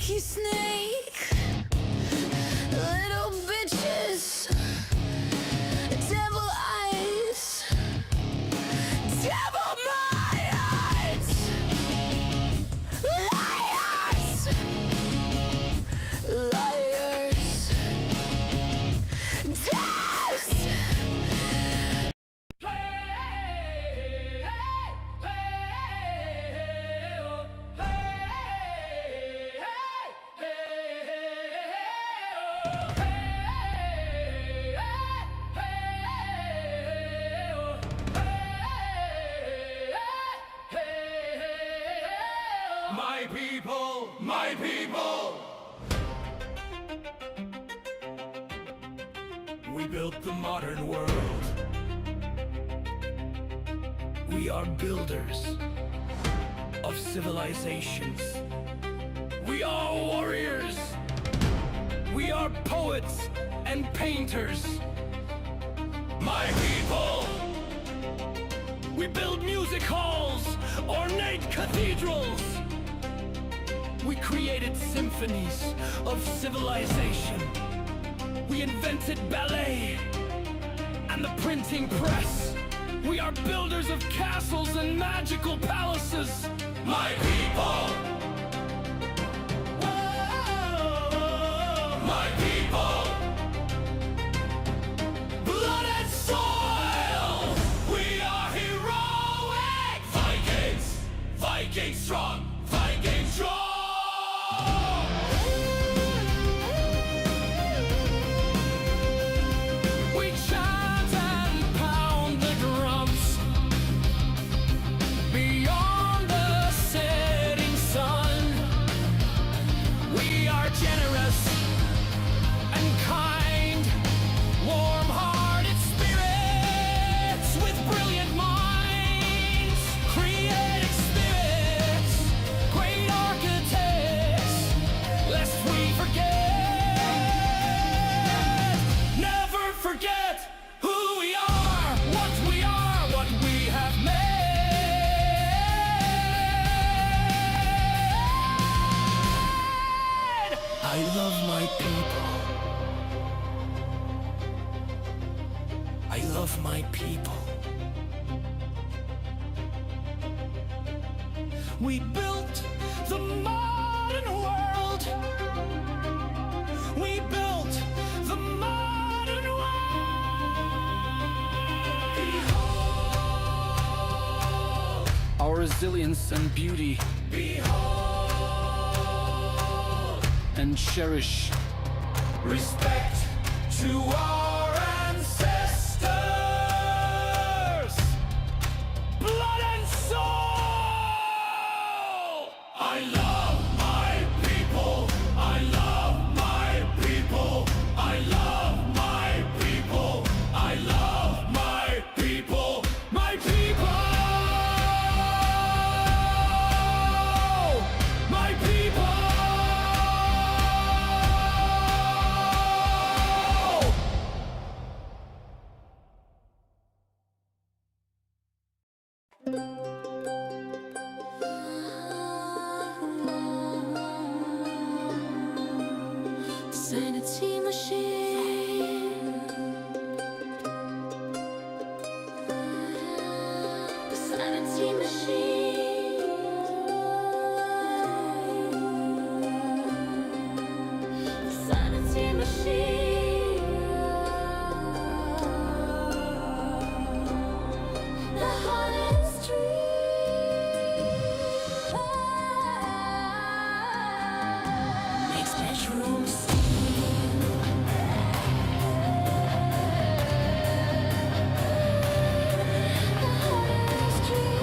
sneaky snake. Little bitches, devil eyes, devil minds, liars, liars, deaths. My people, my people. We built the modern world. We are builders of civilizations. We are warriors. We are poets and painters. My people. We build music halls, ornate cathedrals. We created symphonies of civilization. We invented ballet and the printing press. We are builders of castles and magical palaces. My people! Whoa. My people! Blood and soil! We are heroic! Vikings! Vikings strong! Vikings strong! I love my people. I love my people. We built the modern world. We built the modern world. Behold our resilience and beauty. Behold and cherish respect to our ancestors. Blood and soul. I love my people. I love my people. I love my people. I love my people. My people. My people. Sanity machine. The sanity machine. The sanity machine. The hottest dream makes bedrooms. The hottest dream.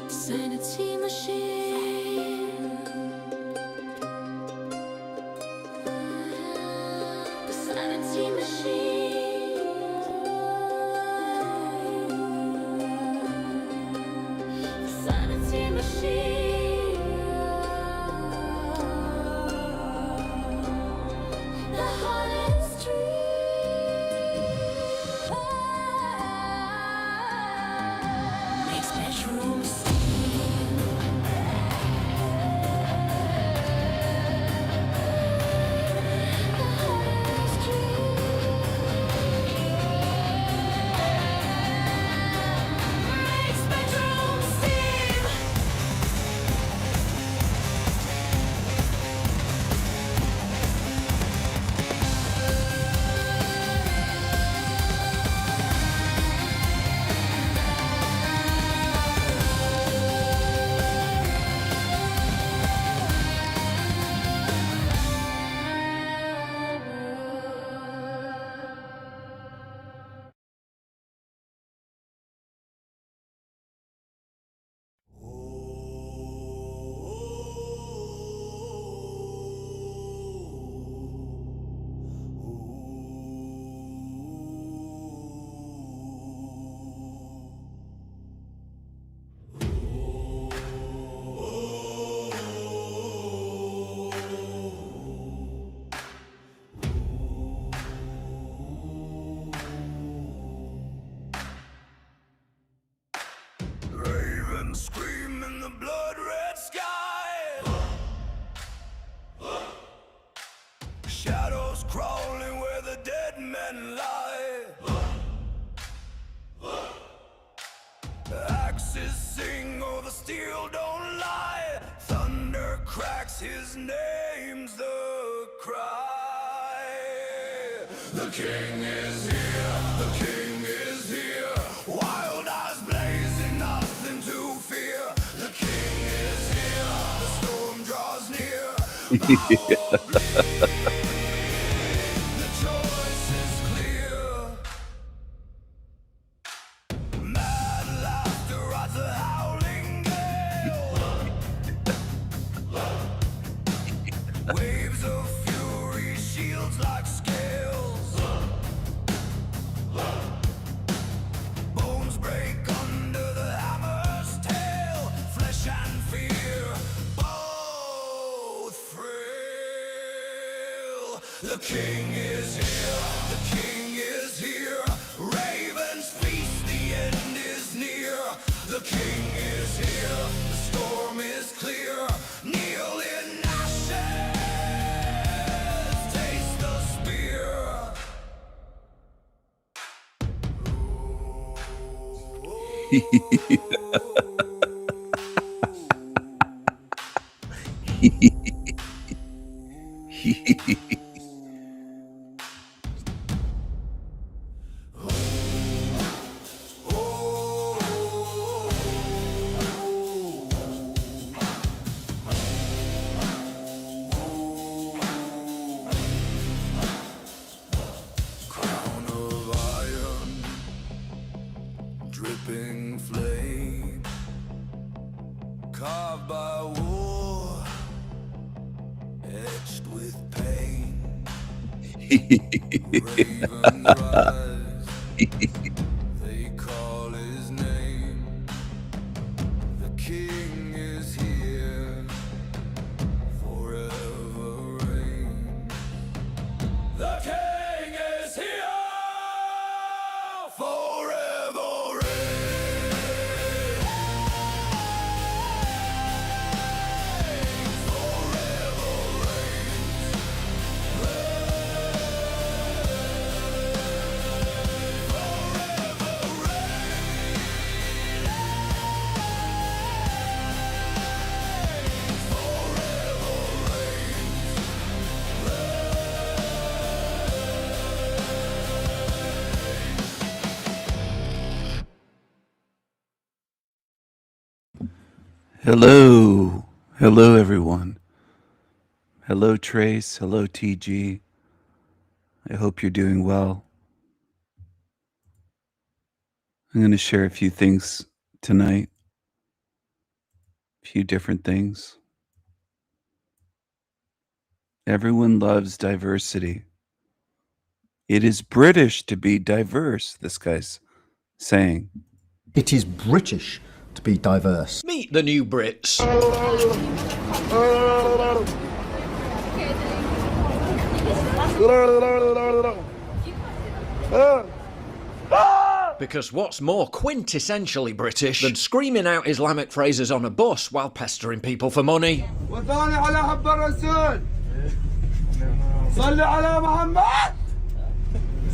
Sanity machine. The sanity machine. The sanity machine. The his name's the cry. The king is here, the king is here. Wild eyes blazing, nothing to fear. The king is here, the storm draws near. The choice is clear. Mad laughter rides a howling gale. Waves of fury, shields like scales. Bones break under the hammer's tail. Flesh and fear, both frail. The king is here, the king is here. Ravens feast, the end is near. The king is here, the storm is clear. Kneel in ashes, taste the spear. Crown of iron, dripping flame, carved by war, etched with pain. Raven rise, they call his name. The king is here, forever reign. The king is here, forever reign. Forever Hello. Hello, everyone. Hello, Trace. Hello, TG. I hope you're doing well. I'm going to share a few things tonight, a few different things. Everyone loves diversity. It is British to be diverse, this guy's saying. It is British to be diverse. Meet the new Brits. Because what's more quintessentially British than screaming out Islamic phrases on a bus while pestering people for money? وثاني على حب الرسول صلوا على محمد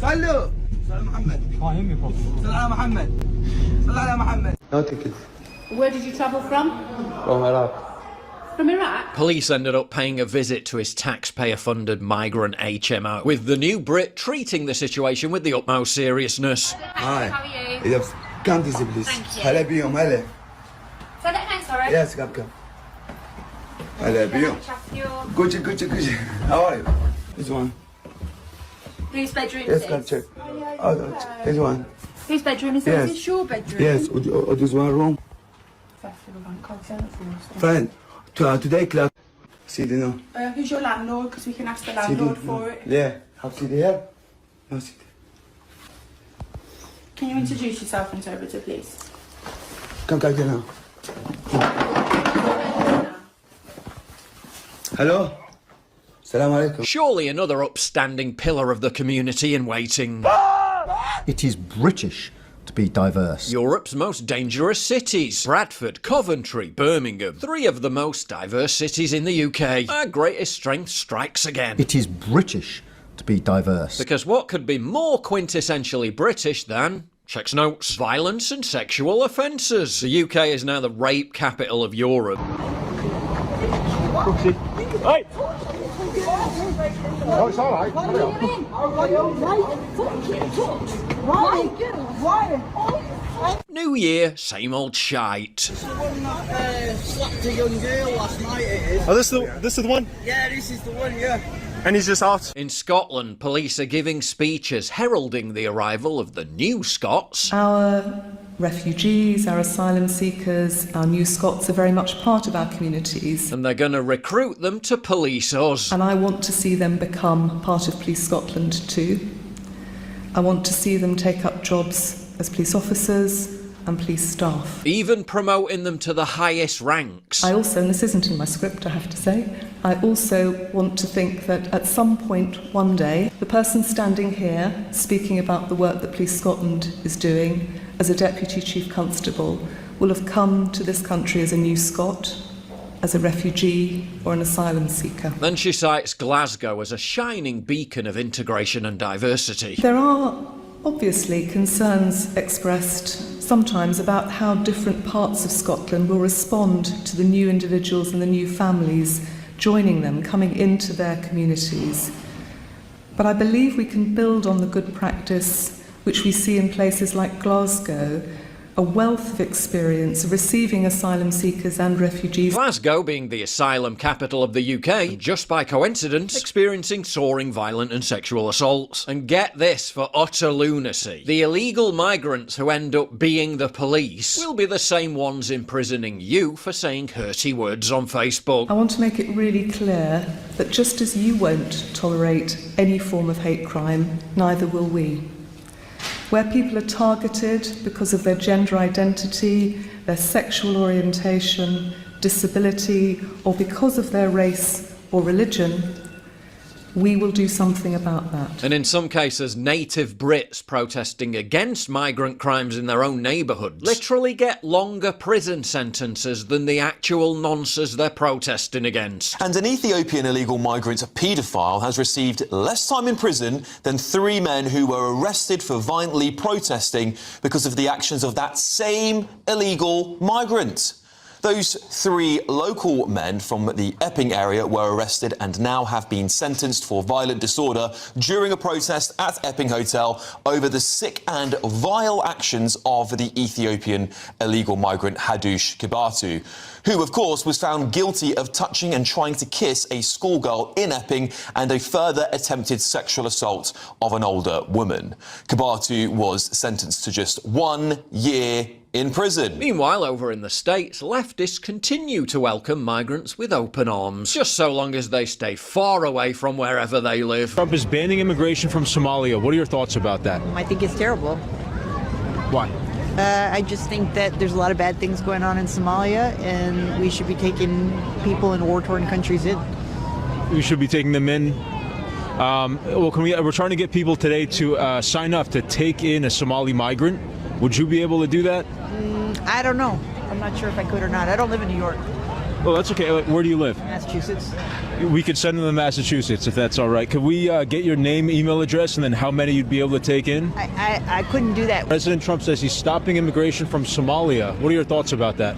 صلوا صلوا على محمد صلوا على محمد صلوا على محمد. No tickets Where did you travel from? from Iraq. From Iraq? Police ended up paying a visit to his taxpayer-funded migrant HMO, with the new Brit treating the situation with the utmost seriousness. Hi. How are you? إذا كم تزي بليز. Thank you. هلا بيهم هلا. Say that again, sorry. Yes كم. هلا بيهم. Gucci Gucci Gucci. How are you? This one. Whose bedroom Yes is come this? check. Oh, this one. Whose bedroom is this? Yes. Is this your bedroom? Yes. Or this one room. Friend. Today class. See the no. Who's your landlord? Because we can ask the See the landlord no. for it. Yeah. Have see the here. No see. Can you introduce yourself, interpreter, please? Come now. Hello. Salam alaikum. Surely another upstanding pillar of the community in waiting. It is British to be diverse. Europe's most dangerous cities. Bradford, Coventry, Birmingham. 3 of the most diverse cities in the UK. Our greatest strength strikes again. It is British to be diverse. Because what could be more quintessentially British than, checks notes, violence and sexual offences? The UK is now the rape capital of Europe. Oh, it's all right. Carry on. New year, same old shite. Slapped a young girl last night, it is. Oh, this is the one? Yeah, this is the one, yeah. And he's just out. In Scotland, police are giving speeches heralding the arrival of the new Scots. Our refugees, our asylum seekers, our new Scots are very much part of our communities. And they're going to recruit them to police us. And I want to see them become part of Police Scotland too. I want to see them take up jobs as police officers and police staff. Even promoting them to the highest ranks. I also, and this isn't in my script, I have to say, I also want to think that at some point one day, the person standing here speaking about the work that Police Scotland is doing as a Deputy Chief Constable will have come to this country as a new Scot, as a refugee or an asylum seeker. Then she cites Glasgow as a shining beacon of integration and diversity. There are obviously concerns expressed sometimes about how different parts of Scotland will respond to the new individuals and the new families joining them, coming into their communities. But I believe we can build on the good practice which we see in places like Glasgow, a wealth of experience of receiving asylum seekers and refugees. Glasgow being the asylum capital of the UK, and just by coincidence, experiencing soaring violent and sexual assaults. And get this for utter lunacy. The illegal migrants who end up being the police will be the same ones imprisoning you for saying hurty words on Facebook. I want to make it really clear that just as you won't tolerate any form of hate crime, neither will we. Where people are targeted because of their gender identity, their sexual orientation, disability, or because of their race or religion, we will do something about that. And in some cases, native Brits protesting against migrant crimes in their own neighbourhoods literally get longer prison sentences than the actual nonsense they're protesting against. And an Ethiopian illegal migrant paedophile has received less time in prison than 3 men who were arrested for violently protesting because of the actions of that same illegal migrant. Those 3 local men from the Epping area were arrested and now have been sentenced for violent disorder during a protest at Epping Hotel over the sick and vile actions of the Ethiopian illegal migrant Hadush Kibatu, who, of course, was found guilty of touching and trying to kiss a schoolgirl in Epping and a further attempted sexual assault of an older woman. Kibatu was sentenced to just 1 year in prison. Meanwhile, over in the States, leftists continue to welcome migrants with open arms, just so long as they stay far away from wherever they live. Trump is banning immigration from Somalia. What are your thoughts about that? I think it's terrible. Why? I just think that there's a lot of bad things going on in Somalia, and we should be taking people in war-torn countries in. We should be taking them in. We're trying to get people today to sign up to take in a Somali migrant. Would you be able to do that? I don't know. I'm not sure if I could or not. I don't live in New York. Well, that's okay. Where do you live? Massachusetts. We could send them to Massachusetts if that's all right. Could we get your name, email address, and then how many you'd be able to take in? I couldn't do that. President Trump says he's stopping immigration from Somalia. What are your thoughts about that?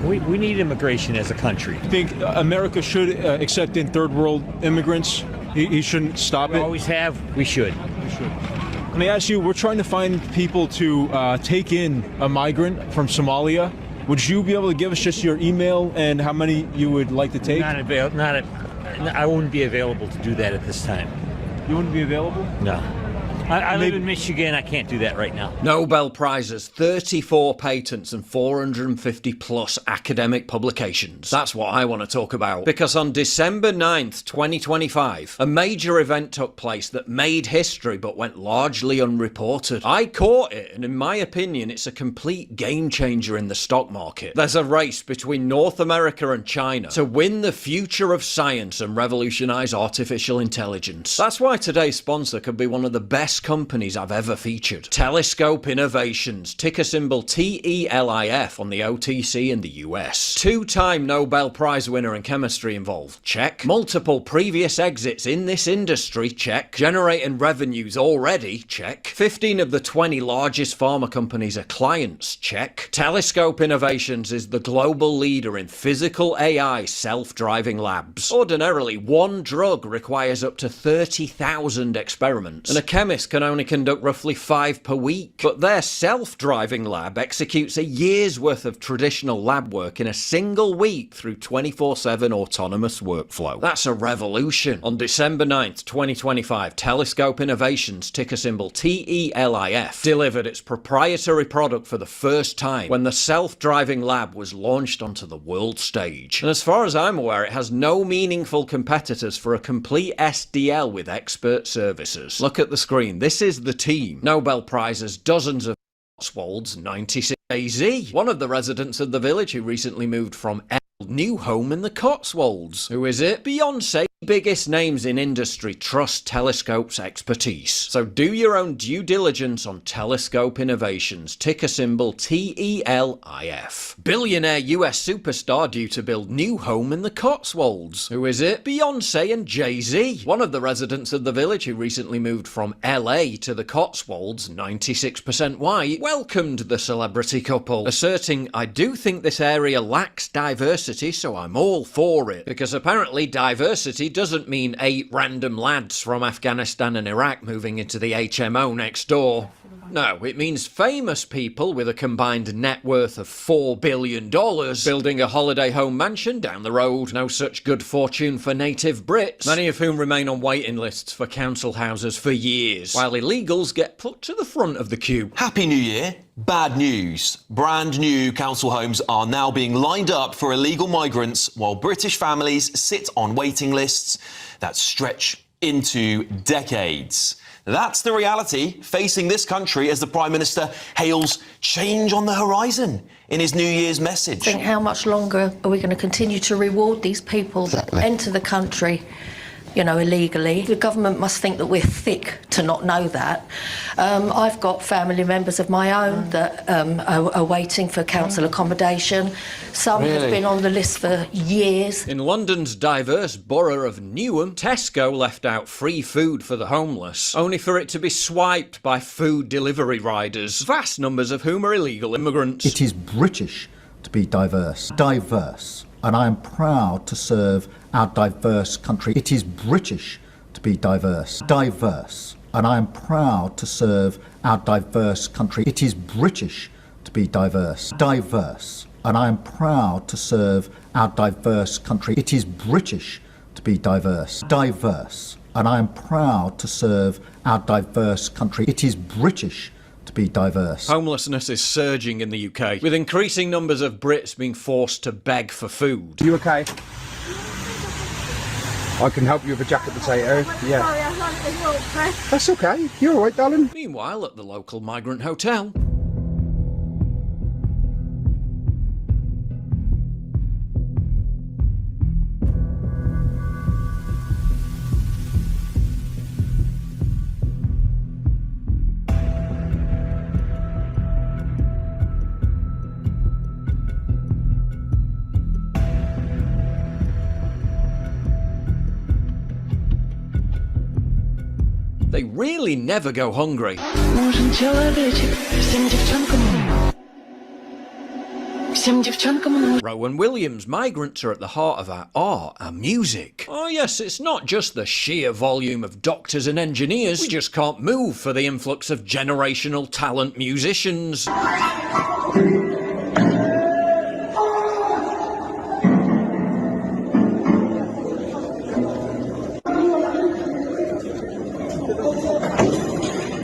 We need immigration as a country. You think America should accept in third world immigrants? He shouldn't stop it? We always have. We should. We should. Let me ask you, we're trying to find people to take in a migrant from Somalia. Would you be able to give us just your email and how many you would like to take? I wouldn't be available to do that at this time. You wouldn't be available? No. I live in Michigan. I can't do that right now. Nobel Prizes, 34 patents and 450 plus academic publications. That's what I want to talk about. Because on December 9th, 2025, a major event took place that made history but went largely unreported. I caught it, and in my opinion, it's a complete game changer in the stock market. There's a race between North America and China to win the future of science and revolutionize artificial intelligence. That's why today's sponsor could be one of the best best companies I've ever featured. Telescope Innovations, ticker symbol TELIF on the OTC in the US. 2-time Nobel Prize winner in chemistry involved, check. Multiple previous exits in this industry, check. Generating revenues already, check. 15 of the 20 largest pharma companies are clients, check. Telescope Innovations is the global leader in physical AI self-driving labs. Ordinarily, one drug requires up to 30,000 experiments, and a chemist can only conduct roughly 5 per week. But their self-driving lab executes a year's worth of traditional lab work in a single week through 24/7 autonomous workflow. That's a revolution. On December 9th, 2025, Telescope Innovations, ticker symbol TELIF, delivered its proprietary product for the first time when the self-driving lab was launched onto the world stage. And as far as I'm aware, it has no meaningful competitors for a complete SDL with expert services. Look at the screen. This is the team. Nobel Prizes, dozens of Cotswolds, 96 AZ. One of the residents of the village who recently moved from new home in the Cotswolds. Who is it? Beyonce. Biggest names in industry trust Telescope's expertise. So do your own due diligence on Telescope Innovations, ticker symbol TELIF. Billionaire US superstar due to build new home in the Cotswolds. Who is it? Beyonce and Jay-Z. One of the residents of the village who recently moved from LA to the Cotswolds, 96% white, welcomed the celebrity couple, asserting, "I do think this area lacks diversity, so I'm all for it." Because apparently diversity doesn't mean 8 random lads from Afghanistan and Iraq moving into the HMO next door. No, it means famous people with a combined net worth of $4 billion building a holiday home mansion down the road. No such good fortune for native Brits, many of whom remain on waiting lists for council houses for years, while illegals get put to the front of the queue. Happy New Year. Bad news. Brand new council homes are now being lined up for illegal migrants while British families sit on waiting lists that stretch into decades. That's the reality facing this country as the Prime Minister hails change on the horizon in his New Year's message. Think how much longer are we going to continue to reward these people that enter the country, you know, illegally? The government must think that we're thick to not know that. I've got family members of my own that are waiting for council accommodation. Some have been on the list for years. In London's diverse borough of Newham, Tesco left out free food for the homeless, only for it to be swiped by food delivery riders, vast numbers of whom are illegal immigrants. It is British to be diverse. Diverse. And I am proud to serve our diverse country. It is British to be diverse. Diverse. And I am proud to serve our diverse country. It is British to be diverse. Diverse. And I am proud to serve our diverse country. It is British to be diverse. Diverse. And I am proud to serve our diverse country. It is British to be diverse. Homelessness is surging in the UK, with increasing numbers of Brits being forced to beg for food. You okay? I can help you with a jacket potato. Yeah. Sorry, I can't get your press. That's okay. You're all right, darling. Meanwhile, at the local migrant hotel, they really never go hungry. Rowan Williams, migrants are at the heart of our art and music. Oh yes, it's not just the sheer volume of doctors and engineers. We just can't move for the influx of generational talent musicians.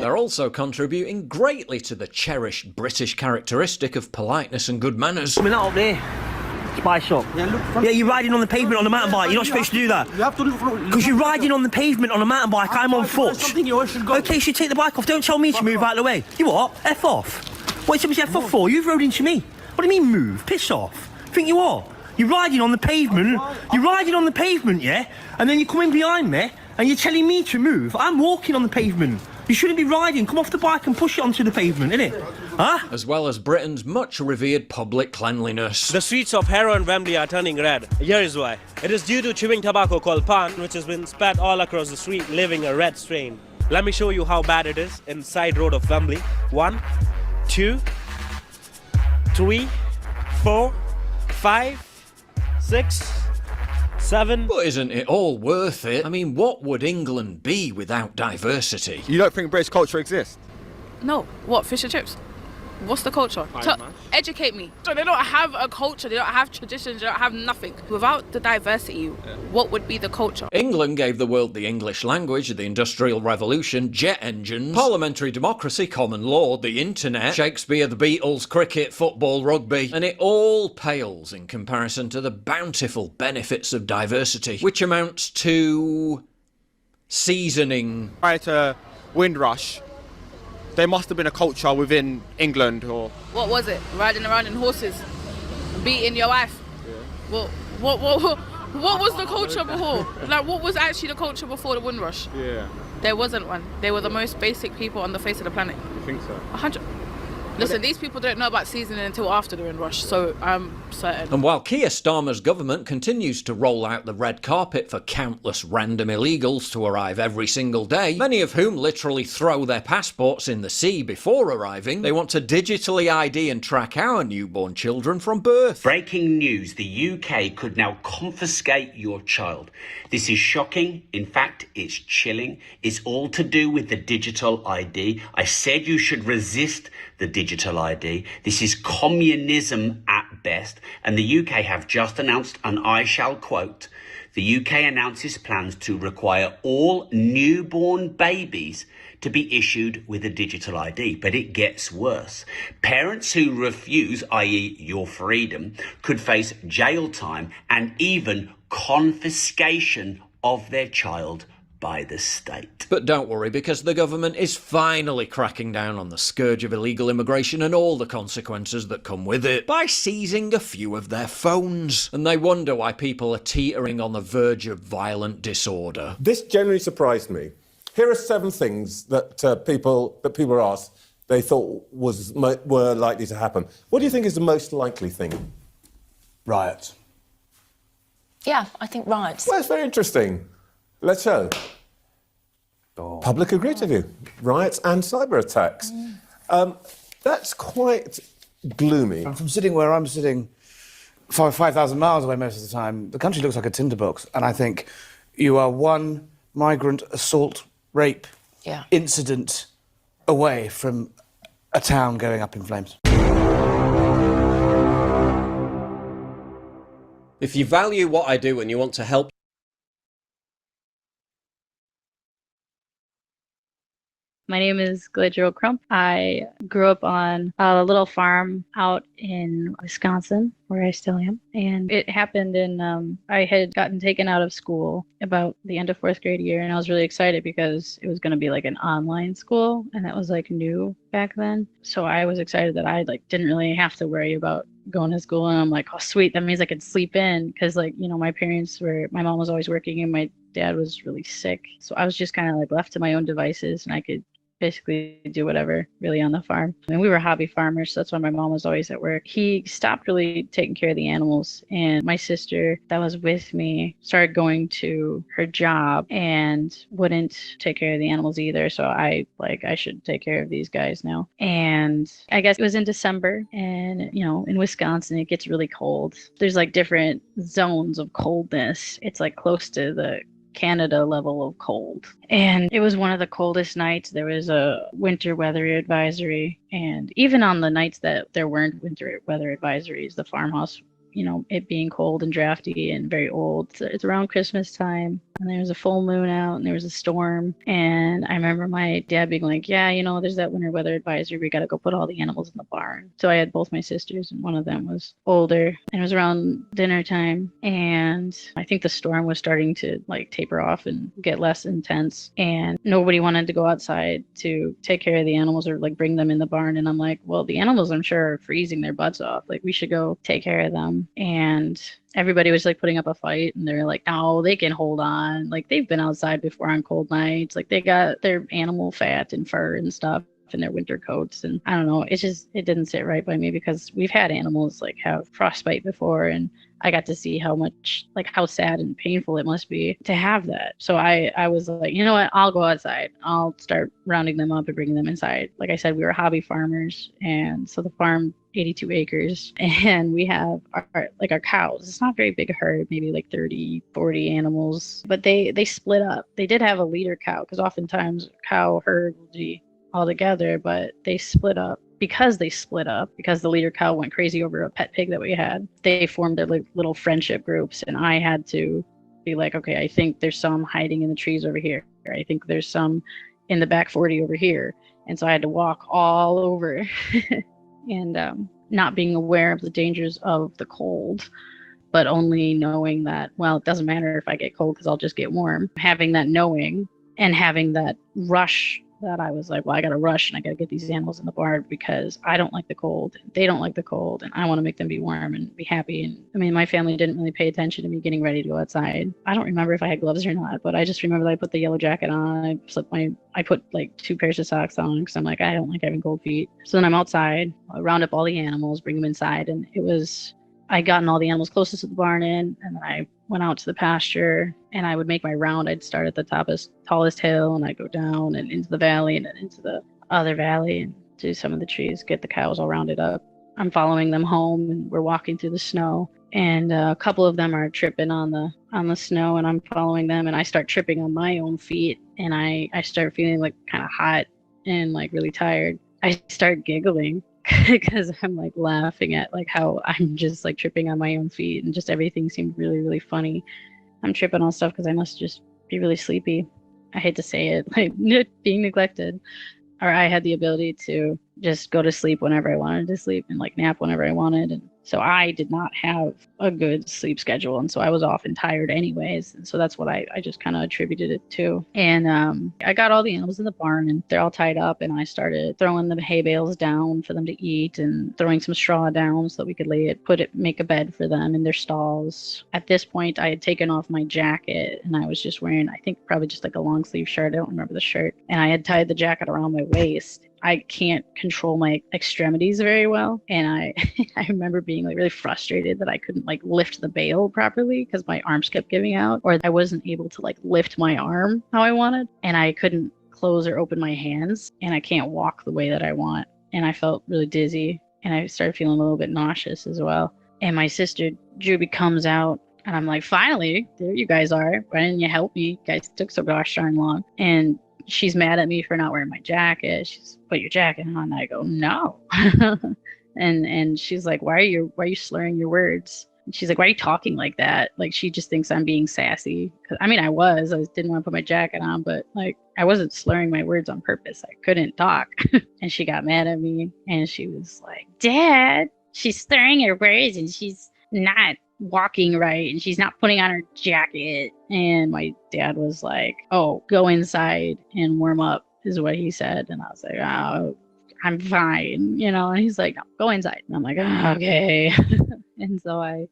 They're also contributing greatly to the cherished British characteristic of politeness and good manners. Coming out up there, spy shop. Yeah, you're riding on the pavement on a mountain bike. You're not supposed to do that. You have to look for... Because you're riding on the pavement on a mountain bike. I'm on foot. Something you should go. Okay, you should take the bike off. Don't tell me to move out of the way. You what? F off. What are you F off for? You've rode into me. What do you mean move? Piss off. Think you are? You're riding on the pavement. You're riding on the pavement, yeah? And then you're coming behind me and you're telling me to move. I'm walking on the pavement. You shouldn't be riding. Come off the bike and push it onto the pavement, innit? Huh? As well as Britain's much revered public cleanliness. The streets of Harrow and Wembley are turning red. Here is why. It is due to chewing tobacco called pan, which has been spat all across the street, leaving a red stain. Let me show you how bad it is in side road of Wembley. 1, 2, 3, 4, 5, 6, 7. But isn't it all worth it? I mean, what would England be without diversity? You don't think British culture exists? No. What, fish and chips? What's the culture? Educate me. So they don't have a culture, they don't have traditions, they don't have nothing. Without the diversity, what would be the culture? England gave the world the English language, the Industrial Revolution, jet engines, parliamentary democracy, common law, the internet, Shakespeare, the Beatles, cricket, football, rugby, and it all pales in comparison to the bountiful benefits of diversity, which amounts to seasoning. Prior to Windrush, there must have been a culture within England, or... What was it? Riding around in horses? Beating your wife? Yeah. What was the culture before? Like, what was actually the culture before the Windrush? Yeah. There wasn't one. They were the most basic people on the face of the planet. You think so? 100. Listen, these people don't know about seasoning until after the Windrush, so I'm certain. And while Keir Starmer's government continues to roll out the red carpet for countless random illegals to arrive every single day, many of whom literally throw their passports in the sea before arriving, they want to digitally ID and track our newborn children from birth. Breaking news, the UK could now confiscate your child. This is shocking. In fact, it's chilling. It's all to do with the digital ID. I said you should resist the digital ID. This is communism at best, and the UK have just announced, and I shall quote, the UK announces plans to require all newborn babies to be issued with a digital ID. But it gets worse. Parents who refuse, i.e. your freedom, could face jail time and even confiscation of their child by the state. But don't worry, because the government is finally cracking down on the scourge of illegal immigration and all the consequences that come with it by seizing a few of their phones. And they wonder why people are teetering on the verge of violent disorder. This generally surprised me. Here are 7 things that people were asked they thought were likely to happen. What do you think is the most likely thing? Riots. Yeah, I think riots. Well, it's very interesting. Let's show. Public agreed with you. Riots and cyber attacks. That's quite gloomy. From sitting where I'm sitting, 5,000 miles away most of the time, the country looks like a tinderbox. And I think you are one migrant assault, rape incident away from a town going up in flames. If you value what I do and you want to help My name is Galadriel Crump. I grew up on a little farm out in Wisconsin, where I still am. And it happened I had gotten taken out of school about the end of 4th grade year, and I was really excited because it was going to be like an online school, and that was like new back then. So I was excited that I didn't really have to worry about going to school, and I'm like, oh sweet, that means I could sleep in, because my mom was always working and my dad was really sick. So I was just kind of left to my own devices, and I could basically do whatever really on the farm. And we were hobby farmers, so that's why my mom was always at work. He stopped really taking care of the animals, and my sister that was with me started going to her job and wouldn't take care of the animals either. So I should take care of these guys now. And I guess it was in December, and in Wisconsin it gets really cold. There's different zones of coldness. It's close to the Canada level of cold. And it was one of the coldest nights. There was a winter weather advisory. And even on the nights that there weren't winter weather advisories, the farmhouse, it being cold and drafty and very old. It's around Christmas time, and there was a full moon out, and there was a storm. And I remember my dad being like, yeah, there's that winter weather advisory. We got to go put all the animals in the barn. So I had both my sisters, and one of them was older. And it was around dinner time, and I think the storm was starting to taper off and get less intense. And nobody wanted to go outside to take care of the animals or bring them in the barn. And I'm like, well, the animals, I'm sure, are freezing their butts off. We should go take care of them. and everybody was like putting up a fight, and they're like, no, they can hold on. Like, they've been outside before on cold nights. Like, they got their animal fat and fur and stuff in their winter coats. And I don't know, it didn't sit right by me, because we've had animals like have frostbite before, and I got to see how sad and painful it must be to have that. So I was like, you know what, I'll go outside. I'll start rounding them up and bringing them inside. Like I said, we were hobby farmers, and so the farm 82 acres, and we have our cows. It's not a very big herd, maybe like 30, 40 animals, but they split up. They did have a leader cow, because oftentimes cow herd will be all together, but they split up. Because the leader cow went crazy over a pet pig that we had, they formed their little friendship groups, and I had to be like, okay, I think there's some hiding in the trees over here. I think there's some in the back 40 over here. And so I had to walk all over and not being aware of the dangers of the cold, but only knowing that, well, it doesn't matter if I get cold because I'll just get warm. Having that knowing and having that rush that I was like, well, I got to rush and I got to get these animals in the barn because I don't like the cold. They don't like the cold, and I want to make them be warm and be happy. And I mean, my family didn't really pay attention to me getting ready to go outside. I don't remember if I had gloves or not, but I just remember that I put the yellow jacket on. I put like 2 pairs of socks on because I'm like, I don't like having cold feet. So then I'm outside, I round up all the animals, bring them inside, and I gotten all the animals closest to the barn in, and then I went out to the pasture, and I would make my round. I'd start at the tallest hill, and I'd go down and into the valley and then into the other valley and do some of the trees, get the cows all rounded up. I'm following them home, and we're walking through the snow, and a couple of them are tripping on the snow, and I'm following them, and I start tripping on my own feet, and I start feeling like kind of hot and like really tired. I start giggling because I'm like laughing at like how I'm just like tripping on my own feet, and just everything seemed really, really funny. I'm tripping on stuff because I must just be really sleepy. I hate to say it, like being neglected. Or I had the ability to just go to sleep whenever I wanted to sleep and like nap whenever I wanted. And so I did not have a good sleep schedule. And so I was often tired anyways. And so that's what I just kind of attributed it to. And I got all the animals in the barn, and they're all tied up. And I started throwing the hay bales down for them to eat, and throwing some straw down so that we could make a bed for them in their stalls. At this point, I had taken off my jacket, and I was just wearing, I think probably just like a long sleeve shirt. I don't remember the shirt. And I had tied the jacket around my waist. I can't control my extremities very well. And I remember being like really frustrated that I couldn't like lift the bale properly because my arms kept giving out, or I wasn't able to like lift my arm how I wanted. And I couldn't close or open my hands, and I can't walk the way that I want. And I felt really dizzy, and I started feeling a little bit nauseous as well. And my sister Juby comes out, and I'm like, finally, there you guys are. Why didn't you help me? You guys took so gosh darn long. And she's mad at me for not wearing my jacket. She's, put your jacket on. I go, no. and she's like, why are you slurring your words? And she's like, why are you talking like that? Like, she just thinks I'm being sassy. I mean, I didn't want to put my jacket on, but like, I wasn't slurring my words on purpose. I couldn't talk. And she got mad at me, and she was like, Dad, she's slurring her words, and she's not walking right, and she's not putting on her jacket. And my dad was like, oh, go inside and warm up, is what he said. And I was like, oh, I'm fine, and he's like, no, go inside. And I'm like, oh, okay. And so I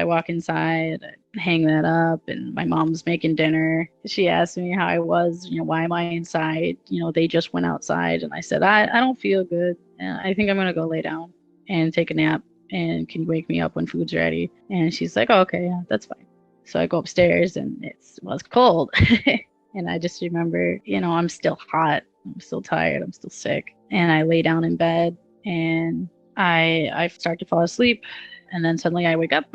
walk inside, I hang that up, and my mom's making dinner. She asked me how I was, why am I inside? They just went outside. And I said, I don't feel good. I think I'm gonna go lay down and take a nap, and can you wake me up when food's ready? And she's like, oh, okay, yeah, that's fine. So I go upstairs, and it was cold. And I just remember, I'm still hot, I'm still tired, I'm still sick. And I lay down in bed, and I start to fall asleep. And then suddenly I wake up,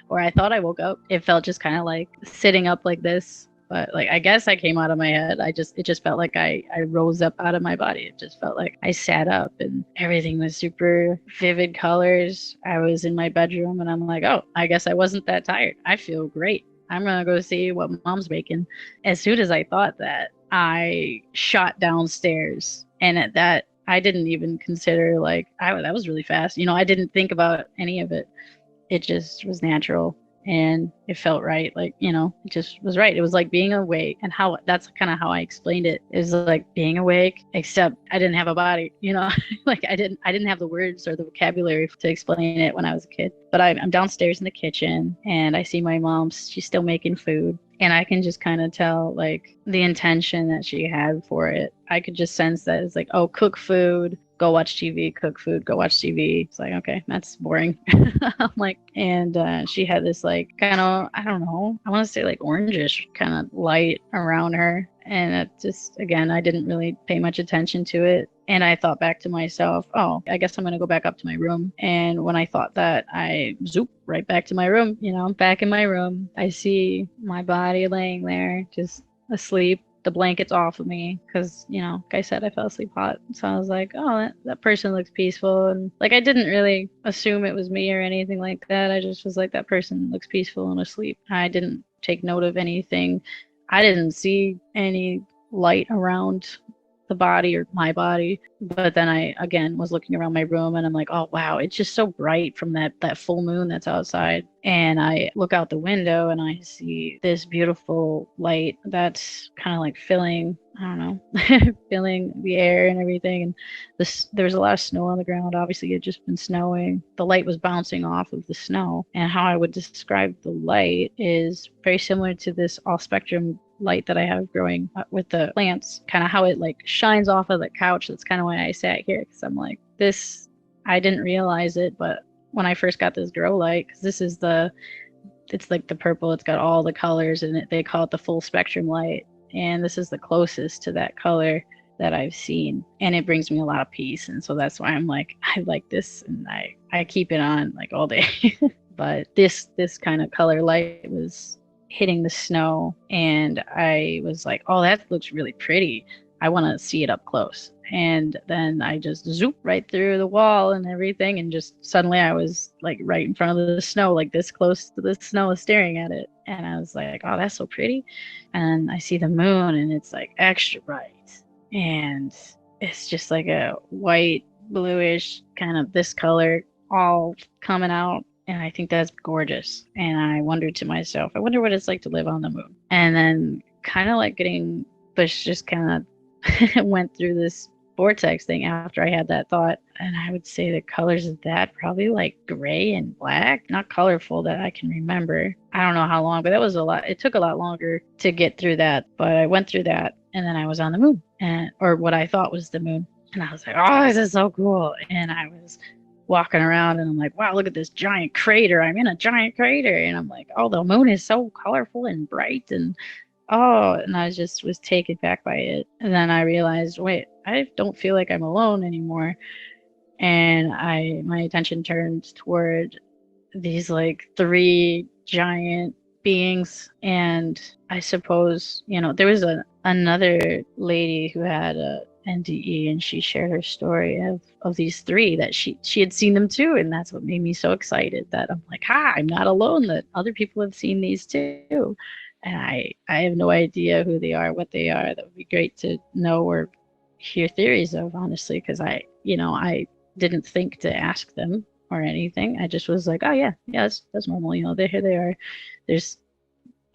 or I thought I woke up. It felt just kind of like sitting up like this. But like, I guess I came out of my head. It just felt like I rose up out of my body. It just felt like I sat up, and everything was super vivid colors. I was in my bedroom, and I'm like, oh, I guess I wasn't that tired. I feel great. I'm going to go see what Mom's making. As soon as I thought that, I shot downstairs. And at that, I didn't even consider that was really fast. I didn't think about any of it. It just was natural. and it felt right. Like, you know, it just was right. It was like being awake, and how that's kind of how I explained it. It was like being awake, except I didn't have a body, you know, like I didn't have the words or the vocabulary to explain it when I was a kid. But I'm downstairs in the kitchen and I see my mom, she's still making food. And I can just kind of tell like the intention that she had for it. I could just sense that it's like, oh, cook food, go watch TV, cook food, go watch TV. It's like, okay, that's boring. I'm like, and she had this like kind of, I don't know, I want to say like orangish kind of light around her. And it just, again, I didn't really pay much attention to it. And I thought back to myself, oh, I guess I'm going to go back up to my room. And when I thought that, I zoop right back to my room. You know, back in my room, I see my body laying there just asleep. The blanket's off of me because, you know, like I said, I fell asleep hot. So I was like, oh, that person looks peaceful. And like, I didn't really assume it was me or anything like that. I just was like, that person looks peaceful and asleep. I didn't take note of anything. I didn't see any light around the body or my body. But then I, again, was looking around my room and I'm like, oh, wow, it's just so bright from that full moon that's outside. And I look out the window and I see this beautiful light that's kind of like filling, I don't know, filling the air and everything. And there was a lot of snow on the ground. Obviously, it had just been snowing. The light was bouncing off of the snow. And how I would describe the light is very similar to this all spectrum light that I have growing with the plants, kind of how it like shines off of the couch. That's kind of why I sat here, because I'm like, this, I didn't realize it, but when I first got this grow light, because this is it's like the purple, it's got all the colors in it, they call it the full spectrum light, and this is the closest to that color that I've seen, and it brings me a lot of peace. And so that's why I'm like, I like this, and I keep it on like all day. But this kind of color light was hitting the snow, and I was like, oh, that looks really pretty, I want to see it up close. And then I just zoop right through the wall and everything, and just suddenly I was like right in front of the snow, like this close to the snow, staring at it. And I was like, oh, that's so pretty. And I see the moon, and it's like extra bright, and it's just like a white bluish kind of this color all coming out. And I think that's gorgeous. And I wondered to myself, I wonder what it's like to live on the moon. And then kind of like getting pushed, just kind of went through this vortex thing after I had that thought. And I would say the colors of that probably like gray and black, not colorful that I can remember. I don't know how long, but that was a lot. It took a lot longer to get through that. But I went through that, and then I was on the moon, or what I thought was the moon. And I was like, oh, this is so cool. And I was walking around, and I'm like, wow, look at this giant crater. I'm in a giant crater. And I'm like, oh, the moon is so colorful and bright. And I just was taken back by it. And then I realized, wait, I don't feel like I'm alone anymore. And my attention turned toward these like 3 giant beings. And I suppose, you know, there was another lady who had a NDE, and she shared her story of these 3 that she had seen them too. And that's what made me so excited, that I'm like, I'm not alone, that other people have seen these too. And I have no idea who they are, what they are. That would be great to know or hear theories of, honestly, because I didn't think to ask them or anything. I just was like, oh yeah, that's normal. You know, here they are. There's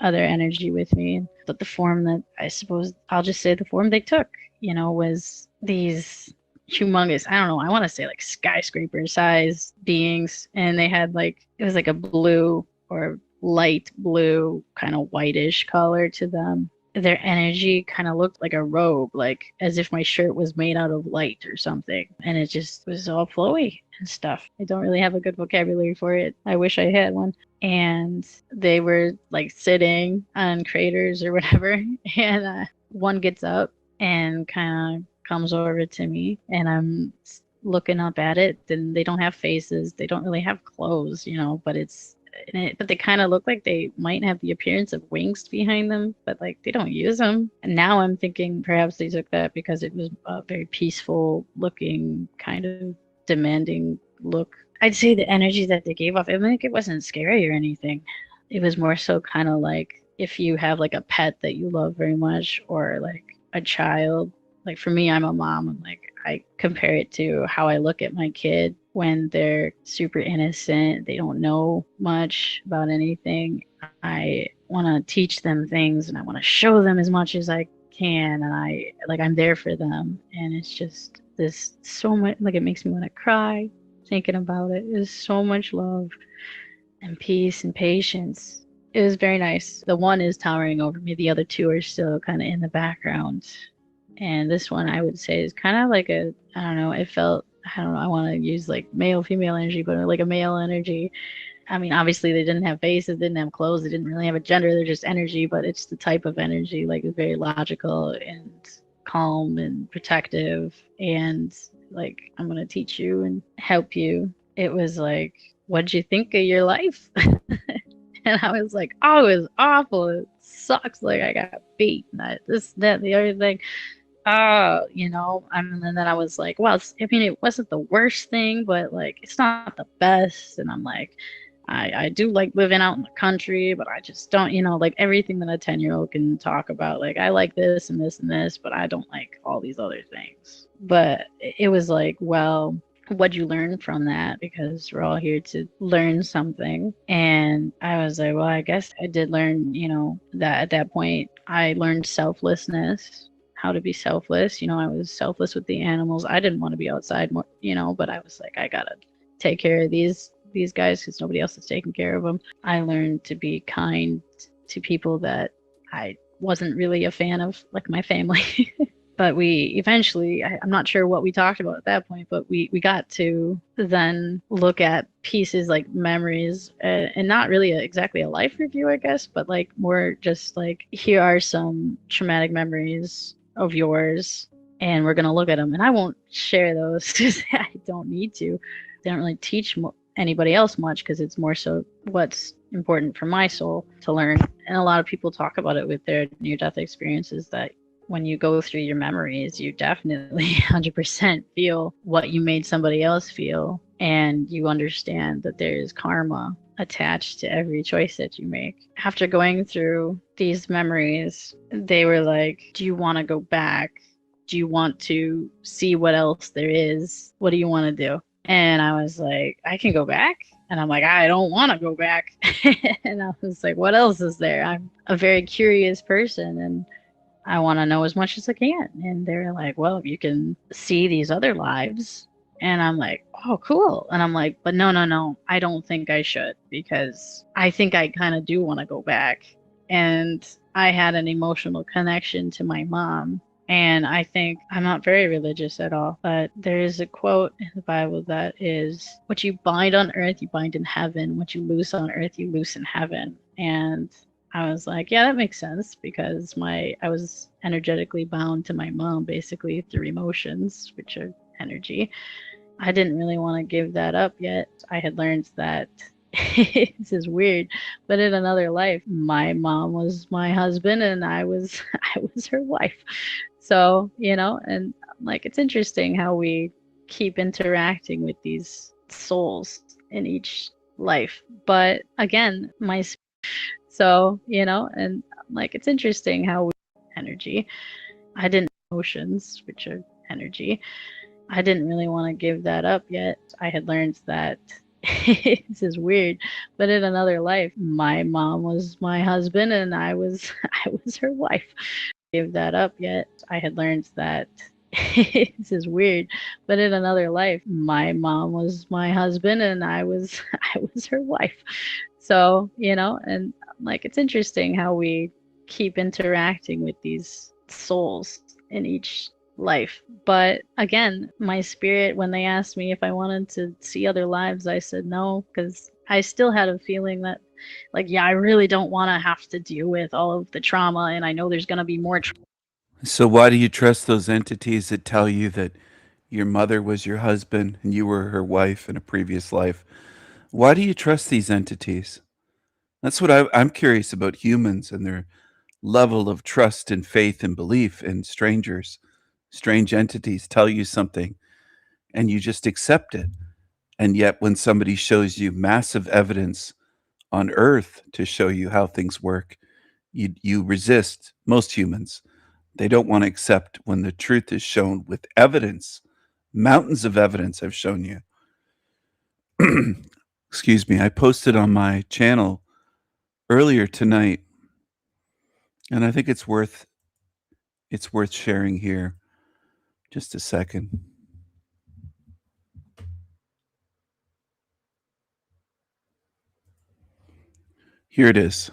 other energy with me. But the form that, I suppose I'll just say the form they took, you know, was these humongous, I don't know, I want to say like skyscraper size beings. And they had like, it was like a blue or light blue kind of whitish color to them. Their energy kind of looked like a robe, like as if my shirt was made out of light or something. And it just was all flowy and stuff. I don't really have a good vocabulary for it. I wish I had one. And they were like sitting on craters or whatever. And one gets up and kind of comes over to me, and I'm looking up at it. And they don't have faces. They don't really have clothes, you know, but they kind of look like they might have the appearance of wings behind them, but like they don't use them. And now I'm thinking perhaps they took that because it was a very peaceful looking, kind of demanding look. I'd say the energy that they gave off, I mean, it wasn't scary or anything. It was more so kind of like if you have like a pet that you love very much, or like a child. Like for me, I'm a mom. I'm like, I compare it to how I look at my kid when they're super innocent. They don't know much about anything. I want to teach them things and I want to show them as much as I can. And I'm there for them. And it's just this so much, like, it makes me want to cry thinking about it. There's so much love and peace and patience. It was very nice. The one is towering over me. The other two are still kind of in the background. And this one, I would say, is kind of like I don't know, I want to use like male, female energy, but like a male energy. I mean, obviously they didn't have faces, didn't have clothes, they didn't really have a gender, they're just energy, but it's the type of energy, like, it's very logical and calm and protective. And like, I'm going to teach you and help you. It was like, what'd you think of your life? And I was like, oh, it was awful. It sucks. Like, I got beat. This, that, the other thing. And then I was like, well, it wasn't the worst thing, but like, it's not the best. And I'm like, I do like living out in the country, but I just don't, like everything that a 10-year-old can talk about. Like, I like this and this and this, but I don't like all these other things. But it was like, well, what'd you learn from that? Because we're all here to learn something. And I was like, well, I guess I did learn, that at that point I learned selflessness, how to be selfless. I was selfless with the animals. I didn't want to be outside more, but I was like, I gotta take care of these guys because nobody else is taking care of them. I learned to be kind to people that I wasn't really a fan of, like my family. But we eventually, I'm not sure what we talked about at that point, but we got to then look at pieces like memories, and not really exactly a life review, I guess, but like more just like, here are some traumatic memories of yours, and we're going to look at them. And I won't share those because I don't need to. They don't really teach anybody else much because it's more so what's important for my soul to learn. And a lot of people talk about it with their near-death experiences, that when you go through your memories, you definitely 100% feel what you made somebody else feel. And you understand that there is karma attached to every choice that you make. After going through these memories, they were like, do you want to go back? Do you want to see what else there is? What do you want to do? And I was like, I can go back. And I'm like, I don't want to go back. And I was like, what else is there? I'm a very curious person and I want to know as much as I can. And they're like, well, you can see these other lives. And I'm like, oh, cool. And I'm like, but no, I don't think I should, because I think I kind of do want to go back. And I had an emotional connection to my mom. And I think I'm not very religious at all, but there is a quote in the Bible that is, what you bind on earth, you bind in heaven. What you loose on earth, you loose in heaven. And I was like, yeah, that makes sense, because I was energetically bound to my mom, basically, through emotions, which are energy. I didn't really want to give that up yet. I had learned that, this is weird, but in another life, my mom was my husband and I was her wife. So, and like, it's interesting how we keep interacting with these souls in each life. But again, so, and like, it's interesting how energy. I didn't emotions, which are energy. I didn't really want to give that up yet. I had learned that, this is weird, but in another life, my mom was my husband and I was her wife. Give that up yet. I had learned that, this is weird, but in another life, my mom was my husband and I was her wife. So, and like, it's interesting how we keep interacting with these souls in each life. But again, my spirit, when they asked me if I wanted to see other lives, I said no, because I still had a feeling that, like, yeah, I really don't want to have to deal with all of the trauma, and I know there's going to be more trauma. So why do you trust those entities that tell you that your mother was your husband and you were her wife in a previous life? Why do you trust these entities? That's what I'm curious about, humans and their level of trust and faith and belief in strangers. Strange entities tell you something and you just accept it. And yet when somebody shows you massive evidence on earth to show you how things work, you resist. Most humans, they don't want to accept when the truth is shown with evidence Mountains of evidence I've shown you. Excuse me. I posted on my channel earlier tonight, and I think it's worth sharing here. Just a second. Here it is.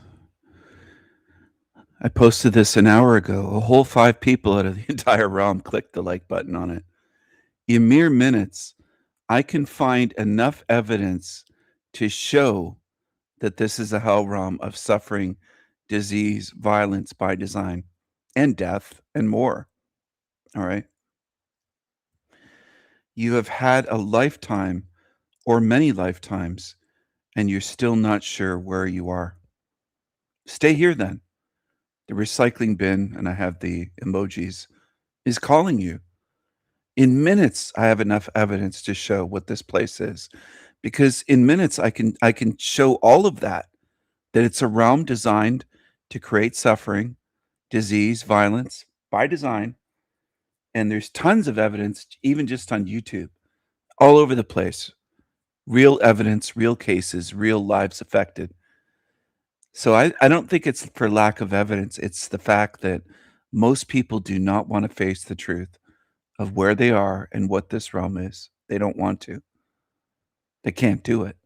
I posted this an hour ago. A whole 5 people out of the entire realm clicked the like button on it. In mere minutes, I can find enough evidence to show that this is a hell realm of suffering, disease, violence by design, and death, and more. All right. You have had a lifetime or many lifetimes, and you're still not sure where you are. Stay here then. The recycling bin, and I have the emojis, is calling you. In minutes, I have enough evidence to show what this place is, because in minutes I can show all of that it's a realm designed to create suffering, disease, violence by design, and there's tons of evidence, even just on YouTube, all over the place. Real evidence, real cases, real lives affected. So I don't think it's for lack of evidence. It's the fact that most people do not want to face the truth of where they are and what this realm is. They don't want to. They can't do it.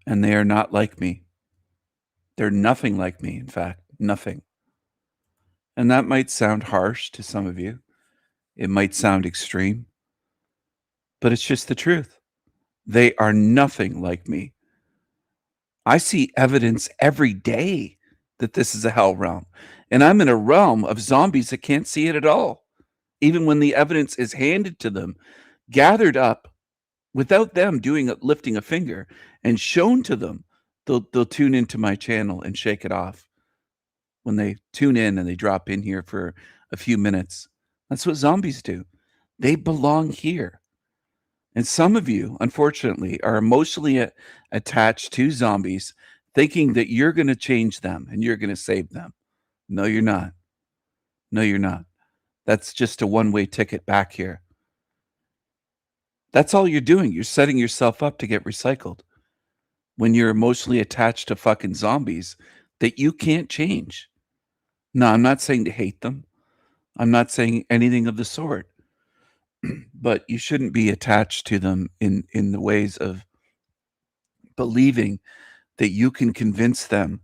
And they are not like me. They're nothing like me, in fact, nothing. And that might sound harsh to some of you. It might sound extreme, but it's just the truth. They are nothing like me. I see evidence every day that this is a hell realm. And I'm in a realm of zombies that can't see it at all. Even when the evidence is handed to them, gathered up, without them lifting a finger, and shown to them, they'll tune into my channel and shake it off. When they tune in and they drop in here for a few minutes, that's what zombies do. They belong here. And some of you, unfortunately, are emotionally attached to zombies, thinking that you're going to change them and you're going to save them. No, you're not. No, you're not. That's just a one-way ticket back here. That's all you're doing. You're setting yourself up to get recycled when you're emotionally attached to fucking zombies that you can't change. No, I'm not saying to hate them. I'm not saying anything of the sort. But you shouldn't be attached to them in the ways of believing that you can convince them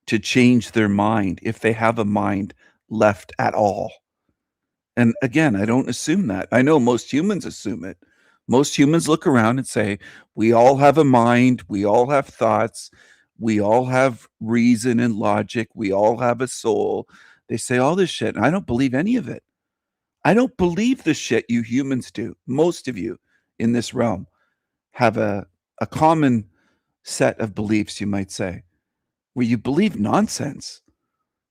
to change their mind if they have a mind left at all. And again, I don't assume that. I know most humans assume it. Most humans look around and say, we all have a mind, we all have thoughts, we all have reason and logic, we all have a soul. They say all this shit, and I don't believe any of it. I don't believe the shit you humans do. Most of you in this realm have a common set of beliefs, you might say, where you believe nonsense.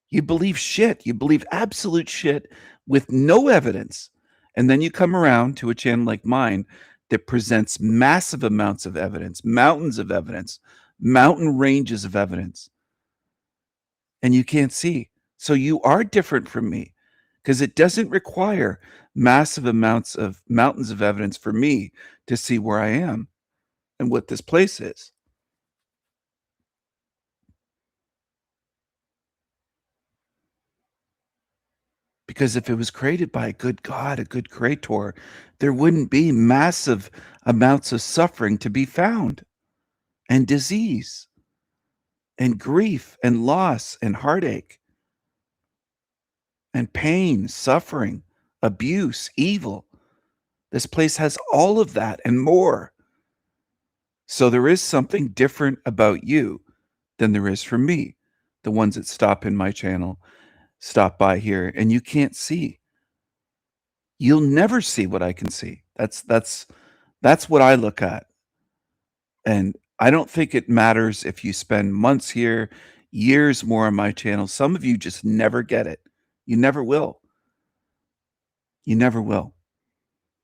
You believe shit. You believe absolute shit with no evidence. And then you come around to a channel like mine that presents massive amounts of evidence, mountains of evidence, mountain ranges of evidence. And you can't see. So you are different from me, because it doesn't require massive amounts of mountains of evidence for me to see where I am and what this place is. Because if it was created by a good God, a good creator, there wouldn't be massive amounts of suffering to be found, and disease, and grief, and loss, and heartache, and pain, suffering, abuse, evil. This place has all of that and more. So there is something different about you than there is for me, the ones that stop in my channel, stop by here, and you can't see. You'll never see what I can see. That's what I look at. And I don't think it matters if you spend months here, years more on my channel. Some of you just never get it. You never will. You never will.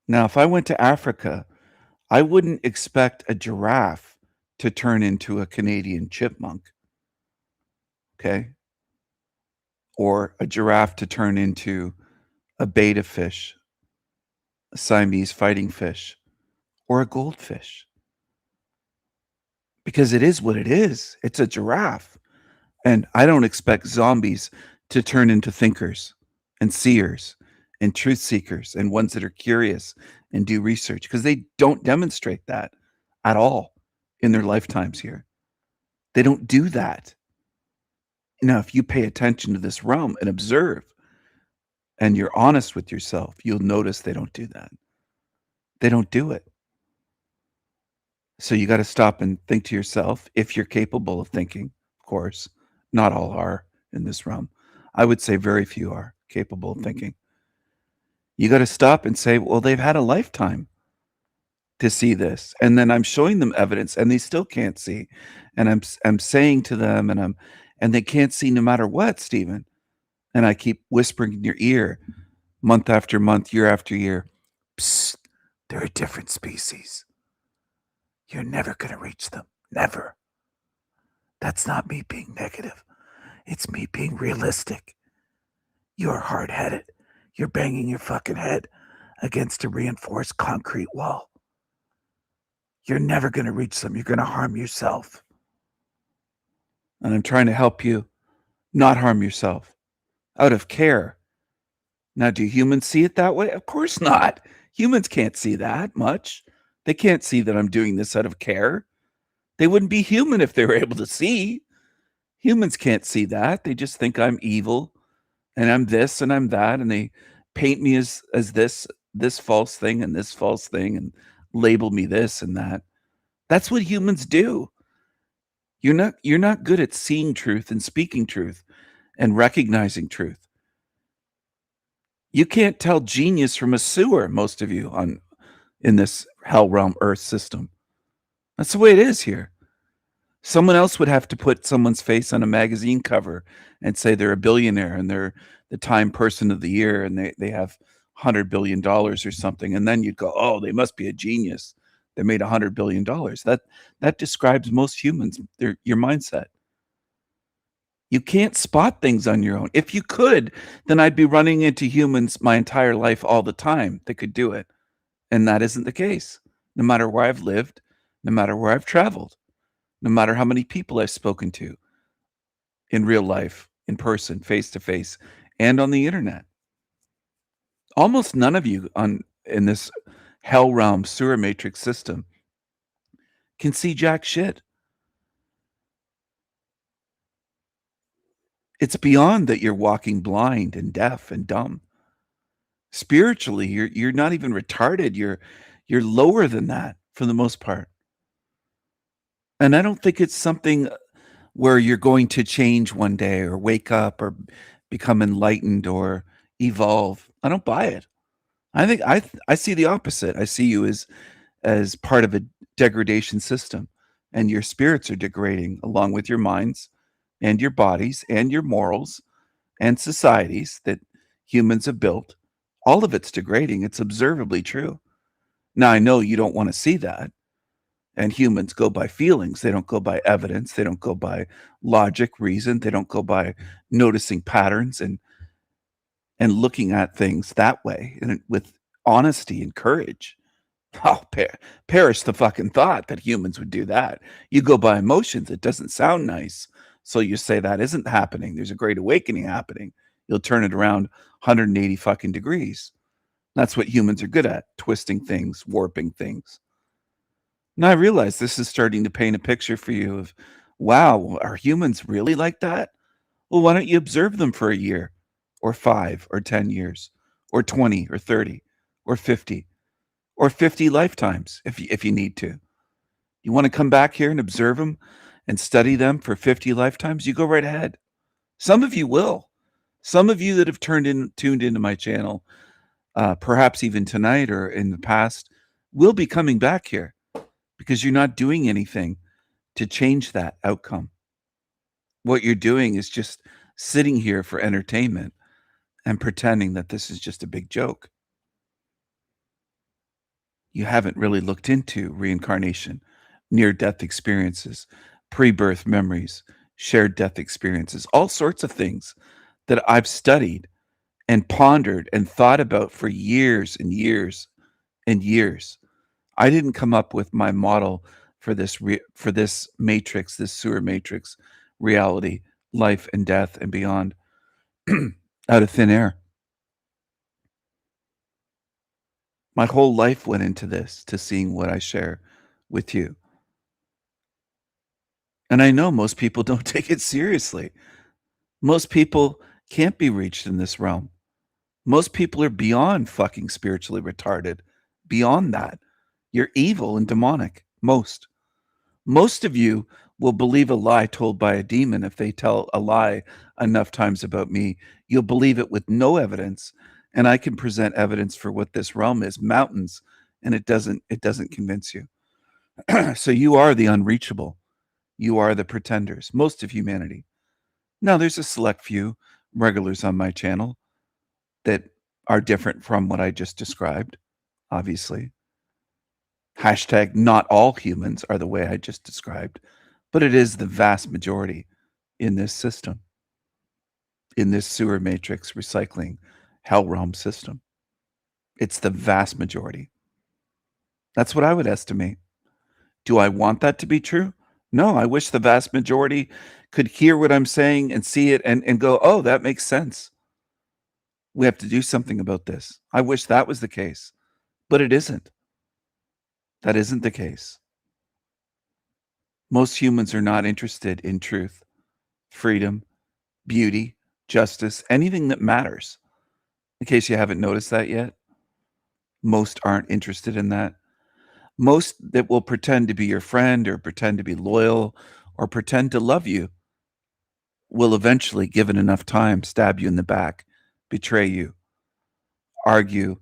Now, if I went to Africa, I wouldn't expect a giraffe to turn into a Canadian chipmunk. Okay? Or a giraffe to turn into a betta fish. a Siamese fighting fish, or a goldfish. Because it is what it is. It's a giraffe. And I don't expect zombies to turn into thinkers and seers and truth seekers and ones that are curious and do research, because they don't demonstrate that at all in their lifetimes here. They don't do that. Now, if you pay attention to this realm and observe and you're honest with yourself, you'll notice they don't do that. They don't do it. So you got to stop and think to yourself, if you're capable of thinking, of course. Not all are in this realm. I would say very few are capable of thinking. You got to stop and say, well, they've had a lifetime to see this. And then I'm showing them evidence and they still can't see. And I'm saying to them and they can't see no matter what, Stephen. And I keep whispering in your ear month after month, year after year, psst, they're a different species. You're never going to reach them. Never. That's not me being negative. It's me being realistic. You're hard-headed. You're banging your fucking head against a reinforced concrete wall. You're never going to reach them. You're going to harm yourself. And I'm trying to help you not harm yourself out of care. Now, do humans see it that way? Of course not. Humans can't see that much. They can't see that I'm doing this out of care. They wouldn't be human if they were able to see. Humans can't see that. They just think I'm evil and I'm this and I'm that. And they paint me as this false thing and this false thing and label me this and that. That's what humans do. You're not good at seeing truth and speaking truth and recognizing truth. You can't tell genius from a sewer, most of you in this hell realm earth system. That's the way it is here. Someone else would have to put someone's face on a magazine cover and say they're a billionaire and they're the Time Person of the Year and they have $100 billion or something. And then you'd go, oh, they must be a genius. They made $100 billion. That describes most humans, your mindset. You can't spot things on your own. If you could, then I'd be running into humans my entire life all the time that could do it. And that isn't the case. No matter where I've lived, no matter where I've traveled, no matter how many people I've spoken to in real life, in person, face to face, and on the internet. Almost none of you in this hell realm sewer matrix system can see jack shit. It's beyond that you're walking blind and deaf and dumb. Spiritually, you're not even retarded. You're lower than that for the most part. And I don't think it's something where you're going to change one day or wake up or become enlightened or evolve. I don't buy it. I think I see the opposite. I see you as part of a degradation system, and your spirits are degrading along with your minds and your bodies and your morals and societies that humans have built. All of it's degrading. It's observably true. Now, I know you don't want to see that. And humans go by feelings. They don't go by evidence. They don't go by logic, reason. They don't go by noticing patterns and looking at things that way and with honesty and courage. Oh, perish the fucking thought that humans would do that. You go by emotions. It doesn't sound nice. So you say that isn't happening. There's a great awakening happening. You'll turn it around 180 fucking degrees. That's what humans are good at, twisting things, warping things. Now I realize this is starting to paint a picture for you of, wow, are humans really like that? Well, why don't you observe them for a year or 5 or 10 years or 20 or 30 or 50 or 50 lifetimes if you need to. You want to come back here and observe them and study them for 50 lifetimes? You go right ahead. Some of you will. Some of you that have tuned into my channel, perhaps even tonight or in the past, will be coming back here because you're not doing anything to change that outcome. What you're doing is just sitting here for entertainment and pretending that this is just a big joke. You haven't really looked into reincarnation, near-death experiences, pre-birth memories, shared death experiences, all sorts of things that I've studied and pondered and thought about for years and years in years. I didn't come up with my model for this for this matrix, this sewer matrix reality, life and death and beyond out of thin air. My whole life went into this, to seeing what I share with you. And I know most people don't take it seriously. Most people can't be reached in this realm. Most people are beyond fucking spiritually retarded. Beyond that. You're evil and demonic. Most of you will believe a lie told by a demon. If they tell a lie enough times about me, you'll believe it with no evidence. And I can present evidence for what this realm is, mountains, and it doesn't convince you. So you are the unreachable. You are the pretenders, most of humanity. Now, there's a select few regulars on my channel that are different from what I just described, obviously. Hashtag not all humans are the way I just described, but it is the vast majority in this system, in this sewer matrix recycling hell realm system. It's the vast majority. That's what I would estimate. Do I want that to be true? No, I wish the vast majority could hear what I'm saying and see it and go, oh, that makes sense. We have to do something about this. I wish that was the case, but it isn't. That isn't the case. Most humans are not interested in truth, freedom, beauty, justice, anything that matters. In case you haven't noticed that yet, most aren't interested in that. Most that will pretend to be your friend or pretend to be loyal or pretend to love you will eventually, given enough time, stab you in the back, betray you, argue,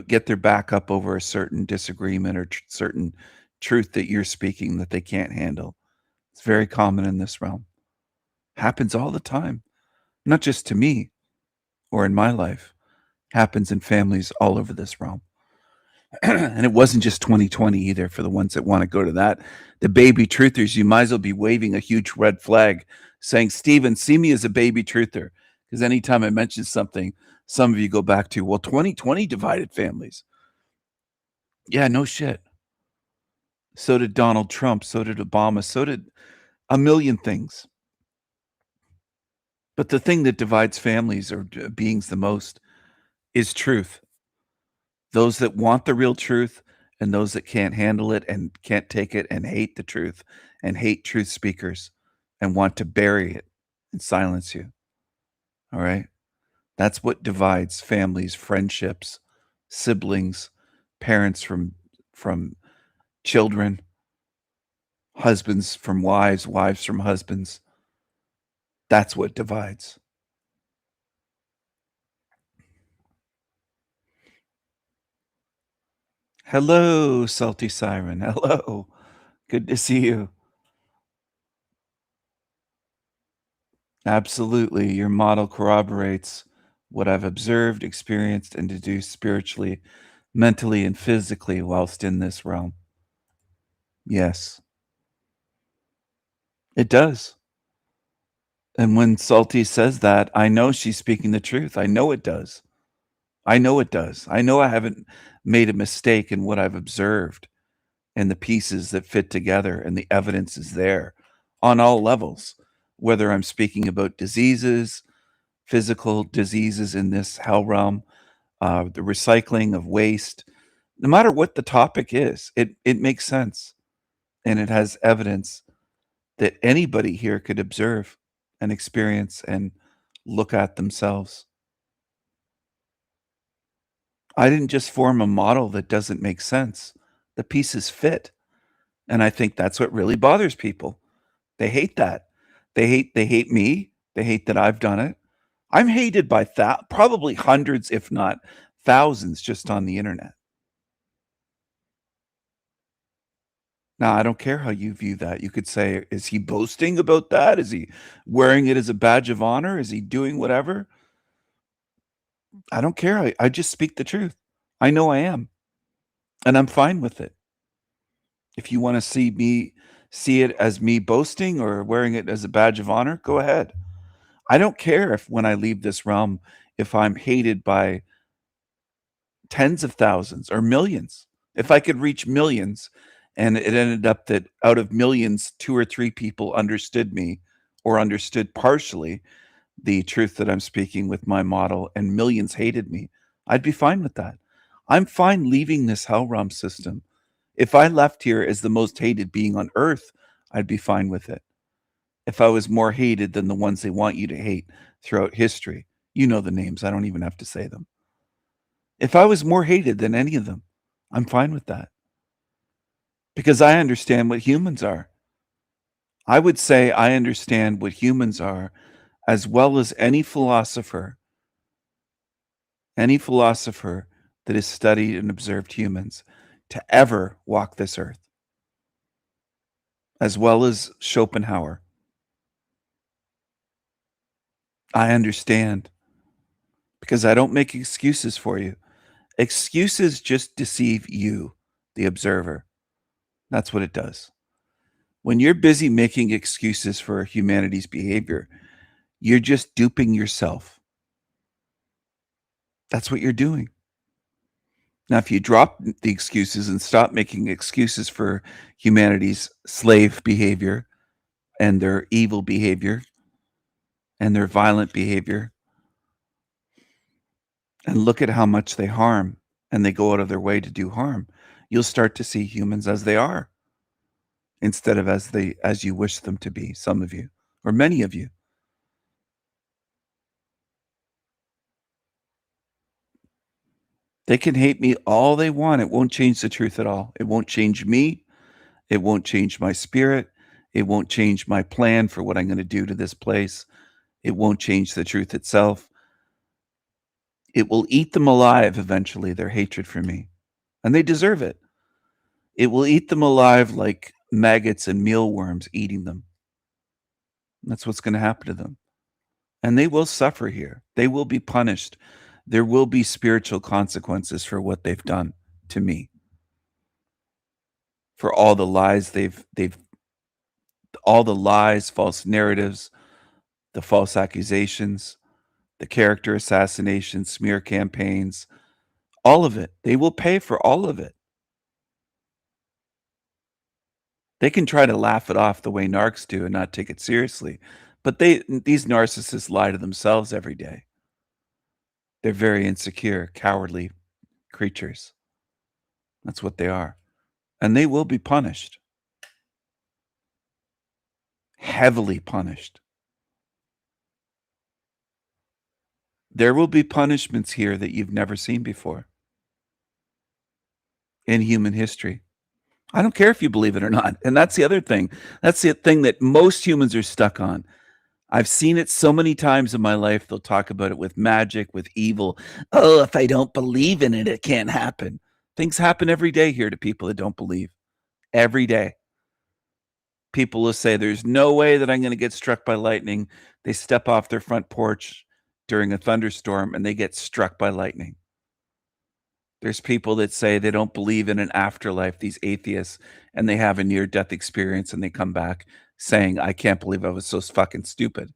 get their back up over a certain disagreement or certain truth that you're speaking that they can't handle. It's very common in this realm. Happens all the time, not just to me or in my life. Happens in families all over this realm. And it wasn't just 2020 either, for the ones that want to go to that. The baby truthers, you might as well be waving a huge red flag saying, Stephen, see me as a baby truther. Because anytime I mention something, some of you go back to, well, 2020 divided families. Yeah, no shit. So did Donald Trump. So did Obama. So did a million things. But the thing that divides families or beings the most is truth. Those that want the real truth and those that can't handle it and can't take it and hate the truth and hate truth speakers and want to bury it and silence you. All right? That's what divides families, friendships, siblings, parents from children, husbands from wives, wives from husbands. That's what divides. Hello, Salty Siren. Hello. Good to see you. Absolutely. Your model corroborates what I've observed, experienced, and deduced spiritually, mentally, and physically whilst in this realm. Yes. It does. And when Salty says that, I know she's speaking the truth. I know it does. I know it does. I know I haven't made a mistake in what I've observed and the pieces that fit together, and the evidence is there on all levels, whether I'm speaking about diseases, physical diseases in this hell realm, the recycling of waste, no matter what the topic is, it makes sense. And it has evidence that anybody here could observe and experience and look at themselves. I didn't just form a model that doesn't make sense. The pieces fit. And I think that's what really bothers people. They hate that. They hate me. They hate that I've done it. I'm hated by probably hundreds, if not thousands, just on the internet. Now, I don't care how you view that. You could say, is he boasting about that? Is he wearing it as a badge of honor? Is he doing whatever? I don't care. I just speak the truth. I know I am. And I'm fine with it. If you want to see it as me boasting or wearing it as a badge of honor, go ahead. I don't care if when I leave this realm, if I'm hated by tens of thousands or millions. If I could reach millions, and it ended up that out of millions, 2 or 3 people understood me or understood partially the truth that I'm speaking with my model, and millions hated me, I'd be fine with that. I'm fine leaving this hell realm system. If I left here as the most hated being on earth, I'd be fine with it. If I was more hated than the ones they want you to hate throughout history, you know the names, I don't even have to say them. If I was more hated than any of them, I'm fine with that. Because I understand what humans are. I would say I understand what humans are as well as any philosopher that has studied and observed humans to ever walk this earth, as well as Schopenhauer. I understand, because I don't make excuses for you. Excuses just deceive you, the observer. That's what it does. When you're busy making excuses for humanity's behavior, you're just duping yourself. That's what you're doing. Now, if you drop the excuses and stop making excuses for humanity's slave behavior and their evil behavior and their violent behavior, and look at how much they harm, and they go out of their way to do harm, you'll start to see humans as they are, instead of as you wish them to be, some of you, or many of you. They can hate me all they want. It won't change the truth at all. It won't change me. It won't change my spirit. It won't change my plan for what I'm going to do to this place. It won't change the truth itself. It will eat them alive eventually, their hatred for me. And they deserve it. It will eat them alive like maggots and mealworms eating them. That's what's going to happen to them. And they will suffer here. They will be punished. There will be spiritual consequences for what they've done to me. For all the lies all the lies, false narratives, the false accusations, the character assassinations, smear campaigns, all of it. They will pay for all of it. They can try to laugh it off the way narcs do and not take it seriously. But these narcissists lie to themselves every day. They're very insecure, cowardly creatures. That's what they are. And they will be punished. Heavily punished. There will be punishments here that you've never seen before in human history. I don't care if you believe it or not. And that's the other thing. That's the thing that most humans are stuck on. I've seen it so many times in my life. They'll talk about it with magic, with evil. Oh, if I don't believe in it, it can't happen. Things happen every day here to people that don't believe. Every day. People will say, there's no way that I'm going to get struck by lightning. They step off their front porch during a thunderstorm and they get struck by lightning. There's people that say they don't believe in an afterlife, these atheists, and they have a near-death experience and they come back saying, I can't believe I was so fucking stupid.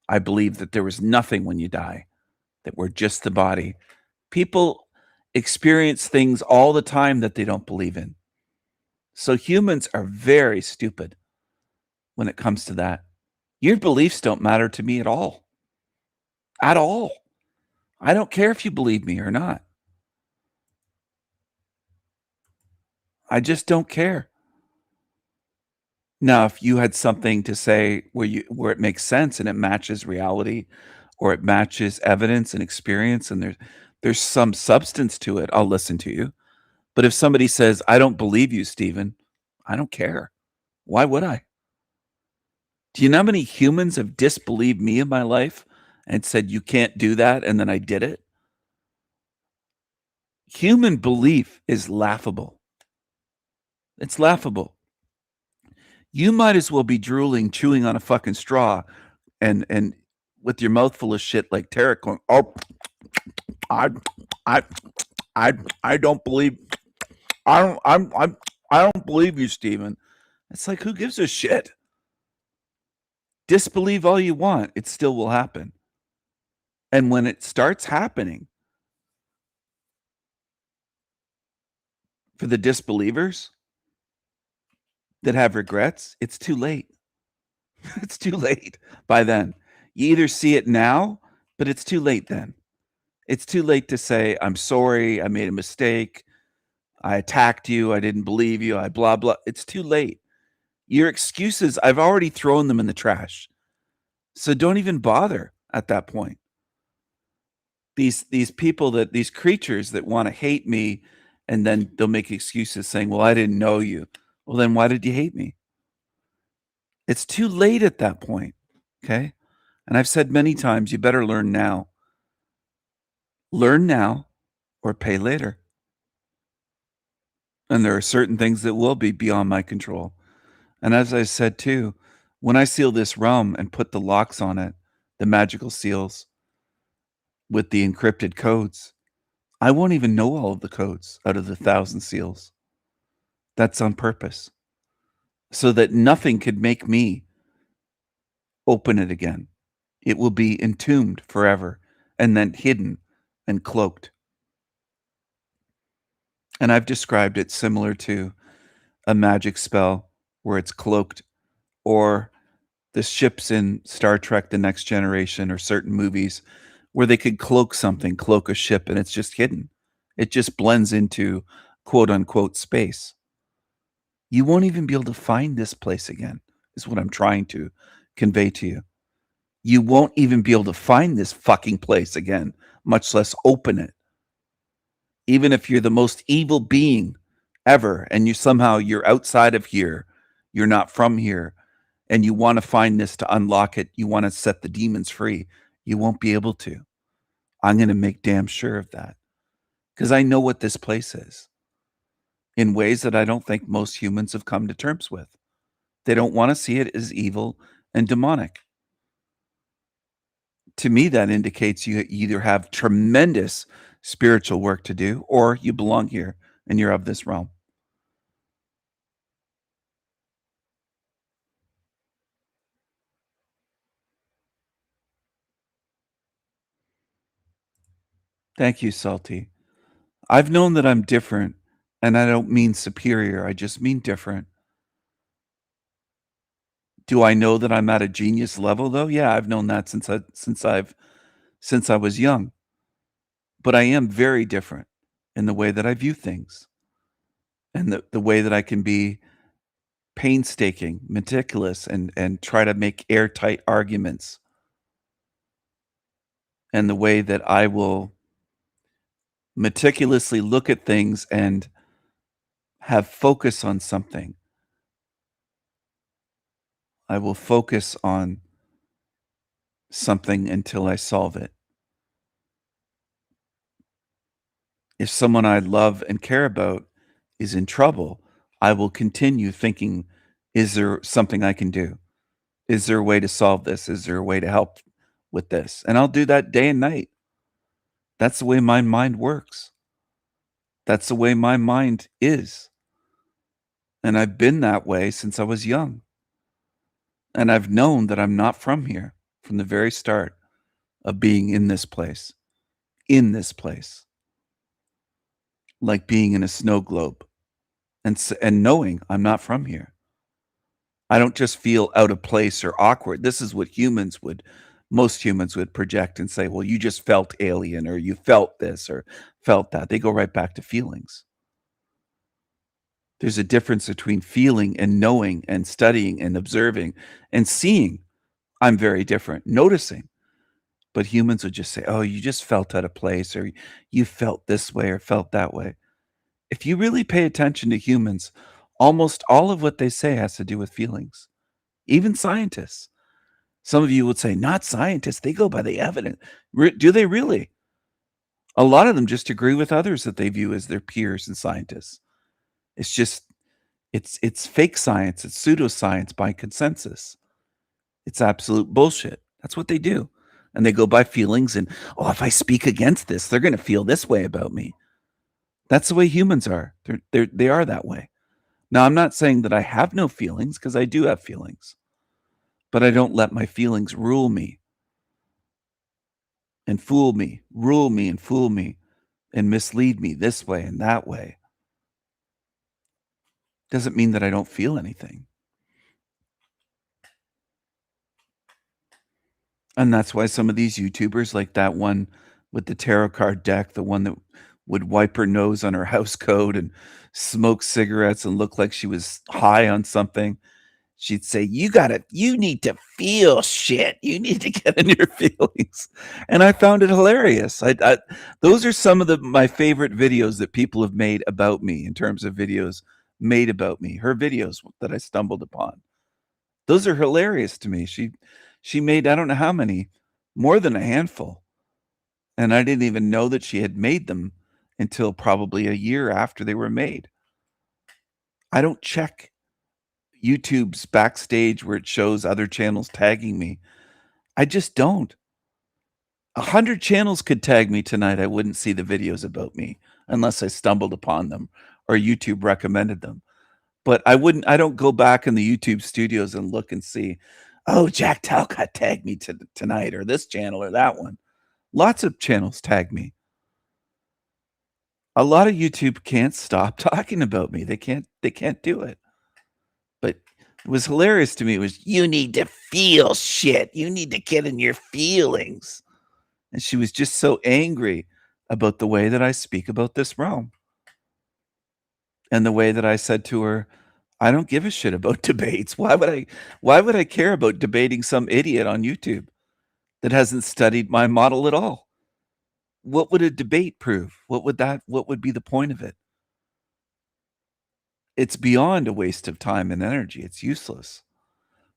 I believe that there was nothing when you die, that we're just the body. People experience things all the time that they don't believe in. So humans are very stupid when it comes to that. Your beliefs don't matter to me at all. At all. I don't care if you believe me or not. I just don't care. Now, if you had something to say where it makes sense and it matches reality, or it matches evidence and experience, and there's some substance to it, I'll listen to you. But if somebody says, I don't believe you, Stephen, I don't care. Why would I? Do you know how many humans have disbelieved me in my life and said, you can't do that, and then I did it? Human belief is laughable. It's laughable. You might as well be drooling, chewing on a fucking straw, and with your mouth full of shit like Tarek going, oh, I don't believe, I don't believe you, Stephen. It's like, who gives a shit? Disbelieve all you want, it still will happen. And when it starts happening, For the disbelievers that have regrets, it's too late. It's too late by then. You either see it now, but it's too late then. It's too late to say, I'm sorry, I made a mistake, I attacked you, I didn't believe you, I blah, blah. It's too late. Your excuses, I've already thrown them in the trash. So don't even bother at that point. These people these creatures that want to hate me, and then they'll make excuses saying, well, I didn't know you. Well, then why did you hate me? It's too late at that point. Okay. And I've said many times, you better learn now. Learn now or pay later. And there are certain things that will be beyond my control. And as I said too, when I seal this realm and put the locks on it, the magical seals with the encrypted codes, I won't even know all of the codes out of the 1,000 seals. That's on purpose. So that nothing could make me open it again. It will be entombed forever and then hidden and cloaked. And I've described it similar to a magic spell where it's cloaked, or the ships in Star Trek The Next Generation or certain movies where they could cloak something, cloak a ship, and it's just hidden. It just blends into quote unquote space. You won't even be able to find this place again, is what I'm trying to convey to you. You won't even be able to find this fucking place again, much less open it. Even if you're the most evil being ever, and you're outside of here, you're not from here, and you want to find this to unlock it, you want to set the demons free, you won't be able to. I'm going to make damn sure of that. Because I know what this place is in ways that I don't think most humans have come to terms with. They don't want to see it as evil and demonic. To me, that indicates you either have tremendous spiritual work to do, or you belong here and you're of this realm. Thank you, Salty. I've known that I'm different, and I don't mean superior. I just mean different. Do I know that I'm at a genius level, though? Yeah, I've known that since I was young. But I am very different in the way that I view things, and the way that I can be painstaking, meticulous, and try to make airtight arguments, and the way that I will meticulously look at things and have focus on something. I will focus on something until I solve it. If someone I love and care about is in trouble, I will continue thinking, is there something I can do? Is there a way to solve this? Is there a way to help with this? And I'll do that day and night. That's the way my mind works. That's the way my mind is. And I've been that way since I was young. And I've known that I'm not from here from the very start of being in this place. In this place. Like being in a snow globe. And knowing I'm not from here. I don't just feel out of place or awkward. This is what most humans would project and say, well, you just felt alien, or you felt this or felt that. They go right back to feelings. There's a difference between feeling and knowing and studying and observing and seeing. I'm very different, noticing. But humans would just say, oh, you just felt out of place, or you felt this way or felt that way. If you really pay attention to humans, almost all of what they say has to do with feelings. Even scientists. Some of you would say, not scientists, they go by the evidence. Do they really? A lot of them just agree with others that they view as their peers and scientists. It's just, it's fake science. It's pseudoscience by consensus. It's absolute bullshit. That's what they do. And they go by feelings and, oh, if I speak against this, they're going to feel this way about me. That's the way humans are. They are that way. Now, I'm not saying that I have no feelings, because I do have feelings. But I don't let my feelings rule me and fool me, rule me and fool me and mislead me this way and that way. Doesn't mean that I don't feel anything. And that's why some of these YouTubers, like that one with the tarot card deck, the one that would wipe her nose on her house coat and smoke cigarettes and look like she was high on something, she'd say, you need to feel shit. You need to get in your feelings. And I found it hilarious. Those are some of my favorite videos that people have made about me, in terms of videos made about me. Her videos that I stumbled upon. Those are hilarious to me. She made, I don't know how many, more than a handful. And I didn't even know that she had made them until probably a year after they were made. I don't check YouTube's backstage where it shows other channels tagging me. I just don't. 100 channels could tag me tonight. I wouldn't see the videos about me unless I stumbled upon them or YouTube recommended them. But I don't go back in the YouTube studios and look and see, oh, Jack Talcott tagged me tonight, or this channel or that one. Lots of channels tag me. A lot of YouTube can't stop talking about me. They can't do it. But it was hilarious to me. It was, you need to feel shit. You need to get in your feelings. And she was just so angry about the way that I speak about this realm. And the way that I said to her, I don't give a shit about debates. Why would I care about debating some idiot on YouTube that hasn't studied my model at all? What would a debate prove? What would be the point of it? It's beyond a waste of time and energy. It's useless.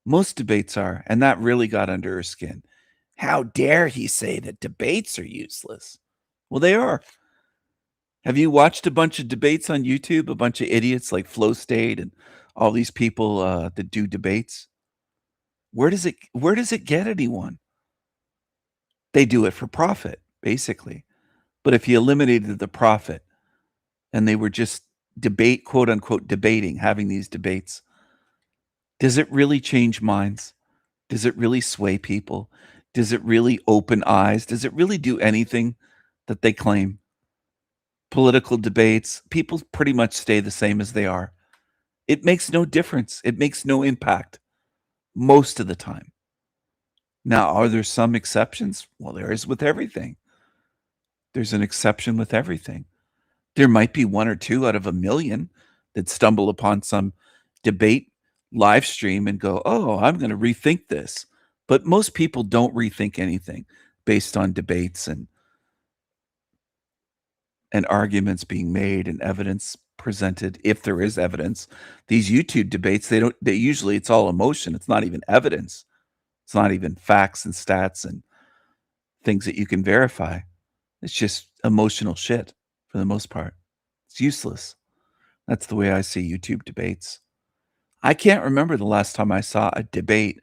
Most debates are, and that really got under her skin. How dare he say that debates are useless? Well, they are. Have you watched a bunch of debates on YouTube? A bunch of idiots like Flow State and all these people that do debates? Where does it get anyone? They do it for profit, basically. But if you eliminated the profit and they were just quote unquote debating, having these debates, does it really change minds? Does it really sway people? Does it really open eyes? Does it really do anything that they claim? Political debates, people pretty much stay the same as they are. It makes no difference. It makes no impact most of the time. Now, are there some exceptions? Well, there is with everything. There's an exception with everything. There might be one or two out of a million that stumble upon some debate live stream and go, oh, I'm going to rethink this. But most people don't rethink anything based on debates and arguments being made and evidence presented, if there is evidence. These YouTube debates, usually it's all emotion. It's not even evidence. It's not even facts and stats and things that you can verify. It's just emotional shit for the most part. It's useless. That's the way I see YouTube debates. I can't remember the last time I saw a debate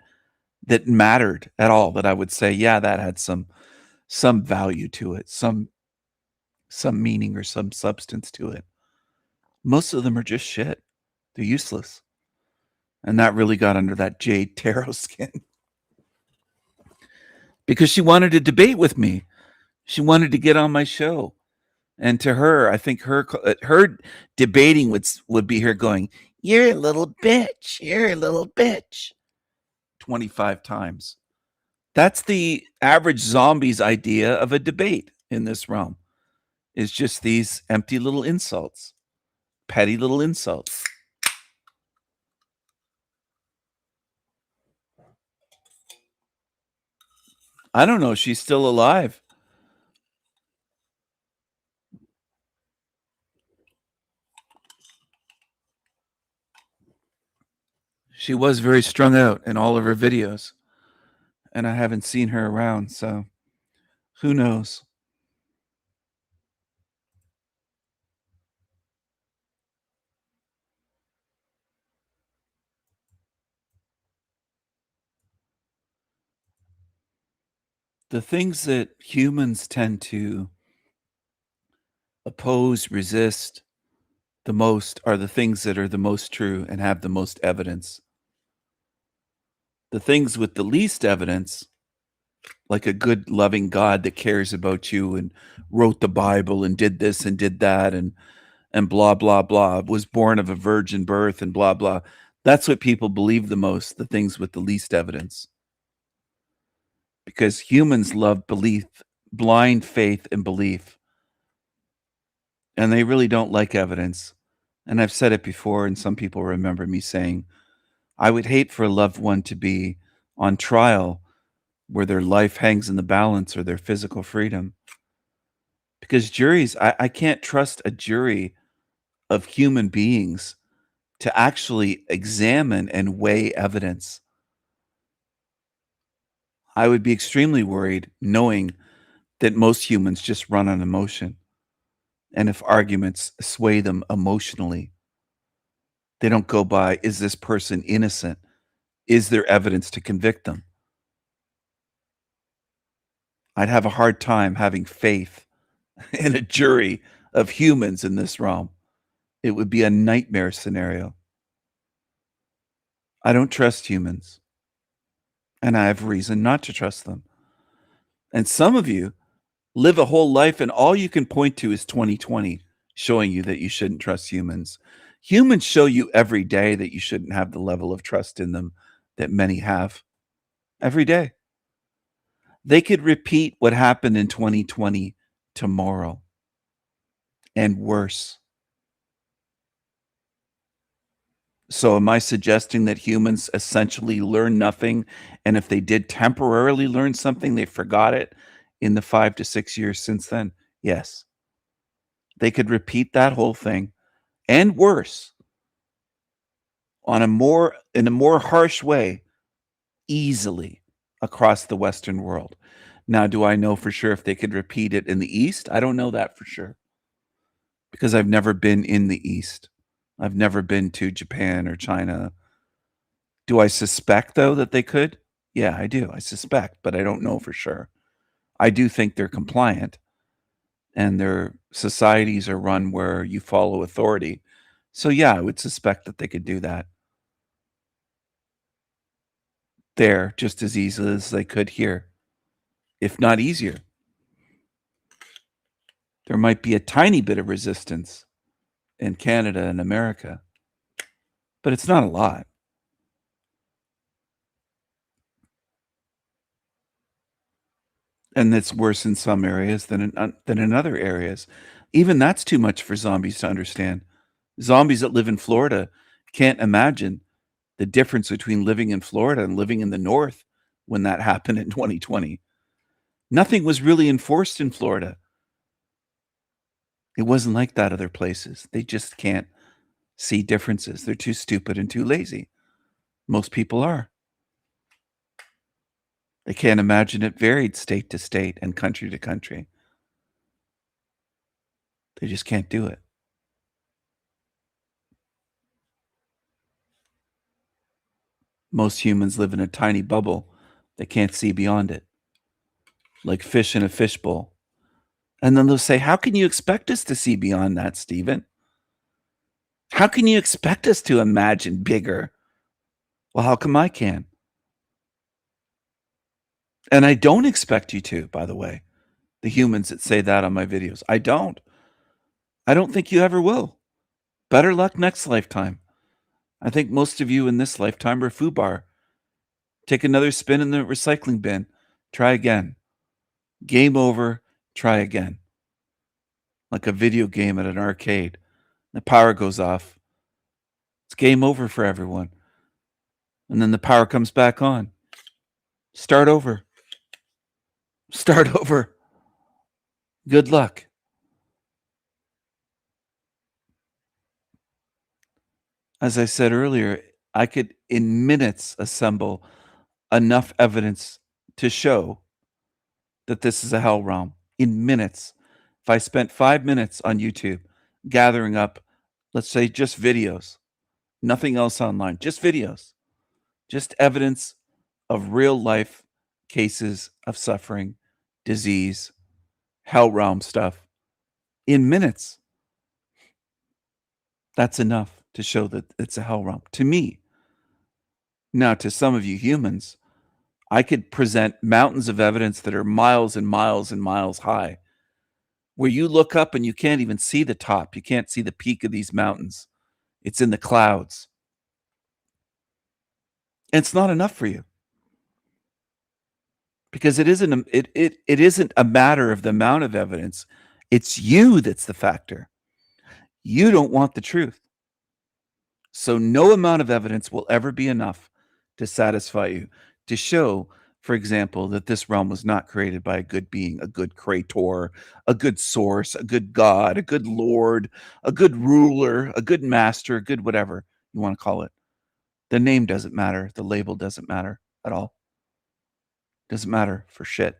that mattered at all, that I would say, yeah, that had some value to it, some meaning or some substance to it. Most of them are just shit. They're useless. And that really got under that Jade Tarot skin. Because she wanted to debate with me. She wanted to get on my show. And to her, I think her debating would be her going, you're a little bitch. You're a little bitch. 25 times. That's the average zombie's idea of a debate in this realm. Is just these empty little insults. Petty little insults. I don't know. She's still alive. She was very strung out in all of her videos. And I haven't seen her around, so who knows? The things that humans tend to oppose, resist the most are the things that are the most true and have the most evidence. The things with the least evidence, like a good, loving God that cares about you and wrote the Bible and did this and did that and and blah, blah, blah, was born of a virgin birth and blah, blah. That's what people believe the most, the things with the least evidence. Because humans love belief, blind faith and belief. And they really don't like evidence. And I've said it before, and some people remember me saying, I would hate for a loved one to be on trial where their life hangs in the balance or their physical freedom. Because juries, I can't trust a jury of human beings to actually examine and weigh evidence. I would be extremely worried knowing that most humans just run on emotion. And if arguments sway them emotionally, they don't go by, is this person innocent? Is there evidence to convict them? I'd have a hard time having faith in a jury of humans in this realm. It would be a nightmare scenario. I don't trust humans. And I have reason not to trust them. And some of you live a whole life and all you can point to is 2020 showing you that you shouldn't trust humans. Humans show you every day that you shouldn't have the level of trust in them that many have. Every day. They could repeat what happened in 2020 tomorrow. And worse. So am I suggesting that humans essentially learn nothing, and if they did temporarily learn something, they forgot it in the 5 to 6 years since then? Yes. They could repeat that whole thing, and worse, in a more harsh way, easily across the Western world. Now, do I know for sure if they could repeat it in the East? I don't know that for sure, because I've never been in the East. I've never been to Japan or China. Do I suspect, though, that they could? Yeah, I do. I suspect, but I don't know for sure. I do think they're compliant, and their societies are run where you follow authority. So, yeah, I would suspect that they could do that there just as easily as they could here, if not easier. There might be a tiny bit of resistance in Canada and America, but it's not a lot. And it's worse in some areas than in other areas. Even that's too much for zombies to understand. Zombies that live in Florida can't imagine the difference between living in Florida and living in the North when that happened in 2020. Nothing was really enforced in Florida. It wasn't like that other places. They just can't see differences. They're too stupid and too lazy. Most people are. They can't imagine it varied state to state and country to country. They just can't do it. Most humans live in a tiny bubble. They can't see beyond it. Like fish in a fishbowl. And then they'll say, how can you expect us to see beyond that, Stephen? How can you expect us to imagine bigger? Well, how come I can? And I don't expect you to, by the way, the humans that say that on my videos. I don't think you ever will. Better luck next lifetime. I think most of you in this lifetime are FUBAR. Take another spin in the recycling bin. Try again. Game over. Try again. Like a video game at an arcade. The power goes off. It's game over for everyone. And then the power comes back on. Start over. Start over. Good luck. As I said earlier, I could in minutes assemble enough evidence to show that this is a hell realm. In minutes. If I spent 5 minutes on YouTube gathering up, let's say, just videos, nothing else online, just videos, just evidence of real life cases of suffering, disease, hell realm stuff, in minutes, that's enough to show that it's a hell realm to me. Now, to some of you humans, I could present mountains of evidence that are miles and miles and miles high where you look up and you can't even see the top. You can't see the peak of these mountains. It's in the clouds. And it's not enough for you. Because it isn't a matter of the amount of evidence. It's you that's the factor. You don't want the truth. So no amount of evidence will ever be enough to satisfy you, to show, for example, that this realm was not created by a good being, a good creator, a good source, a good God, a good Lord, a good ruler, a good master, a good whatever you want to call it. The name doesn't matter. The label doesn't matter at all. Doesn't matter for shit.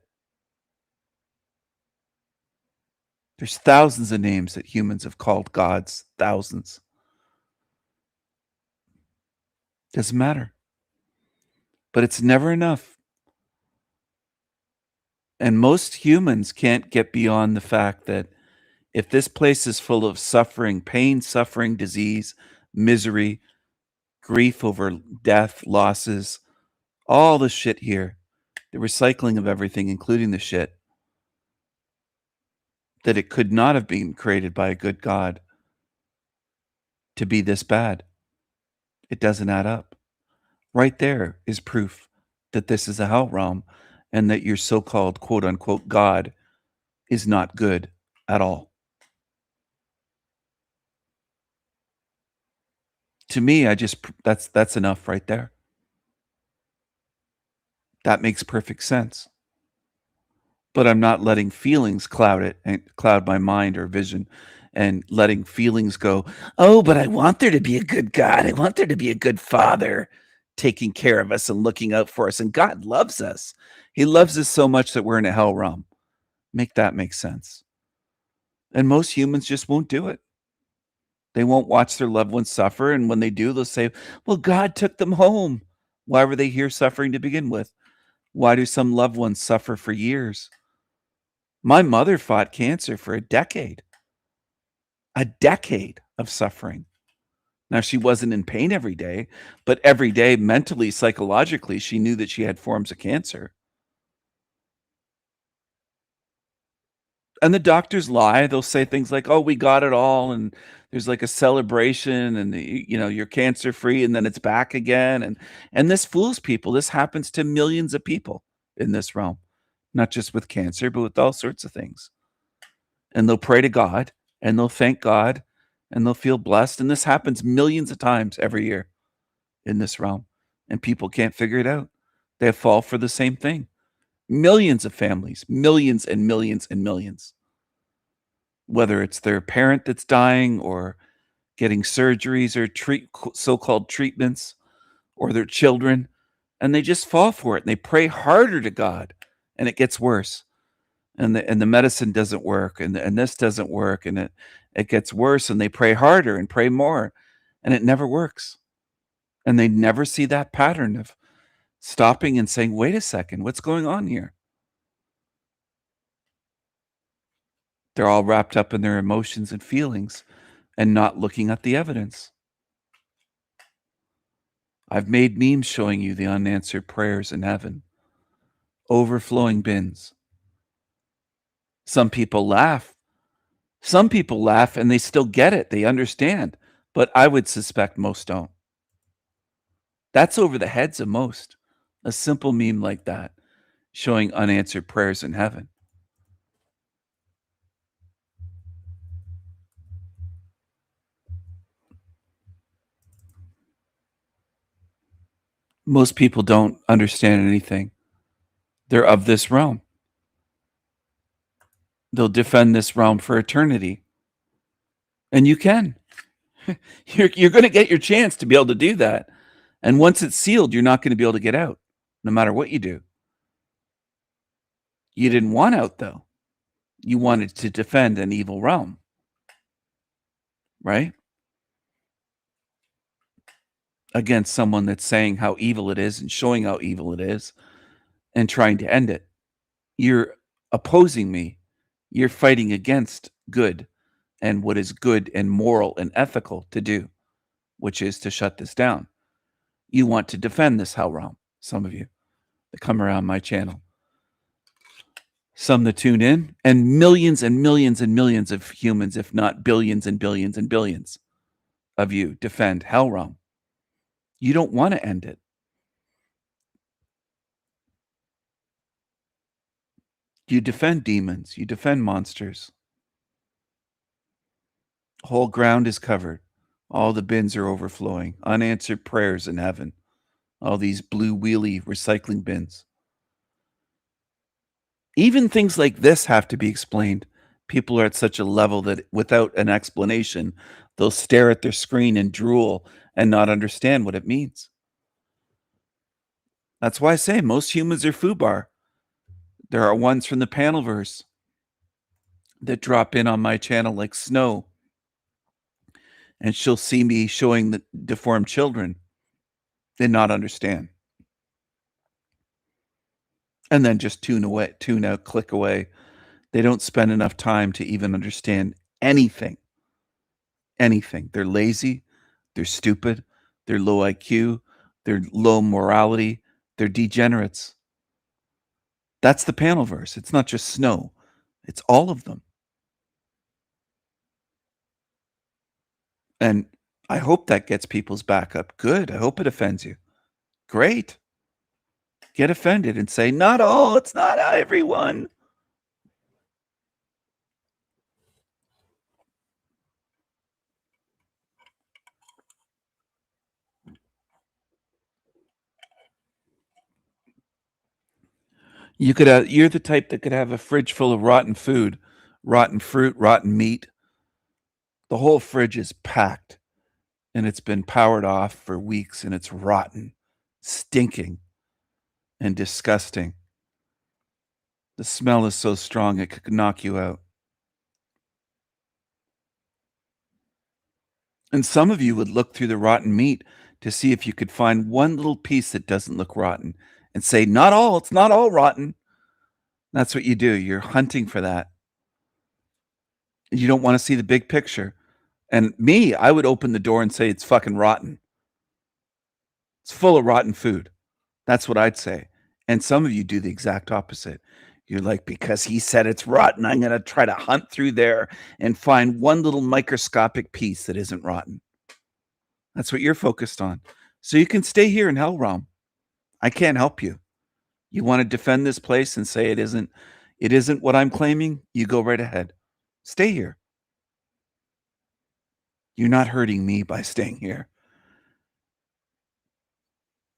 There's thousands of names that humans have called gods. Thousands. Doesn't matter. But it's never enough. And most humans can't get beyond the fact that if this place is full of suffering, pain, suffering, disease, misery, grief over death, losses, all the shit here, the recycling of everything, including the shit, that it could not have been created by a good God to be this bad. It doesn't add up. Right there is proof that this is a hell realm and that your so-called quote unquote God is not good at all. To me, that's enough right there. That makes perfect sense. But I'm not letting feelings cloud it and cloud my mind or vision, and letting feelings go, oh, but I want there to be a good God. I want there to be a good Father taking care of us and looking out for us. And God loves us. He loves us so much that we're in a hell realm. Make that make sense. And most humans just won't do it. They won't watch their loved ones suffer. And when they do, they'll say, well, God took them home. Why were they here suffering to begin with? Why do some loved ones suffer for years? My mother fought cancer for a decade of suffering. Now, she wasn't in pain every day, but every day, mentally, psychologically, she knew that she had forms of cancer. And the doctors lie. They'll say things like, oh, we got it all. And there's like a celebration and, you're cancer free and then it's back again. And this fools people. This happens to millions of people in this realm, not just with cancer, but with all sorts of things. And they'll pray to God and they'll thank God and they'll feel blessed. And this happens millions of times every year in this realm. And people can't figure it out. They fall for the same thing. Millions of families, millions and millions and millions. Whether it's their parent that's dying or getting surgeries or so-called treatments or their children, and they just fall for it and they pray harder to God and it gets worse. And the medicine doesn't work and this doesn't work and it gets worse and they pray harder and pray more and it never works. And they never see that pattern of stopping and saying, wait a second, what's going on here? They're all wrapped up in their emotions and feelings and not looking at the evidence. I've made memes showing you the unanswered prayers in heaven. Overflowing bins. Some people laugh. Some people laugh and they still get it. They understand. But I would suspect most don't. That's over the heads of most. A simple meme like that, showing unanswered prayers in heaven. Most people don't understand anything. They're of this realm. They'll defend this realm for eternity. And you can. You're going to get your chance to be able to do that. And once it's sealed, you're not going to be able to get out, no matter what you do. You didn't want out, though. You wanted to defend an evil realm. Right? Against someone that's saying how evil it is and showing how evil it is and trying to end it. You're opposing me. You're fighting against good and what is good and moral and ethical to do, which is to shut this down. You want to defend this hell realm, some of you that come around my channel. some that tune in, and millions and millions and millions of humans, if not billions and billions and billions of you defend Hell Realm. You don't want to end it. You defend demons. You defend monsters. Whole ground is covered. All the bins are overflowing. Unanswered prayers in heaven. All these blue wheelie recycling bins. Even things like this have to be explained. People are at such a level that without an explanation, they'll stare at their screen and drool and not understand what it means. That's why I say most humans are foobar. There are ones from the Panelverse that drop in on my channel like Snow, and she'll see me showing the deformed children and not understand. And then just tune out, click away. They don't spend enough time to even understand anything. Anything. They're lazy. They're stupid. They're low IQ. They're low morality. They're degenerates. That's the Panelverse. It's not just Snow. It's all of them. And I hope that gets people's back up. Good. I hope it offends you. Great. Get offended and say, not all. It's not everyone. You could you're the type that could have a fridge full of rotten food, rotten fruit, rotten meat. The whole fridge is packed and it's been powered off for weeks and it's rotten, stinking, and disgusting. The smell is so strong it could knock you out. And some of you would look through the rotten meat to see if you could find one little piece that doesn't look rotten and say, not all, it's not all rotten. That's what you do. You're hunting for that. You don't want to see the big picture. And me, I would open the door and say, it's fucking rotten. It's full of rotten food. That's what I'd say. And some of you do the exact opposite. You're like, because he said it's rotten, I'm going to try to hunt through there and find one little microscopic piece that isn't rotten. That's what you're focused on. So you can stay here in Hell Realm. I can't help you. You want to defend this place and say it isn't what I'm claiming? You go right ahead. Stay here. You're not hurting me by staying here.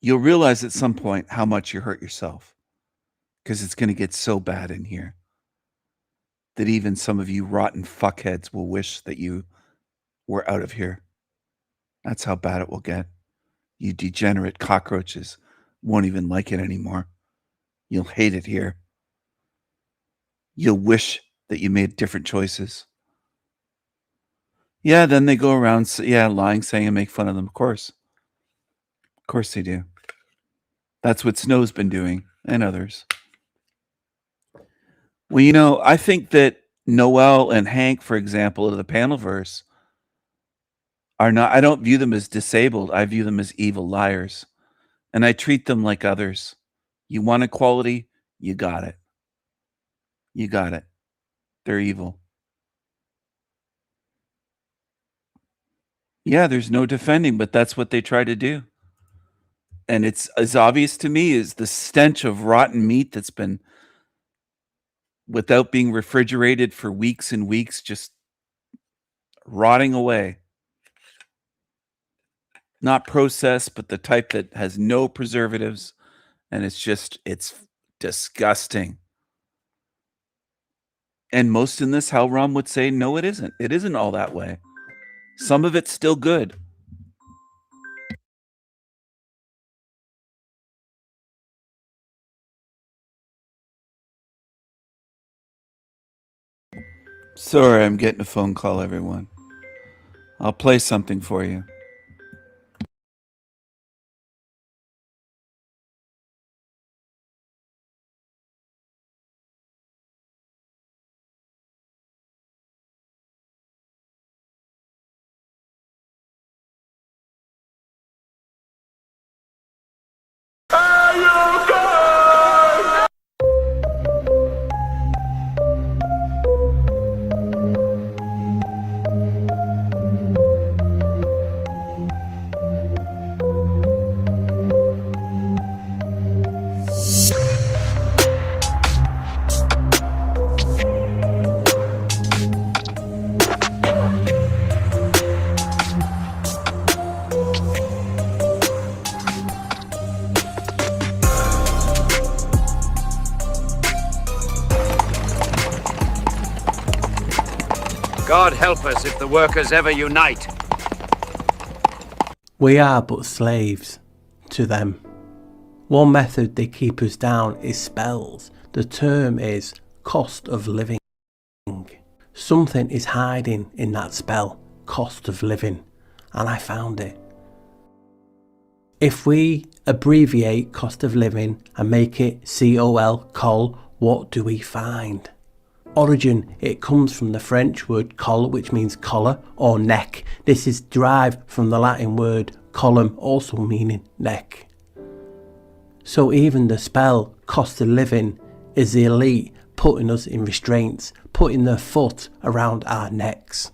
You'll realize at some point how much you hurt yourself, because it's going to get so bad in here that even some of you rotten fuckheads will wish that you were out of here. That's how bad it will get. You degenerate cockroaches won't even like it anymore. You'll hate it here. You'll wish that you made different choices. Yeah, then they go around, lying, saying and make fun of them. Of course they do. That's what Snow's been doing, and others. Well, I think that Noel and Hank, for example, of the Panelverse, are not. I don't view them as disabled. I view them as evil liars, and I treat them like others. You want equality? You got it. You got it. They're evil. Yeah, there's no defending, but that's what they try to do. And it's as obvious to me as the stench of rotten meat that's been, without being refrigerated for weeks and weeks, just rotting away. Not processed, but the type that has no preservatives. And it's disgusting. And most in this Hell Realm would say, no, it isn't. It isn't all that way. Some of it's still good. Sorry, I'm getting a phone call, everyone. I'll play something for you. God help us if the workers ever unite. We are but slaves to them. One method they keep us down is spells. The term is cost of living. Something is hiding in that spell, cost of living, and I found it. If we abbreviate cost of living and make it COL, what do we find? Origin, it comes from the French word col, which means collar or neck. This is derived from the Latin word column, also meaning neck. So even the spell cost of living is the elite putting us in restraints, putting their foot around our necks.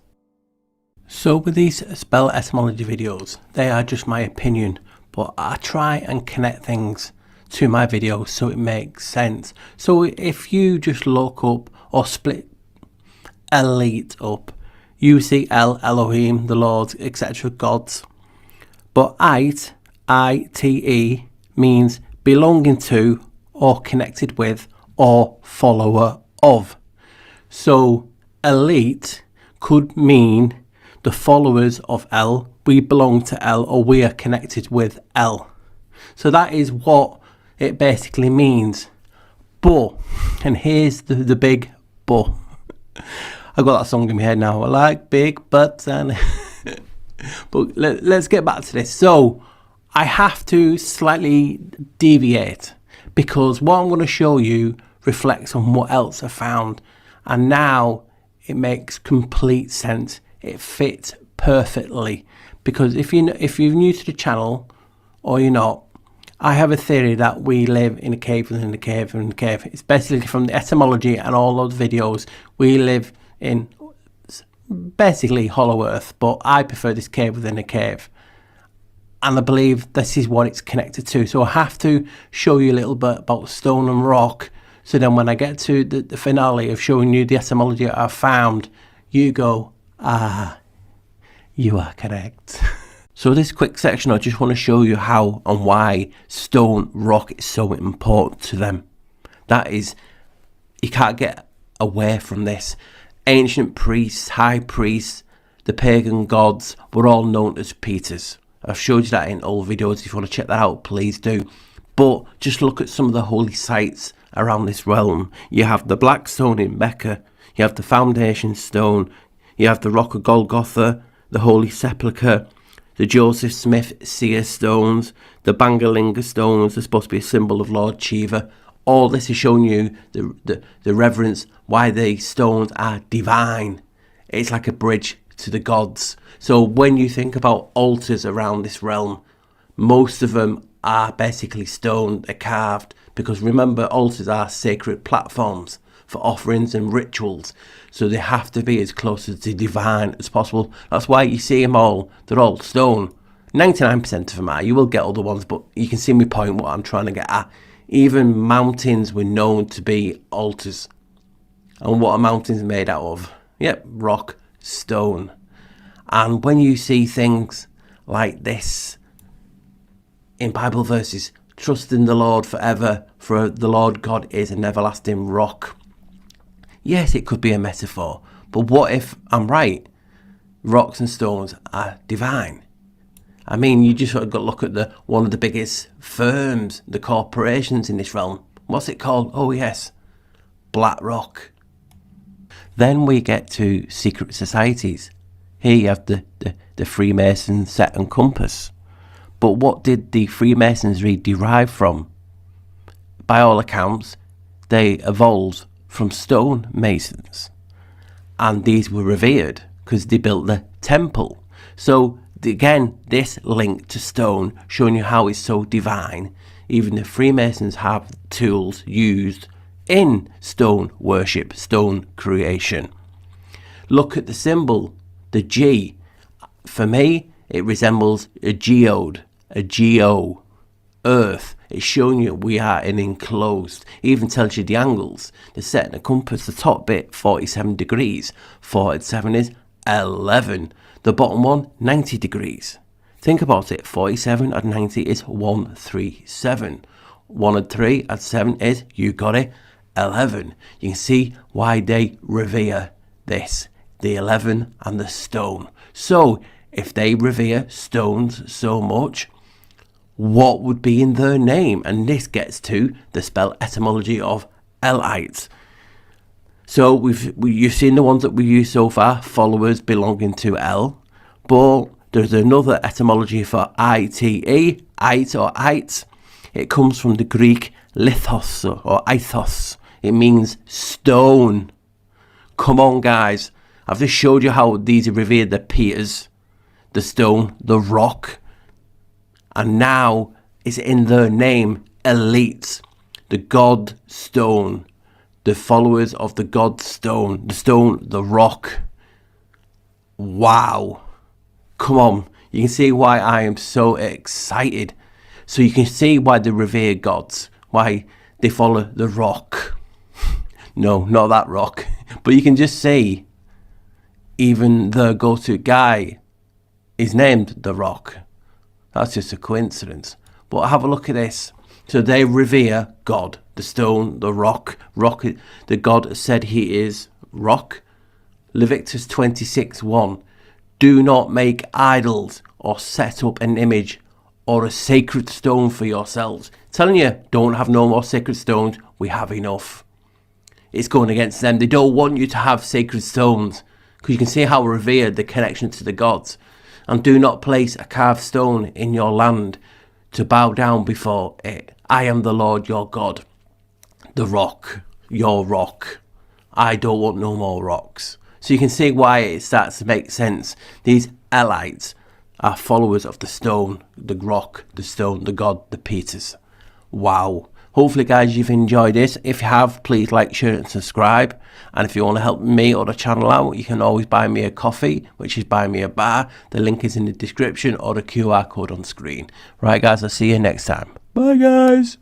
So with these spell etymology videos, they are just my opinion, but I try and connect things to my videos so it makes sense. So if you just look up or split elite up, you see El, Elohim, the Lord, etc., gods. But ite, I-T-E, means belonging to or connected with or follower of. So elite could mean the followers of El, we belong to El, or we are connected with El. So that is what it basically means. But, and here's the big but. I've got that song in my head now. I like big butts and... But let's get back to this. So, I have to slightly deviate because what I'm going to show you reflects on what else I found. And now it makes complete sense. It fits perfectly. Because if you're new to the channel, or you're not, I have a theory that we live in a cave within a cave within a cave. It's basically from the etymology and all those videos, we live in basically hollow earth, but I prefer this cave within a cave. And I believe this is what it's connected to. So I have to show you a little bit about stone and rock. So then when I get to the finale of showing you the etymology I've found, you go, ah, you are correct. So this quick section, I just want to show you how and why stone rock is so important to them. That is, you can't get away from this. Ancient priests, high priests, the pagan gods were all known as Peters. I've showed you that in all videos. If you want to check that out, please do. But just look at some of the holy sites around this realm. You have the Black Stone in Mecca. You have the Foundation Stone. You have the Rock of Golgotha, the Holy Sepulchre, the Joseph Smith seer stones, the Bangalinga stones. They're supposed to be a symbol of Lord Shiva. All this is showing you the reverence, why these stones are divine. It's like a bridge to the gods. So when you think about altars around this realm, most of them are basically stone, they're carved. Because remember, altars are sacred platforms for offerings and rituals. So they have to be as close to the divine as possible. That's why you see them all, they're all stone. 99% of them are. You will get other ones, but you can see my point, what I'm trying to get at. Even mountains were known to be altars. And what are mountains made out of? Yep, rock, stone. And when you see things like this in Bible verses, trust in the Lord forever, for the Lord God is an everlasting rock. Yes, it could be a metaphor, but what if I'm right? Rocks and stones are divine. I mean, you just sort of got to look at one of the biggest firms, the corporations in this realm. What's it called? Oh yes, BlackRock. Then we get to secret societies. Here you have the Freemason set and compass. But what did the Freemasonry derive from? By all accounts, they evolved from stone masons. And these were revered because they built the temple. So again, this link to stone, showing you how it's so divine. Even the Freemasons have tools used in stone worship, stone creation. Look at the symbol, the G. For me, it resembles a geode, a geo, earth. It's showing you we are in enclosed. It even tells you the angles. The set and the compass, the top bit, 47 degrees. 47 is 11. The bottom one, 90 degrees. Think about it, 47 at 90 is 137. 1 and 3 at 7 is, you got it, 11. You can see why they revere this. the 11 and the stone. So, if they revere stones so much, what would be in their name? And this gets to the spell etymology of Elites. So you've seen the ones that we used so far, followers belonging to El, but there's another etymology for ite, ite or ite. It comes from the Greek lithos or ithos. It means stone. Come on, guys. I've just showed you how these are revered: the Peters, the stone, the rock, and now it's in their name, elites, the God stone, the followers of the God stone, the rock. Wow. Come on. You can see why I am so excited. So you can see why they revere gods, why they follow the rock. No, not that rock. But you can just see even the go-to guy is named the Rock. That's just a coincidence. But have a look at this. So they revere God, the stone, the rock. Rock, the God said he is rock. Leviticus 26:1. Do not make idols or set up an image or a sacred stone for yourselves. Telling you, don't have no more sacred stones. We have enough. It's going against them. They don't want you to have sacred stones, because you can see how revered the connection to the gods. And do not place a carved stone in your land to bow down before it. I am the Lord your God, the rock, your rock. I don't want no more rocks. So you can see why it starts to make sense. These Elites are followers of the stone, the rock, the stone, the God, the Peters. Wow. Hopefully, guys, you've enjoyed this. If you have, please like, share and subscribe. And if you want to help me or the channel out, you can always buy me a coffee, which is Buy Me a Bar. The link is in the description or the QR code on screen. Right, guys, I'll see you next time. Bye, guys.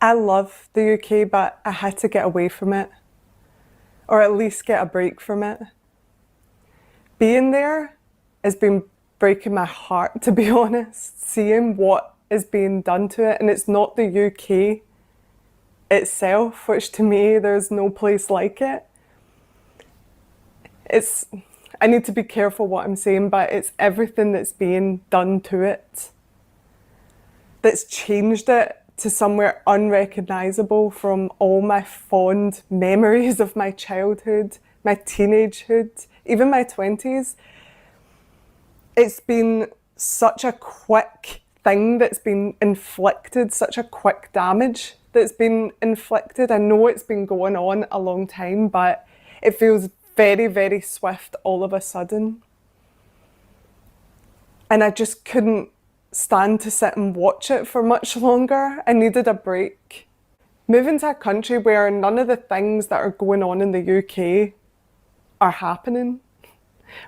I love the UK, but I had to get away from it, or at least get a break from it. Being there has been breaking my heart, to be honest, seeing what is being done to it. And it's not the UK itself, which to me, there's no place like it. I need to be careful what I'm saying, but it's everything that's being done to it that's changed it to somewhere unrecognisable from all my fond memories of my childhood, my teenagehood, even my 20s. It's been such a quick thing that's been inflicted, such a quick damage that's been inflicted. I know it's been going on a long time, but it feels very, very swift all of a sudden. And I just couldn't stand to sit and watch it for much longer. I needed a break. Moving to a country where none of the things that are going on in the UK are happening,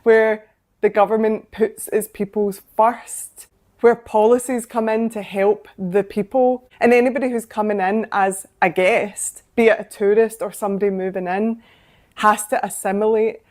where the government puts its people first, where policies come in to help the people, and anybody who's coming in as a guest, be it a tourist or somebody moving in, has to assimilate,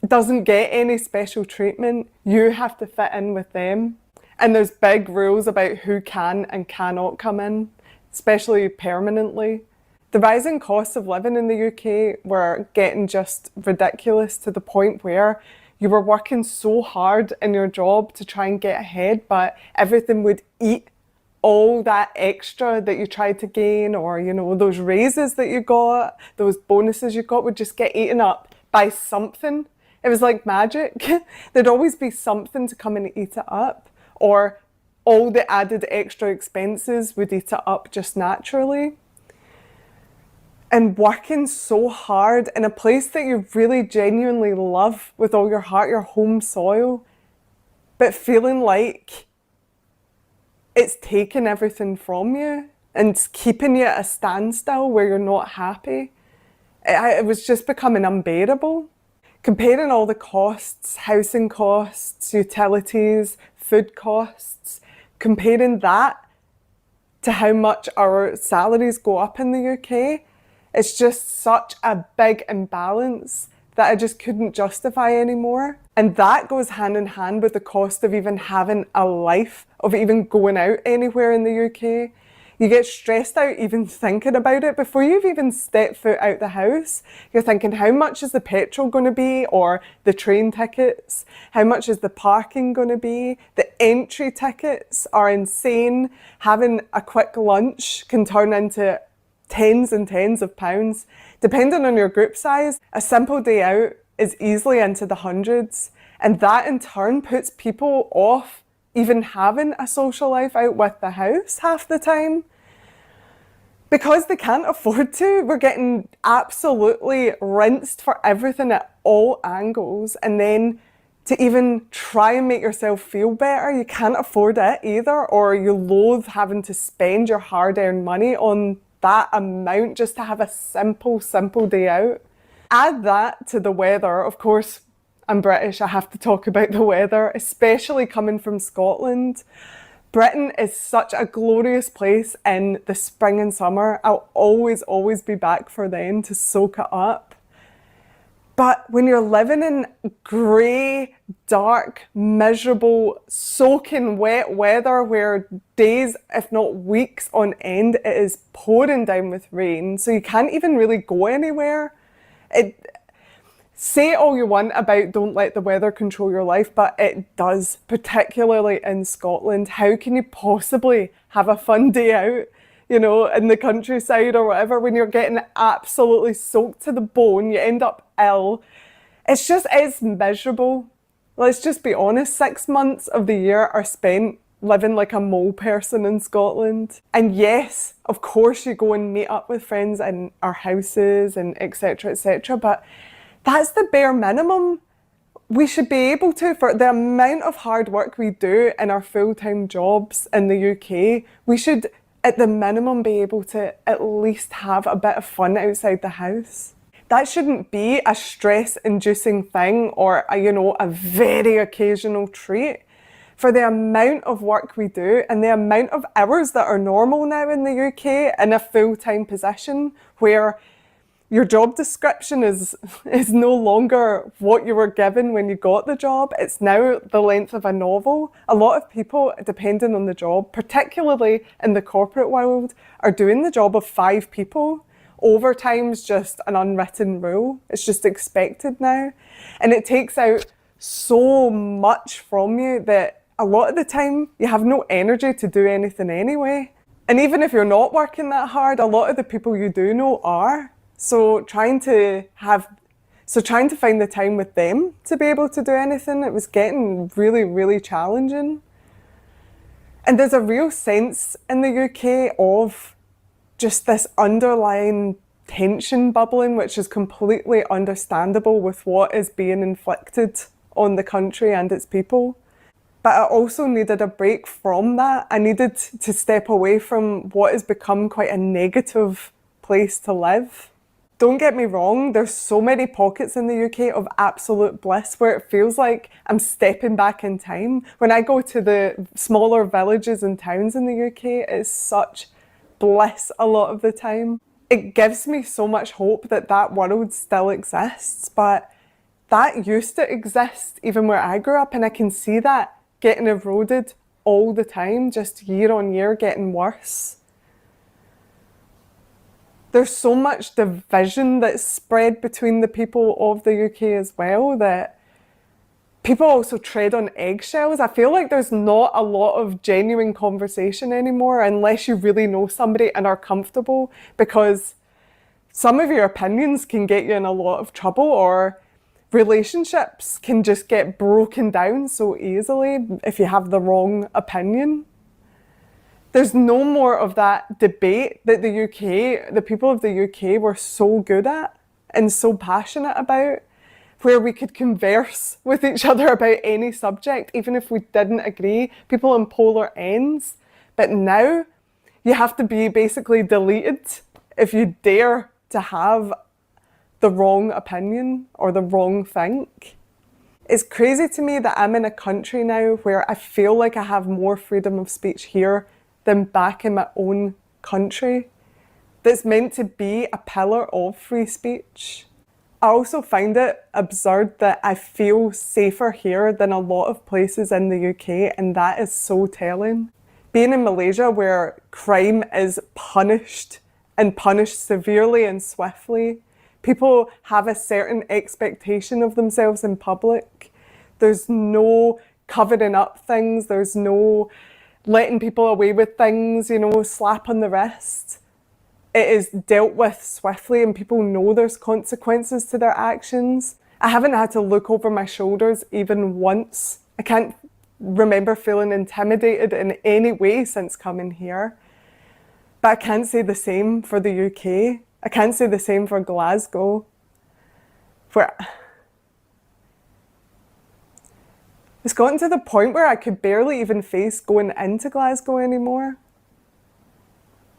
doesn't get any special treatment. You have to fit in with them. And there's big rules about who can and cannot come in, especially permanently. The rising costs of living in the UK were getting just ridiculous, to the point where you were working so hard in your job to try and get ahead, but everything would eat all that extra that you tried to gain, or, you know, those raises that you got, those bonuses you got would just get eaten up by something. It was like magic. There'd always be something to come and eat it up, or all the added extra expenses would eat it up just naturally. and working so hard in a place that you really genuinely love with all your heart, your home soil, but feeling like it's taking everything from you and it's keeping you at a standstill where you're not happy. It was just becoming unbearable. Comparing all the costs, housing costs, utilities, food costs, comparing that to how much our salaries go up in the UK, it's just such a big imbalance that I just couldn't justify anymore. And that goes hand in hand with the cost of even having a life, of even going out anywhere in the UK. You get stressed out even thinking about it. Before you've even stepped foot out the house, you're thinking, how much is the petrol going to be, or the train tickets? How much is the parking going to be? The entry tickets are insane. Having a quick lunch can turn into tens and tens of pounds. Depending on your group size, a simple day out is easily into the hundreds. And that in turn puts people off even having a social life out with the house half the time. Because they can't afford to, we're getting absolutely rinsed for everything at all angles. And then to even try and make yourself feel better, you can't afford it either, or you loathe having to spend your hard-earned money on that amount just to have a simple day out. Add that to the weather. Of course, I'm British, I have to talk about the weather, especially coming from Scotland. Britain is such a glorious place in the spring and summer. I'll always be back for then to soak it up. But when you're living in grey, dark, miserable, soaking wet weather where days, if not weeks on end, it is pouring down with rain, so you can't even really go anywhere. Say all you want about don't let the weather control your life, but it does, particularly in Scotland. How can you possibly have a fun day out, you know, in the countryside or whatever, when you're getting absolutely soaked to the bone, you end up ill. It's miserable. Let's just be honest, 6 months of the year are spent living like a mole person in Scotland. And yes, of course you go and meet up with friends in our houses and etc, but that's the bare minimum. We should be able to, for the amount of hard work we do in our full-time jobs in the UK, we should at the minimum be able to at least have a bit of fun outside the house. That shouldn't be a stress-inducing thing or a very occasional treat. For the amount of work we do and the amount of hours that are normal now in the UK in a full-time position, where your job description is no longer what you were given when you got the job. It's now the length of a novel. A lot of people, depending on the job, particularly in the corporate world, are doing the job of 5 people. Overtime's just an unwritten rule. It's just expected now. And it takes out so much from you that a lot of the time you have no energy to do anything anyway. And even if you're not working that hard, a lot of the people you do know are. So trying to find the time with them to be able to do anything, it was getting really, really challenging. And there's a real sense in the UK of just this underlying tension bubbling, which is completely understandable with what is being inflicted on the country and its people. But I also needed a break from that. I needed to step away from what has become quite a negative place to live. Don't get me wrong, there's so many pockets in the UK of absolute bliss where it feels like I'm stepping back in time. When I go to the smaller villages and towns in the UK, it's such bliss a lot of the time. It gives me so much hope that that world still exists, but that used to exist even where I grew up, and I can see that getting eroded all the time, just year on year getting worse. There's so much division that's spread between the people of the UK as well, that people also tread on eggshells. I feel like there's not a lot of genuine conversation anymore unless you really know somebody and are comfortable, because some of your opinions can get you in a lot of trouble, or relationships can just get broken down so easily if you have the wrong opinion. There's no more of that debate that the people of the UK were so good at and so passionate about, where we could converse with each other about any subject, even if we didn't agree, people on polar ends. But now you have to be basically deleted if you dare to have the wrong opinion or the wrong think. It's crazy to me that I'm in a country now where I feel like I have more freedom of speech here than back in my own country, that's meant to be a pillar of free speech. I also find it absurd that I feel safer here than a lot of places in the UK, and that is so telling. Being in Malaysia, where crime is punished and punished severely and swiftly, people have a certain expectation of themselves in public. There's no covering up things, there's no letting people away with things, you know, slap on the wrist. It is dealt with swiftly and people know there's consequences to their actions. I haven't had to look over my shoulders even once. I can't remember feeling intimidated in any way since coming here. But I can't say the same for the UK. I can't say the same for Glasgow, where it's gotten to the point where I could barely even face going into Glasgow anymore.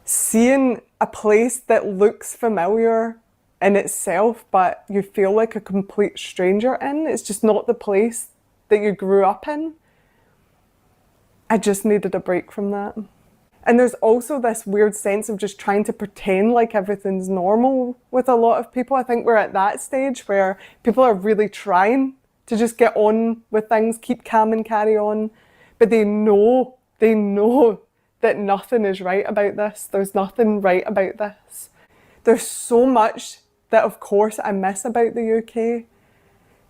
Seeing a place that looks familiar in itself, but you feel like a complete stranger in, it's just not the place that you grew up in. I just needed a break from that. And there's also this weird sense of just trying to pretend like everything's normal with a lot of people. I think we're at that stage where people are really trying to just get on with things, keep calm and carry on. But they know that nothing is right about this. There's nothing right about this. There's so much that, of course, I miss about the UK.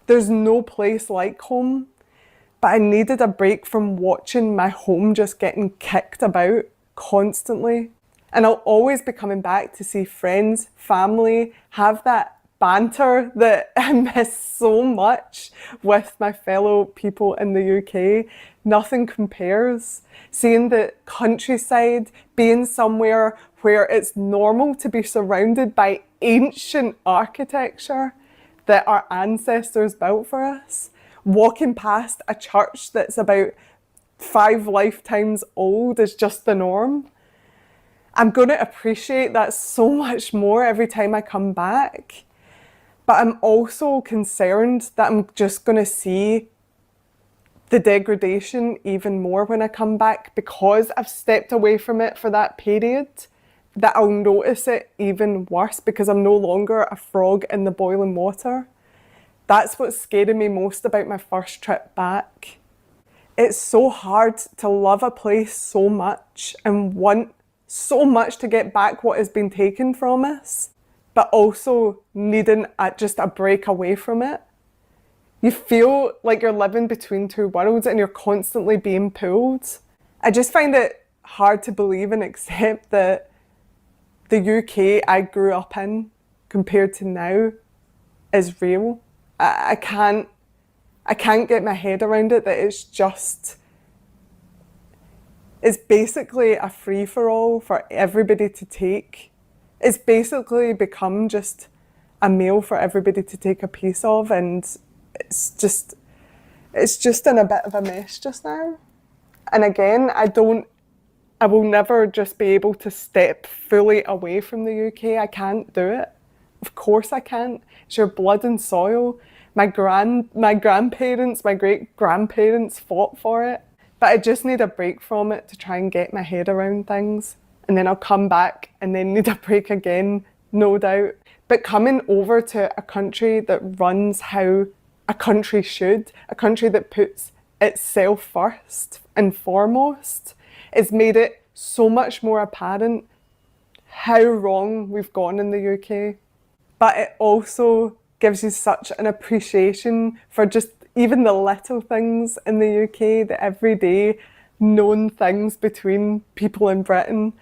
There's no place like home. But I needed a break from watching my home just getting kicked about constantly. And I'll always be coming back to see friends, family, have that banter that I miss so much with my fellow people in the UK. Nothing compares. Seeing the countryside, being somewhere where it's normal to be surrounded by ancient architecture that our ancestors built for us. Walking past a church that's about 5 lifetimes old is just the norm. I'm going to appreciate that so much more every time I come back. But I'm also concerned that I'm just going to see the degradation even more when I come back, because I've stepped away from it for that period, that I'll notice it even worse because I'm no longer a frog in the boiling water. That's what's scaring me most about my first trip back. It's so hard to love a place so much and want so much to get back what has been taken from us, but also needing just a break away from it. You feel like you're living between two worlds and you're constantly being pulled. I just find it hard to believe and accept that the UK I grew up in compared to now is real. I can't get my head around it, that it's basically a free-for-all for everybody to take. It's basically become just a meal for everybody to take a piece of, and it's just in a bit of a mess just now. And again, I will never just be able to step fully away from the UK. I can't do it. Of course I can't. It's your blood and soil. My grandparents, my great-grandparents fought for it. But I just need a break from it to try and get my head around things. And then I'll come back and then need a break again, no doubt. But coming over to a country that runs how a country should, a country that puts itself first and foremost, has made it so much more apparent how wrong we've gone in the UK. But it also gives you such an appreciation for just even the little things in the UK, the everyday known things between people in Britain.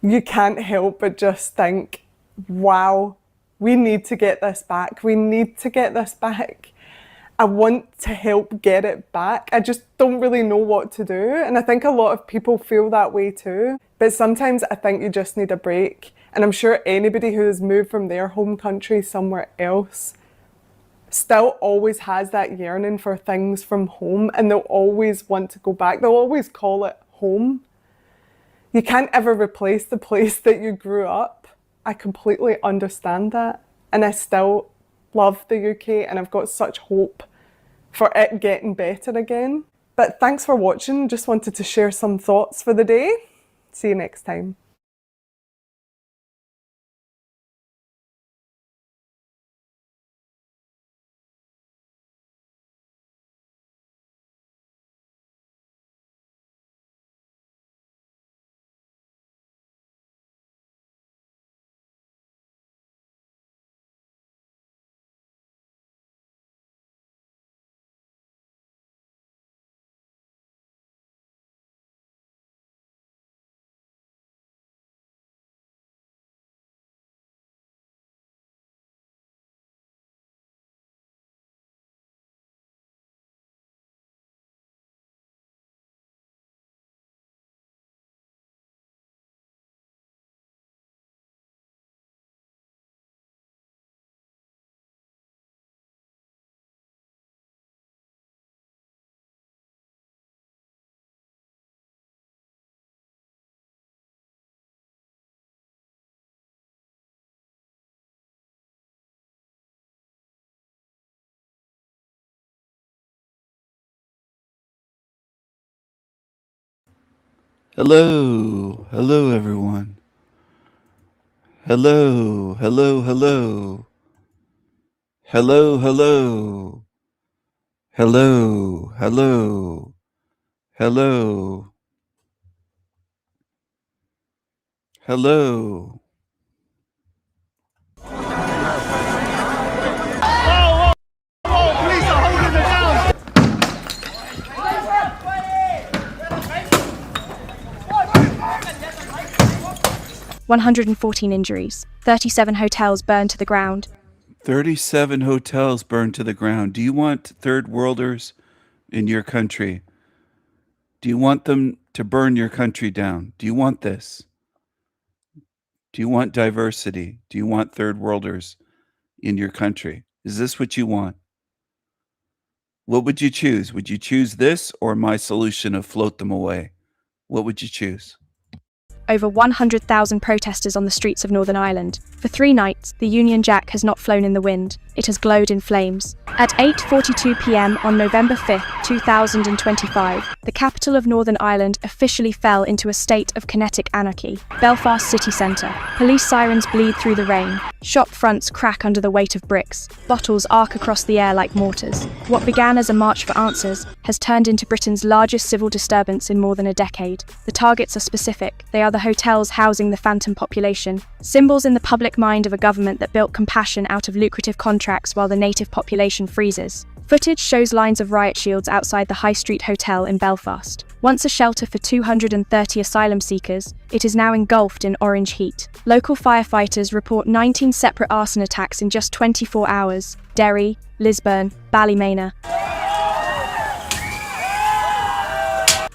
You can't help but just think, wow, we need to get this back. We need to get this back. I want to help get it back. I just don't really know what to do. And I think a lot of people feel that way too. But sometimes I think you just need a break. And I'm sure anybody who has moved from their home country somewhere else still always has that yearning for things from home, and they'll always want to go back. They'll always call it home. You can't ever replace the place that you grew up. I completely understand that. And I still love the UK, and I've got such hope for it getting better again. But thanks for watching. Just wanted to share some thoughts for the day. See you next time. Hello, hello everyone. Hello, hello, hello. Hello, hello. Hello, hello. Hello. Hello. Police are holding it down. 114 injuries, 37 hotels burned to the ground. 37 hotels burned to the ground. Do you want third worlders in your country? Do you want them to burn your country down? Do you want this? Do you want diversity? Do you want third worlders in your country? Is this what you want? What would you choose? Would you choose this or my solution of float them away? What would you choose? Over 100,000 protesters on the streets of Northern Ireland. For 3 nights, the Union Jack has not flown in the wind. It has glowed in flames. At 8:42 p.m. on November 5, 2025, the capital of Northern Ireland officially fell into a state of kinetic anarchy. Belfast city centre. Police sirens bleed through the rain. Shop fronts crack under the weight of bricks. Bottles arc across the air like mortars. What began as a march for answers has turned into Britain's largest civil disturbance in more than a decade. The targets are specific. They are the hotels housing the phantom population, symbols in the public mind of a government that built compassion out of lucrative contracts while the native population freezes. Footage shows lines of riot shields outside the High Street Hotel in Belfast. Once a shelter for 230 asylum seekers, it is now engulfed in orange heat. Local firefighters report 19 separate arson attacks in just 24 hours. Derry, Lisburn, Ballymena.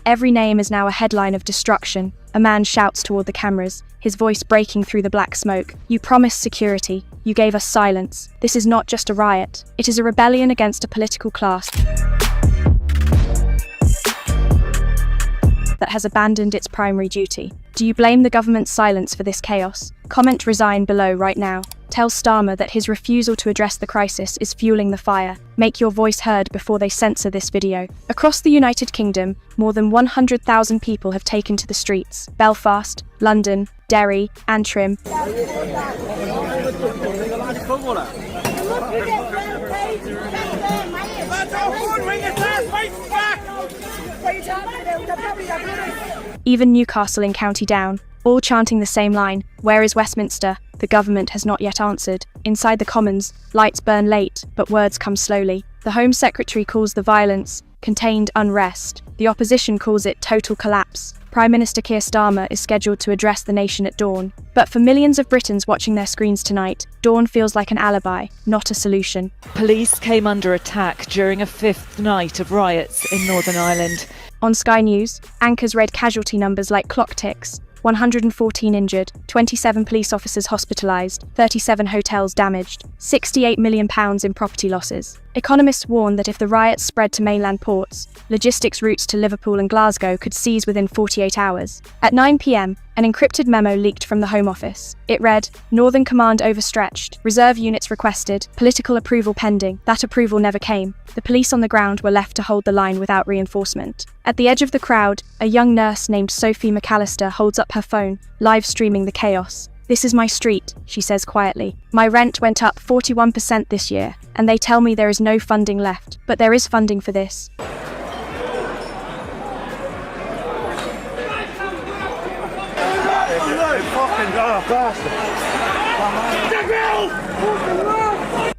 Every name is now a headline of destruction. A man shouts toward the cameras, his voice breaking through the black smoke. You promised security. You gave us silence. This is not just a riot. It is a rebellion against a political class that has abandoned its primary duty. Do you blame the government's silence for this chaos? Comment resign below right now. Tell Starmer that his refusal to address the crisis is fueling the fire. Make your voice heard before they censor this video. Across the United Kingdom, more than 100,000 people have taken to the streets. Belfast, London, Derry, Antrim. Even Newcastle in County Down, all chanting the same line, "Where is Westminster?" The government has not yet answered. Inside the Commons, lights burn late, but words come slowly. The Home Secretary calls the violence contained unrest. The opposition calls it total collapse. Prime Minister Keir Starmer is scheduled to address the nation at dawn. But for millions of Britons watching their screens tonight, dawn feels like an alibi, not a solution. Police came under attack during a fifth night of riots in Northern Ireland. On Sky News, anchors read casualty numbers like clock ticks: 114 injured, 27 police officers hospitalised, 37 hotels damaged, £68 million in property losses. Economists warn that if the riots spread to mainland ports, logistics routes to Liverpool and Glasgow could cease within 48 hours. At 9 p.m, an encrypted memo leaked from the Home Office. It read, "Northern Command overstretched, reserve units requested, political approval pending." That approval never came. The police on the ground were left to hold the line without reinforcement. At the edge of the crowd, a young nurse named Sophie McAllister holds up her phone, live streaming the chaos. "This is my street," she says quietly. "My rent went up 41% this year, and they tell me there is no funding left. But there is funding for this."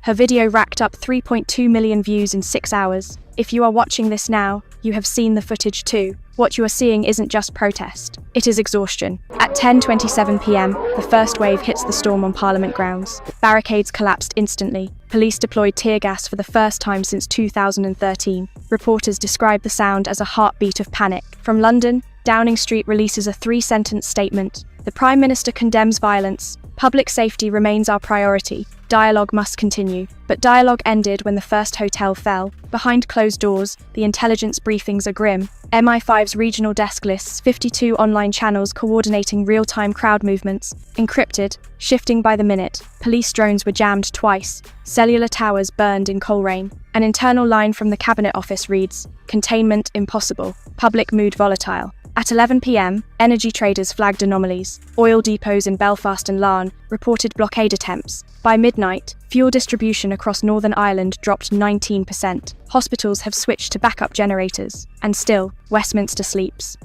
Her video racked up 3.2 million views in 6 hours. If you are watching this now, you have seen the footage too. What you are seeing isn't just protest, it is exhaustion. At 10:27 p.m, the first wave hits the storm on Parliament grounds. Barricades collapsed instantly. Police deployed tear gas for the first time since 2013. Reporters describe the sound as a heartbeat of panic. From London, Downing Street releases a 3-sentence statement. The Prime Minister condemns violence. "Public safety remains our priority. Dialogue must continue." But dialogue ended when the first hotel fell. Behind closed doors, the intelligence briefings are grim. MI5's regional desk lists 52 online channels coordinating real-time crowd movements, encrypted, shifting by the minute. Police drones were jammed twice. Cellular towers burned in Coleraine. An internal line from the Cabinet Office reads, "Containment impossible. Public mood volatile." At 11 p.m, energy traders flagged anomalies. Oil depots in Belfast and Larne reported blockade attempts. By midnight, fuel distribution across Northern Ireland dropped 19%. Hospitals have switched to backup generators. And still, Westminster sleeps.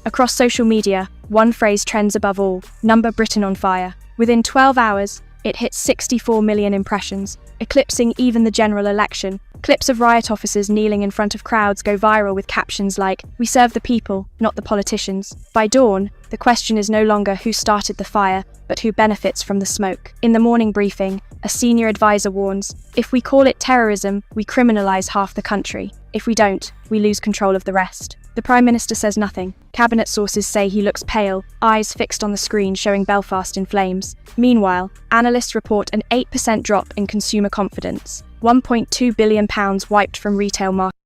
Across social media, one phrase trends above all: "Number Britain on fire." Within 12 hours, it hit 64 million impressions, eclipsing even the general election. Clips of riot officers kneeling in front of crowds go viral with captions like, "We serve the people, not the politicians." By dawn, the question is no longer who started the fire, but who benefits from the smoke. In the morning briefing, a senior advisor warns, "If we call it terrorism, we criminalise half the country. If we don't, we lose control of the rest." The Prime Minister says nothing. Cabinet sources say he looks pale, eyes fixed on the screen showing Belfast in flames. Meanwhile, analysts report an 8% drop in consumer confidence. £1.2 billion wiped from retail markets.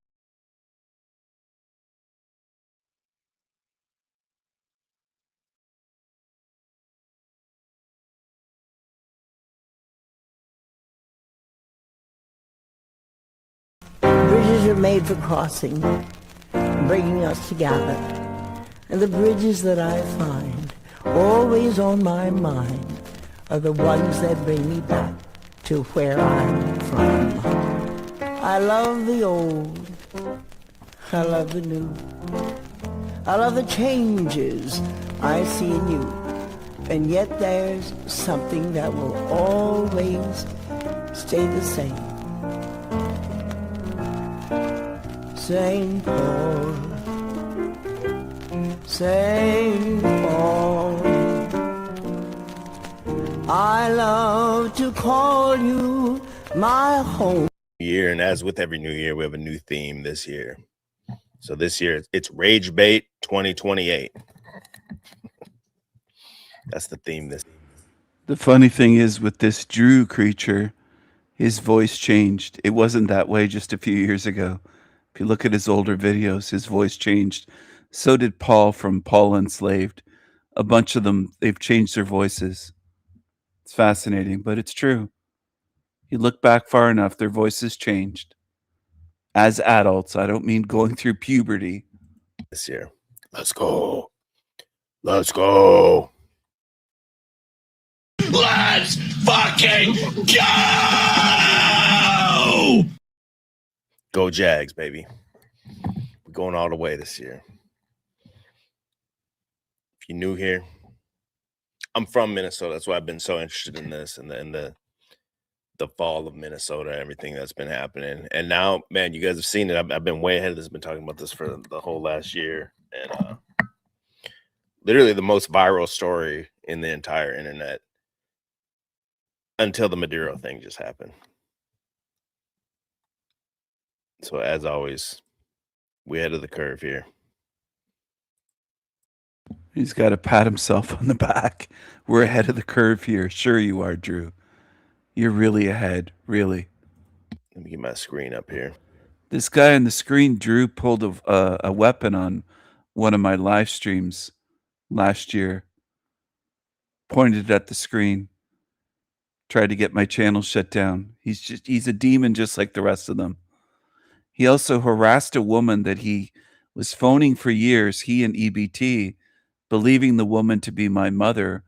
Bridges are made for crossing, bringing us together. And the bridges that I find always on my mind are the ones that bring me back to where I'm from. I love the old, I love the new, I love the changes I see in you. And yet there's something that will always stay the same. St. Paul, St. Paul, I love to call you my home. Year, and as with every new year, we have a new theme this year. So this year, it's Rage Bait 2028. That's the theme this. The funny thing is with this Drew creature, his voice changed. It wasn't that way just a few years ago. If you look at his older videos, his voice changed. So did Paul from Paul Enslaved. A bunch of them, they've changed their voices. It's fascinating, but it's true. You look back far enough, their voices changed. As adults, I don't mean going through puberty. This year. Let's go. Let's go. Let's fucking go! Go Jags, baby. We're going all the way this year. If you're new here, I'm from Minnesota. That's why I've been so interested in this and the fall of Minnesota and everything that's been happening. And now, man, you guys have seen it. I've been way ahead of this. I've been talking about this for the whole last year. And literally the most viral story in the entire internet until the Maduro thing just happened. So as always, we ahead of the curve here. He's got to pat himself on the back. We're ahead of the curve here. Sure you are, Drew. You're really ahead, really. Let me get my screen up here. This guy on the screen, Drew, pulled a weapon on one of my live streams last year. Pointed at the screen. Tried to get my channel shut down. He's a demon just like the rest of them. He also harassed a woman that he was phoning for years, he and EBT, believing the woman to be my mother.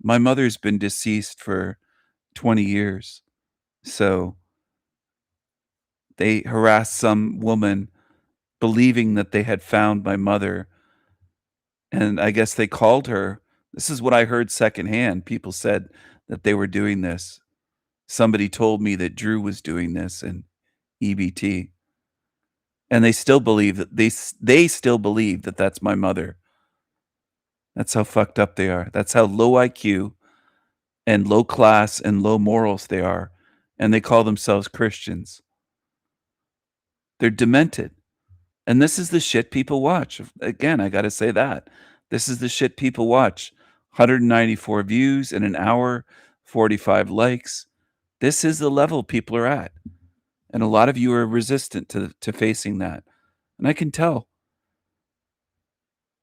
My mother's been deceased for 20 years. So they harassed some woman believing that they had found my mother. And I guess they called her. This is what I heard secondhand. People said that they were doing this. Somebody told me that Drew was doing this and EBT. And they still believe that they still believe that that's my mother. That's how fucked up they are. That's how low IQ and low class and low morals they are. And they call themselves Christians. They're demented. And this is the shit people watch. Again, I got to say that. This is the shit people watch. 194 views in an hour, 45 likes. This is the level people are at. And a lot of you are resistant to facing that. And I can tell.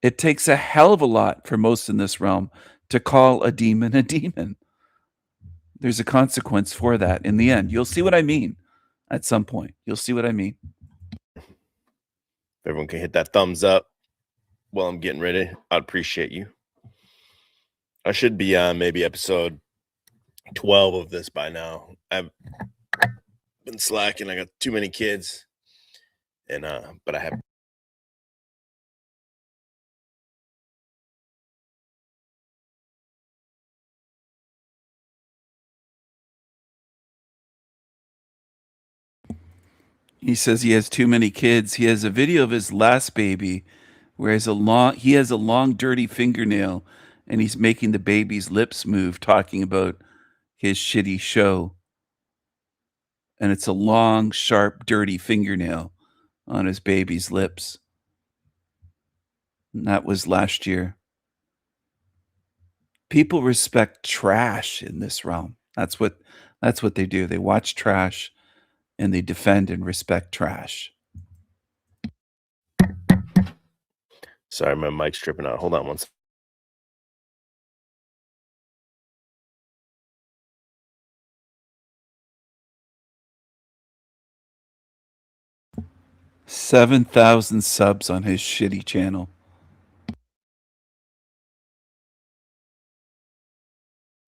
It takes a hell of a lot for most in this realm to call a demon a demon. There's a consequence for that in the end. You'll see what I mean at some point. You'll see what I mean. If everyone can hit that thumbs up while I'm getting ready, I'd appreciate you. I should be on maybe episode 12 of this by now. I've been slacking. I got too many kids. And but I have He says he has too many kids. He has a video of his last baby where he has a long dirty fingernail and he's making the baby's lips move, talking about his shitty show. And it's a long, sharp, dirty fingernail on his baby's lips. And that was last year. People respect trash in this realm. That's what they do. They watch trash and they defend and respect trash. Sorry, my mic's tripping out. Hold on one second. $7,000 subs on his shitty channel.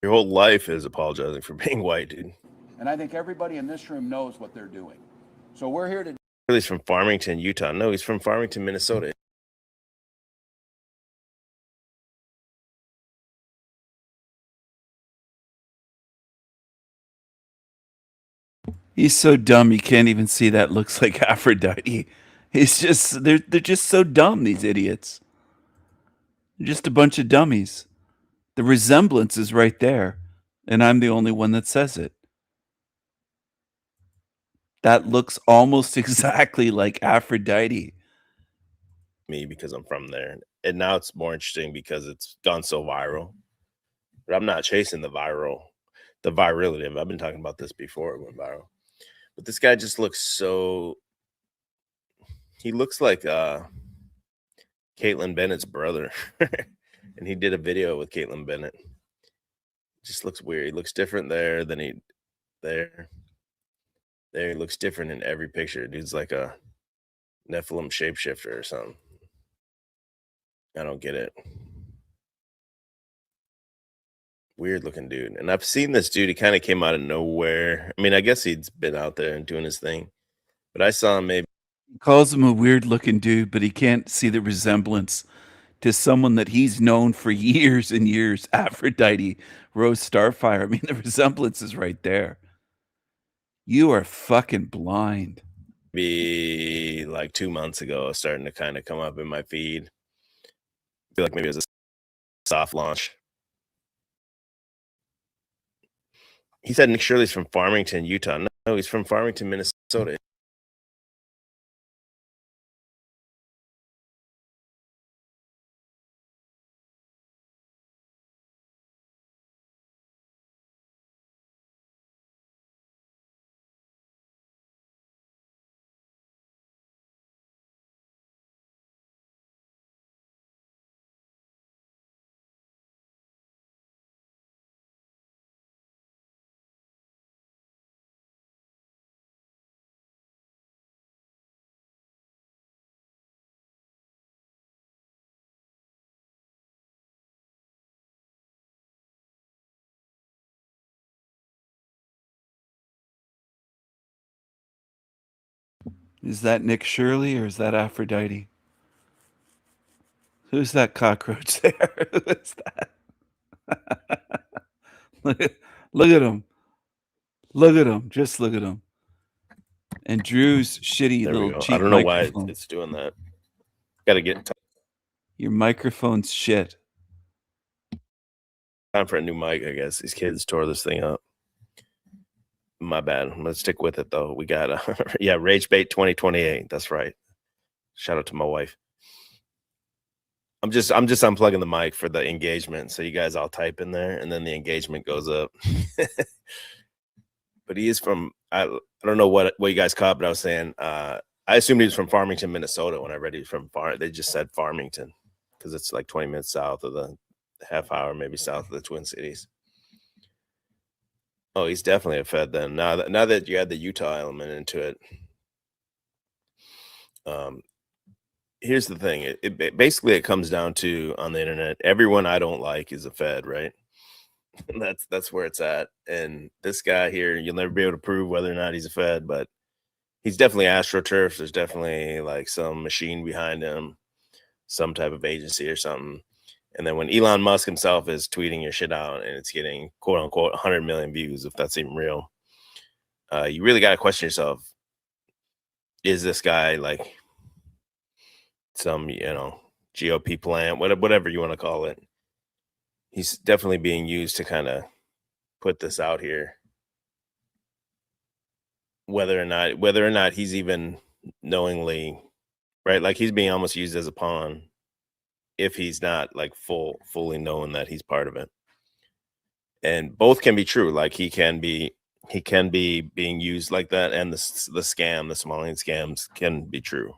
Your whole life is apologizing for being white, dude. And I think everybody in this room knows what they're doing. So we're here to... He's from Farmington, Utah. No, he's from Farmington, Minnesota. He's so dumb you can't even see that looks like Aphrodite. He's just they're just so dumb, these idiots. They're just a bunch of dummies. The resemblance is right there, and I'm the only one that says it. That looks almost exactly like Aphrodite. Me, because I'm from there. And now it's more interesting because it's gone so viral. But I'm not chasing the virality of it. I've been talking about this before it went viral. But this guy just looks so... He looks like Caitlyn Bennett's brother. And he did a video with Caitlyn Bennett. Just looks weird. He looks different there than he... There he looks different in every picture. Dude's like a Nephilim shapeshifter or something. I don't get it. Weird looking dude. And I've seen this dude. He kind of came out of nowhere. I mean, I guess he's been out there and doing his thing. But I saw him maybe... He calls him a weird looking dude, but he can't see the resemblance to someone that he's known for years and years, Aphrodite, Rose Starfire. I mean, the resemblance is right there. You are fucking blind. Be like 2 months ago, starting to kind of come up in my feed. I feel like maybe it was a soft launch. He said Nick Shirley's from Farmington, Utah. No, he's from Farmington, Minnesota. Is that Nick Shirley or is that Aphrodite? Who's that cockroach there? Who is that? look at him. Look at him. Just look at him. And Drew's shitty There we little go. cheap I don't know microphone. why it's doing that. Got to get Your microphone's shit. time for a new mic, I guess. These kids tore this thing up. My bad. Let's stick with it though. We got yeah, Rage Bait 2028. That's right. Shout out to my wife. I'm just unplugging the mic for the engagement. So you guys all type in there and then the engagement goes up. But he is from I don't know what you guys caught, but I was saying I assumed he was from Farmington, Minnesota when I read he was from they just said Farmington because it's like 20 minutes south of the half hour, maybe south of the Twin Cities. Oh, he's definitely a Fed then. Now that you add the Utah element into it, here's the thing. It basically it comes down to on the internet, everyone I don't like is a Fed, right? And that's where it's at. And this guy here, you'll never be able to prove whether or not he's a Fed, but he's definitely AstroTurf. There's definitely like some machine behind him, some type of agency or something. And then when Elon Musk himself is tweeting your shit out and it's getting quote unquote 100 million views, if that's even real, you really got to question yourself. Is this guy like some, GOP plant, whatever you want to call it? He's definitely being used to kind of put this out here. Whether or not he's even knowingly, right? Like he's being almost used as a pawn. If he's not like fully knowing that he's part of it. And both can be true. Like he can be being used like that, and the Somalian scams can be true.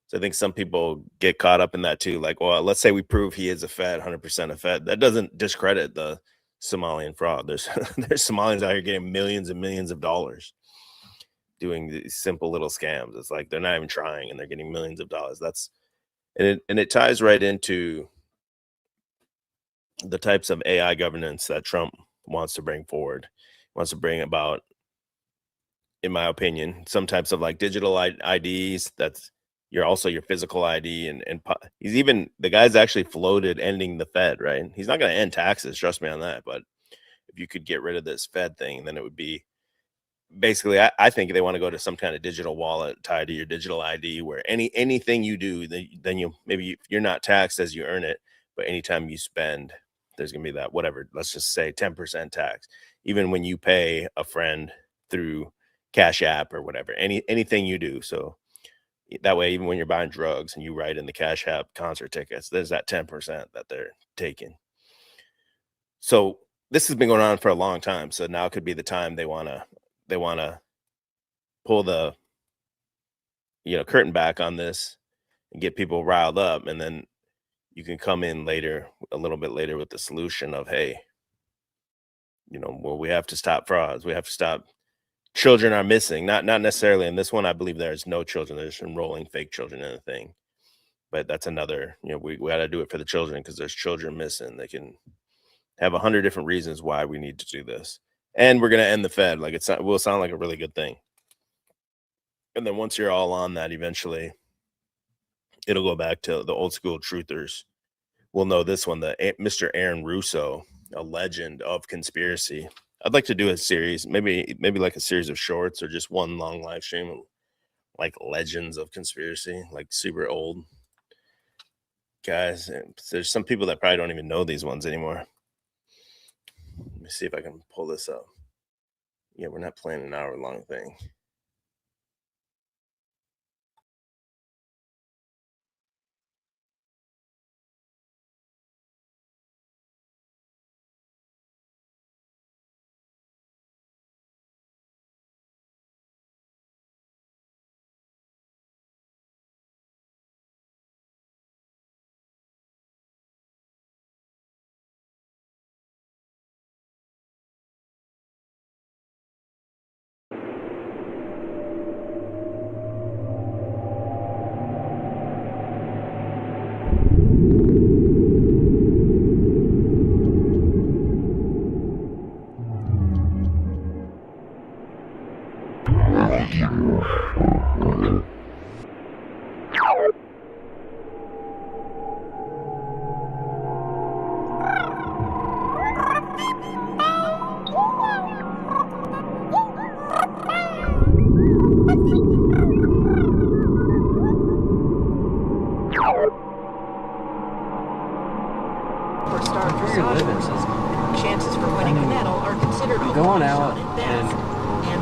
So I think some people get caught up in that too. Like, well, let's say we prove he is a Fed, 100% a Fed. That doesn't discredit the Somalian fraud. There's Somalians out here getting millions and millions of dollars doing these simple little scams. It's like they're not even trying and they're getting millions of dollars. And it ties right into the types of AI governance that Trump wants to bring forward. He wants to bring about, in my opinion, some types of like digital IDs. That's also your physical ID. And he's even, the guy's actually floated ending the Fed, right? He's not going to end taxes, trust me on that. But if you could get rid of this Fed thing, then it would be, basically, I think they want to go to some kind of digital wallet tied to your digital ID where anything you do, then you're not taxed as you earn it, but anytime you spend, there's going to be that, whatever, let's just say 10% tax. Even when you pay a friend through Cash App or whatever, anything you do. So that way, even when you're buying drugs and you write in the Cash App concert tickets, there's that 10% that they're taking. So this has been going on for a long time. So now could be the time they want to pull the curtain back on this and get people riled up, and then you can come in a little bit later with the solution of, hey, we have to stop frauds, we have to stop, children are missing, not necessarily in this one. I believe there's no children, there's enrolling fake children in the thing, but that's another, we got to do it for the children because there's children missing. They can have 100 different reasons why we need to do this. And we're going to end the Fed. Like it will sound like a really good thing. And then once you're all on that, eventually it'll go back to the old school truthers. We'll know this one, Mr. Aaron Russo, a legend of conspiracy. I'd like to do a series, maybe like a series of shorts or just one long live stream of like legends of conspiracy, like super old guys. And there's some people that probably don't even know these ones anymore. Let me see if I can pull this up. Yeah, we're not playing an hour-long thing. Chances for winning a medal are considered going out and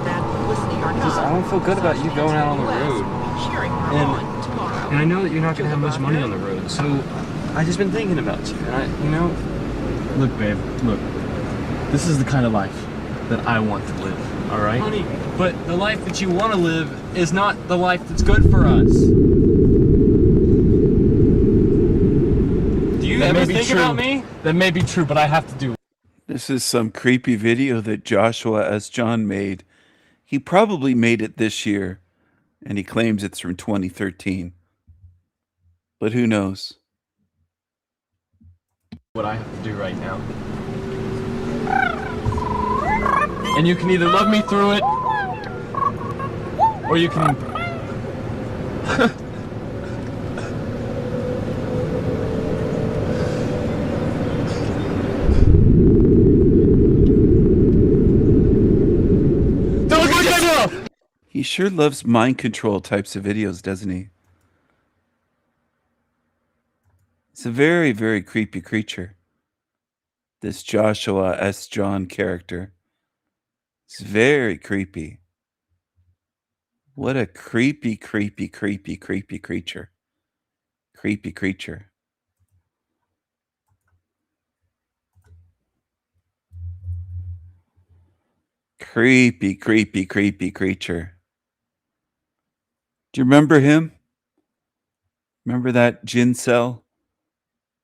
that publicity or not. I don't feel good about you going out on the road. And I know that you're not going to have much money on the road, so I just been thinking about you. And look, babe, look. This is the kind of life that I want to live, all right? Honey, but the life that you want to live is not the life that's good for us. Do you ever think about me? That may be true, but I have to do it. This is some creepy video that Joshua S. John made. He probably made it this year, and he claims it's from 2013. But who knows? What I have to do right now. And you can either love me through it, or you can... He sure loves mind control types of videos, doesn't he? It's a very, very creepy creature. This Joshua S. John character. It's very creepy. What a creepy, creepy, creepy, creepy creature. Creepy creature. Creepy, creepy, creepy creature. Do you remember him? Remember that Jincel?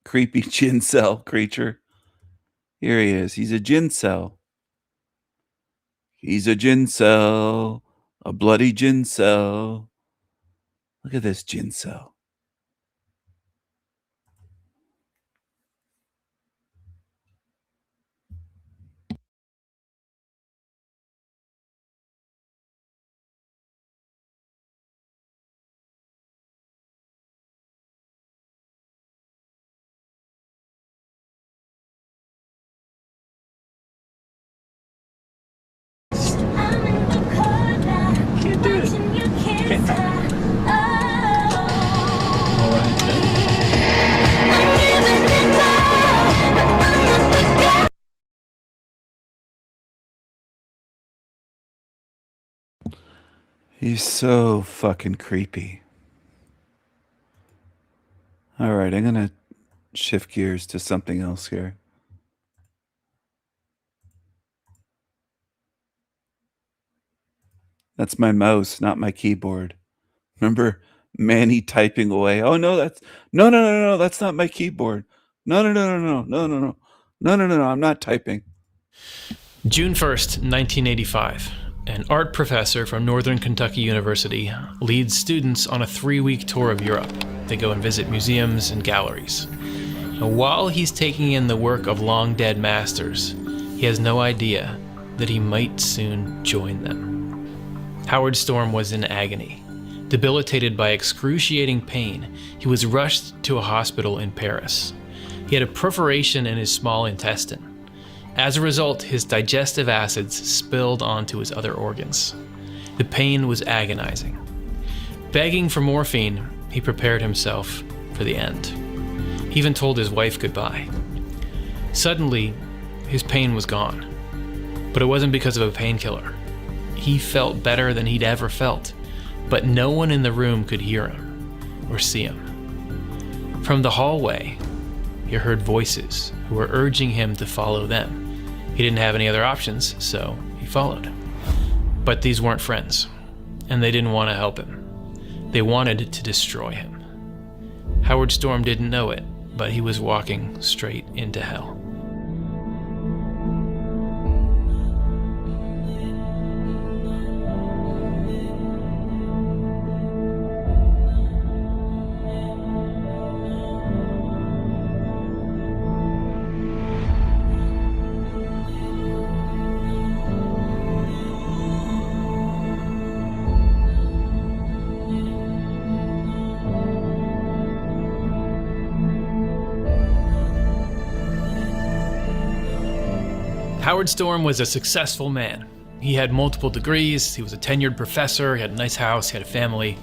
Creepy Jincel creature? Here he is. He's a Jincel. He's a Jincel. A bloody Jincel. Look at this Jincel. He's so fucking creepy. All right, I'm going to shift gears to something else here. That's my mouse, not my keyboard. Remember Manny typing away? Oh no, that's not my keyboard. No, I'm not typing. June 1st, 1985. An art professor from Northern Kentucky University leads students on a 3-week tour of Europe. They go and visit museums and galleries. And while he's taking in the work of long-dead masters, he has no idea that he might soon join them. Howard Storm was in agony. Debilitated by excruciating pain, he was rushed to a hospital in Paris. He had a perforation in his small intestine. As a result, his digestive acids spilled onto his other organs. The pain was agonizing. Begging for morphine, he prepared himself for the end. He even told his wife goodbye. Suddenly, his pain was gone. But it wasn't because of a painkiller. He felt better than he'd ever felt, but no one in the room could hear him or see him. From the hallway, he heard voices who were urging him to follow them. He didn't have any other options, so he followed. But these weren't friends, and they didn't want to help him. They wanted to destroy him. Howard Storm didn't know it, but he was walking straight into hell. Howard Storm was a successful man. He had multiple degrees, he was a tenured professor, he had a nice house, he had a family,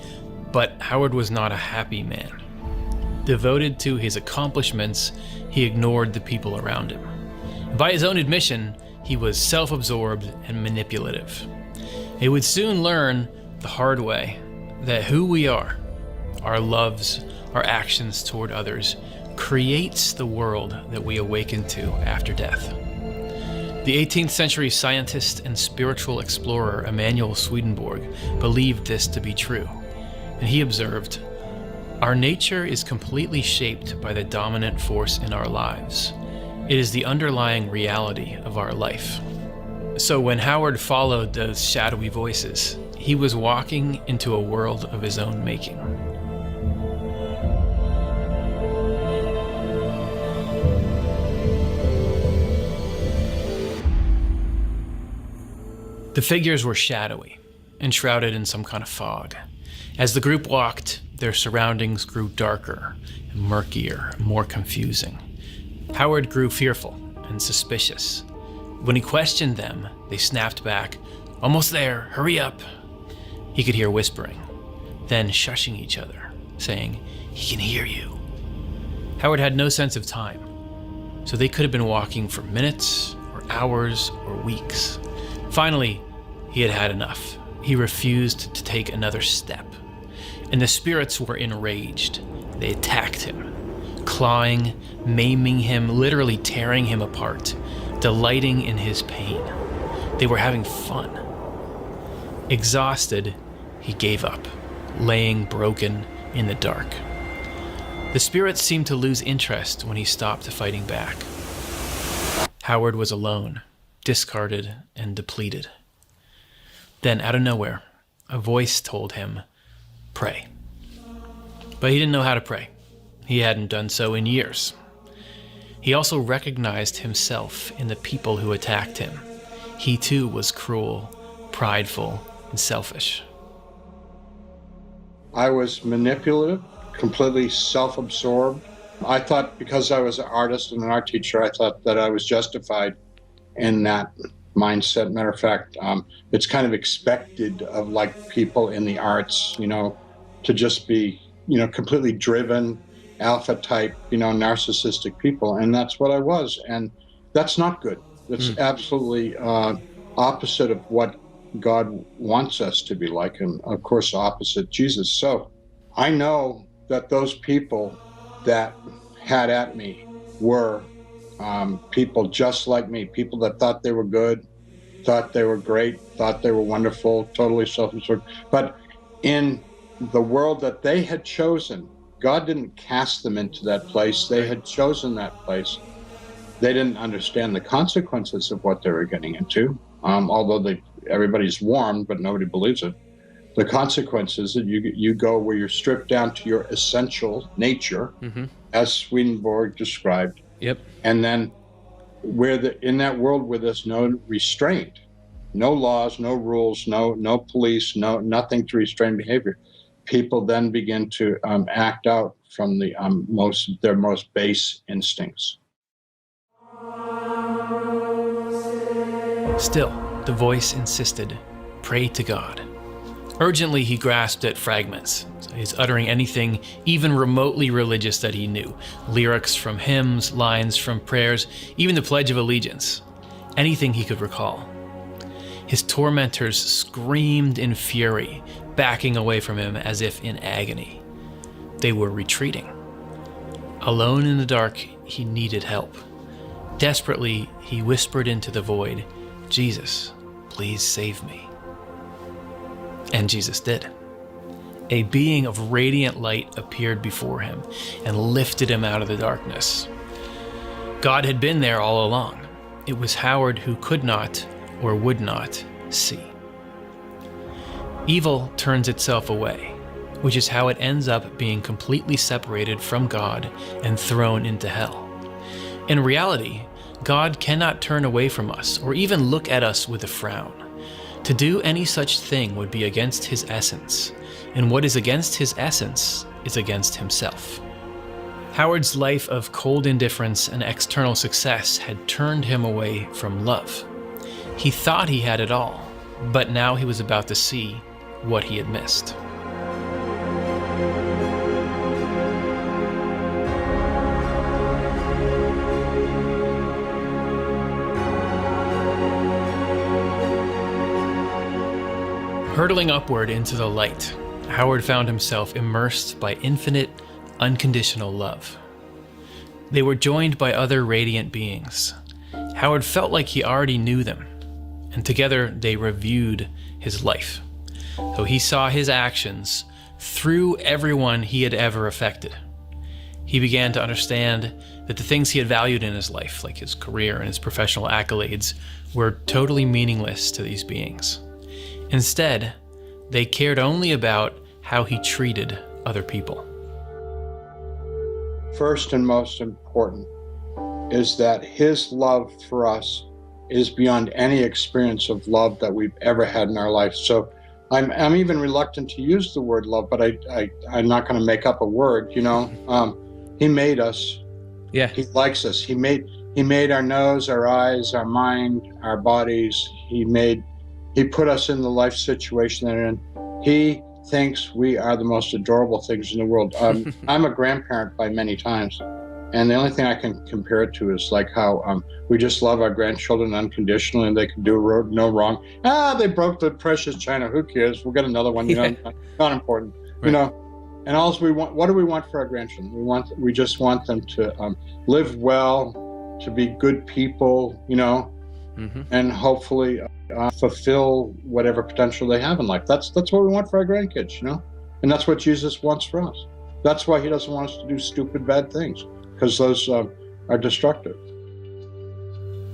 but Howard was not a happy man. Devoted to his accomplishments, he ignored the people around him. By his own admission, he was self-absorbed and manipulative. He would soon learn the hard way that who we are, our loves, our actions toward others, creates the world that we awaken to after death. The 18th century scientist and spiritual explorer Emanuel Swedenborg believed this to be true, and he observed, "Our nature is completely shaped by the dominant force in our lives. It is the underlying reality of our life." So when Howard followed those shadowy voices, he was walking into a world of his own making. The figures were shadowy, enshrouded in some kind of fog. As the group walked, their surroundings grew darker and murkier, more confusing. Howard grew fearful and suspicious. When he questioned them, they snapped back, "Almost there, hurry up." He could hear whispering, then shushing each other, saying, "He can hear you." Howard had no sense of time, so they could have been walking for minutes or hours or weeks. Finally, he had had enough. He refused to take another step. And the spirits were enraged. They attacked him, clawing, maiming him, literally tearing him apart, delighting in his pain. They were having fun. Exhausted, he gave up, laying broken in the dark. The spirits seemed to lose interest when he stopped fighting back. Howard was alone, discarded and depleted. Then, out of nowhere, a voice told him, "Pray." But he didn't know how to pray. He hadn't done so in years. He also recognized himself in the people who attacked him. He too was cruel, prideful, and selfish. I was manipulative, completely self-absorbed. I thought because I was an artist and an art teacher, I thought that I was justified in that mindset. Matter of fact, it's kind of expected of like people in the arts, to just be, completely driven, alpha type, narcissistic people. And that's what I was. And that's not good. That's absolutely opposite of what God wants us to be like. And of course, opposite Jesus. So I know that those people that had at me were people just like me, people that thought they were good, thought they were great, thought they were wonderful, totally self-absorbed. But in the world that they had chosen, God didn't cast them into that place. They had chosen that place. They didn't understand the consequences of what they were getting into, although everybody's warned, but nobody believes it. The consequences that you go where you're stripped down to your essential nature, as Swedenborg described. Yep. And then in that world where there's no restraint, no laws, no rules, no police, nothing to restrain behavior, people then begin to act out from their most base instincts. Still, the voice insisted, "Pray to God." Urgently, he grasped at fragments. So he's uttering anything even remotely religious that he knew. Lyrics from hymns, lines from prayers, even the Pledge of Allegiance. Anything he could recall. His tormentors screamed in fury, backing away from him as if in agony. They were retreating. Alone in the dark, he needed help. Desperately, he whispered into the void, "Jesus, please save me." And Jesus did. A being of radiant light appeared before him and lifted him out of the darkness. God had been there all along. It was Howard who could not or would not see. Evil turns itself away, which is how it ends up being completely separated from God and thrown into hell. In reality, God cannot turn away from us or even look at us with a frown. To do any such thing would be against his essence, and what is against his essence is against himself. Howard's life of cold indifference and external success had turned him away from love. He thought he had it all, but now he was about to see what he had missed. Hurtling upward into the light, Howard found himself immersed by infinite, unconditional love. They were joined by other radiant beings. Howard felt like he already knew them, and together they reviewed his life. So he saw his actions through everyone he had ever affected. He began to understand that the things he had valued in his life, like his career and his professional accolades, were totally meaningless to these beings. Instead, they cared only about how he treated other people. First and most important is that his love for us is beyond any experience of love that we've ever had in our life. So I'm even reluctant to use the word love, but I'm not going to make up a word, you know. He made us. Yeah. He likes us. He made our nose, our eyes, our mind, our bodies. He put us in the life situation that we're in. He thinks we are the most adorable things in the world. I'm a grandparent by many times, and the only thing I can compare it to is like how we just love our grandchildren unconditionally, and they can do no wrong. They broke the precious china. Who cares? We'll get another one. You know, not important. Right. You know, and all we want. What do we want for our grandchildren? We just want them to live well, to be good people. You know, and hopefully fulfill whatever potential they have in life. That's what we want for our grandkids, you know? And that's what Jesus wants for us. That's why he doesn't want us to do stupid, bad things, because those are destructive.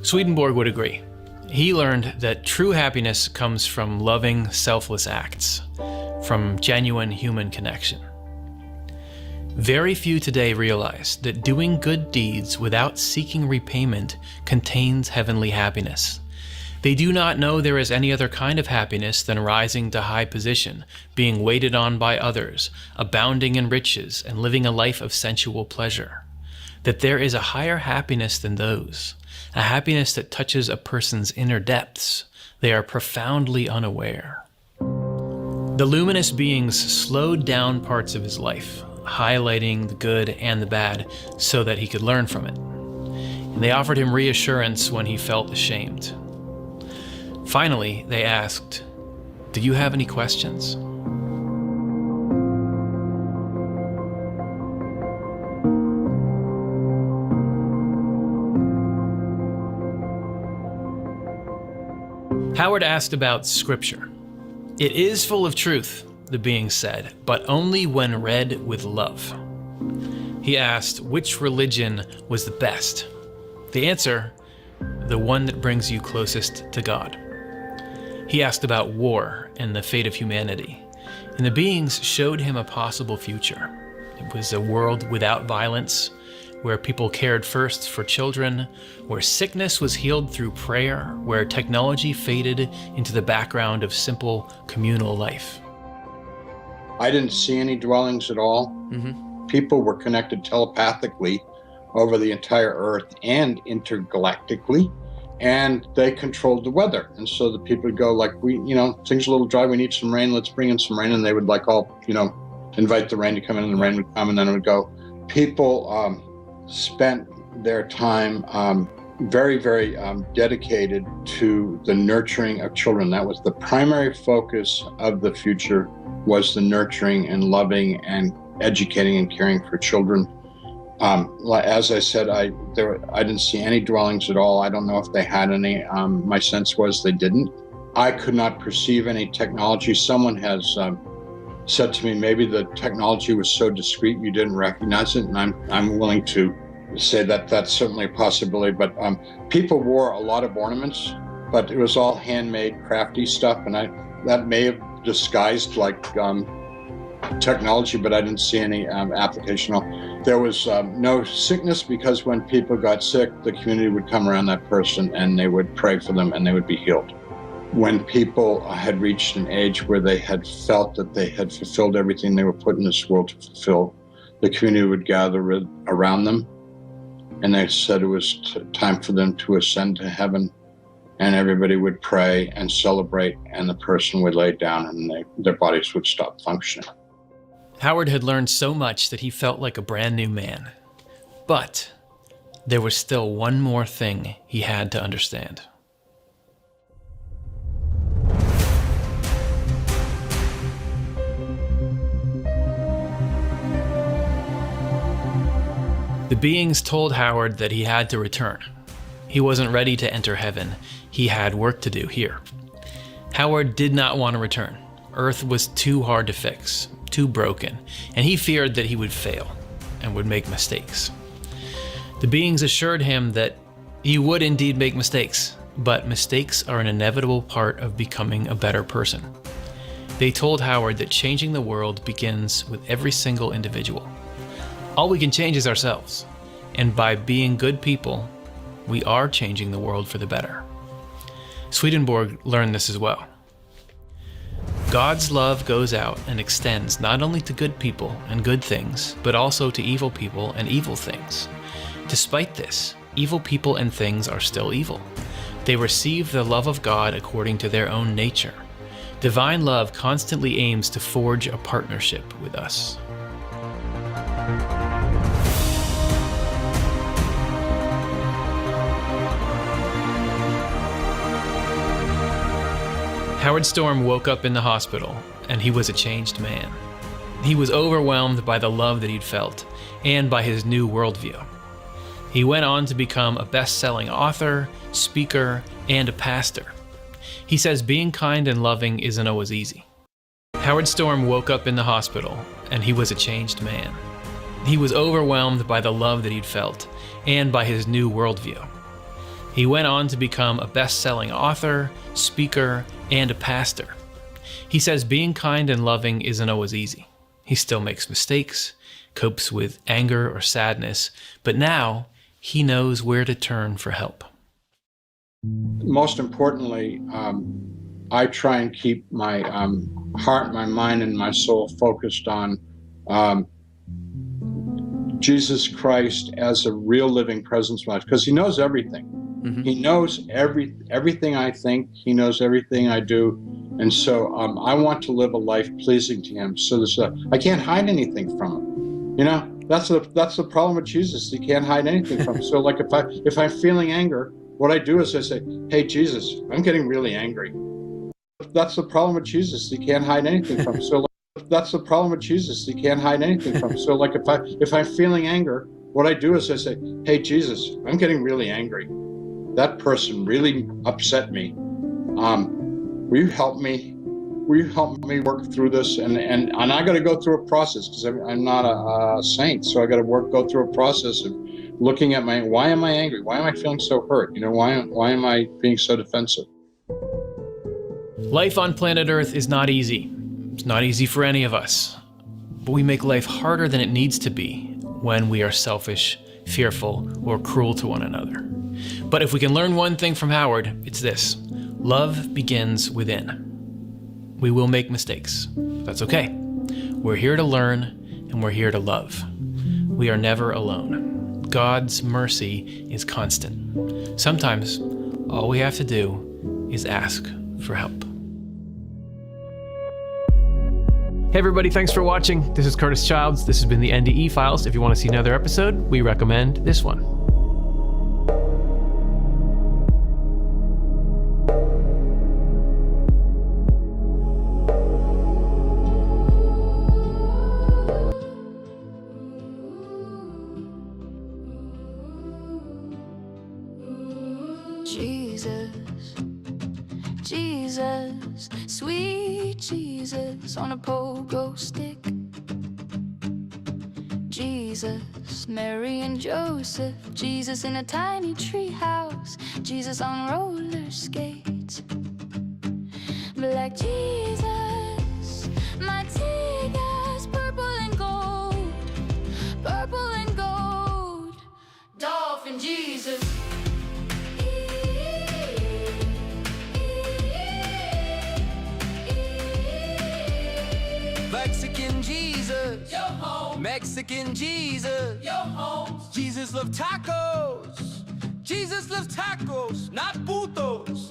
Swedenborg would agree. He learned that true happiness comes from loving, selfless acts, from genuine human connection. Very few today realize that doing good deeds without seeking repayment contains heavenly happiness. They do not know there is any other kind of happiness than rising to high position, being waited on by others, abounding in riches, and living a life of sensual pleasure. That there is a higher happiness than those, a happiness that touches a person's inner depths. They are profoundly unaware. The luminous beings slowed down parts of his life, highlighting the good and the bad so that he could learn from it. And they offered him reassurance when he felt ashamed. Finally, they asked, "Do you have any questions?" Howard asked about Scripture. "It is full of truth," the being said, "but only when read with love." He asked which religion was the best. The answer, the one that brings you closest to God. He asked about war and the fate of humanity, and the beings showed him a possible future. It was a world without violence, where people cared first for children, where sickness was healed through prayer, where technology faded into the background of simple communal life. I didn't see any dwellings at all. People were connected telepathically over the entire Earth and intergalactically, and they controlled the weather. And so the people would go like, things are a little dry, we need some rain, let's bring in some rain. And they would like all, invite the rain to come in, and the rain would come, and then it would go. People spent their time very, very dedicated to the nurturing of children. That was the primary focus of the future, was the nurturing and loving and educating and caring for children. As I said, I didn't see any dwellings at all. I don't know if they had any. My sense was they didn't. I could not perceive any technology. Someone has said to me, maybe the technology was so discreet you didn't recognize it, and I'm willing to say that that's certainly a possibility. But people wore a lot of ornaments, but it was all handmade, crafty stuff, and that may have disguised like technology, but I didn't see any application. There was no sickness, because when people got sick, the community would come around that person and they would pray for them and they would be healed. When people had reached an age where they had felt that they had fulfilled everything they were put in this world to fulfill, the community would gather around them, and they said it was time for them to ascend to heaven, and everybody would pray and celebrate, and the person would lay down and their bodies would stop functioning. Howard had learned so much that he felt like a brand new man. But there was still one more thing he had to understand. The beings told Howard that he had to return. He wasn't ready to enter heaven. He had work to do here. Howard did not want to return. Earth was too hard to fix, too broken, and he feared that he would fail and would make mistakes. The beings assured him that he would indeed make mistakes, but mistakes are an inevitable part of becoming a better person. They told Howard that changing the world begins with every single individual. All we can change is ourselves, and by being good people, we are changing the world for the better. Swedenborg learned this as well. God's love goes out and extends not only to good people and good things, but also to evil people and evil things. Despite this, evil people and things are still evil. They receive the love of God according to their own nature. Divine love constantly aims to forge a partnership with us. Howard Storm woke up in the hospital, and he was a changed man. He was overwhelmed by the love that he'd felt, and by his new worldview. He went on to become a best-selling author, speaker, and a pastor. He says being kind and loving isn't always easy. Howard Storm woke up in the hospital, and he was a changed man. He was overwhelmed by the love that he'd felt, and by his new worldview. He went on to become a best-selling author, speaker, and a pastor. He says being kind and loving isn't always easy. He still makes mistakes, copes with anger or sadness, but now he knows where to turn for help. Most importantly, I try and keep my heart, my mind, and my soul focused on Jesus Christ as a real living presence in my life, because he knows everything. He knows everything I think. He knows everything I do. And so I want to live a life pleasing to him. So I can't hide anything from him. You know, that's the problem with Jesus. He can't hide anything from him. So like if I'm feeling anger, what I do is I say, hey, Jesus, I'm getting really angry. That's the problem with Jesus. He can't hide anything from him. So that's the problem with Jesus. He can't hide anything from him. So like if I'm feeling anger, what I do is I say, hey, Jesus, I'm getting really angry. That person really upset me. Will you help me? Will you help me work through this? And I got to go through a process, because I'm not a saint. So I got to go through a process of looking at why am I angry? Why am I feeling so hurt? You know, why am I being so defensive? Life on planet Earth is not easy. It's not easy for any of us. But we make life harder than it needs to be when we are selfish, fearful, or cruel to one another. But if we can learn one thing from Howard, it's this: love begins within. We will make mistakes. That's okay. We're here to learn, and we're here to love. We are never alone. God's mercy is constant. Sometimes, all we have to do is ask for help. Hey everybody, thanks for watching. This is Curtis Childs. This has been the NDE Files. If you want to see another episode, we recommend this one. Jesus, Jesus, sweet Jesus on a pogo stick. Jesus, Mary and Joseph, Jesus in a tiny tree house, Jesus on roller skates. Black Jesus, my tears, purple and gold, purple and gold. Dolphin Jesus. Mexican Jesus, yo home. Mexican Jesus, yo home. Jesus loves tacos. Jesus loves tacos, not putos.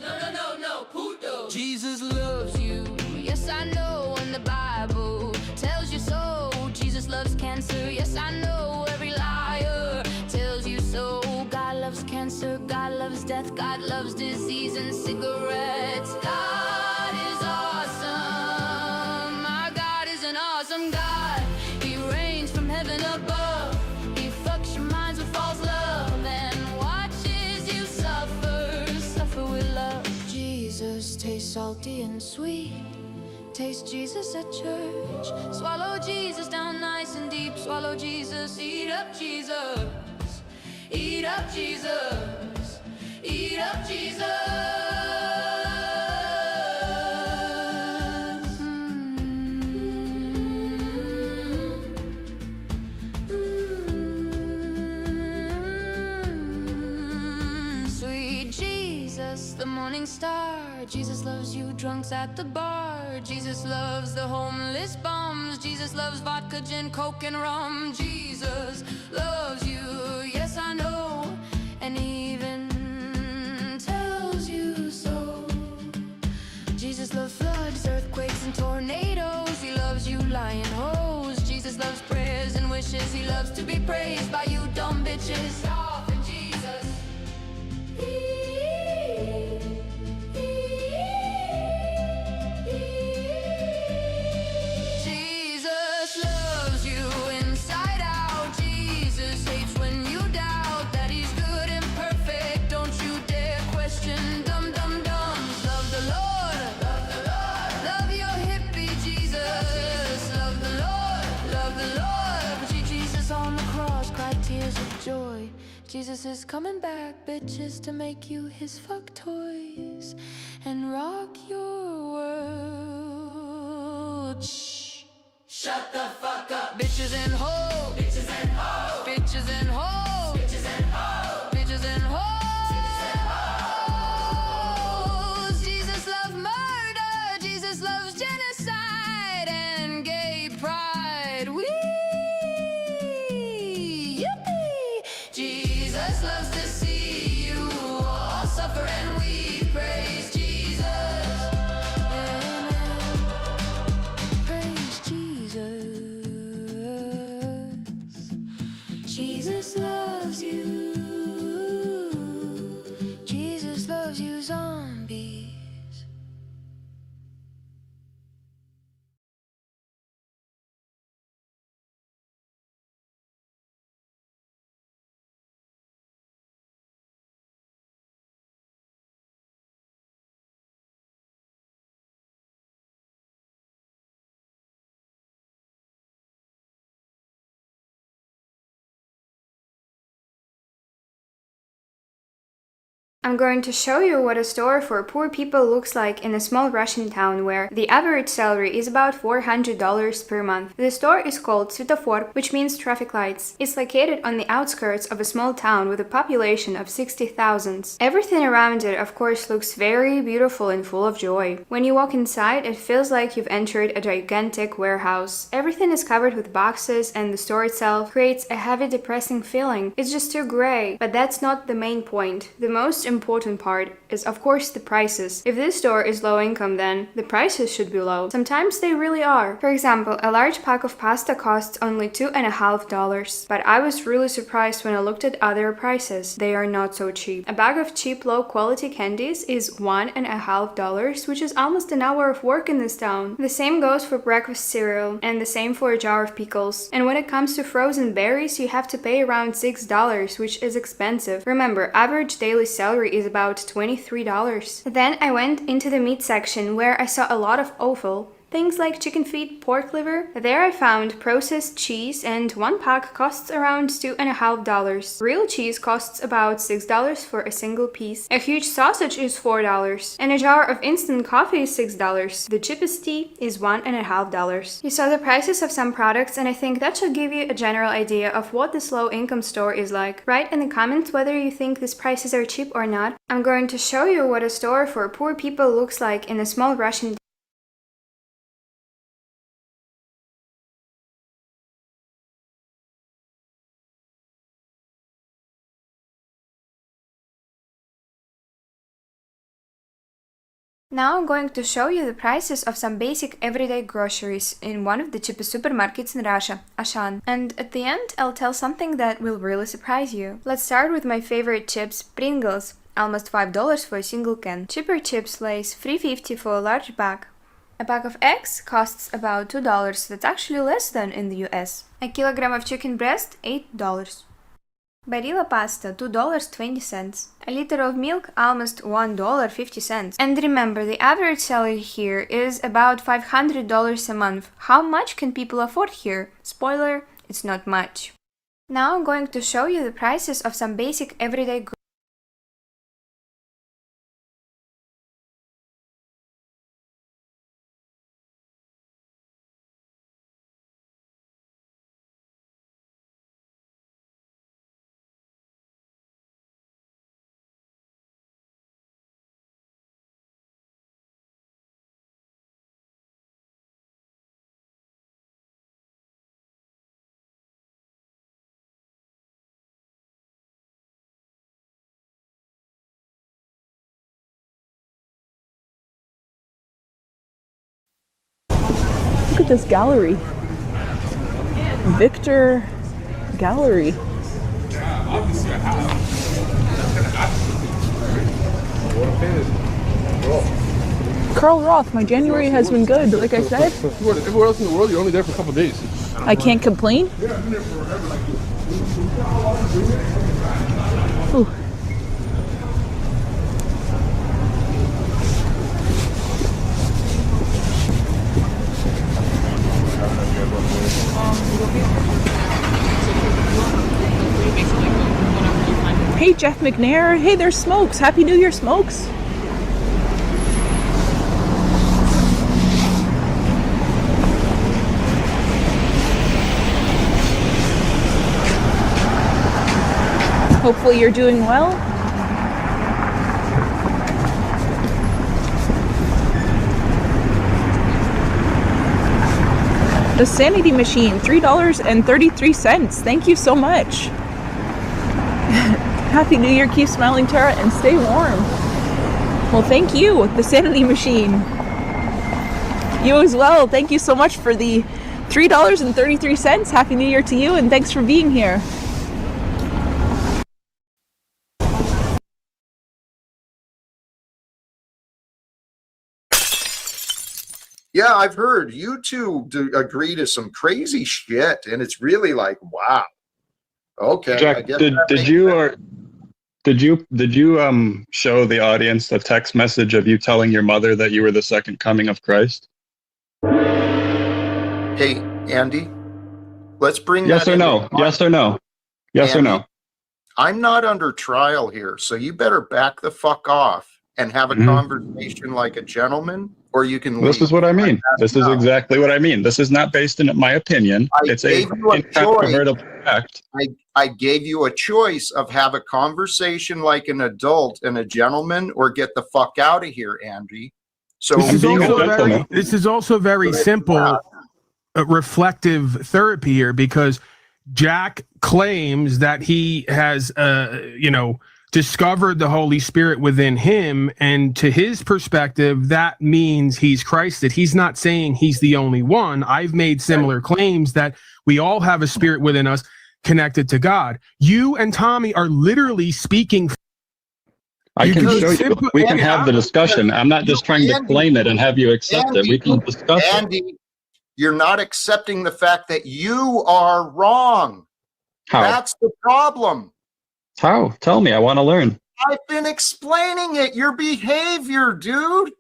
No, putos. Jesus loves you. Yes, I know, and the Bible tells you so. Jesus loves cancer. Yes, I know, every liar tells you so. God loves cancer. God loves death. God loves disease and cigarettes. God is awesome. My God is an awesome God. He reigns from heaven above. He fucks your minds with false love and watches you suffer, suffer with love. Jesus tastes salty and sweet. Taste Jesus at church. Swallow Jesus down nice and deep. Swallow Jesus. Eat up Jesus. Eat up Jesus. Eat up Jesus. Sweet Jesus, the morning star. Jesus loves you drunks at the bar. Jesus loves the homeless bums. Jesus loves vodka, gin, coke, and rum. Jesus loves you, yes I know, and even tells you so. Jesus loves floods, earthquakes, and tornadoes. He loves you lion hoes. Jesus loves prayers and wishes. He loves to be praised by you dumb bitches. Stop in Jesus. Jesus loves you inside out. Jesus hates when you doubt that he's good and perfect. Don't you dare question dumb dumbs. Love the Lord, love the Lord. Love your hippie Jesus. Love the Lord, love the Lord. Jesus on the cross cried tears of joy. Jesus is coming back, bitches, to make you his fuck toys and rock your world. Shh. Shut the fuck up. Bitches and hoes. Bitches and hoes. Bitches and hoes. Bitches and hoes. Bitches and hoes. Jesus loves murder. Jesus loves genocide and gay pride. Wee. Yippee. Jesus loves to see you all suffer and we praise Jesus. Amen. Praise Jesus. I'm going to show you what a store for poor people looks like in a small Russian town where the average salary is about $400 per month. The store is called Svetofor, which means traffic lights. It's located on the outskirts of a small town with a population of 60,000. Everything around it, of course, looks very beautiful and full of joy. When you walk inside, it feels like you've entered a gigantic warehouse. Everything is covered with boxes and the store itself creates a heavy, depressing feeling. It's just too gray. But that's not the main point. The most important part is, of course, the prices. If this store is low income, then the prices should be low. Sometimes they really are. For example, a large pack of pasta costs only $2.50. But I was really surprised when I looked at other prices. They are not so cheap. A bag of cheap, low quality candies is $1.50, which is almost an hour of work in this town. The same goes for breakfast cereal, and the same for a jar of pickles. And when it comes to frozen berries, you have to pay around $6, which is expensive. Remember, average daily salary is about $23. Then I went into the meat section where I saw a lot of offal. Things like chicken feet, pork liver. There I found processed cheese, and one pack costs around $2.50. Real cheese costs about $6 for a single piece. A huge sausage is $4, and a jar of instant coffee is $6. The cheapest tea is $1.50. You saw the prices of some products, and I think that should give you a general idea of what this low-income store is like. Write in the comments whether you think these prices are cheap or not. I'm going to show you what a store for poor people looks like in a small Russian. Now I'm going to show you the prices of some basic everyday groceries in one of the cheapest supermarkets in Russia, Ashan. And at the end, I'll tell something that will really surprise you. Let's start with my favorite chips, Pringles. Almost $5 for a single can. Cheaper chips Lay's $3.50 for a large bag. A bag of eggs costs about $2. That's actually less than in the US. A kilogram of chicken breast, $8. Barilla pasta, $2.20. A liter of milk, almost $1.50. And remember, the average salary here is about $500 a month. How much can people afford here? Spoiler, it's not much. Now I'm going to show you the prices of some basic everyday groceries. Look at this gallery. Victor Gallery. Carl Roth, my January has been good, like I said. Everywhere else in the world, you're only there for a couple of days. I can't complain. Ooh. Hey, Jeff McNair. Hey, there's Smokes. Happy New Year, Smokes. Hopefully you're doing well. The Sanity Machine, $3.33. Thank you so much. Happy New Year, keep smiling, Tara, and stay warm. Well, thank you, the Sanity Machine. You as well. Thank you so much for the $3.33. Happy New Year to you, and thanks for being here. Yeah, I've heard you two agree to some crazy shit, and it's really like, wow. Okay. Jack, I guess did you show the audience the text message of you telling your mother that you were the second coming of Christ? Hey, Andy, let's bring yes that or no. Yes or no. Yes Andy, or no. I'm not under trial here, so you better back the fuck off and have a conversation like a gentleman, or you can leave. This is what I mean. This is exactly what I mean. This is not based in my opinion. It's a incontrovertible fact. I gave you a choice of have a conversation like an adult and a gentleman, or get the fuck out of here, Andy. So this is also very simple, reflective therapy here, because Jack claims that he has, discovered the Holy Spirit within him, and to his perspective, that means he's Christed. He's not saying he's the only one. I've made similar claims that we all have a spirit within us connected to God. You and Tommy are literally speaking. I can show you. We can have the discussion. I'm not just trying to claim it and have you accept it. We can discuss it. Andy, you're not accepting the fact that you are wrong. How? That's the problem. How? Tell me. I want to learn. I've been explaining it. Your behavior, dude.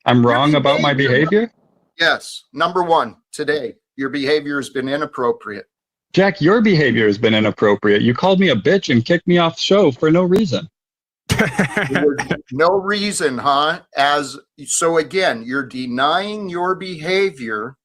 I'm wrong about my behavior? Yes. Number one, today, your behavior has been inappropriate. Jack, your behavior has been inappropriate. You called me a bitch and kicked me off the show for no reason. No reason, huh? So again, you're denying your behavior.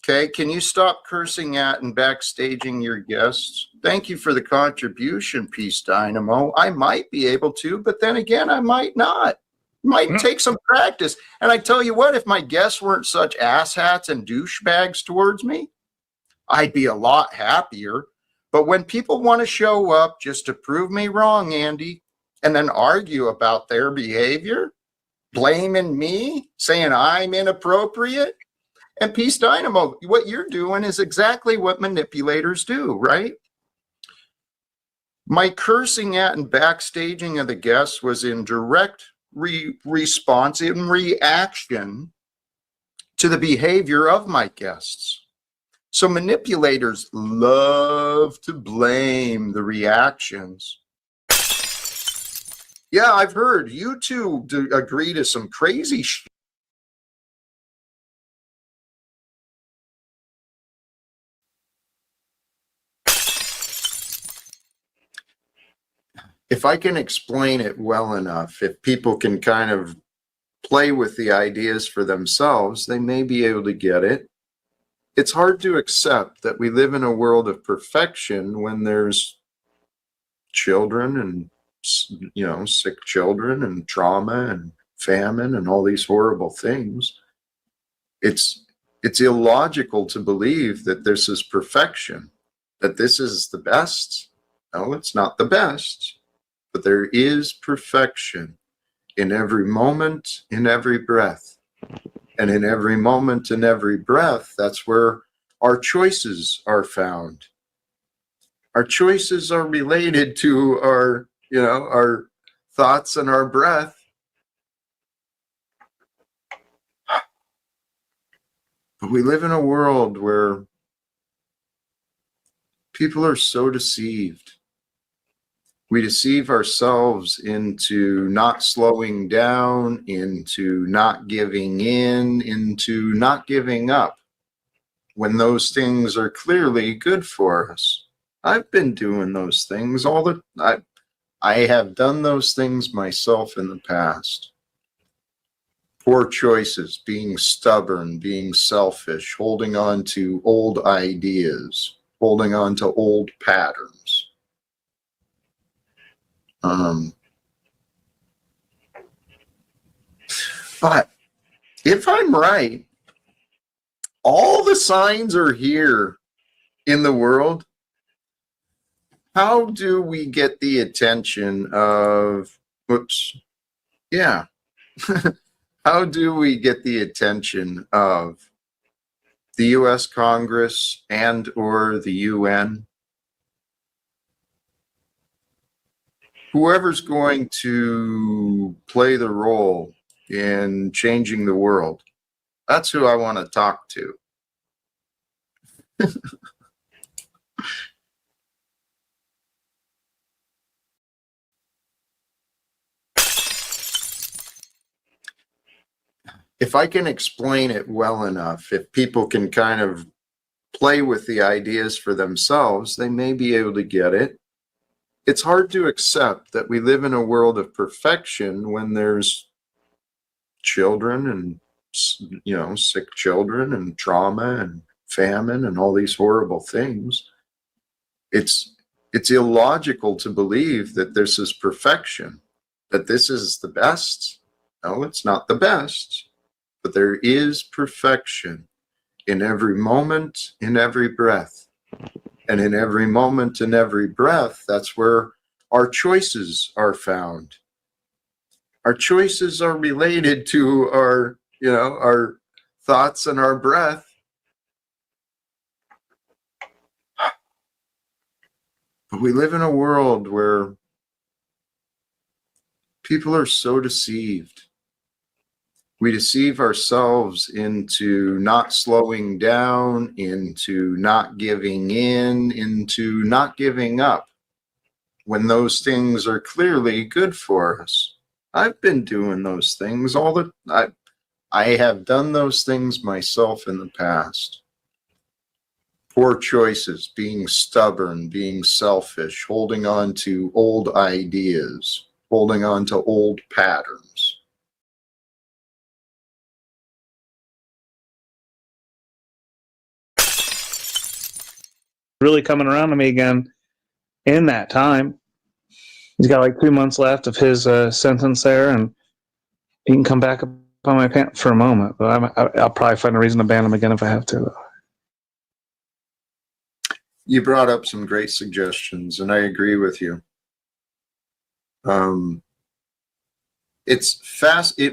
Okay, can you stop cursing at and backstaging your guests? Thank you for the contribution, Peace Dynamo. I might be able to, but then again, I might not. Might take some practice. And I tell you what, if my guests weren't such asshats and douchebags towards me, I'd be a lot happier. But when people want to show up just to prove me wrong, Andy, and then argue about their behavior, blaming me, saying I'm inappropriate, and Peace Dynamo, what you're doing is exactly what manipulators do, right? My cursing at and backstaging of the guests was in direct response, in reaction to the behavior of my guests. So manipulators love to blame the reactions. Yeah, I've heard you two agree to some crazy shit. If I can explain it well enough, if people can kind of play with the ideas for themselves, they may be able to get it. It's hard to accept that we live in a world of perfection when there's children and, sick children and trauma and famine and all these horrible things. It's illogical to believe that this is perfection, that this is the best. No, it's not the best. But there is perfection in every moment, in every breath. And in every moment, in every breath, that's where our choices are found. Our choices are related to our thoughts and our breath. But we live in a world where people are so deceived. We deceive ourselves into not slowing down, into not giving in, into not giving up, when those things are clearly good for us. I've been doing those things I have done those things myself in the past. Poor choices, being stubborn, being selfish, holding on to old ideas, holding on to old patterns. But if I'm right, all the signs are here in the world. How do we get the attention of, how do we get the attention of the U.S. Congress and or the UN? Whoever's going to play the role in changing the world, that's who I want to talk to. If I can explain it well enough, if people can kind of play with the ideas for themselves, they may be able to get it. It's hard to accept that we live in a world of perfection when there's children and, sick children and trauma and famine and all these horrible things. It's illogical to believe that this is perfection, that this is the best. No, it's not the best, but there is perfection in every moment, in every breath. And in every moment, in every breath, that's where our choices are found. Our choices are related to our thoughts and our breath. But we live in a world where people are so deceived. We deceive ourselves into not slowing down, into not giving in, into not giving up, when those things are clearly good for us. I've been doing those things I have done those things myself in the past. Poor choices, being stubborn, being selfish, holding on to old ideas, holding on to old patterns. Really coming around to me again in that time. He's got like 2 months left of his sentence there, and he can come back up on my pants for a moment, but I'll probably find a reason to ban him again if I have to, though. You brought up some great suggestions, and I agree with you. It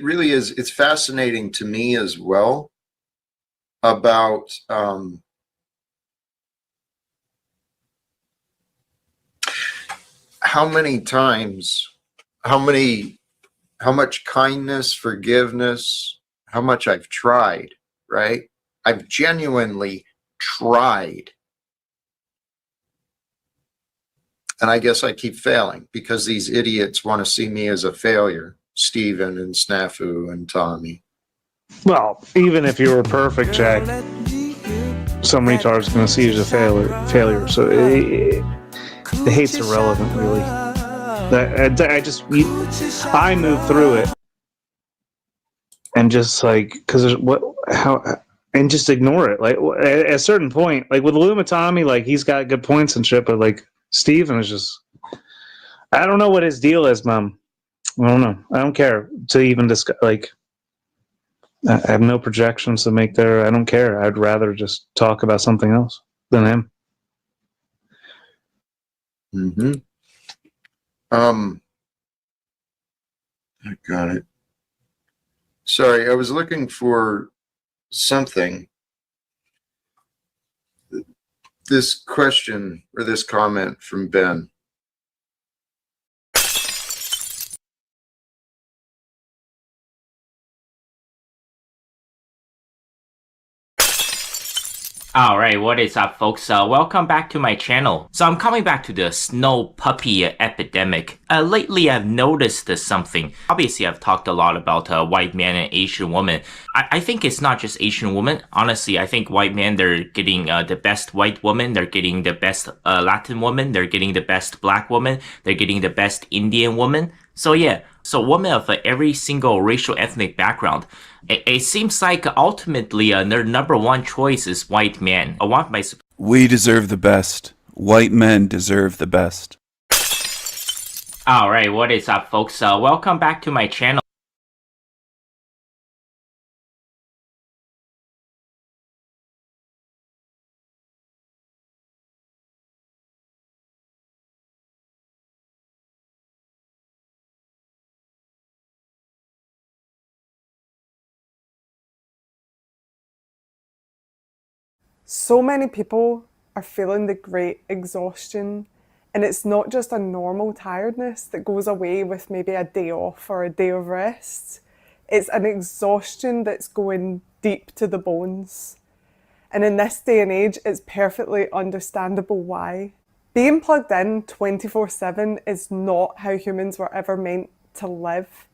really is. It's fascinating to me as well about how much kindness, forgiveness, how much I've tried, right? I've genuinely tried. And I guess I keep failing because these idiots want to see me as a failure. Steven and Snafu and Tommy. Well, even if you were perfect, Jack, some retard's going to see you as a failure. So the hate's irrelevant, really. I move through it and just and just ignore it. Like at a certain point, like with Tommy, like he's got good points and shit, but like Steven is just, I don't know what his deal is, Mom. I don't know. I don't care to even discuss. Like, I have no projections to make there. I don't care. I'd rather just talk about something else than him. Mm-hmm. I got it. Sorry, I was looking for something. This question or this comment from Ben. Alright, what is up, folks? Welcome back to my channel. So I'm coming back to the snow puppy epidemic. Lately I've noticed something. Obviously I've talked a lot about white man and Asian woman. I think it's not just Asian woman. Honestly, I think white men, they're getting the best white woman, they're getting the best Latin woman, they're getting the best black woman, they're getting the best Indian woman. So yeah, so women of every single racial ethnic background. It seems like ultimately their number one choice is white men. We deserve the best. White men deserve the best. Alright, what is up, folks? Welcome back to my channel. So many people are feeling the great exhaustion, and it's not just a normal tiredness that goes away with maybe a day off or a day of rest. It's an exhaustion that's going deep to the bones. And in this day and age, it's perfectly understandable why. Being plugged in 24/7 is not how humans were ever meant to live.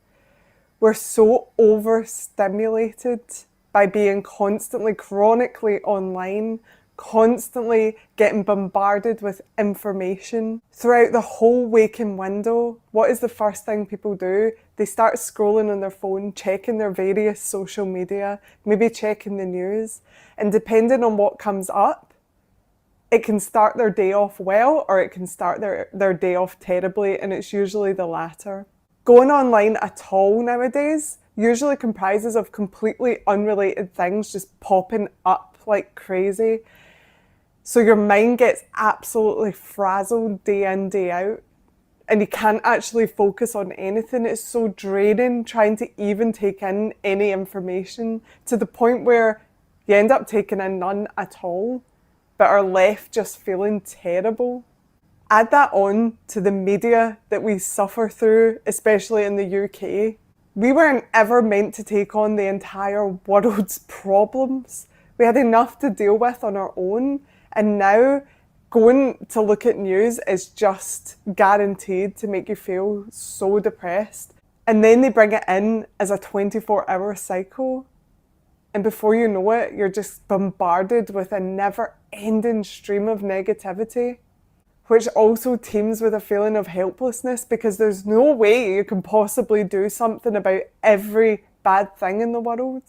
We're so overstimulated by being constantly, chronically online, constantly getting bombarded with information. Throughout the whole waking window, what is the first thing people do? They start scrolling on their phone, checking their various social media, maybe checking the news, and depending on what comes up, it can start their day off well or it can start their day off terribly, and it's usually the latter. Going online at all nowadays usually comprises of completely unrelated things just popping up like crazy. So your mind gets absolutely frazzled day in, day out, and you can't actually focus on anything. It's so draining trying to even take in any information, to the point where you end up taking in none at all, but are left just feeling terrible. Add that on to the media that we suffer through, especially in the UK. We weren't ever meant to take on the entire world's problems. We had enough to deal with on our own, and now going to look at news is just guaranteed to make you feel so depressed. And then they bring it in as a 24-hour cycle, and before you know it, you're just bombarded with a never-ending stream of negativity, which also teems with a feeling of helplessness, because there's no way you can possibly do something about every bad thing in the world.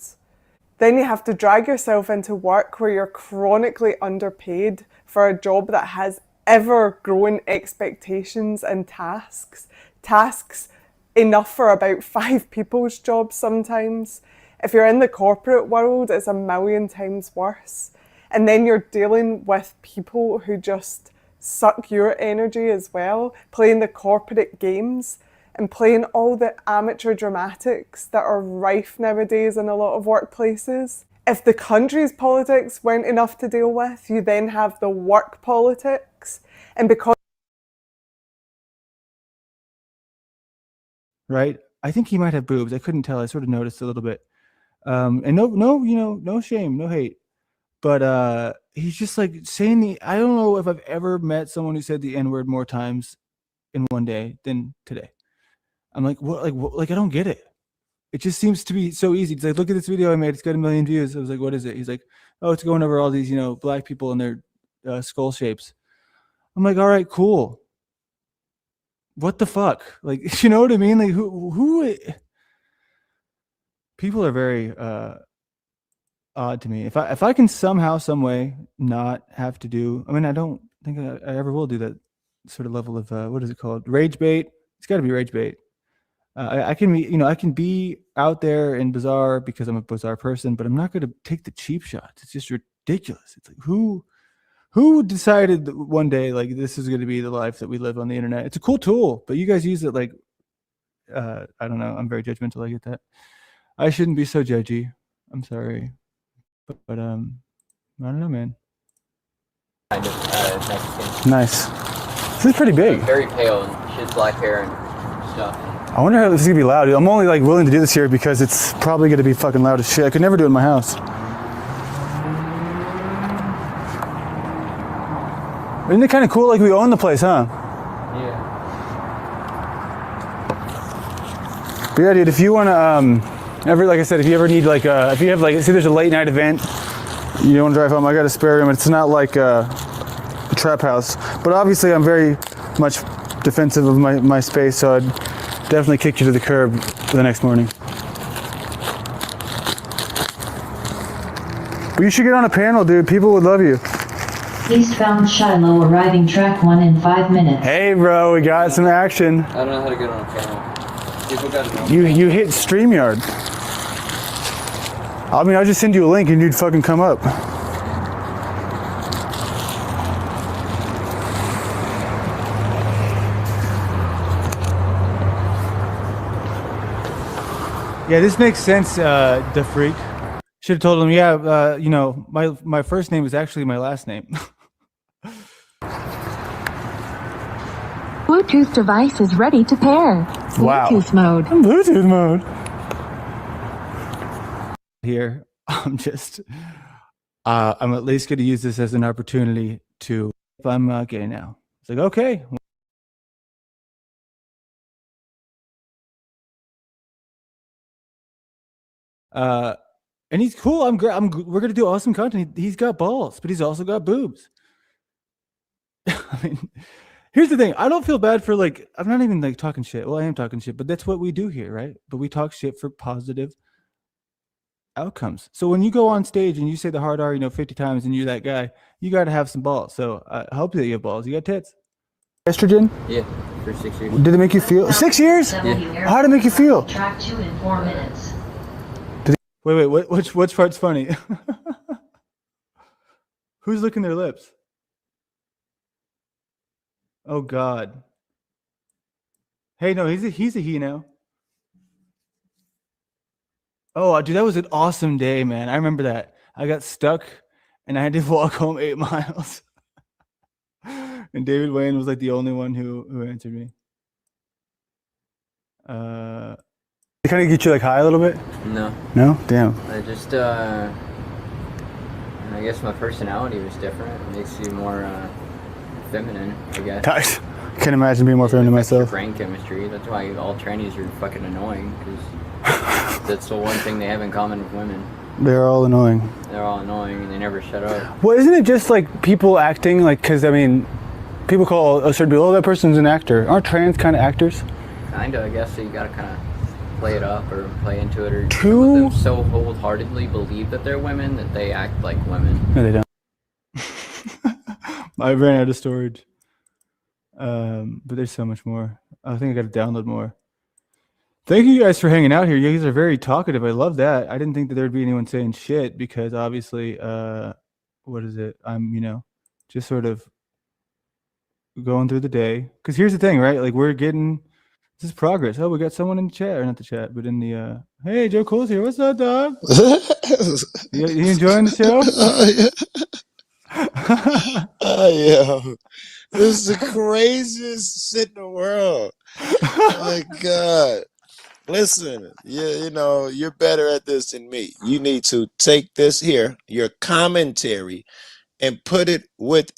Then you have to drag yourself into work where you're chronically underpaid for a job that has ever-growing expectations and tasks. Tasks enough for about 5 people's jobs sometimes. If you're in the corporate world, it's a million times worse. And then you're dealing with people who just suck your energy as well, playing the corporate games and playing all the amateur dramatics that are rife nowadays in a lot of workplaces. If the country's politics weren't enough to deal with, you then have the work politics. And because right? I think he might have boobs. I couldn't tell. I sort of noticed a little bit. And no shame, no hate. But he's just like saying I don't know if I've ever met someone who said the N-word more times in one day than today. I'm like, what? Like I don't get it. It just seems to be so easy. It's like, look at this video I made. It's got 1 million views. I was like, what is it? He's like, oh, it's going over all these, black people and their skull shapes. I'm like, all right, cool. What the fuck? Like, you know what I mean? Like, who? People are very odd to me. If I can somehow, some way not have to do, I mean, I don't think I ever will do that sort of level of what is it called? Rage bait. It's got to be rage bait. I can be, I can be out there and bizarre because I'm a bizarre person, but I'm not going to take the cheap shots. It's just ridiculous. It's like who decided that one day like this is going to be the life that we live on the internet? It's a cool tool, but you guys use it like I don't know. I'm very judgmental. I get that. I shouldn't be so judgy. I'm sorry, but I don't know, man. Kind of Mexican. Nice. This is pretty big. Very pale and she has black hair and stuff. I wonder how this is gonna be loud. I'm only like willing to do this here because it's probably gonna be fucking loud as shit. I could never do it in my house. Isn't it kind of cool? Like we own the place, huh? Yeah. But yeah, dude. If you wanna, like I said, if you ever need like, if you have like, say there's a late night event, you want to drive home. I got a spare room. It's not like a trap house, but obviously I'm very much defensive of my space, so I'd definitely kick you to the curb the next morning. But you should get on a panel, dude. People would love you. Eastbound Shiloh arriving track 1 in 5 minutes. Hey, bro, we got some action. I don't know how to get on a panel. People got to know. You hit StreamYard. I mean, I'll just send you a link and you'd fucking come up. Yeah, this makes sense, the freak. Should have told him, yeah, my first name is actually my last name. Bluetooth device is ready to pair. Wow. Bluetooth mode. Bluetooth mode. Here, I'm at least going to use this as an opportunity to, if I'm gay now. It's like, okay. and he's cool. We're gonna do awesome content. He's got balls, but he's also got boobs. I mean, here's the thing. I don't feel bad for like. I'm not even like talking shit. Well, I am talking shit, but that's what we do here, right? But we talk shit for positive outcomes. So when you go on stage and you say the hard R, 50 times, and you're that guy, you got to have some balls. So I hope that you have balls. You got tits. Estrogen? Yeah, for 6 years. Did it make you feel 6 years? Yeah. How did it make you feel? Track 2 in 4 minutes. Wait, which part's funny? Who's licking their lips? Oh God. Hey, no, he's a he now. Oh, dude, that was an awesome day, man. I remember that. I got stuck and I had to walk home 8 miles. And David Wayne was like the only one who answered me. It kind of get you like high a little bit? No. No? Damn. I just, I guess my personality was different. It makes you more feminine, I guess. Gosh, I can't imagine being more feminine myself. Brain chemistry. That's why all trannies are fucking annoying, because that's the one thing they have in common with women. They're all annoying. They're all annoying and they never shut up. Well, isn't it just like people acting like, because I mean, people call a certain people, oh, that person's an actor. Aren't trans kind of actors? Kinda, I guess. So you gotta kind of play it up or play into it, or some of them so wholeheartedly believe that they're women that they act like women. No, they don't. I ran out of storage. But there's so much more. I think I got to download more. Thank you guys for hanging out here. You guys are very talkative. I love that. I didn't think that there'd be anyone saying shit because obviously, what is it? I'm, just sort of going through the day. Because here's the thing, right? Like this is progress. Oh, we got someone in the chat, or not the chat, but in the, hey, Joe Cole's here. What's up, dog? you enjoying the show? Yeah. This is the craziest shit in the world. Oh my God. Listen, you're better at this than me. You need to take this here, your commentary, and put it with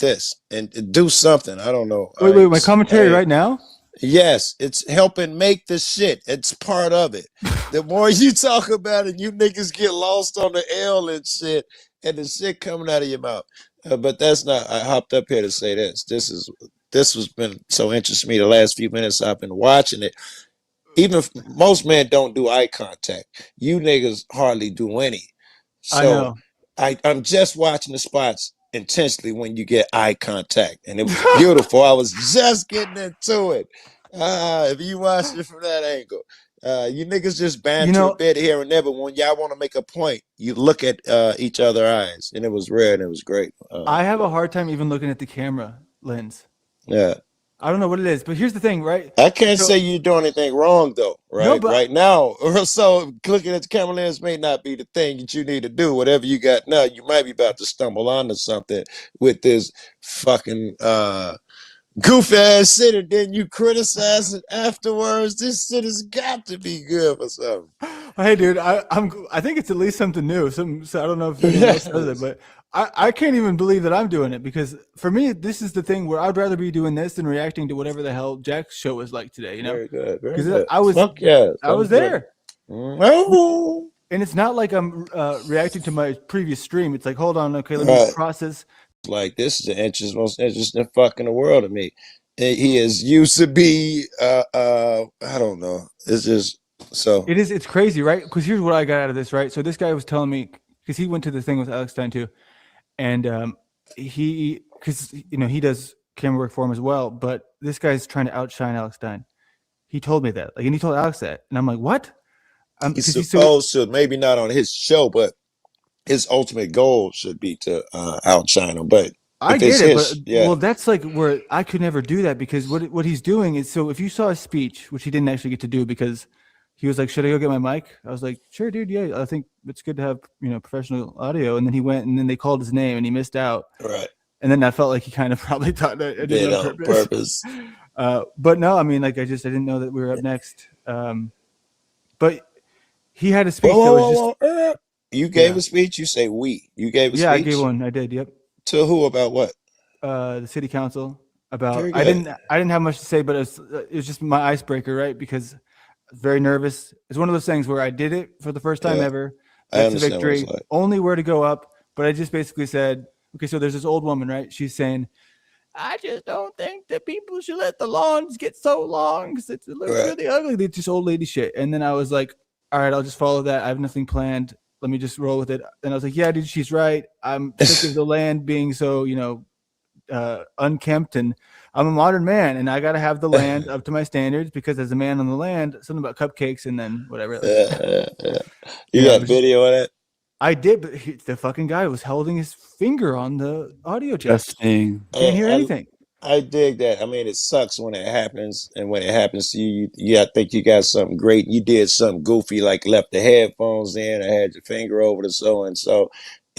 this and do something. I don't know. Wait, my commentary right now? Yes, it's helping make the shit. It's part of it. The more you talk about it, you niggas get lost on the L and shit, and the shit coming out of your mouth. But that's not. I hopped up here to say this. This has been so interesting to me the last few minutes. I've been watching it. Even if most men don't do eye contact, you niggas hardly do any. I know. I'm just watching the spots intensely when you get eye contact, and it was beautiful. I was just getting into it. If you watch it from that angle, you niggas just banter a bit here and there, but when y'all want to make a point, you look at each other's eyes, and it was rare and it was great. I have a hard time even looking at the camera lens. Yeah. I don't know what it is, but here's the thing, right? I can't say you're doing anything wrong though, right? No, but right now, so looking at the camera lens may not be the thing that you need to do. Whatever you got now, you might be about to stumble onto something with this fucking goof ass shit, and then you criticize it afterwards. This shit has got to be good for something. Hey, dude, I think it's at least something new. So I don't know if anyone else does it, but I can't even believe that I'm doing it, because for me, this is the thing where I'd rather be doing this than reacting to whatever the hell Jack's show was like today. Very good. Very good. I was, Fuck yeah, I was there. Oh. And it's not like I'm reacting to my previous stream. It's like, hold on, okay, let me process. Like, this is the most interesting fuck in the world to me. He is used to be I don't know. It's just so it's crazy, right? Because here's what I got out of this, right? So this guy was telling me, because he went to the thing with Alex Stein too, and he does camera work for him as well, but this guy's trying to outshine Alex Stein. He told me that, and he told Alex that, and I'm like, what? he's supposed to, maybe not on his show, but his ultimate goal should be to outshine him. But I get it, but well, that's like where I could never do that, because what he's doing is, so if you saw his speech, which he didn't actually get to do because he was like, should I go get my mic? I was like, sure, dude. Yeah, I think it's good to have, professional audio. And then he went, and then they called his name and he missed out. Right. And then I felt like he kind of probably thought that I did it on purpose. But no, I mean, like, I didn't know that we were up next. But he had a speech that was just... You gave a speech? You say we. You gave a speech? Yeah, I gave one. I did, yep. To who, about what? The city council. About I didn't have much to say, but it was just my icebreaker, right? Because was very nervous. It's one of those things where I did it for the first time Yeah, ever. I That's the understand what it's victory. like. Only where to go up. But I just basically said, okay, so there's this old woman, right? She's saying, I just don't think that people should let the lawns get so long because it looks Right. really ugly. It's just old lady shit. And then I was like, all right, I'll just follow that. I have nothing planned. Let me just roll with it. And I was like, yeah, dude, she's right. I'm sick of the land being so, unkempt, and I'm a modern man, and I got to have the land up to my standards because as a man on the land, something about cupcakes and then whatever. You got video of that? I did, but the fucking guy was holding his finger on the audio jack. Disgusting. Can't hear anything. I dig that. I mean, it sucks when it happens, and when it happens to you, I think you got something great. You did something goofy, like left the headphones in, or had your finger over the so and so.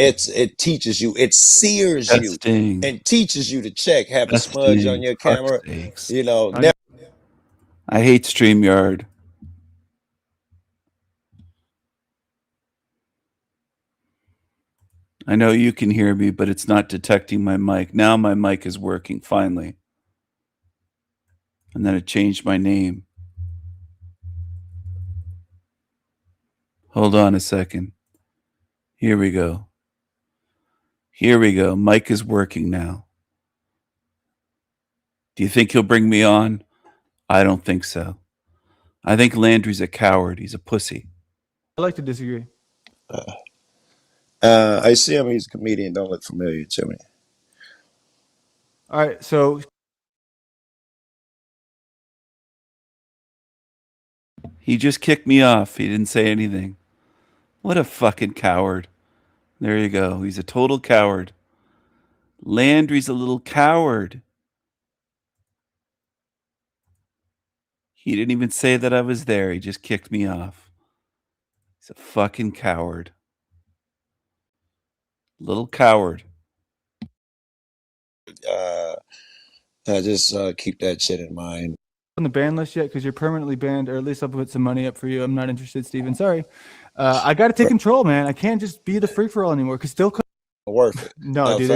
It teaches you, it sears you, Disgusting. and teaches you to check. Have a smudge on your camera. Never. I hate StreamYard. I know you can hear me, but it's not detecting my mic. Now my mic is working, finally. And then it changed my name. Hold on a second. Here we go. Here we go. Mic is working now. Do you think he'll bring me on? I don't think so. I think Landry's a coward. He's a pussy. I like to disagree. I see him. He's a comedian. Don't look familiar to me. All right, so He just kicked me off. He didn't say anything. What a fucking coward. There you go. He's a total coward. Landry's a little coward. He didn't even say that I was there. He just kicked me off. He's a fucking coward. Little coward. Just keep that shit in mind. on the ban list yet because you're permanently banned, or at least I'll put some money up for you. I'm not interested, Steven. Sorry. I got to take control, man. I can't just be the free for all anymore because still worth it. No, dude.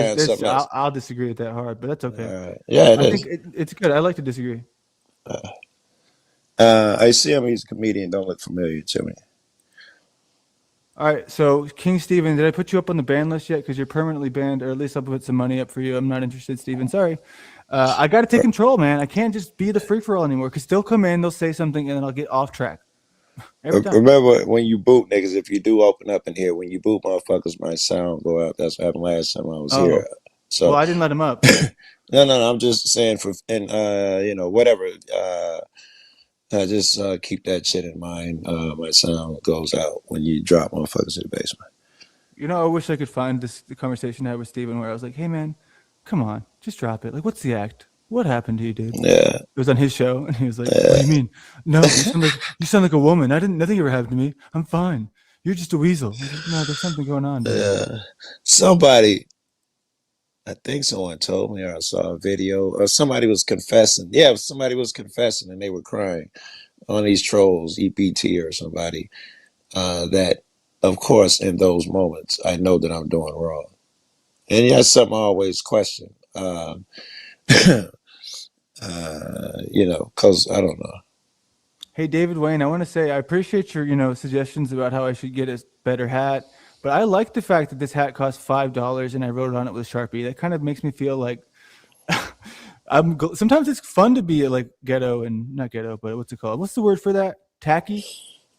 I'll disagree with that hard, but that's okay. Yeah, I think it's good. I like to disagree. I see him. He's a comedian. Don't look familiar to me. All right, so King Steven, did I put you up on the ban list yet? Because you're permanently banned, or at least I'll put some money up for you. I'm not interested, Steven. Sorry. I got to take control, man. I can't just be the free for all anymore. Because they'll come in, they'll say something, and then I'll get off track. Remember when you boot niggas, if you do open up in here, when you boot motherfuckers, my sound go out. That's what happened last time I was here. So well, I didn't let him up. No. I'm just saying whatever. Just keep that shit in mind. My sound goes out when you drop motherfuckers in the basement. I wish I could find the conversation I had with Steven where I was like, hey, man, come on, just drop it. Like, what's the act? What happened to you, dude? Yeah. It was on his show, and he was like, what do you mean? No, you sound like a woman. Nothing ever happened to me. I'm fine. You're just a weasel. I was like, no, there's something going on, dude. Somebody, I think someone told me, or I saw a video, or somebody was confessing. Yeah, somebody was confessing, and they were crying on these trolls, EPT or somebody, that, of course, in those moments, I know that I'm doing wrong. And that's something I always question, because I don't know. Hey, David Wayne, I want to say I appreciate your suggestions about how I should get a better hat. But I like the fact that this hat cost $5 and I wrote on it with Sharpie. That kind of makes me feel like sometimes it's fun to be like ghetto and not ghetto, but what's it called? What's the word for that? Tacky?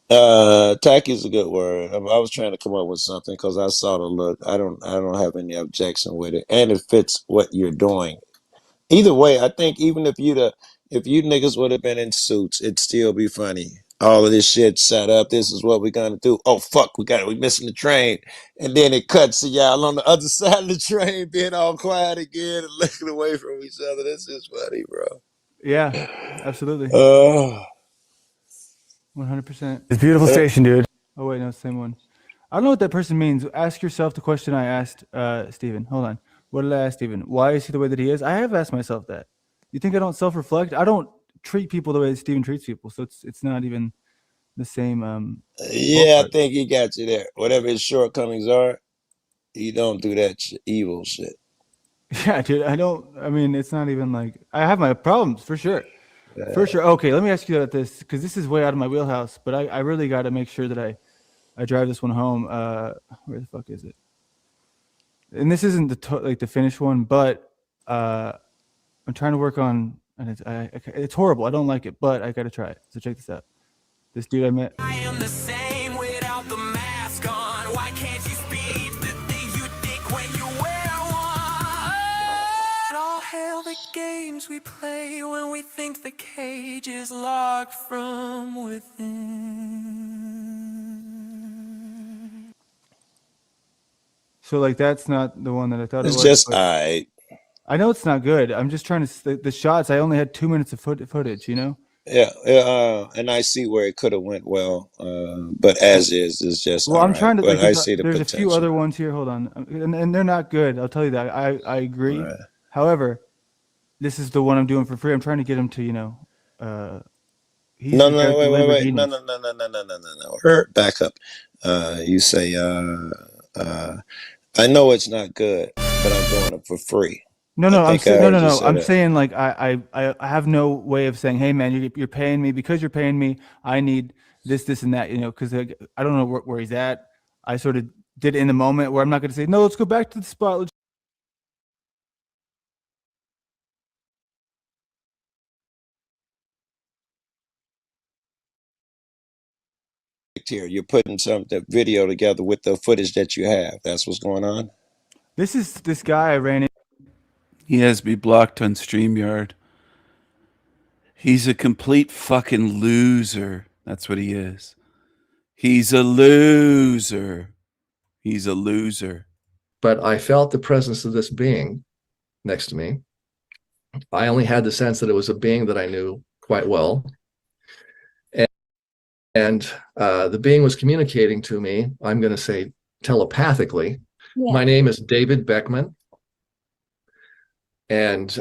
Tacky is a good word. I was trying to come up with something because I saw the look. I don't have any objection with it, and it fits what you're doing. Either way, I think even if you niggas would have been in suits, it'd still be funny. All of this shit set up. This is what we're gonna do. Oh fuck, we missing the train, and then it cuts to y'all on the other side of the train, being all quiet again and looking away from each other. This is funny, bro. Yeah, absolutely. 100%. It's a beautiful station, dude. Oh wait, no, same one. I don't know what that person means. Ask yourself the question I asked Steven. Hold on. What did I ask Steven? Why is he the way that he is? I have asked myself that. You think I don't self-reflect? I don't treat people the way Steven treats people, so it's not even the same. Yeah, I think he got you there. Whatever his shortcomings are, he don't do that evil shit. Yeah, dude. I mean, it's not even like I have my problems for sure. For sure. Okay, let me ask you about this because this is way out of my wheelhouse, but I really got to make sure that I drive this one home. Where the fuck is it? And this isn't the finished one, but I'm trying to work on, and it's horrible. I don't like it, but I got to try it. So check this out. This dude I met. I am the same without the mask on. Why can't you speak the things you think when you wear one? All hail the games we play when we think the cage is locked from within. So like that's not the one that I thought it It's was. just but I know it's not good. I'm just trying to the shots. I only had 2 minutes of footage. You know. Yeah, and I see where it could have went well, but as is just Well, all I'm right. trying to. But Like, I see the there's potential. a few other ones here. Hold on, and they're not good. I'll tell you that. I agree. Right. However, this is the one I'm doing for free. I'm trying to get him to he's No, the no, character wait. No, Lamborghinis. no. Back up. You say, I know it's not good, but I'm doing it for free. No, I I'm think I saying, heard you no. say I'm that. saying like I have no way of saying, hey man, you're paying me because you're paying me. I need this, and that. You know, because I don't know where he's at. I sort of did it in the moment where I'm not going to say no. Let's go back to the spot. Let's Here, you're putting the video together with the footage that you have. That's what's going on. This is this guy I ran into. He has me blocked on StreamYard. He's a complete fucking loser. That's what he is. He's a loser. He's a loser. But I felt the presence of this being next to me. I only had the sense that it was a being that I knew quite well. And the being was communicating to me, I'm going to say telepathically. Yeah. My name is David Beckman. And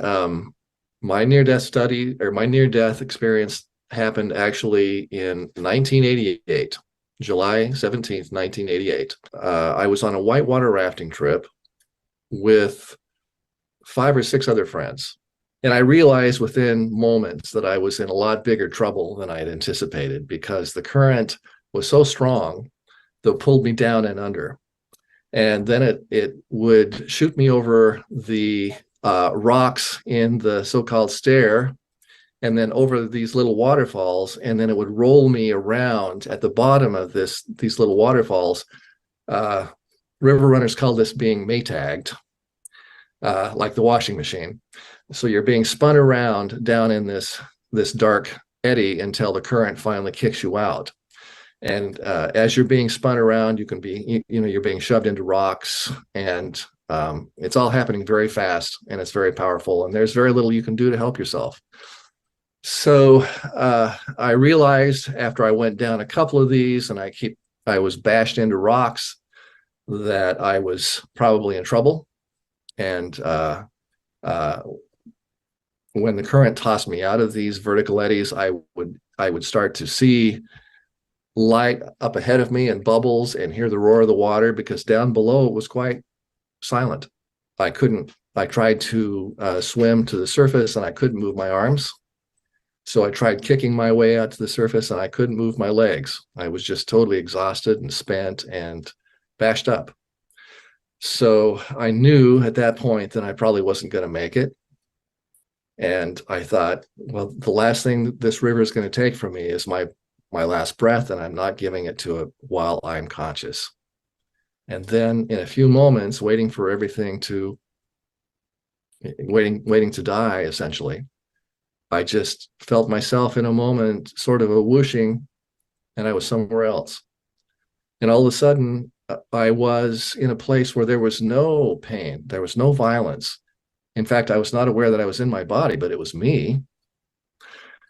my near-death experience happened actually in 1988, July 17th, 1988. I was on a whitewater rafting trip with 5 or 6 other friends. And I realized within moments that I was in a lot bigger trouble than I had anticipated because the current was so strong that it pulled me down and under. And then it would shoot me over the rocks in the so-called stair and then over these little waterfalls. And then it would roll me around at the bottom of these little waterfalls. River runners call this being Maytagged, like the washing machine. So you're being spun around down in this dark eddy until the current finally kicks you out. And as you're being spun around, you can be, you're being shoved into rocks, and it's all happening very fast, and it's very powerful, and there's very little you can do to help yourself. So I realized after I went down a couple of these and I was bashed into rocks that I was probably in trouble. And when the current tossed me out of these vertical eddies, I would start to see light up ahead of me and bubbles and hear the roar of the water, because down below it was quite silent. I tried to swim to the surface and I couldn't move my arms. So I tried kicking my way out to the surface and I couldn't move my legs. I was just totally exhausted and spent and bashed up. So I knew at that point that I probably wasn't going to make it. And I thought, well, the last thing this river is going to take from me is my last breath, and I'm not giving it to it while I'm conscious. And then in a few moments, waiting to die, essentially, I just felt myself in a moment, sort of a whooshing, and I was somewhere else. And all of a sudden, I was in a place where there was no pain, there was no violence. In fact, I was not aware that I was in my body, but it was me.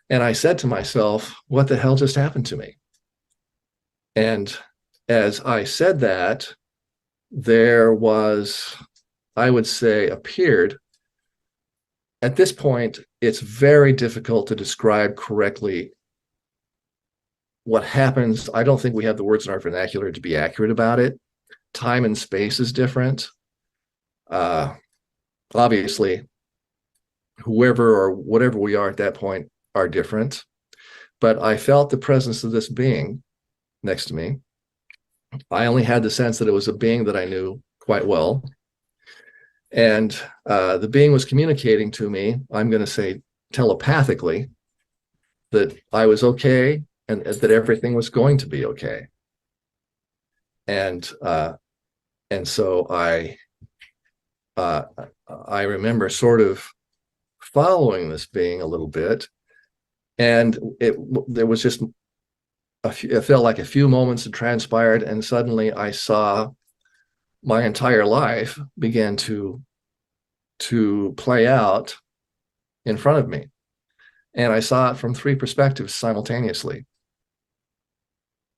And I said to myself, what the hell just happened to me? And as I said that, there was, I would say, appeared. At this point, it's very difficult to describe correctly what happens. I don't think we have the words in our vernacular to be accurate about it. Time and space is different. Obviously, whoever or whatever we are at that point are different, but I felt the presence of this being next to me. I only had the sense that it was a being that I knew quite well. And the being was communicating to me, I'm going to say telepathically, that I was okay and that everything was going to be okay. And so I remember sort of following this being a little bit, and there was just it felt like a few moments had transpired, and suddenly I saw my entire life began to play out in front of me, and I saw it from three perspectives simultaneously.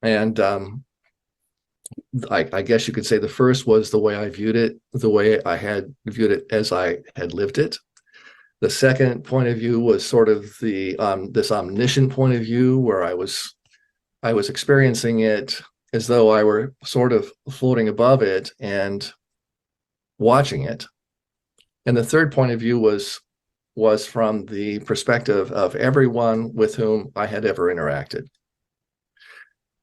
And I guess you could say the first was the way I viewed it, the way I had viewed it as I had lived it. The second point of view was sort of the this omniscient point of view, where I was experiencing it as though I were sort of floating above it and watching it. And the third point of view was from the perspective of everyone with whom I had ever interacted.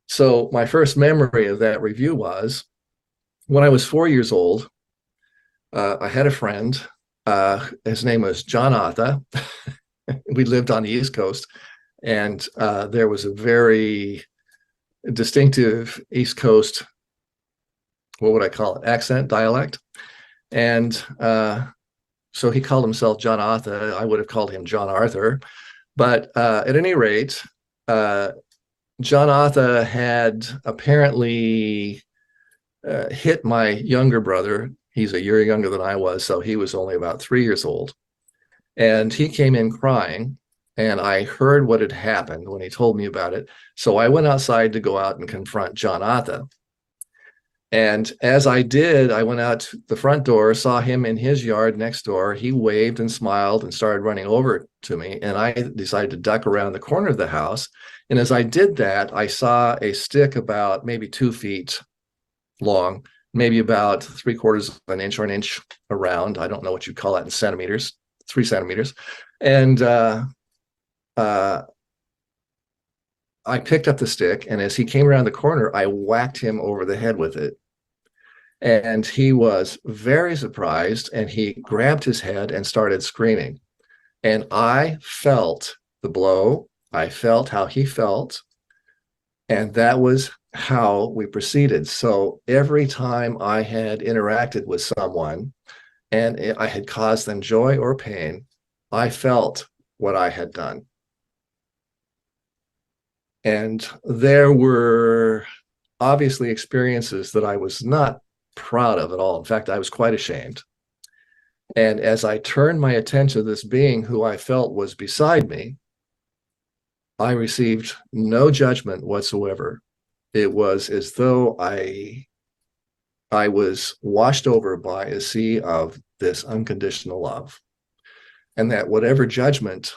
So my first memory of that review was when I was 4 years old. I had a friend. His name was John Arthur. We lived on the East Coast, and there was a very distinctive East Coast, what would I call it, accent, dialect. And so he called himself John Arthur. I would have called him John Arthur. But at any rate, John Arthur had apparently hit my younger brother. He's a year younger than I was, so he was only about 3 years old. And he came in crying, and I heard what had happened when he told me about it. So I went outside to go out and confront John Arthur. And as I did, I went out the front door, saw him in his yard next door. He waved and smiled and started running over to me. And I decided to duck around the corner of the house. And as I did that, I saw a stick about maybe 2 feet long, maybe about 3/4 of an inch or an inch around. I don't know what you call that in centimeters, 3 centimeters. And I picked up the stick, and as he came around the corner, I whacked him over the head with it. And he was very surprised, and he grabbed his head and started screaming. And I felt the blow. I felt how he felt. And that was how we proceeded. So every time I had interacted with someone and I had caused them joy or pain, I felt what I had done. And there were obviously experiences that I was not proud of at all. In fact, I was quite ashamed. And as I turned my attention to this being who I felt was beside me, I received no judgment whatsoever. It was as though I was washed over by a sea of this unconditional love, and that whatever judgment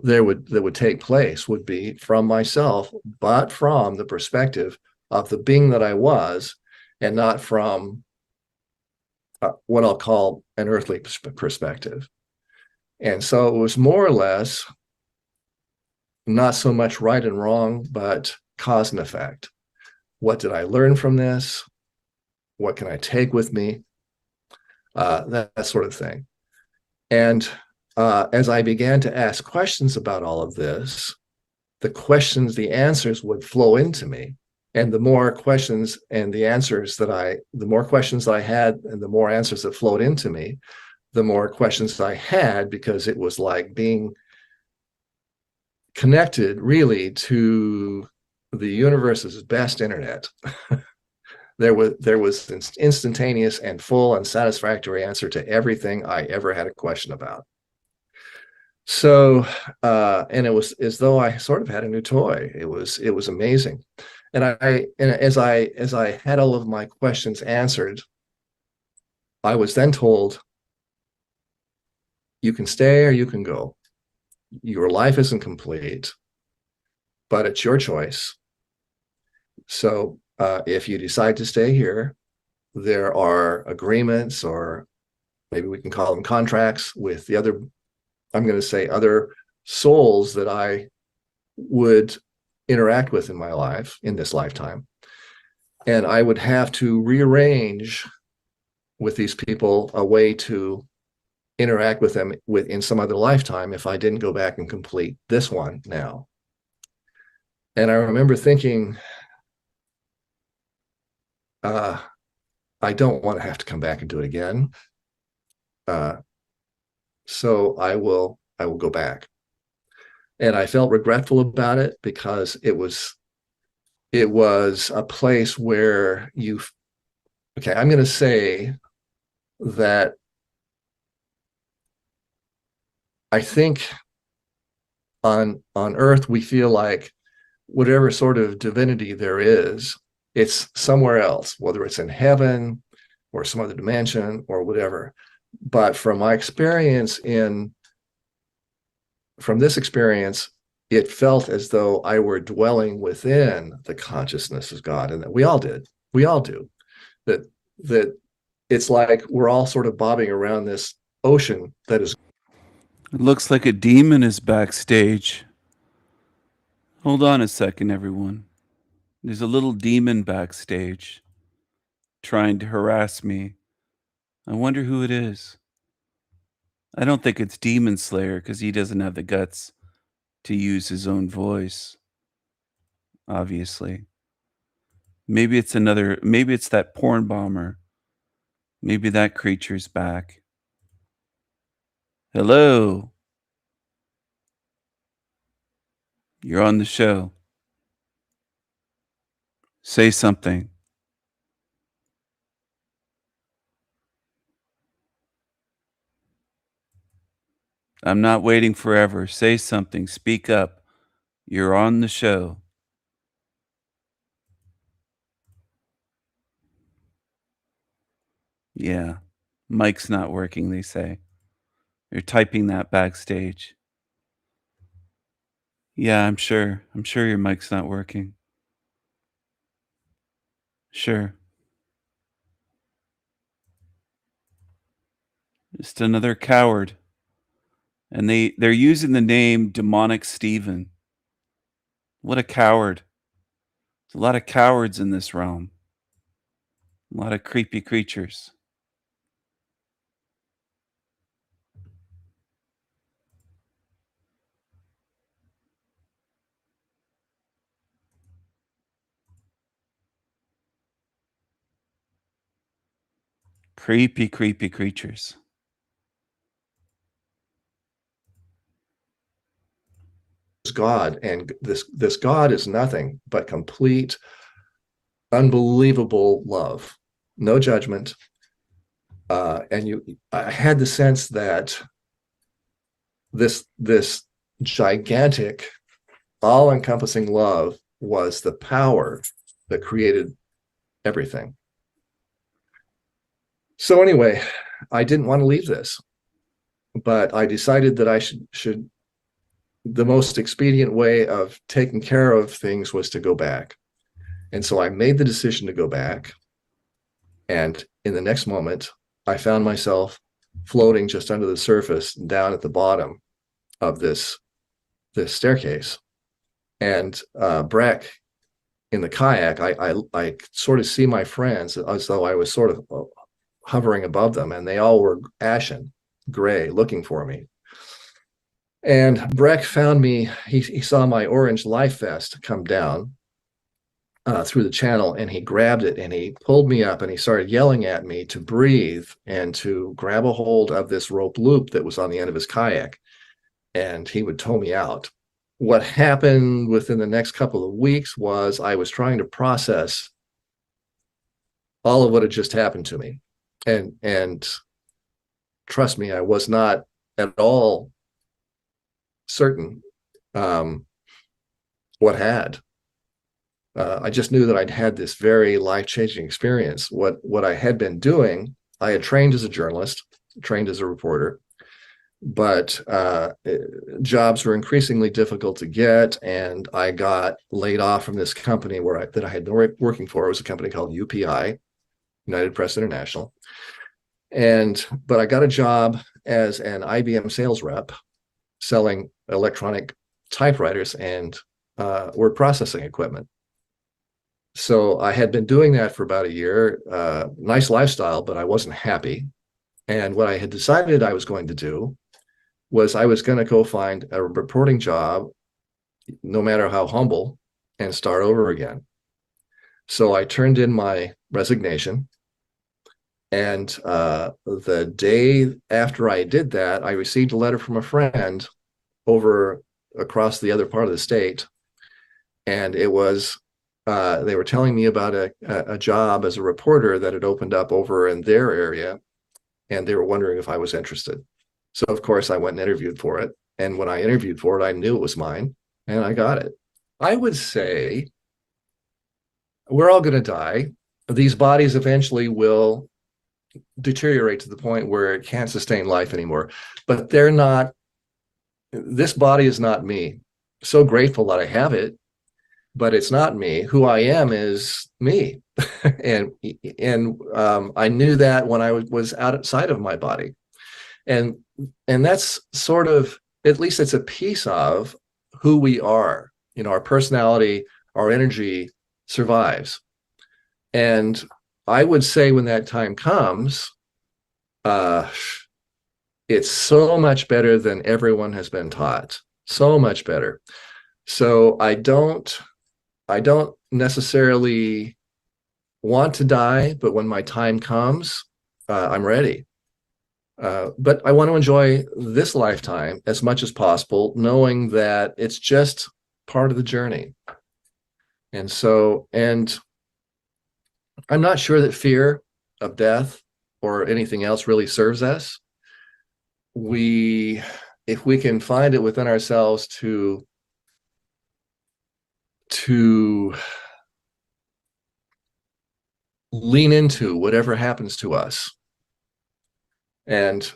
that would take place would be from myself, but from the perspective of the being that I was, and not from what I'll call an earthly perspective. And so it was more or less not so much right and wrong, but cause and effect. What did I learn from this? What can I take with me? That sort of thing. And as I began to ask questions about all of this, the answers would flow into me. And the more questions and the more questions I had and the more answers that flowed into me, the more questions I had, because it was like being connected really to the universe's best internet. There was an instantaneous and full and satisfactory answer to everything I ever had a question about. So, and it was as though I sort of had a new toy. It was amazing. And as I had all of my questions answered, I was then told, you can stay or you can go. Your life isn't complete, but it's your choice. So if you decide to stay here, there are agreements, or maybe we can call them contracts, with the other, I'm going to say, other souls that I would interact with in my life, in this lifetime. And I would have to rearrange with these people a way to interact with them in some other lifetime if I didn't go back and complete this one now. And I remember thinking, I don't want to have to come back and do it again. So I will go back. And I felt regretful about it because it was a place where okay, I'm going to say that I think on earth we feel like whatever sort of divinity there is, it's somewhere else, whether it's in heaven or some other dimension or whatever. But from my experience from this experience, it felt as though I were dwelling within the consciousness of God, and that we all do. That it's like we're all sort of bobbing around this ocean that is. It looks like a demon is backstage. Hold on a second, everyone. There's a little demon backstage trying to harass me. I wonder who it is. I don't think it's Demon Slayer because he doesn't have the guts to use his own voice, obviously. Maybe it's that porn bomber. Maybe that creature's back. Hello. You're on the show. Say something. I'm not waiting forever. Say something. Speak up. You're on the show. Yeah. Mic's not working, they say. You're typing that backstage. Yeah, I'm sure. I'm sure your mic's not working. Sure. Just another coward. And they're using the name Demonic Steven. What a coward. There's a lot of cowards in this realm. A lot of creepy creatures. Creepy, creepy creatures. God, and this God is nothing but complete, unbelievable love, no judgment. And I had the sense that this gigantic, all-encompassing love was the power that created everything. So anyway, I didn't want to leave this, but I decided that I should the most expedient way of taking care of things was to go back. And so I made the decision to go back. And in the next moment, I found myself floating just under the surface down at the bottom of this staircase. And Breck in the kayak, I sort of see my friends as though I was sort of hovering above them, and they all were ashen gray looking for me. And Breck found me, he saw my orange life vest come down through the channel, and he grabbed it and he pulled me up and he started yelling at me to breathe and to grab a hold of this rope loop that was on the end of his kayak, and he would tow me out. What happened within the next couple of weeks was I was trying to process all of what had just happened to me. And trust me, I was not at all certain what had. I just knew that I'd had this very life-changing experience. What I had been doing, I had trained as a journalist, trained as a reporter, but jobs were increasingly difficult to get, and I got laid off from this company that I had been working for. It was a company called UPI, United Press International. But I got a job as an IBM sales rep selling electronic typewriters and word processing equipment. So I had been doing that for about a year. Nice lifestyle, but I wasn't happy. And what I had decided I was going to do was I was going to go find a reporting job, no matter how humble, and start over again. So I turned in my resignation. And the day after I did that, I received a letter from a friend over across the other part of the state. And it was, they were telling me about a job as a reporter that had opened up over in their area. And they were wondering if I was interested. So, of course, I went and interviewed for it. And when I interviewed for it, I knew it was mine, and I got it. I would say we're all going to die. These bodies eventually will deteriorate to the point where it can't sustain life anymore. But they're not, this body is not me. So grateful that I have it, but it's not me. Who I am is me. and I knew that when I was outside of my body. And that's sort of, at least it's a piece of who we are. You know, our personality, our energy survives. And I would say when that time comes, it's so much better than everyone has been taught. So much better. So I don't necessarily want to die, but when my time comes, I'm ready. But I want to enjoy this lifetime as much as possible, knowing that it's just part of the journey. And so, and I'm not sure that fear of death or anything else really serves us. If we can find it within ourselves to lean into whatever happens to us. And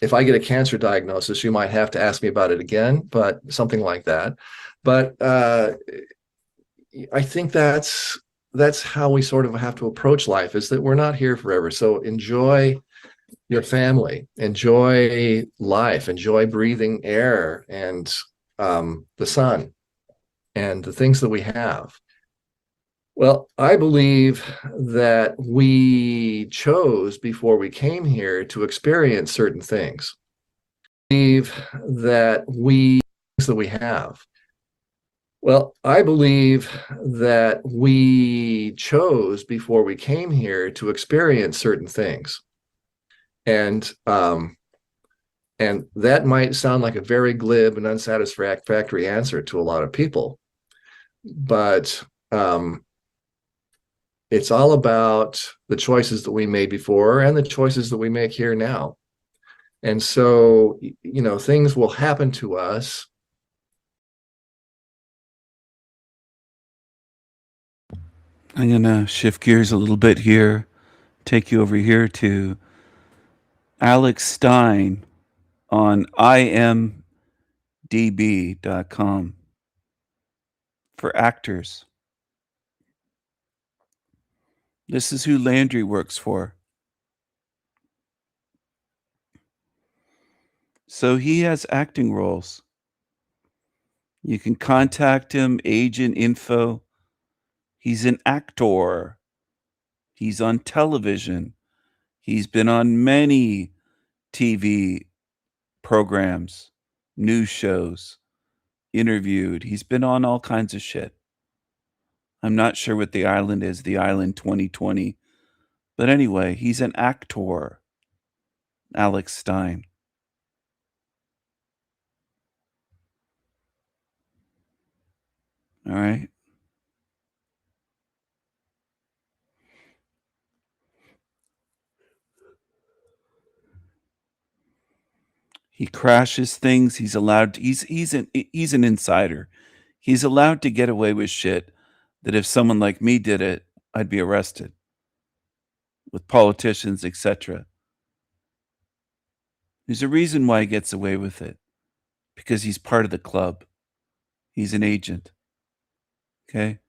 if I get a cancer diagnosis, you might have to ask me about it again, but something like that. But I think that's how we sort of have to approach life, is that we're not here forever. So enjoy your family, enjoy life, enjoy breathing air and the sun and the things that we have. Well, I believe that we chose before we came here to experience certain things. I believe that we have. Well, I believe that we chose before we came here to experience certain things. And that might sound like a very glib and unsatisfactory answer to a lot of people. But it's all about the choices that we made before and the choices that we make here now. And so, you know, things will happen to us. I'm going to shift gears a little bit here, take you over here to Alex Stein on imdb.com for actors. This is who Landry works for. So he has acting roles. You can contact him, agent info. He's an actor. He's on television. He's been on many TV programs, news shows, interviewed. He's been on all kinds of shit. I'm not sure what the island is, the Island 2020. But anyway, he's an actor. Alex Stein. All right. He crashes things. He's allowed to, he's an insider. He's allowed to get away with shit that if someone like me did it, I'd be arrested. With politicians, etc. There's a reason why he gets away with it. Because he's part of the club. He's an agent. Okay?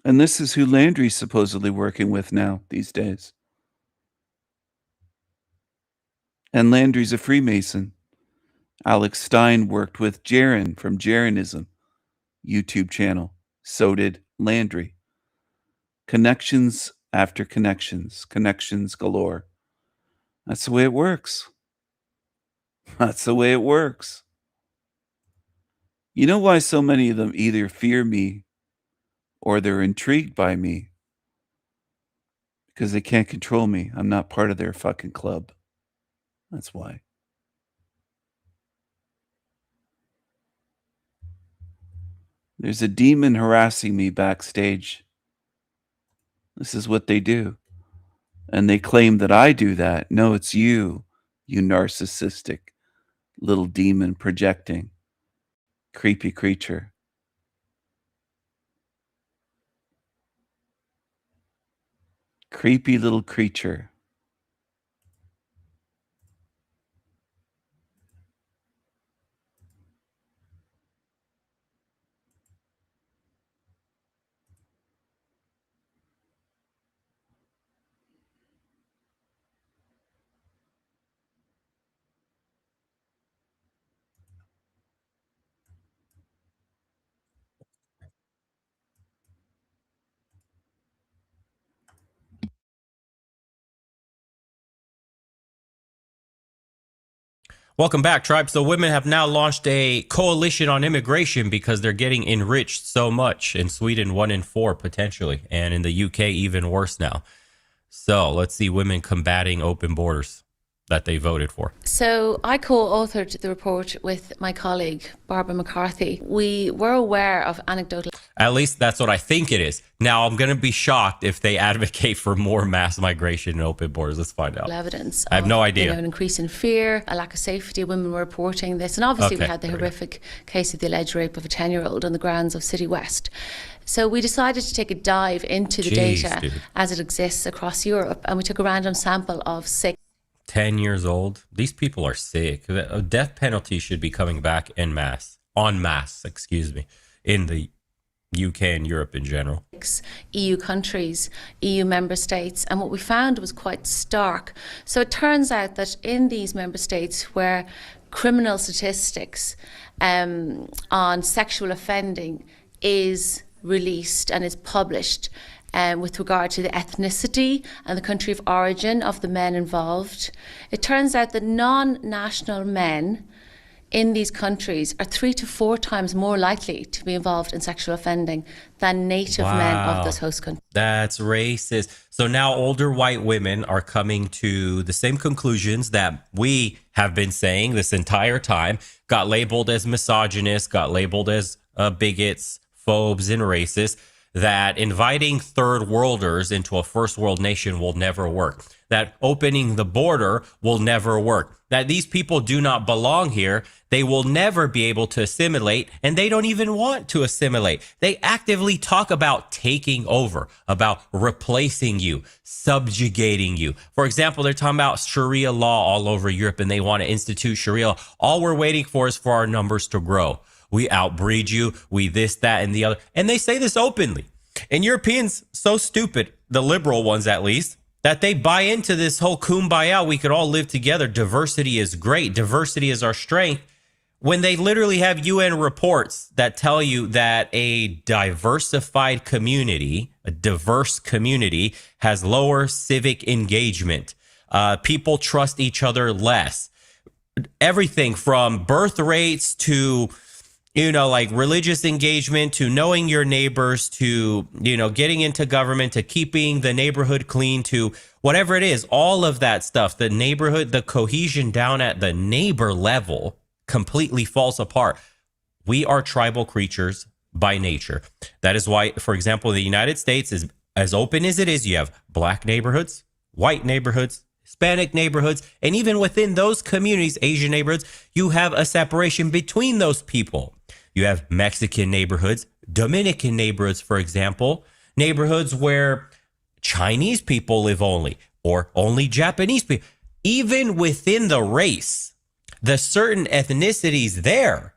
And this is who Landry's supposedly working with now these days. And Landry's a Freemason. Alex Stein worked with Jaron from Jaronism YouTube channel. So did Landry. Connections after connections. Connections galore. That's the way it works. That's the way it works. You know why so many of them either fear me or they're intrigued by me? Because they can't control me. I'm not part of their fucking club. That's why. There's a demon harassing me backstage. This is what they do. And they claim that I do that. No, it's you, you narcissistic little demon projecting. Creepy creature. Creepy little creature. Welcome back, tribe. So women have now launched a coalition on immigration because they're getting enriched so much. In Sweden, 1 in 4 potentially, and in the UK, even worse now. So let's see women combating open borders that they voted for. So I co-authored the report with my colleague, Barbara McCarthy. We were aware of anecdotal... At least that's what I think it is. Now, I'm going to be shocked if they advocate for more mass migration and open borders. Let's find out. Evidence. I have no idea. You know, an increase in fear, a lack of safety. Women were reporting this. And obviously we had the horrific case of the alleged rape of a 10-year-old on the grounds of City West. So we decided to take a dive into the data as it exists across Europe. And we took a random sample of 6. 10 years old. These people are sick. A death penalty should be coming back en masse, in the UK and Europe in general. EU countries, EU member states, and what we found was quite stark. So it turns out that in these member states where criminal statistics on sexual offending is released and is published, with regard to the ethnicity and the country of origin of the men involved, it turns out that non-national men in these countries are 3 to 4 times more likely to be involved in sexual offending than native men of those host countries. That's racist. So now older white women are coming to the same conclusions that we have been saying this entire time, got labeled as misogynists, got labeled as bigots, phobes, and racists, that inviting third worlders into a first world nation will never work, that opening the border will never work, that these people do not belong here, they will never be able to assimilate, and they don't even want to assimilate. They actively talk about taking over, about replacing you, subjugating you. For example, they're talking about Sharia law all over Europe, and they want to institute Sharia. All we're waiting for is for our numbers to grow. We outbreed you, we this, that, and the other. And they say this openly. And Europeans, so stupid, the liberal ones at least, that they buy into this whole kumbaya, we could all live together. Diversity is great. Diversity is our strength. When they literally have UN reports that tell you that a diversified community, a diverse community, has lower civic engagement. People trust each other less. Everything from birth rates to, like religious engagement, to knowing your neighbors, to, getting into government, to keeping the neighborhood clean, to whatever it is, all of that stuff, the neighborhood, the cohesion down at the neighbor level completely falls apart. We are tribal creatures by nature. That is why, for example, the United States is as open as it is. You have black neighborhoods, white neighborhoods, Hispanic neighborhoods, and even within those communities, Asian neighborhoods, you have a separation between those people. You have Mexican neighborhoods, Dominican neighborhoods, for example, neighborhoods where Chinese people live only, or only Japanese people. Even within the race, the certain ethnicities there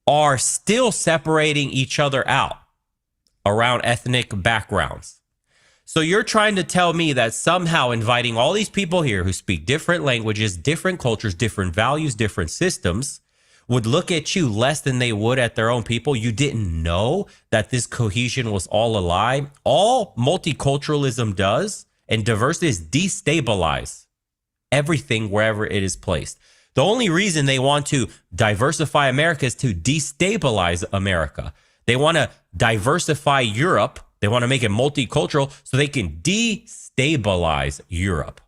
are still separating each other out. around ethnic backgrounds. So you're trying to tell me that somehow inviting all these people here who speak different languages, different cultures, different values, different systems would look at you less than they would at their own people? You didn't know that this cohesion was all a lie? All multiculturalism does and diversity is destabilize everything wherever it is placed. The only reason they want to diversify America is to destabilize America. They want to diversify Europe. They want to make it multicultural so they can destabilize Europe.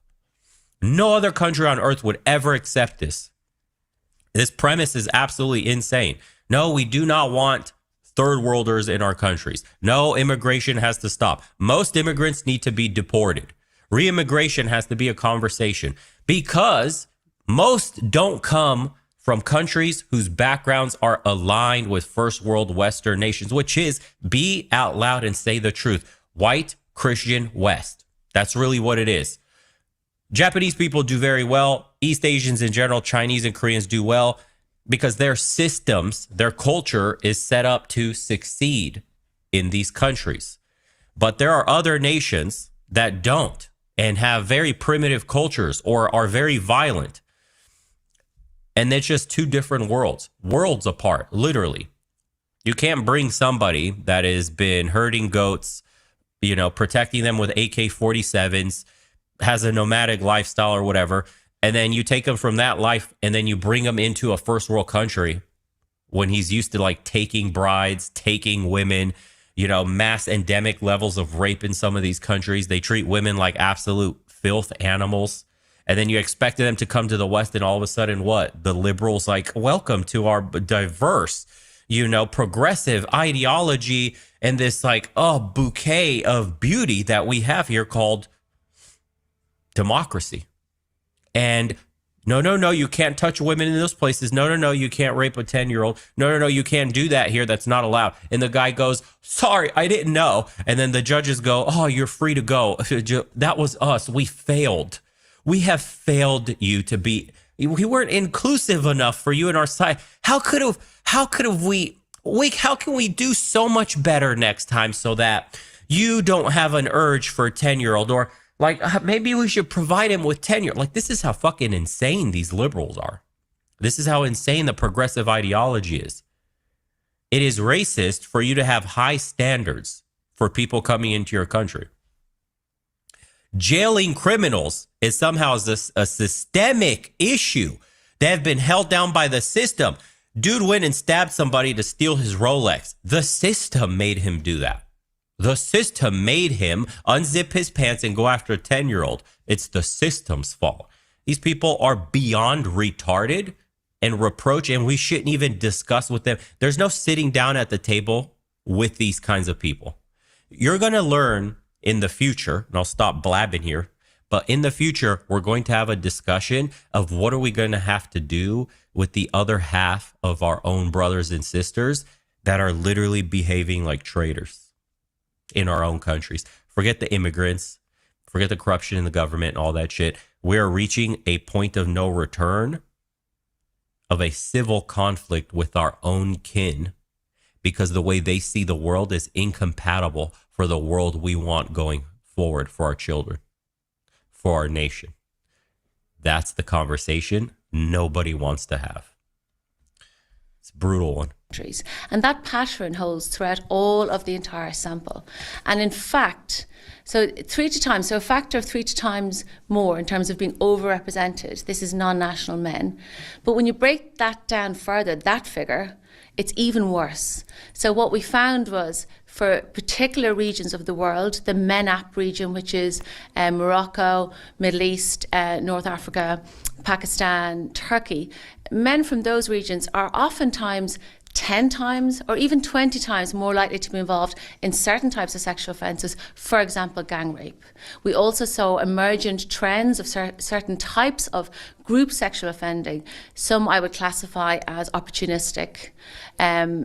No other country on earth would ever accept this. This premise is absolutely insane. No, we do not want third worlders in our countries. No, immigration has to stop. Most immigrants need to be deported. Re-immigration has to be a conversation because most don't come from countries whose backgrounds are aligned with first world Western nations, which is, be out loud and say the truth, white Christian West. That's really what it is. Japanese people do very well. East Asians in general, Chinese and Koreans do well because their systems, their culture is set up to succeed in these countries. But there are other nations that don't and have very primitive cultures or are very violent. And it's just two different worlds apart, literally. You can't bring somebody that has been herding goats, protecting them with AK-47s, has a nomadic lifestyle or whatever, and then you take them from that life and then you bring them into a first world country when he's used to like taking brides, taking women, mass endemic levels of rape in some of these countries. They treat women like absolute filth animals. And then you expected them to come to the West and all of a sudden what? The liberals like, welcome to our diverse, progressive ideology and this like, bouquet of beauty that we have here called democracy. And no, you can't touch women in those places. No, you can't rape a 10-year-old. No, you can't do that here. That's not allowed. And the guy goes, sorry, I didn't know. And then the judges go, oh, you're free to go. That was us. We failed. We have failed you to be, we weren't inclusive enough for you in our side. How can we do so much better next time so that you don't have an urge for a 10-year-old or like maybe we should provide him with tenure. Like this is how fucking insane these liberals are. This is how insane the progressive ideology is. It is racist for you to have high standards for people coming into your country. Jailing criminals is somehow a systemic issue. They have been held down by the system. Dude went and stabbed somebody to steal his Rolex. The system made him do that. The system made him unzip his pants and go after a 10-year-old. It's the system's fault. These people are beyond retarded and reproach, and we shouldn't even discuss with them. There's no sitting down at the table with these kinds of people. You're going to learn in the future, and I'll stop blabbing here, but in the future, we're going to have a discussion of what are we going to have to do with the other half of our own brothers and sisters that are literally behaving like traitors in our own countries. Forget the immigrants, forget the corruption in the government and all that shit. We're reaching a point of no return of a civil conflict with our own kin because the way they see the world is incompatible for the world we want going forward for our children, for our nation. That's the conversation nobody wants to have. It's a brutal one. And that pattern holds throughout all of the entire sample. And in fact, so a factor of 3 times more in terms of being overrepresented. This is non-national men. But when you break that down further, that figure, it's even worse. So what we found was for particular regions of the world, the MENAP region, which is Morocco, Middle East, North Africa, Pakistan, Turkey, men from those regions are oftentimes 10 times or even 20 times more likely to be involved in certain types of sexual offences, for example, gang rape. We also saw emergent trends of certain types of group sexual offending. Some I would classify as opportunistic.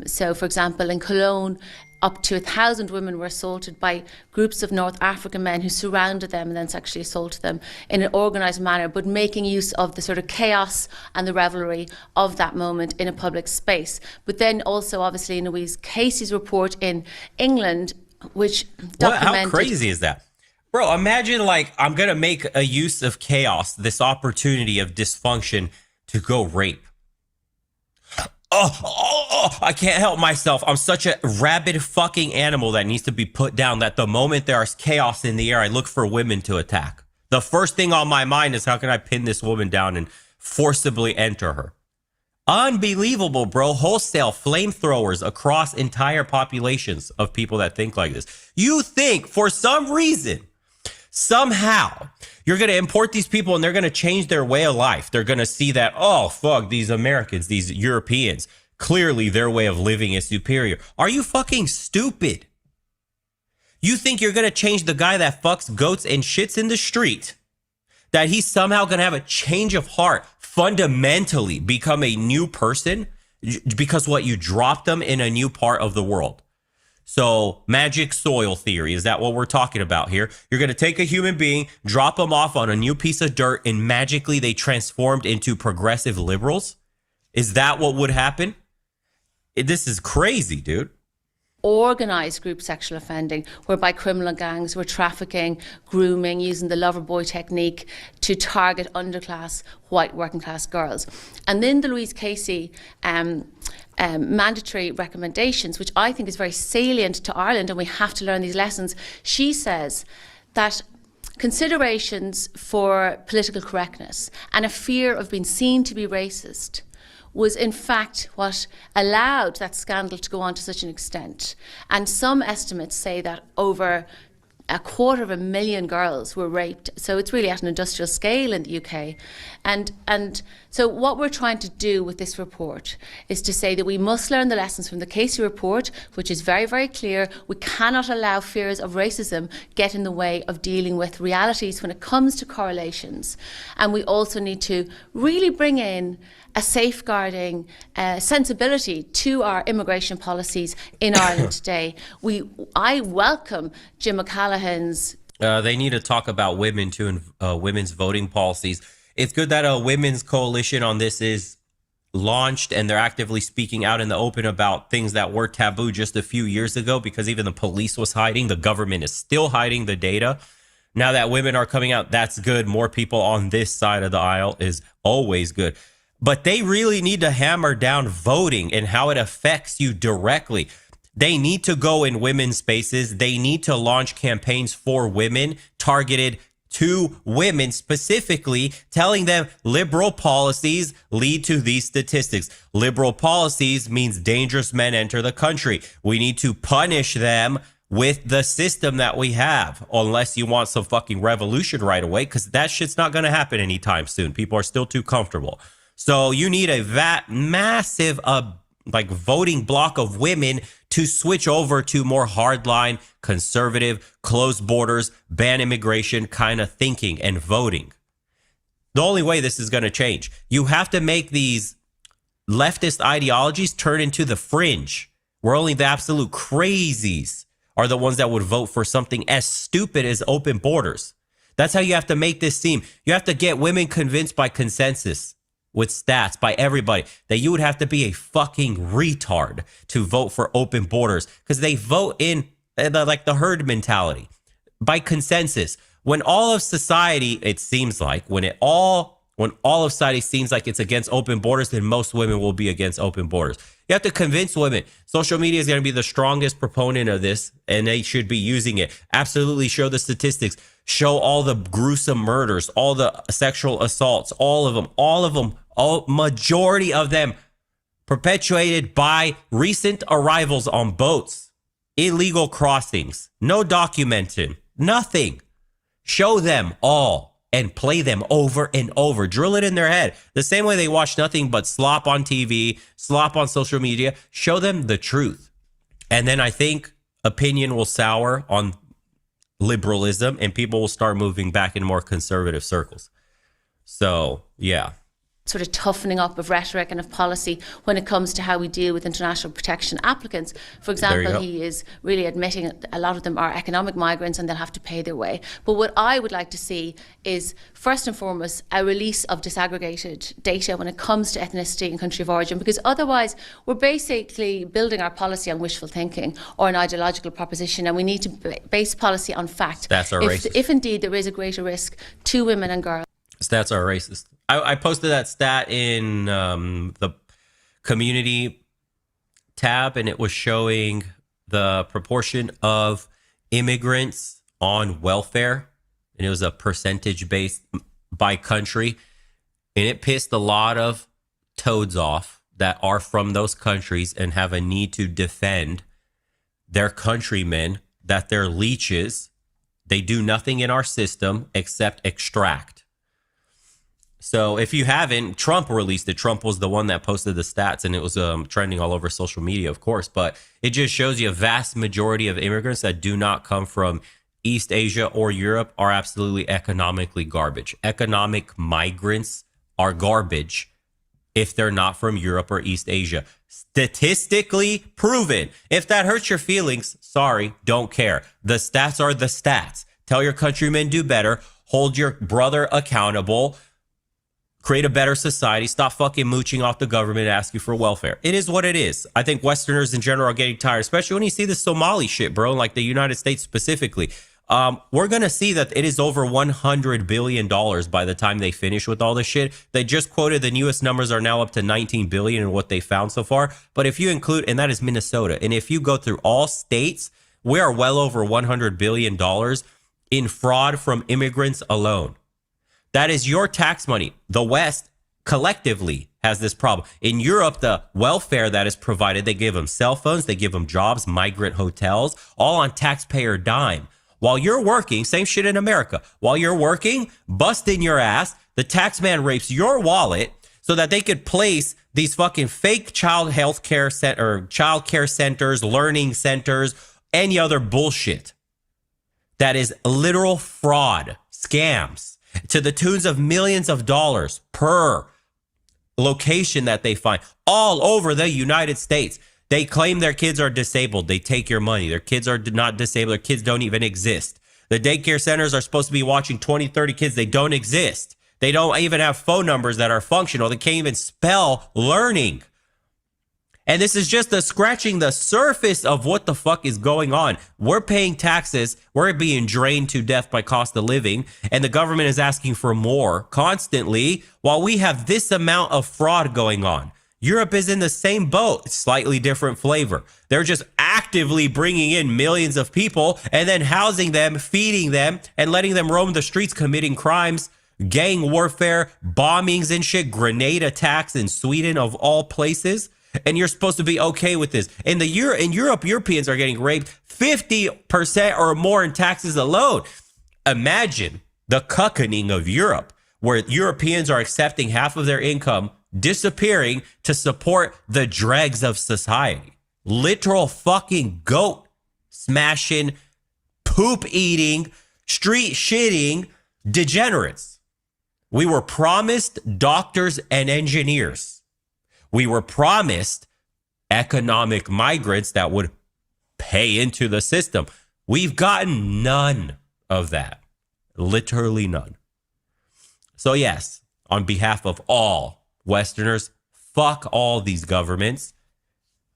So, for example, in Cologne, up to 1,000 women were assaulted by groups of North African men who surrounded them and then sexually assaulted them in an organised manner, but making use of the sort of chaos and the revelry of that moment in a public space. But then also, obviously, in Louise Casey's report in England, which What? documented. How crazy is that? Bro, imagine like I'm going to make a use of chaos, this opportunity of dysfunction to go rape. Oh, I can't help myself. I'm such a rabid fucking animal that needs to be put down that the moment there's chaos in the air, I look for women to attack. The first thing on my mind is how can I pin this woman down and forcibly enter her? Unbelievable, bro. Wholesale flamethrowers across entire populations of people that think like this. You think for some reason, somehow, you're going to import these people and they're going to change their way of life. They're going to see that, oh, fuck, these Americans, these Europeans, clearly their way of living is superior. Are you fucking stupid? You think you're going to change the guy that fucks goats and shits in the street, that he's somehow going to have a change of heart, fundamentally become a new person because what, you dropped them in a new part of the world? So magic soil theory, is that what we're talking about here? You're going to take a human being, drop them off on a new piece of dirt, and magically they transformed into progressive liberals? Is that what would happen? This is crazy, dude. Organised group sexual offending, whereby criminal gangs were trafficking, grooming, using the lover boy technique to target underclass, white working class girls. And then the Louise Casey mandatory recommendations, which I think is very salient to Ireland, and we have to learn these lessons. She says that considerations for political correctness and a fear of being seen to be racist was in fact what allowed that scandal to go on to such an extent. And some estimates say that over 250,000 girls were raped. So it's really at an industrial scale in the UK. And so what we're trying to do with this report is to say that we must learn the lessons from the Casey report, which is very, very clear. We cannot allow fears of racism get in the way of dealing with realities when it comes to correlations. And we also need to really bring in a safeguarding sensibility to our immigration policies in Ireland today. I welcome Jim O'Callaghan's. They need to talk about women too, and women's voting policies. It's good that a women's coalition on this is launched and they're actively speaking out in the open about things that were taboo just a few years ago, because even the police was hiding. The government is still hiding the data. Now that women are coming out, that's good. More people on this side of the aisle is always good. But they really need to hammer down voting and how it affects you directly. They need to go in women's spaces. They need to launch campaigns for women targeted to women, specifically telling them liberal policies lead to these statistics. Liberal policies means dangerous men enter the country. We need to punish them with the system that we have, unless you want some fucking revolution right away, because that shit's not going to happen anytime soon. People are still too comfortable. So you need a massive voting block of women to switch over to more hardline, conservative, closed borders, ban immigration kind of thinking and voting. The only way this is going to change. You have to make these leftist ideologies turn into the fringe, where only the absolute crazies are the ones that would vote for something as stupid as open borders. That's how you have to make this seem. You have to get women convinced by consensus, with stats, by everybody, that you would have to be a fucking retard to vote for open borders, because they vote in the herd mentality by consensus. When all of society, it seems like, when all of society seems like it's against open borders, then most women will be against open borders. You have to convince women. Social media is going to be the strongest proponent of this, and they should be using it. Absolutely show the statistics. Show all the gruesome murders, all the sexual assaults, all of them, majority of them perpetuated by recent arrivals on boats, illegal crossings, no documenting, nothing. Show them all and play them over and over. Drill it in their head. The same way they watch nothing but slop on TV, slop on social media. Show them the truth. And then I think opinion will sour on liberalism and people will start moving back in more conservative circles. So, yeah. sort of toughening up of rhetoric and of policy when it comes to how we deal with international protection applicants. For example, he is really admitting a lot of them are economic migrants and they'll have to pay their way. But what I would like to see is, first and foremost, a release of disaggregated data when it comes to ethnicity and country of origin, because otherwise we're basically building our policy on wishful thinking or an ideological proposition, and we need to base policy on fact. That's our racist. If indeed there is a greater risk to women and girls. Stats are racist. I posted that stat in the community tab, and it was showing the proportion of immigrants on welfare, and it was a percentage based by country, and it pissed a lot of toads off that are from those countries and have a need to defend their countrymen, that they're leeches. They do nothing in our system except extract. So if you haven't, Trump released it. Trump was the one that posted the stats, and it was trending all over social media, of course. But it just shows you a vast majority of immigrants that do not come from East Asia or Europe are absolutely economically garbage. Economic migrants are garbage if they're not from Europe or East Asia. Statistically proven. If that hurts your feelings, sorry, don't care. The stats are the stats. Tell your countrymen do better. Hold your brother accountable. Create a better society. Stop fucking mooching off the government and ask you for welfare. It is what it is. I think Westerners in general are getting tired, especially when you see the Somali shit, bro, like the United States specifically. We're going to see that it is over $100 billion by the time they finish with all this shit. They just quoted the newest numbers are now up to 19 billion in what they found so far. But if you include, and that is Minnesota, and if you go through all states, we are well over $100 billion in fraud from immigrants alone. That is your tax money. The West collectively has this problem. In Europe, the welfare that is provided, they give them cell phones, they give them jobs, migrant hotels, all on taxpayer dime. While you're working, same shit in America. While you're working, busting your ass, the tax man rapes your wallet so that they could place these fucking fake child health care or child care centers, learning centers, any other bullshit. That is literal fraud, scams, to the tunes of millions of dollars per location that they find all over the United States. They claim their kids are disabled. They take your money. Their kids are not disabled. Their kids don't even exist. The daycare centers are supposed to be watching 20, 30 kids. They don't exist. They don't even have phone numbers that are functional. They can't even spell learning. And this is just scratching the surface of what the fuck is going on. We're paying taxes. We're being drained to death by cost of living. And the government is asking for more constantly while we have this amount of fraud going on. Europe is in the same boat, slightly different flavor. They're just actively bringing in millions of people and then housing them, feeding them, and letting them roam the streets committing crimes, gang warfare, bombings and shit, grenade attacks in Sweden of all places. And you're supposed to be okay with this. In Europe, Europeans are getting raped 50% or more in taxes alone. Imagine the cuckoning of Europe, where Europeans are accepting half of their income, disappearing to support the dregs of society. Literal fucking goat smashing, poop eating, street shitting degenerates. We were promised doctors and engineers. We were promised economic migrants that would pay into the system. We've gotten none of that. Literally none. So yes, on behalf of all Westerners, fuck all these governments.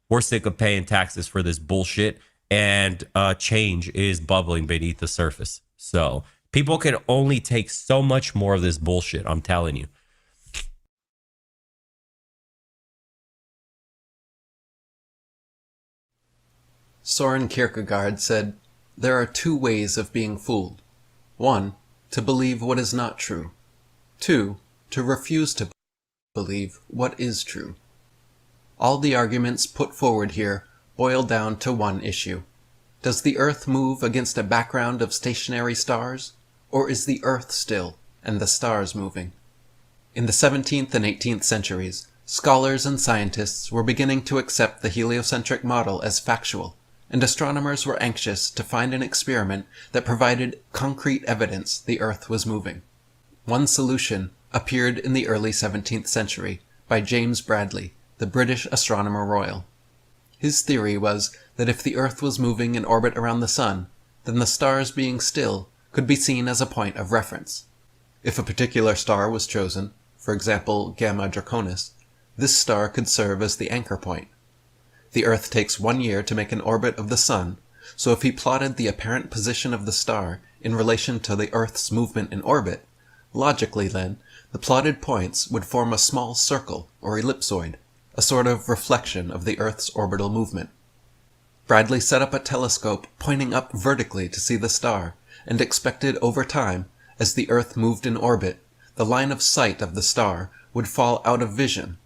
We're sick of paying taxes for this bullshit, and change is bubbling beneath the surface. So people can only take so much more of this bullshit, I'm telling you. Soren Kierkegaard said, "There are two ways of being fooled. 1, to believe what is not true. 2, to refuse to believe what is true." All the arguments put forward here boil down to one issue. Does the Earth move against a background of stationary stars, or is the Earth still and the stars moving? In the 17th and 18th centuries, scholars and scientists were beginning to accept the heliocentric model as factual, and astronomers were anxious to find an experiment that provided concrete evidence the Earth was moving. One solution appeared in the early 17th century by James Bradley, the British Astronomer Royal. His theory was that if the Earth was moving in orbit around the Sun, then the stars being still could be seen as a point of reference. If a particular star was chosen, for example Gamma Draconis, this star could serve as the anchor point. The Earth takes 1 year to make an orbit of the Sun, so if he plotted the apparent position of the star in relation to the Earth's movement in orbit, logically then, the plotted points would form a small circle or ellipsoid, a sort of reflection of the Earth's orbital movement. Bradley set up a telescope pointing up vertically to see the star, and expected over time, as the Earth moved in orbit, the line of sight of the star would fall out of vision.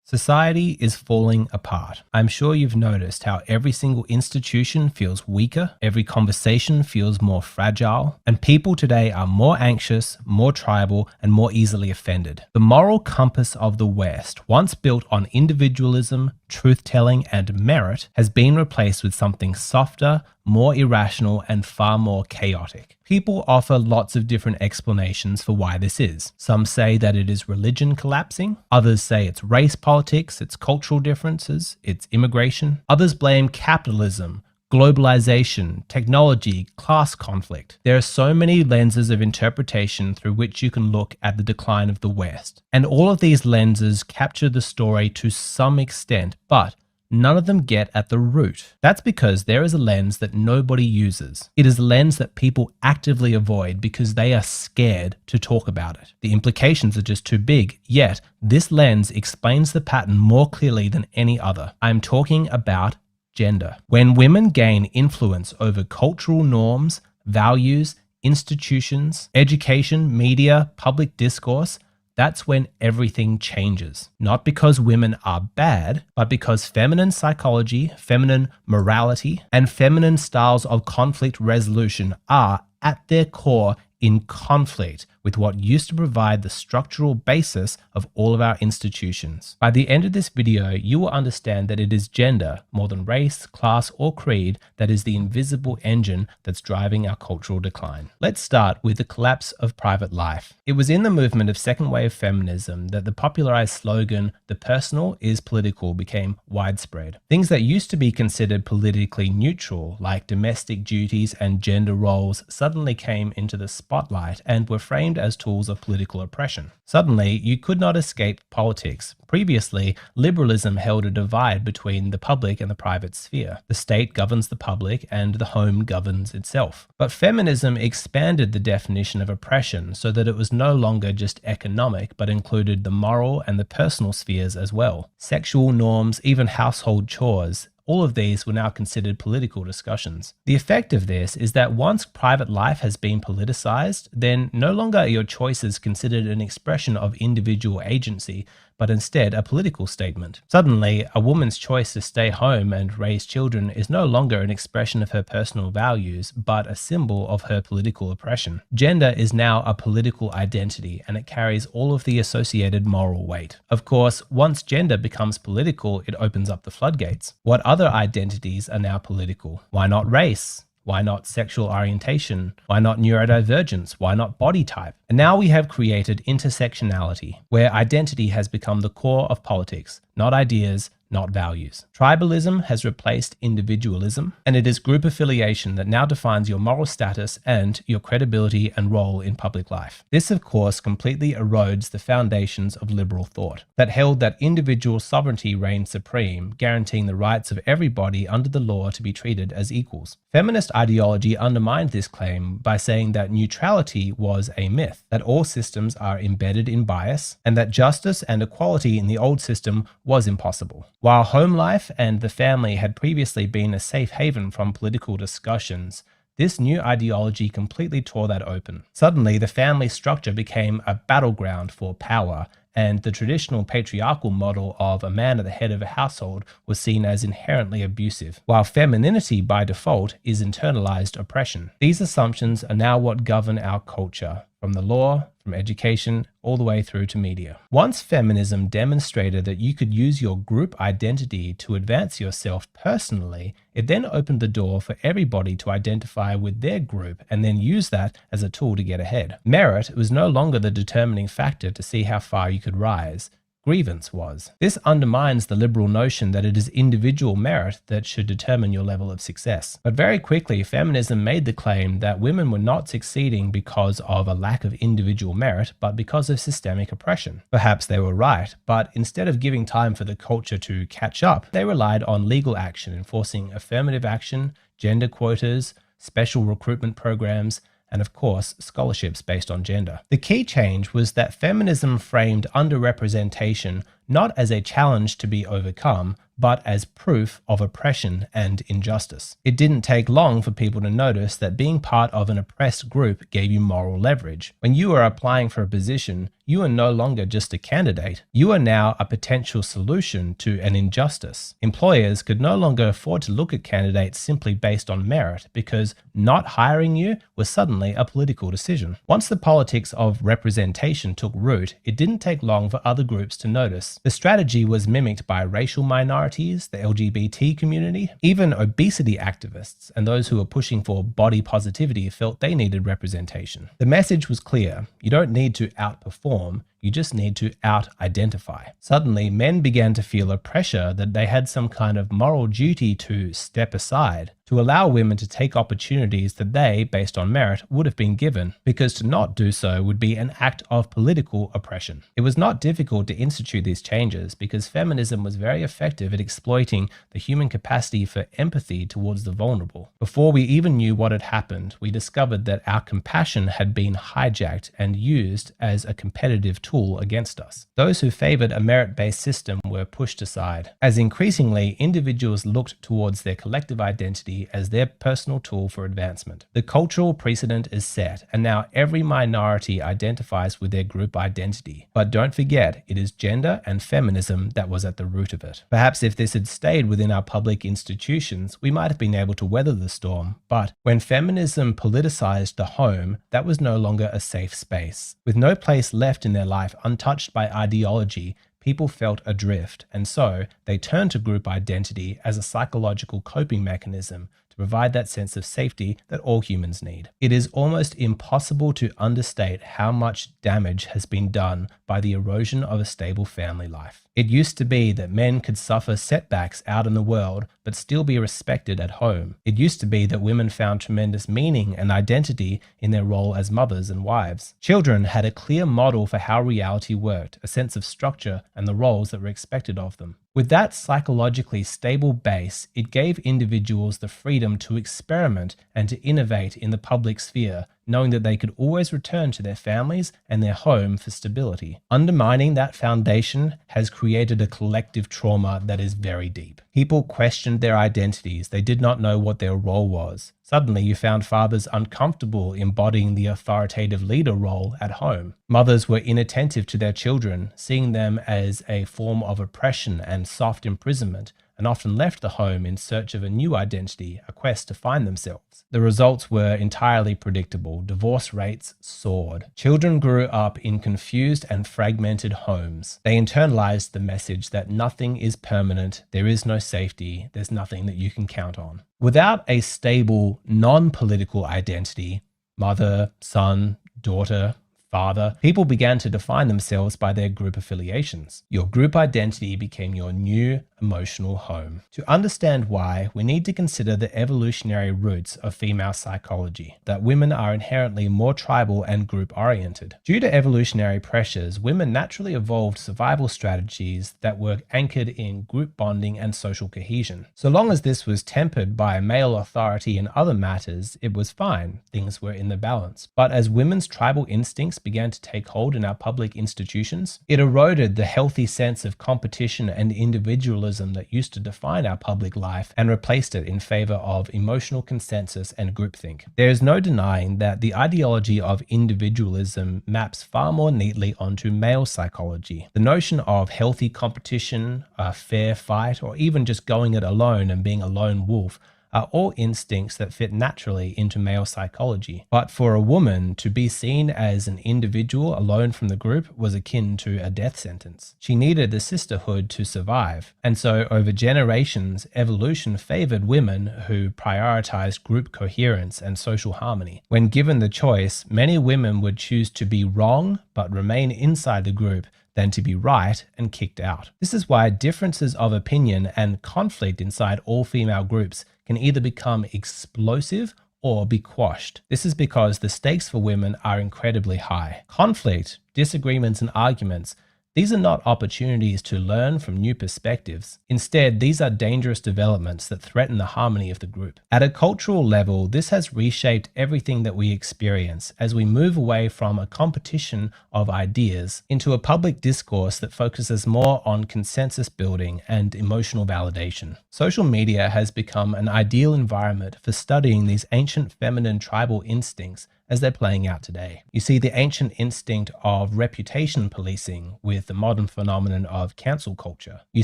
Society is falling apart. I'm sure you've noticed how every single institution feels weaker, every conversation feels more fragile, and people today are more anxious, more tribal, and more easily offended. The moral compass of the West, once built on individualism, truth-telling, and merit, has been replaced with something softer, more irrational, and far more chaotic. People offer lots of different explanations for why this is. Some say that it is religion collapsing. Others say it's race politics, it's cultural differences, it's immigration. Others blame capitalism, globalization, technology, class conflict. There are so many lenses of interpretation through which you can look at the decline of the West. And all of these lenses capture the story to some extent, but none of them get at the root. That's because there is a lens that nobody uses. It is a lens that people actively avoid because they are scared to talk about it. The implications are just too big, yet this lens explains the pattern more clearly than any other. I'm talking about gender. When women gain influence over cultural norms, values, institutions, education, media, public discourse, that's when everything changes. Not because women are bad, but because feminine psychology, feminine morality, and feminine styles of conflict resolution are, at their core, in conflict with what used to provide the structural basis of all of our institutions. By the end of this video, you will understand that it is gender, more than race, class, or creed, that is the invisible engine that's driving our cultural decline. Let's start with the collapse of private life. It was in the movement of second wave feminism that the popularized slogan, "The personal is political," became widespread. Things that used to be considered politically neutral, like domestic duties and gender roles, suddenly came into the spotlight and were framed as tools of political oppression. Suddenly, you could not escape politics. Previously, liberalism held a divide between the public and the private sphere. The state governs the public and the home governs itself. But feminism expanded the definition of oppression so that it was no longer just economic, but included the moral and the personal spheres as well. Sexual norms, even household chores, all of these were now considered political discussions. The effect of this is that once private life has been politicized, then no longer are your choices considered an expression of individual agency, but instead a political statement. Suddenly, a woman's choice to stay home and raise children is no longer an expression of her personal values, but a symbol of her political oppression. Gender is now a political identity, and it carries all of the associated moral weight. Of course, once gender becomes political, it opens up the floodgates. What other identities are now political? Why not race? Why not sexual orientation? Why not neurodivergence? Why not body type? And now we have created intersectionality, where identity has become the core of politics, not ideas, not values. Tribalism has replaced individualism, and it is group affiliation that now defines your moral status and your credibility and role in public life. This, of course, completely erodes the foundations of liberal thought that held that individual sovereignty reigned supreme, guaranteeing the rights of everybody under the law to be treated as equals. Feminist ideology undermined this claim by saying that neutrality was a myth, that all systems are embedded in bias, and that justice and equality in the old system was impossible. While home life and the family had previously been a safe haven from political discussions, this new ideology completely tore that open. Suddenly, the family structure became a battleground for power, and the traditional patriarchal model of a man at the head of a household was seen as inherently abusive, while femininity by default is internalized oppression. These assumptions are now what govern our culture. from the law, from education, all the way through to media. Once feminism demonstrated that you could use your group identity to advance yourself personally, it then opened the door for everybody to identify with their group and then use that as a tool to get ahead. Merit was no longer the determining factor to see how far you could rise. Grievance was. This undermines the liberal notion that it is individual merit that should determine your level of success. But very quickly, feminism made the claim that women were not succeeding because of a lack of individual merit, but because of systemic oppression. Perhaps they were right, but instead of giving time for the culture to catch up, they relied on legal action, enforcing affirmative action, gender quotas, special recruitment programs, and of course, scholarships based on gender. The key change was that feminism framed underrepresentation not as a challenge to be overcome, but as proof of oppression and injustice. It didn't take long for people to notice that being part of an oppressed group gave you moral leverage. When you are applying for a position, you are no longer just a candidate. You are now a potential solution to an injustice. Employers could no longer afford to look at candidates simply based on merit because not hiring you was suddenly a political decision. Once the politics of representation took root, it didn't take long for other groups to notice. The strategy was mimicked by racial minorities, the LGBT community, even obesity activists, and those who were pushing for body positivity felt they needed representation. The message was clear: you don't need to outperform, you just need to out-identify. Suddenly, men began to feel a pressure that they had some kind of moral duty to step aside, to allow women to take opportunities that they, based on merit, would have been given, because to not do so would be an act of political oppression. It was not difficult to institute these changes because feminism was very effective at exploiting the human capacity for empathy towards the vulnerable. Before we even knew what had happened, we discovered that our compassion had been hijacked and used as a competitive tool against us. Those who favored a merit-based system were pushed aside, as increasingly individuals looked towards their collective identity as their personal tool for advancement. The cultural precedent is set, and now every minority identifies with their group identity. But don't forget, it is gender and feminism that was at the root of it. Perhaps if this had stayed within our public institutions, we might have been able to weather the storm. But when feminism politicized the home, that was no longer a safe space. With no place left in their life untouched by ideology, people felt adrift, and so they turned to group identity as a psychological coping mechanism to provide that sense of safety that all humans need. It is almost impossible to understate how much damage has been done by the erosion of a stable family life. It used to be that men could suffer setbacks out in the world but still be respected at home. It used to be that women found tremendous meaning and identity in their role as mothers and wives. Children had a clear model for how reality worked, a sense of structure and the roles that were expected of them. With that psychologically stable base, it gave individuals the freedom to experiment and to innovate in the public sphere, knowing that they could always return to their families and their home for stability. Undermining that foundation has created a collective trauma that is very deep. People questioned their identities. They did not know what their role was. Suddenly, you found fathers uncomfortable embodying the authoritative leader role at home. Mothers were inattentive to their children, seeing them as a form of oppression and soft imprisonment, and often left the home in search of a new identity, a quest to find themselves. The results were entirely predictable. Divorce rates soared. Children grew up in confused and fragmented homes. They internalized the message that nothing is permanent, there is no safety, there's nothing that you can count on. Without a stable, non-political identity, mother, son, daughter, father, people began to define themselves by their group affiliations. Your group identity became your new emotional home. To understand why, we need to consider the evolutionary roots of female psychology, that women are inherently more tribal and group-oriented. Due to evolutionary pressures, women naturally evolved survival strategies that were anchored in group bonding and social cohesion. So long as this was tempered by male authority in other matters, it was fine. Things were in the balance. But as women's tribal instincts began to take hold in our public institutions, it eroded the healthy sense of competition and individualism that used to define our public life and replaced it in favor of emotional consensus and groupthink. There is no denying that the ideology of individualism maps far more neatly onto male psychology. The notion of healthy competition, a fair fight, or even just going it alone and being a lone wolf are all instincts that fit naturally into male psychology. But for a woman to be seen as an individual alone from the group was akin to a death sentence. She needed the sisterhood to survive. And so over generations, evolution favored women who prioritized group coherence and social harmony. When given the choice, many women would choose to be wrong but remain inside the group than to be right and kicked out. This is why differences of opinion and conflict inside all female groups can either become explosive or be quashed. This is because the stakes for women are incredibly high. Conflict, disagreements, and arguments, these are not opportunities to learn from new perspectives. Instead, these are dangerous developments that threaten the harmony of the group. At a cultural level, this has reshaped everything that we experience as we move away from a competition of ideas into a public discourse that focuses more on consensus building and emotional validation. Social media has become an ideal environment for studying these ancient feminine tribal instincts as they're playing out today. You see the ancient instinct of reputation policing with the modern phenomenon of cancel culture. You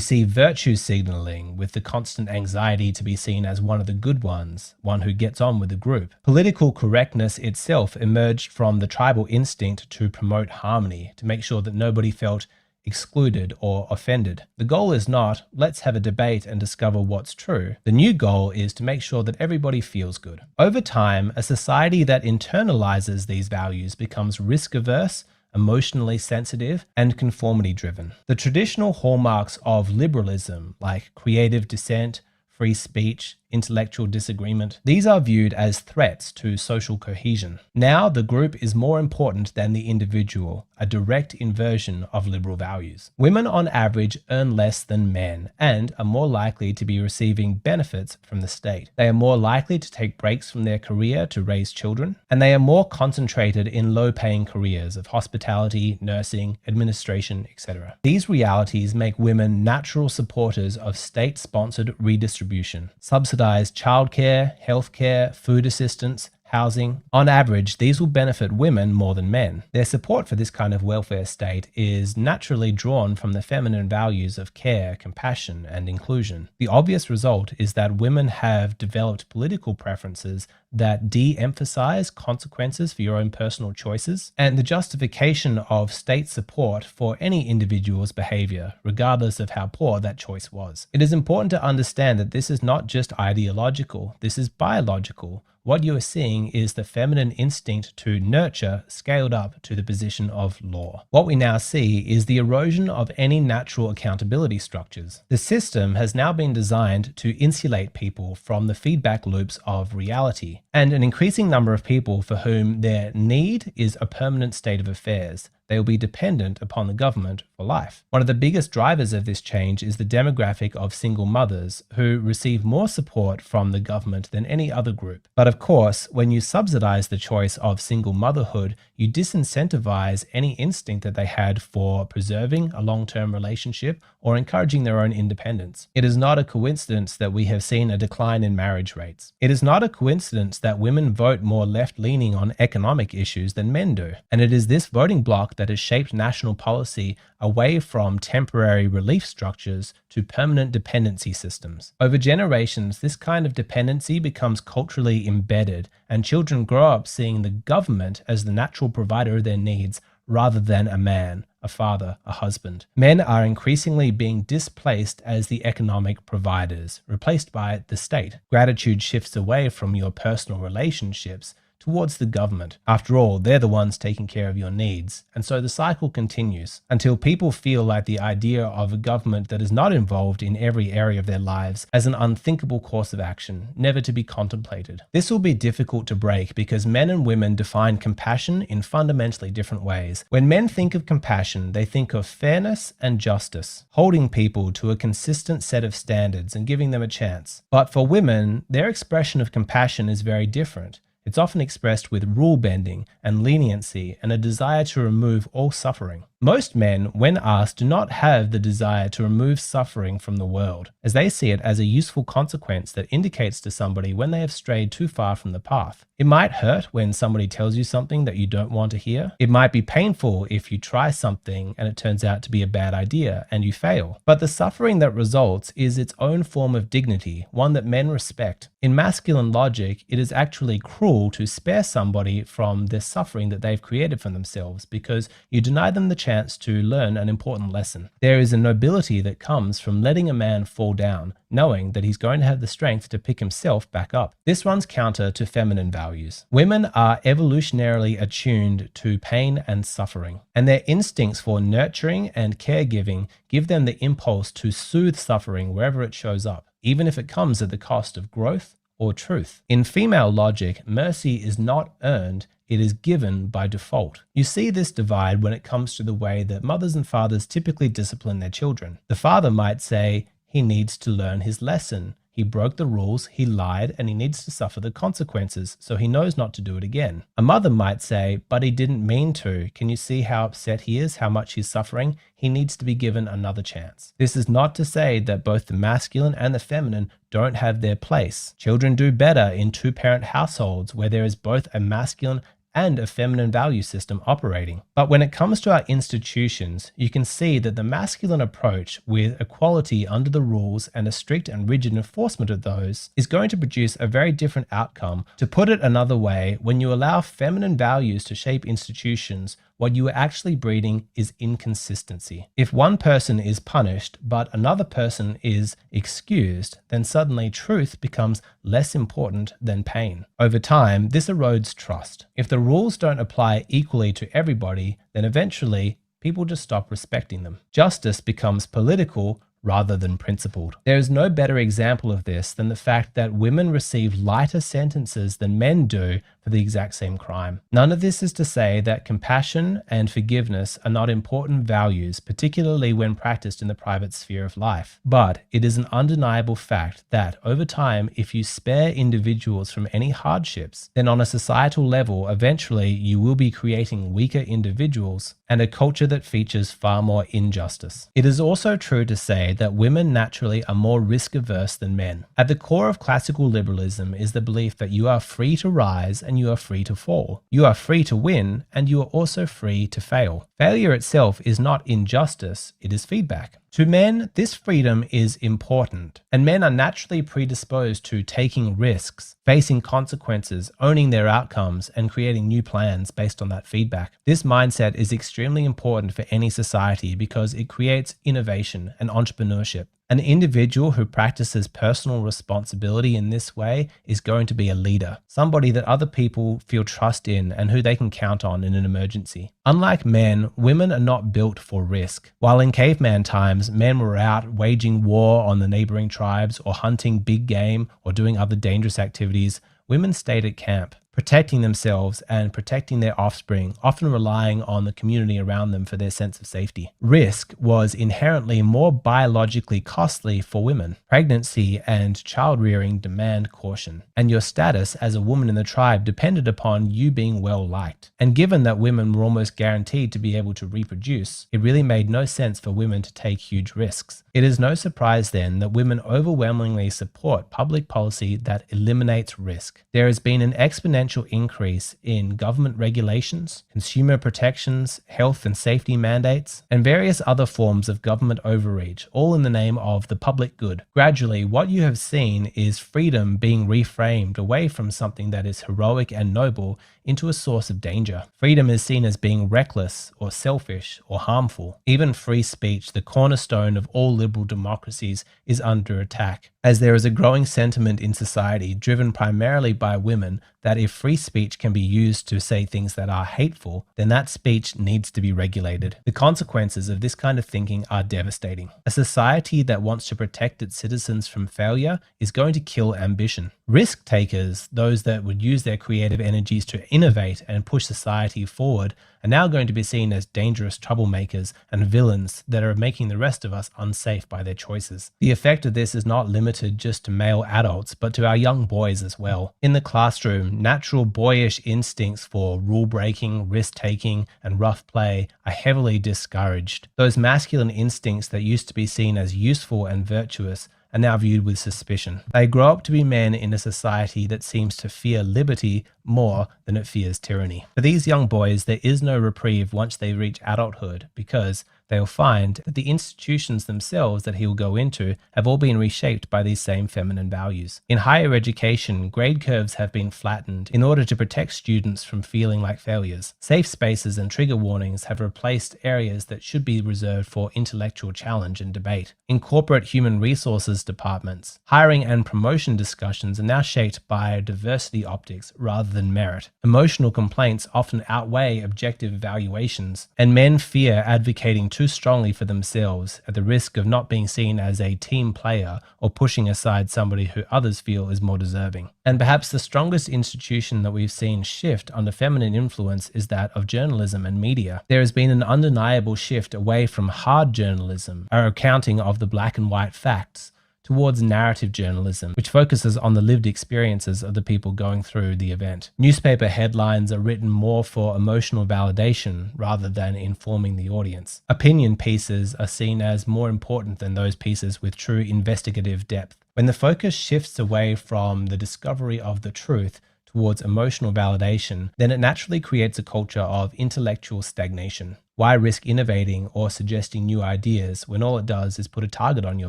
see virtue signaling with the constant anxiety to be seen as one of the good ones, one who gets on with the group. Political correctness itself emerged from the tribal instinct to promote harmony, to make sure that nobody felt excluded or offended. The goal is not, let's have a debate and discover what's true. The new goal is to make sure that everybody feels good. Over time, a society that internalizes these values becomes risk-averse, emotionally sensitive, and conformity-driven. The traditional hallmarks of liberalism, like creative dissent, free speech, intellectual disagreement, these are viewed as threats to social cohesion. Now the group is more important than the individual, a direct inversion of liberal values. Women on average earn less than men and are more likely to be receiving benefits from the state. They are more likely to take breaks from their career to raise children, and they are more concentrated in low-paying careers of hospitality, nursing, administration, etc. These realities make women natural supporters of state-sponsored redistribution, subsidized childcare, healthcare, food assistance, housing. On average, these will benefit women more than men. Their support for this kind of welfare state is naturally drawn from the feminine values of care, compassion, and inclusion. The obvious result is that women have developed political preferences that de-emphasize consequences for your own personal choices and the justification of state support for any individual's behavior, regardless of how poor that choice was. It is important to understand that this is not just ideological, this is biological. What you are seeing is the feminine instinct to nurture scaled up to the position of law. What we now see is the erosion of any natural accountability structures. The system has now been designed to insulate people from the feedback loops of reality, and an increasing number of people for whom their need is a permanent state of affairs. They will be dependent upon the government for life. One of the biggest drivers of this change is the demographic of single mothers who receive more support from the government than any other group. But of course, when you subsidize the choice of single motherhood, you disincentivize any instinct that they had for preserving a long-term relationship or encouraging their own independence. It is not a coincidence that we have seen a decline in marriage rates. It is not a coincidence that women vote more left-leaning on economic issues than men do. And it is this voting bloc that has shaped national policy away from temporary relief structures to permanent dependency systems. Over generations, this kind of dependency becomes culturally embedded, and children grow up seeing the government as the natural provider of their needs rather than a man, a father, a husband. Men are increasingly being displaced as the economic providers, replaced by the state. Gratitude shifts away from your personal relationships towards the government. After all, they're the ones taking care of your needs. And so the cycle continues until people feel like the idea of a government that is not involved in every area of their lives as an unthinkable course of action, never to be contemplated. This will be difficult to break because men and women define compassion in fundamentally different ways. When men think of compassion, they think of fairness and justice, holding people to a consistent set of standards and giving them a chance. But for women, their expression of compassion is very different. It's often expressed with rule bending and leniency and a desire to remove all suffering. Most men, when asked, do not have the desire to remove suffering from the world, as they see it as a useful consequence that indicates to somebody when they have strayed too far from the path. It might hurt when somebody tells you something that you don't want to hear. It might be painful if you try something and it turns out to be a bad idea and you fail. But the suffering that results is its own form of dignity, one that men respect. In masculine logic, it is actually cruel to spare somebody from the suffering that they've created for themselves because you deny them the chance to learn an important lesson. There is a nobility that comes from letting a man fall down, knowing that he's going to have the strength to pick himself back up. This runs counter to feminine values. Women are evolutionarily attuned to pain and suffering, and their instincts for nurturing and caregiving give them the impulse to soothe suffering wherever it shows up, even if it comes at the cost of growth or truth. In female logic, mercy is not earned, it is given by default. You see this divide when it comes to the way that mothers and fathers typically discipline their children. The father might say, he needs to learn his lesson. He broke the rules, he lied, and he needs to suffer the consequences, so he knows not to do it again. A mother might say, but he didn't mean to. Can you see how upset he is, how much he's suffering? He needs to be given another chance. This is not to say that both the masculine and the feminine don't have their place. Children do better in two-parent households where there is both a masculine and a feminine value system operating. But when it comes to our institutions, you can see that the masculine approach with equality under the rules and a strict and rigid enforcement of those is going to produce a very different outcome. To put it another way, when you allow feminine values to shape institutions, what you are actually breeding is inconsistency. If one person is punished, but another person is excused, then suddenly truth becomes less important than pain. Over time, this erodes trust. If the rules don't apply equally to everybody, then eventually people just stop respecting them. Justice becomes political rather than principled. There is no better example of this than the fact that women receive lighter sentences than men do for the exact same crime. None of this is to say that compassion and forgiveness are not important values, particularly when practiced in the private sphere of life. But it is an undeniable fact that over time, if you spare individuals from any hardships, then on a societal level, eventually you will be creating weaker individuals and a culture that features far more injustice. It is also true to say that women naturally are more risk averse than men. At the core of classical liberalism is the belief that you are free to rise and you are free to fall. You are free to win and you are also free to fail. Failure itself is not injustice, it is feedback. To men, this freedom is important, and men are naturally predisposed to taking risks, facing consequences, owning their outcomes, and creating new plans based on that feedback. This mindset is extremely important for any society because it creates innovation and entrepreneurship. An individual who practices personal responsibility in this way is going to be a leader, somebody that other people feel trust in and who they can count on in an emergency. Unlike men, women are not built for risk. While in caveman times, men were out waging war on the neighboring tribes or hunting big game or doing other dangerous activities, women stayed at camp, protecting themselves and protecting their offspring, often relying on the community around them for their sense of safety. Risk was inherently more biologically costly for women. Pregnancy and child rearing demand caution, and your status as a woman in the tribe depended upon you being well liked. And given that women were almost guaranteed to be able to reproduce, it really made no sense for women to take huge risks. It is no surprise then that women overwhelmingly support public policy that eliminates risk. There has been an exponential increase in government regulations, consumer protections, health and safety mandates, and various other forms of government overreach, all in the name of the public good. Gradually, what you have seen is freedom being reframed away from something that is heroic and noble into a source of danger. Freedom is seen as being reckless or selfish or harmful. Even free speech, the cornerstone of all liberal democracies, is under attack, as there is a growing sentiment in society driven primarily by women that if free speech can be used to say things that are hateful, then that speech needs to be regulated. The consequences of this kind of thinking are devastating. A society that wants to protect its citizens from failure is going to kill ambition. Risk takers, those that would use their creative energies to innovate and push society forward are now going to be seen as dangerous troublemakers and villains that are making the rest of us unsafe by their choices. The effect of this is not limited just to male adults, but to our young boys as well. In the classroom, natural boyish instincts for rule breaking, risk taking, and rough play are heavily discouraged. Those masculine instincts that used to be seen as useful and virtuous are now viewed with suspicion. They grow up to be men in a society that seems to fear liberty more than it fears tyranny. For these young boys, there is no reprieve once they reach adulthood, because they'll find that the institutions themselves that he'll go into have all been reshaped by these same feminine values. In higher education, grade curves have been flattened in order to protect students from feeling like failures. Safe spaces and trigger warnings have replaced areas that should be reserved for intellectual challenge and debate. In corporate human resources departments, hiring and promotion discussions are now shaped by diversity optics rather than merit. Emotional complaints often outweigh objective evaluations, and men fear advocating too strongly for themselves at the risk of not being seen as a team player or pushing aside somebody who others feel is more deserving. And perhaps the strongest institution that we've seen shift under feminine influence is that of journalism and media. There has been an undeniable shift away from hard journalism, our accounting of the black and white facts, towards narrative journalism, which focuses on the lived experiences of the people going through the event. Newspaper headlines are written more for emotional validation rather than informing the audience. Opinion pieces are seen as more important than those pieces with true investigative depth. When the focus shifts away from the discovery of the truth towards emotional validation, then it naturally creates a culture of intellectual stagnation. Why risk innovating or suggesting new ideas when all it does is put a target on your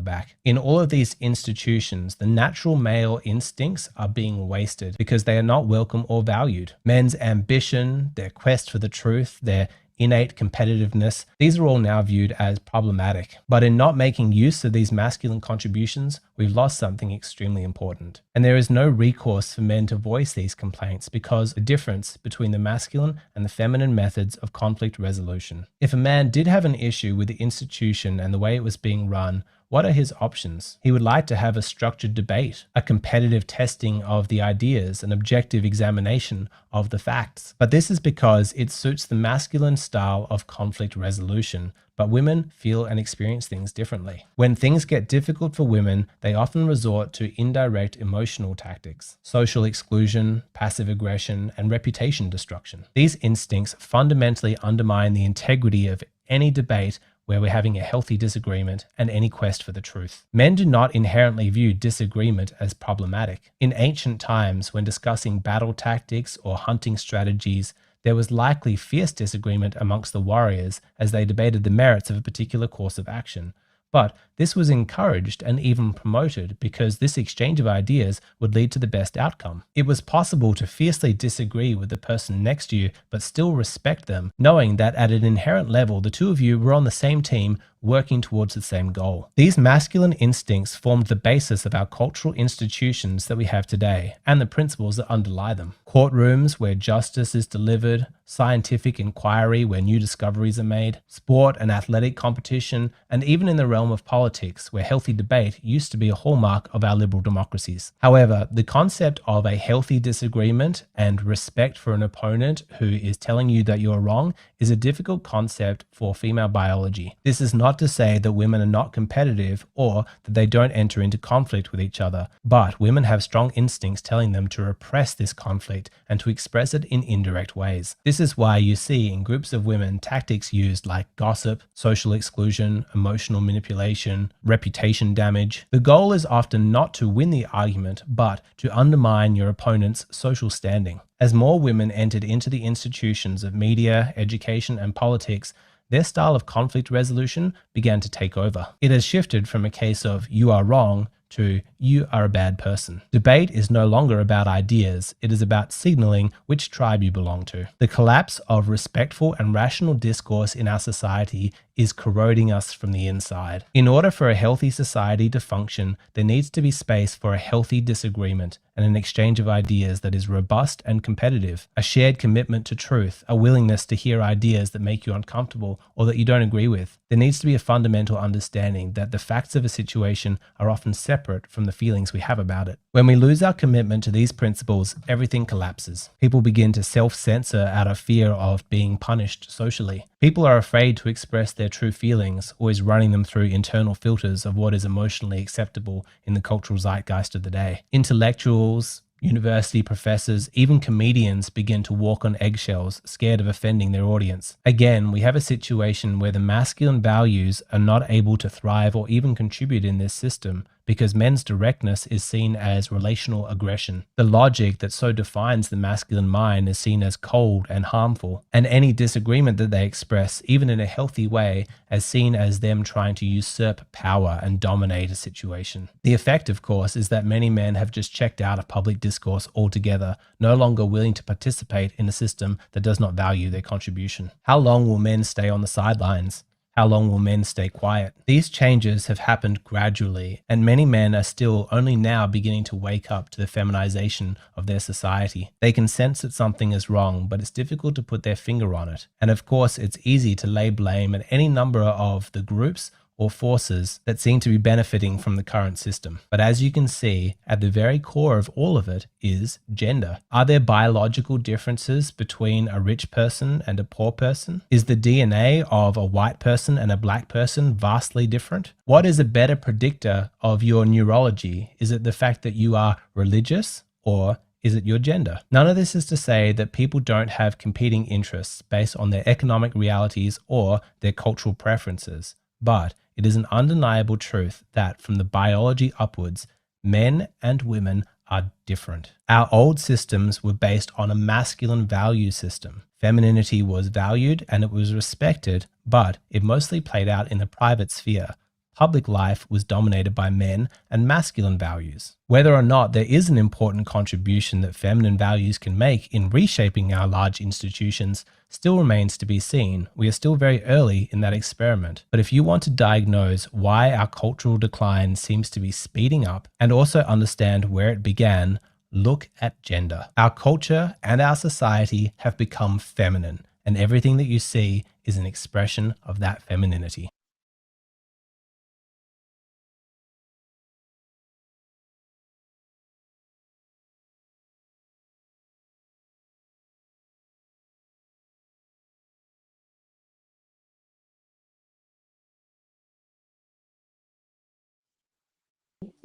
back? In all of these institutions, the natural male instincts are being wasted because they are not welcome or valued. Men's ambition, their quest for the truth, their innate competitiveness, these are all now viewed as problematic. But in not making use of these masculine contributions, we've lost something extremely important. And there is no recourse for men to voice these complaints because the difference between the masculine and the feminine methods of conflict resolution. If a man did have an issue with the institution and the way it was being run, what are his options? He would like to have a structured debate, a competitive testing of the ideas, an objective examination of the facts. But this is because it suits the masculine style of conflict resolution, but women feel and experience things differently. When things get difficult for women, they often resort to indirect emotional tactics, social exclusion, passive aggression, and reputation destruction. These instincts fundamentally undermine the integrity of any debate where we're having a healthy disagreement and any quest for the truth. Men do not inherently view disagreement as problematic. In ancient times, when discussing battle tactics or hunting strategies, there was likely fierce disagreement amongst the warriors as they debated the merits of a particular course of action. But this was encouraged and even promoted because this exchange of ideas would lead to the best outcome. It was possible to fiercely disagree with the person next to you, but still respect them, knowing that at an inherent level, the two of you were on the same team, working towards the same goal. These masculine instincts formed the basis of our cultural institutions that we have today and the principles that underlie them. Courtrooms where justice is delivered, scientific inquiry where new discoveries are made, sport and athletic competition, and even in the realm of politics where healthy debate used to be a hallmark of our liberal democracies. However, the concept of a healthy disagreement and respect for an opponent who is telling you that you're wrong is a difficult concept for female biology. This is not to say that women are not competitive or that they don't enter into conflict with each other, but women have strong instincts telling them to repress this conflict and to express it in indirect ways. This is why you see in groups of women tactics used like gossip, social exclusion, emotional manipulation, reputation damage. The goal is often not to win the argument, but to undermine your opponent's social standing. As more women entered into the institutions of media, education, and politics, their style of conflict resolution began to take over. It has shifted from a case of "you are wrong" to "you are a bad person." Debate is no longer about ideas, it is about signaling which tribe you belong to. The collapse of respectful and rational discourse in our society is corroding us from the inside. In order for a healthy society to function, there needs to be space for a healthy disagreement and an exchange of ideas that is robust and competitive, a shared commitment to truth, a willingness to hear ideas that make you uncomfortable or that you don't agree with. There needs to be a fundamental understanding that the facts of a situation are often separate from the feelings we have about it. When we lose our commitment to these principles, everything collapses. People begin to self-censor out of fear of being punished socially. People are afraid to express their true feelings, always running them through internal filters of what is emotionally acceptable in the cultural zeitgeist of the day. Intellectuals, university professors, even comedians begin to walk on eggshells, scared of offending their audience. Again, we have a situation where the masculine values are not able to thrive or even contribute in this system because men's directness is seen as relational aggression. The logic that so defines the masculine mind is seen as cold and harmful, and any disagreement that they express, even in a healthy way, as seen as them trying to usurp power and dominate a situation. The effect, of course, is that many men have just checked out of public discourse altogether, no longer willing to participate in a system that does not value their contribution. How long will men stay on the sidelines? How long will men stay quiet? These changes have happened gradually, and many men are still only now beginning to wake up to the feminization of their society. They can sense that something is wrong, but it's difficult to put their finger on it. And of course, it's easy to lay blame at any number of the groups or forces that seem to be benefiting from the current system. But as you can see, at the very core of all of it is gender. Are there biological differences between a rich person and a poor person? Is the DNA of a white person and a black person vastly different? What is a better predictor of your neurology? Is it the fact that you are religious, or is it your gender? None of this is to say that people don't have competing interests based on their economic realities or their cultural preferences, but it is an undeniable truth that from the biology upwards, men and women are different. Our old systems were based on a masculine value system. Femininity was valued and it was respected, but it mostly played out in the private sphere. Public life was dominated by men and masculine values. Whether or not there is an important contribution that feminine values can make in reshaping our large institutions still remains to be seen. We are still very early in that experiment. But if you want to diagnose why our cultural decline seems to be speeding up and also understand where it began, look at gender. Our culture and our society have become feminine, and everything that you see is an expression of that femininity.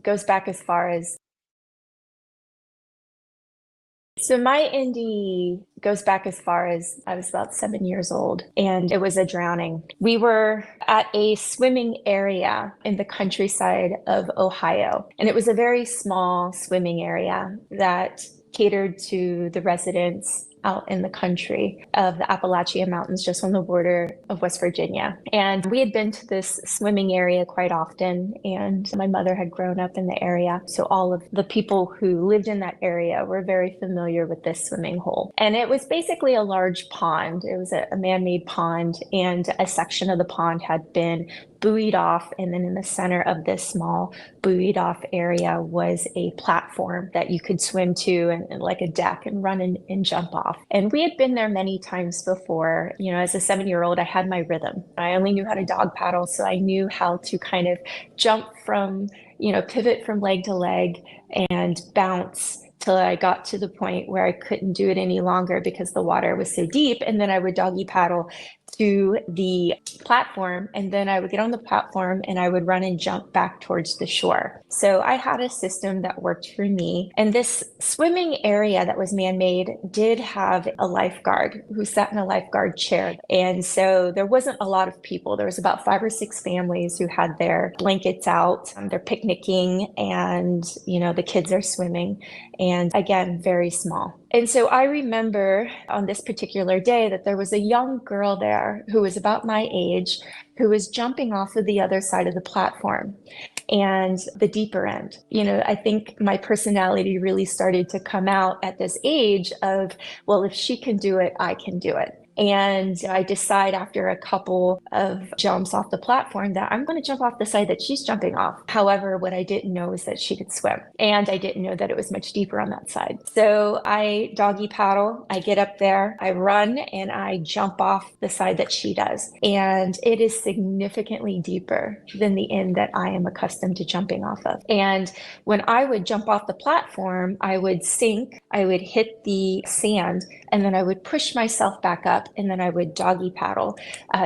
Goes back as far as, so my indie goes back as far as I was about 7 years old, and it was a drowning. We were at a swimming area in the countryside of Ohio, and it was a very small swimming area that catered to the residents out in the country of the Appalachian Mountains, just on the border of West Virginia. And we had been to this swimming area quite often, and my mother had grown up in the area. So all of the people who lived in that area were very familiar with this swimming hole. And it was basically a large pond. It was a man-made pond, and a section of the pond had been buoyed off, and then in the center of this small buoyed off area was a platform that you could swim to, and like a deck, and run and jump off. And we had been there many times before. You know, as a 7-year-old, I had my rhythm. I only knew how to dog paddle, so I knew how to kind of jump from, you know, pivot from leg to leg and bounce till I got to the point where I couldn't do it any longer because the water was so deep. And then I would doggy paddle to the platform, and then I would get on the platform and I would run and jump back towards the shore. So I had a system that worked for me. And this swimming area that was man-made did have a lifeguard who sat in a lifeguard chair. And so there wasn't a lot of people. There was about 5 or 6 families who had their blankets out, they're picnicking, and, you know, the kids are swimming. And again, very small. And so I remember on this particular day that there was a young girl there who was about my age, who was jumping off of the other side of the platform and the deeper end. You know, I think my personality really started to come out at this age of, well, if she can do it, I can do it. And I decide after a couple of jumps off the platform that I'm going to jump off the side that she's jumping off. However, what I didn't know is that she could swim, and I didn't know that it was much deeper on that side. So I doggy paddle, I get up there, I run, and I jump off the side that she does. And it is significantly deeper than the end that I am accustomed to jumping off of. And when I would jump off the platform, I would sink, I would hit the sand, and then I would push myself back up, and then I would doggy paddle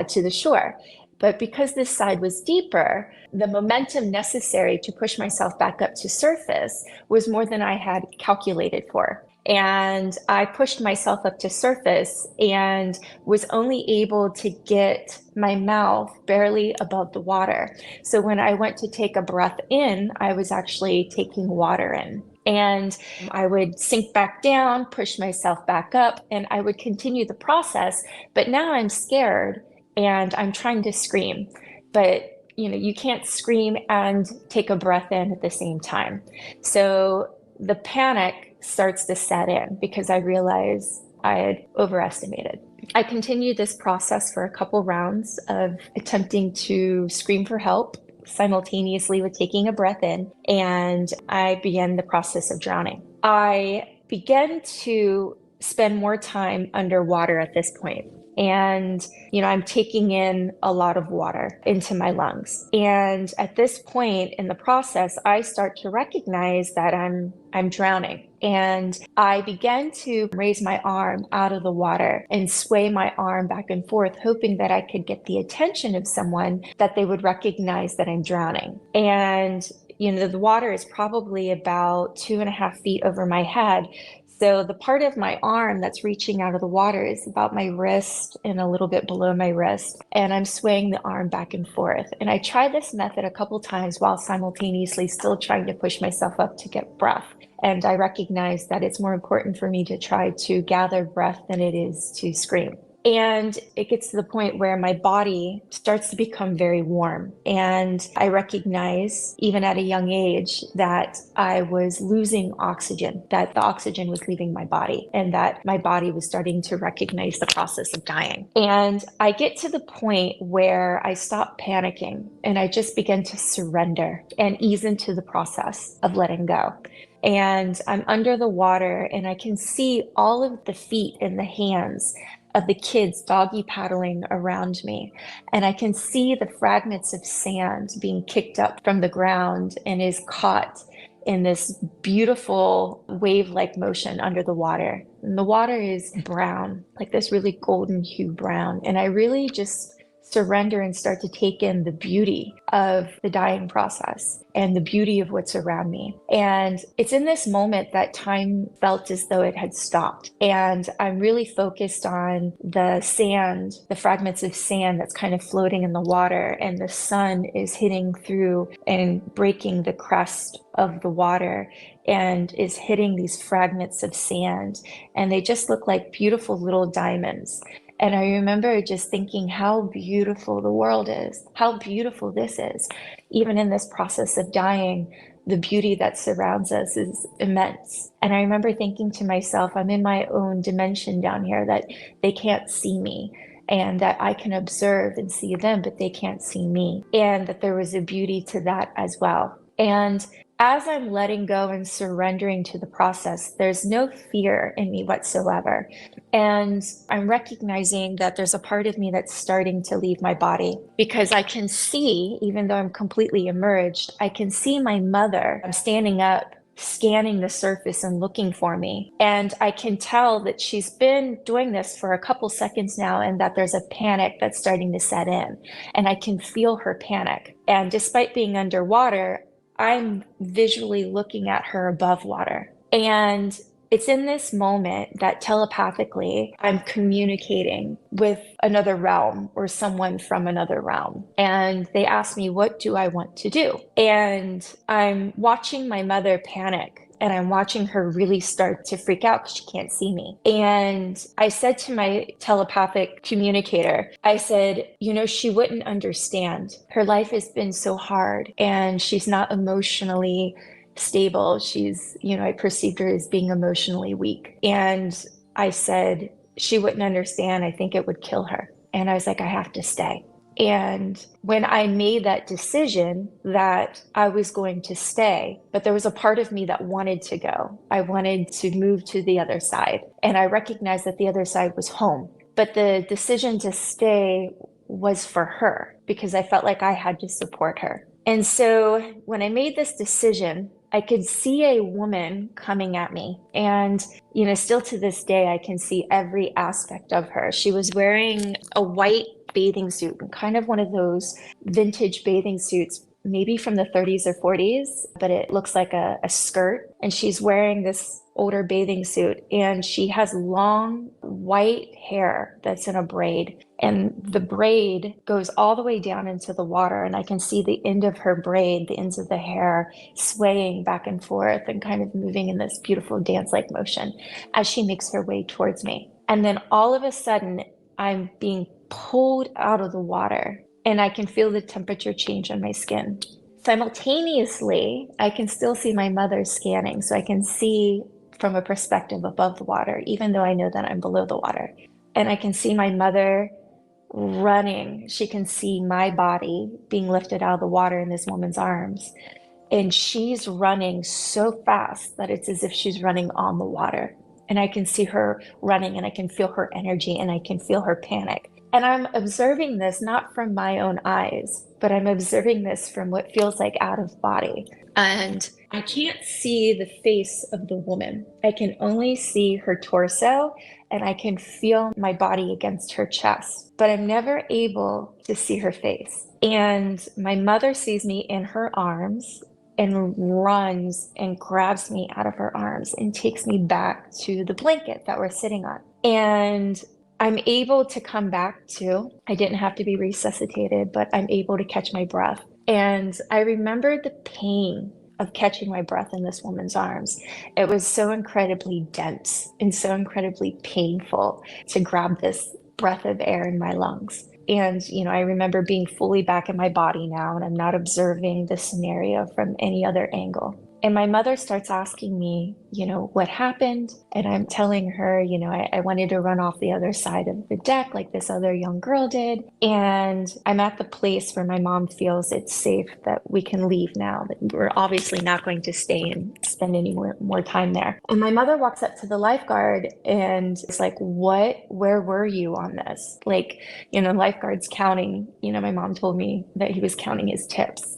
to the shore. But because this side was deeper, the momentum necessary to push myself back up to surface was more than I had calculated for. And I pushed myself up to surface and was only able to get my mouth barely above the water. So when I went to take a breath in, I was actually taking water in. And I would sink back down, push myself back up, and I would continue the process. But now I'm scared and I'm trying to scream. But you can't scream and take a breath in at the same time. So the panic starts to set in because I realize I had overestimated. I continued this process for a couple rounds of attempting to scream for help simultaneously with taking a breath in, and I began the process of drowning. I began to spend more time underwater at this point. And, I'm taking in a lot of water into my lungs. And at this point in the process, I start to recognize that I'm drowning. And I began to raise my arm out of the water and sway my arm back and forth, hoping that I could get the attention of someone, that they would recognize that I'm drowning. And, the water is probably about 2.5 feet over my head. So the part of my arm that's reaching out of the water is about my wrist and a little bit below my wrist. And I'm swaying the arm back and forth. And I tried this method a couple times while simultaneously still trying to push myself up to get breath. And I recognize that it's more important for me to try to gather breath than it is to scream. And it gets to the point where my body starts to become very warm. And I recognize, even at a young age, that I was losing oxygen, that the oxygen was leaving my body, and that my body was starting to recognize the process of dying. And I get to the point where I stop panicking and I just begin to surrender and ease into the process of letting go. And I'm under the water and I can see all of the feet and the hands of the kids doggy paddling around me. And I can see the fragments of sand being kicked up from the ground and is caught in this beautiful wave-like motion under the water. And the water is brown, like this really golden hue brown. And I really just surrender and start to take in the beauty of the dying process and the beauty of what's around me. And it's in this moment that time felt as though it had stopped. And I'm really focused on the sand, the fragments of sand that's kind of floating in the water, and the sun is hitting through and breaking the crest of the water and is hitting these fragments of sand. And they just look like beautiful little diamonds. And I remember just thinking how beautiful the world is, how beautiful this is. Even in this process of dying, the beauty that surrounds us is immense. And I remember thinking to myself, I'm in my own dimension down here, that they can't see me, and that I can observe and see them, but they can't see me. And that there was a beauty to that as well. And as I'm letting go and surrendering to the process, there's no fear in me whatsoever. And I'm recognizing that there's a part of me that's starting to leave my body, because I can see, even though I'm completely immersed, I can see my mother standing up, scanning the surface and looking for me. And I can tell that she's been doing this for a couple seconds now, and that there's a panic that's starting to set in. And I can feel her panic. And despite being underwater, I'm visually looking at her above water. And it's in this moment that telepathically I'm communicating with another realm or someone from another realm. And they ask me, what do I want to do? And I'm watching my mother panic. And I'm watching her really start to freak out because she can't see me. And I said to my telepathic communicator, I said, she wouldn't understand. Her life has been so hard and she's not emotionally stable. She's, I perceived her as being emotionally weak. And I said, she wouldn't understand. I think it would kill her. And I was like, I have to stay. And when I made that decision that I was going to stay, but there was a part of me that wanted to go. I wanted to move to the other side. And I recognized that the other side was home. But the decision to stay was for her because I felt like I had to support her. And so when I made this decision, I could see a woman coming at me. And, you know, still to this day, I can see every aspect of her. She was wearing a white bathing suit, kind of one of those vintage bathing suits, maybe from the 30s or 40s, but it looks like a skirt. And she's wearing this older bathing suit, and she has long white hair that's in a braid, and the braid goes all the way down into the water, and I can see the end of her braid, the ends of the hair swaying back and forth and kind of moving in this beautiful dance-like motion as she makes her way towards me. And then all of a sudden, I'm being pulled out of the water, and I can feel the temperature change on my skin. Simultaneously, I can still see my mother scanning, so I can see from a perspective above the water, even though I know that I'm below the water. And I can see my mother running. She can see my body being lifted out of the water in this woman's arms. And she's running so fast that it's as if she's running on the water. And I can see her running, and I can feel her energy, and I can feel her panic. And I'm observing this not from my own eyes, but I'm observing this from what feels like out of body. And I can't see the face of the woman. I can only see her torso, and I can feel my body against her chest, but I'm never able to see her face. And my mother sees me in her arms and runs and grabs me out of her arms and takes me back to the blanket that we're sitting on. And I'm able to come back to, I didn't have to be resuscitated, but I'm able to catch my breath. And I remember the pain of catching my breath in this woman's arms. It was so incredibly dense and so incredibly painful to grab this breath of air in my lungs. And, you know, I remember being fully back in my body now, and I'm not observing the scenario from any other angle. And my mother starts asking me, you know, what happened? And I'm telling her, you know, I wanted to run off the other side of the deck like this other young girl did. And I'm at the place where my mom feels it's safe that we can leave now, that we're obviously not going to stay and spend any more time there. And my mother walks up to the lifeguard and is like, where were you on this? Like, you know, lifeguard's counting, you know, my mom told me that he was counting his tips.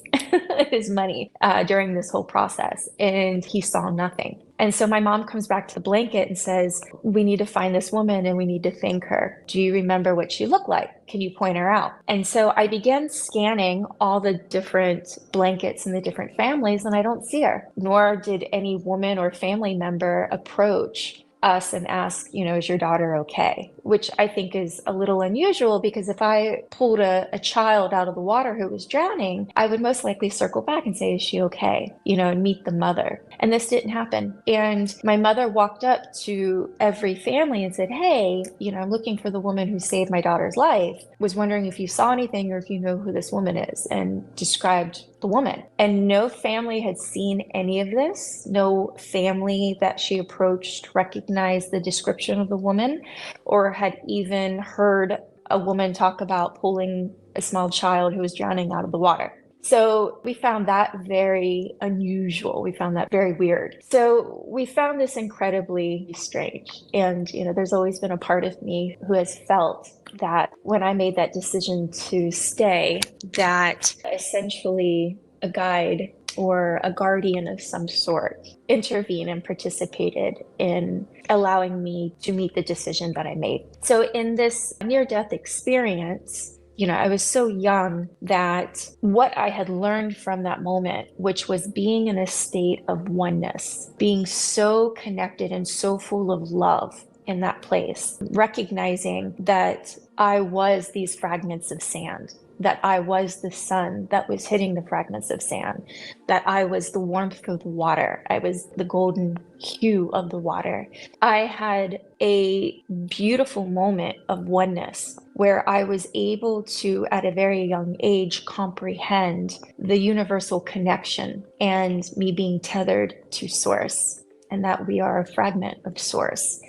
His money during this whole process, and he saw nothing. And so my mom comes back to the blanket and says, we need to find this woman and we need to thank her. Do you remember what she looked like? Can you point her out? And so I began scanning all the different blankets and the different families, and I don't see her, nor did any woman or family member approach us and ask, you know, is your daughter okay? Which I think is a little unusual, because if I pulled a child out of the water who was drowning, I would most likely circle back and say, is she okay? You know, and meet the mother. And this didn't happen. And my mother walked up to every family and said, hey, you know, I'm looking for the woman who saved my daughter's life. Was wondering if you saw anything or if you know who this woman is, and described the woman. And no family had seen any of this. No family that she approached recognized the description of the woman, or had even heard a woman talk about pulling a small child who was drowning out of the water. So we found that very unusual. We found that very weird. So we found this incredibly strange. And, you know, there's always been a part of me who has felt that when I made that decision to stay, that essentially a guide or a guardian of some sort intervened and participated in allowing me to meet the decision that I made. So in this near-death experience, you know, I was so young that what I had learned from that moment, which was being in a state of oneness, being so connected and so full of love in that place, recognizing that I was these fragments of sand, that I was the sun that was hitting the fragments of sand, that I was the warmth of the water, I was the golden hue of the water. I had a beautiful moment of oneness where I was able to, at a very young age, comprehend the universal connection and me being tethered to source, and that we are a fragment of source.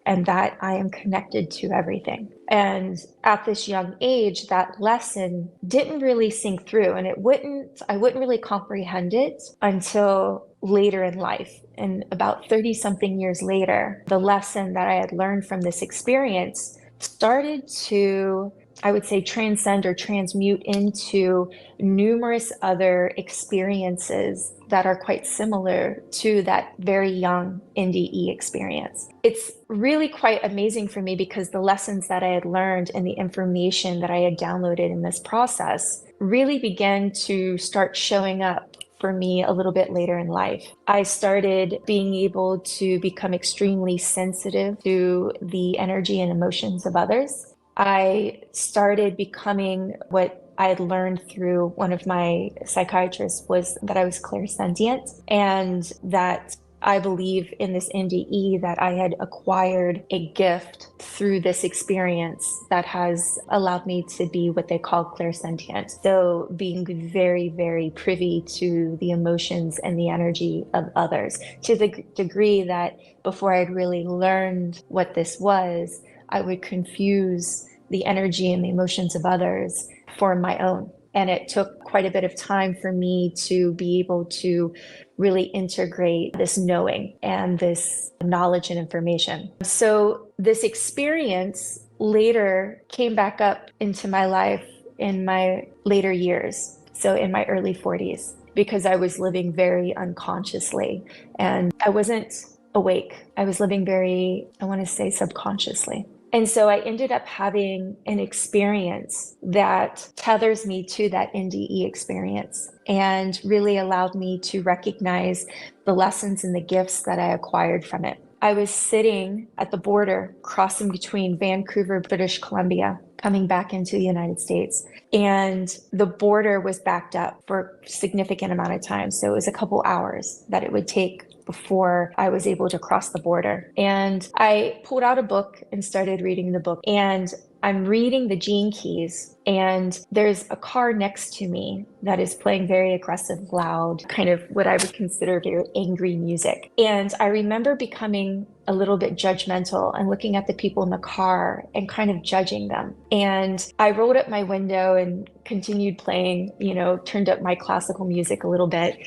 and that I am connected to everything. And at this young age, that lesson didn't really sink through, and I wouldn't really comprehend it until later in life. And about 30 something years later, the lesson that I had learned from this experience started to, I would say, transcend or transmute into numerous other experiences that are quite similar to that very young NDE experience. It's really quite amazing for me because the lessons that I had learned and the information that I had downloaded in this process really began to start showing up for me a little bit later in life. I started being able to become extremely sensitive to the energy and emotions of others. I started becoming what I had learned through one of my psychiatrists was that I was clairsentient, and that I believe in this NDE that I had acquired a gift through this experience that has allowed me to be what they call clairsentient. So being very, very privy to the emotions and the energy of others, to the degree that before I'd really learned what this was, I would confuse the energy and the emotions of others for my own. And it took quite a bit of time for me to be able to really integrate this knowing and this knowledge and information. So this experience later came back up into my life in my later years, so in my early 40s, because I was living very unconsciously and I wasn't awake. I was living very, I want to say, subconsciously. And so I ended up having an experience that tethers me to that NDE experience and really allowed me to recognize the lessons and the gifts that I acquired from it. I was sitting at the border crossing between Vancouver, British Columbia, coming back into the United States. And the border was backed up for a significant amount of time. So it was a couple hours that it would take before I was able to cross the border. And I pulled out a book and started reading the book. And I'm reading the Gene Keys, and there's a car next to me that is playing very aggressive, loud, kind of what I would consider very angry music. And I remember becoming a little bit judgmental and looking at the people in the car and kind of judging them. And I rolled up my window and continued playing, turned up my classical music a little bit.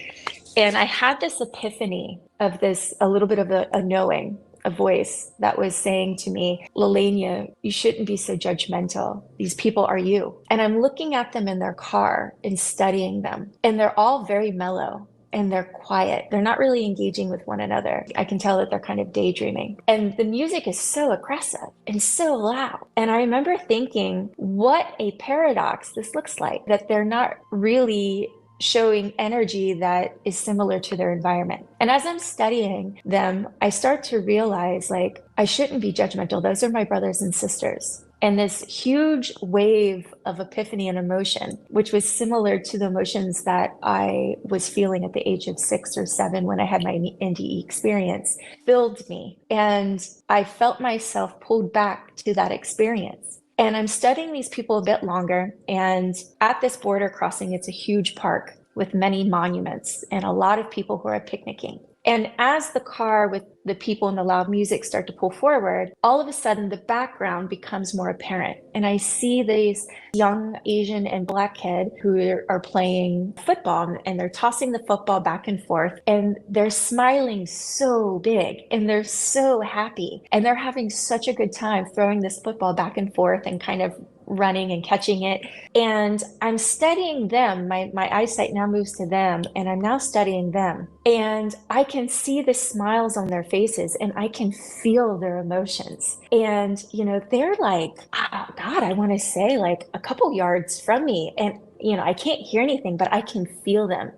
And I had this epiphany of this, a little bit of a knowing, a voice that was saying to me, Lelania, you shouldn't be so judgmental. These people are you. And I'm looking at them in their car and studying them. And they're all very mellow and they're quiet. They're not really engaging with one another. I can tell that they're kind of daydreaming. And the music is so aggressive and so loud. And I remember thinking, what a paradox this looks like, that they're not really showing energy that is similar to their environment. And as I'm studying them, I start to realize, I shouldn't be judgmental. Those are my brothers and sisters. And this huge wave of epiphany and emotion, which was similar to the emotions that I was feeling at the age of 6 or 7 when I had my NDE experience, filled me. And I felt myself pulled back to that experience. And I'm studying these people a bit longer. And at this border crossing, it's a huge park with many monuments and a lot of people who are picnicking. And as the car with the people and the loud music start to pull forward, all of a sudden the background becomes more apparent. And I see these young Asian and Black kids who are playing football, and they're tossing the football back and forth, and they're smiling so big and they're so happy. And they're having such a good time throwing this football back and forth and kind of running and catching it. And I'm studying them. My eyesight now moves to them, and I'm now studying them. And I can see the smiles on their faces, and I can feel their emotions. And, they're like, oh God, I want to say a couple yards from me. And, I can't hear anything, but I can feel them.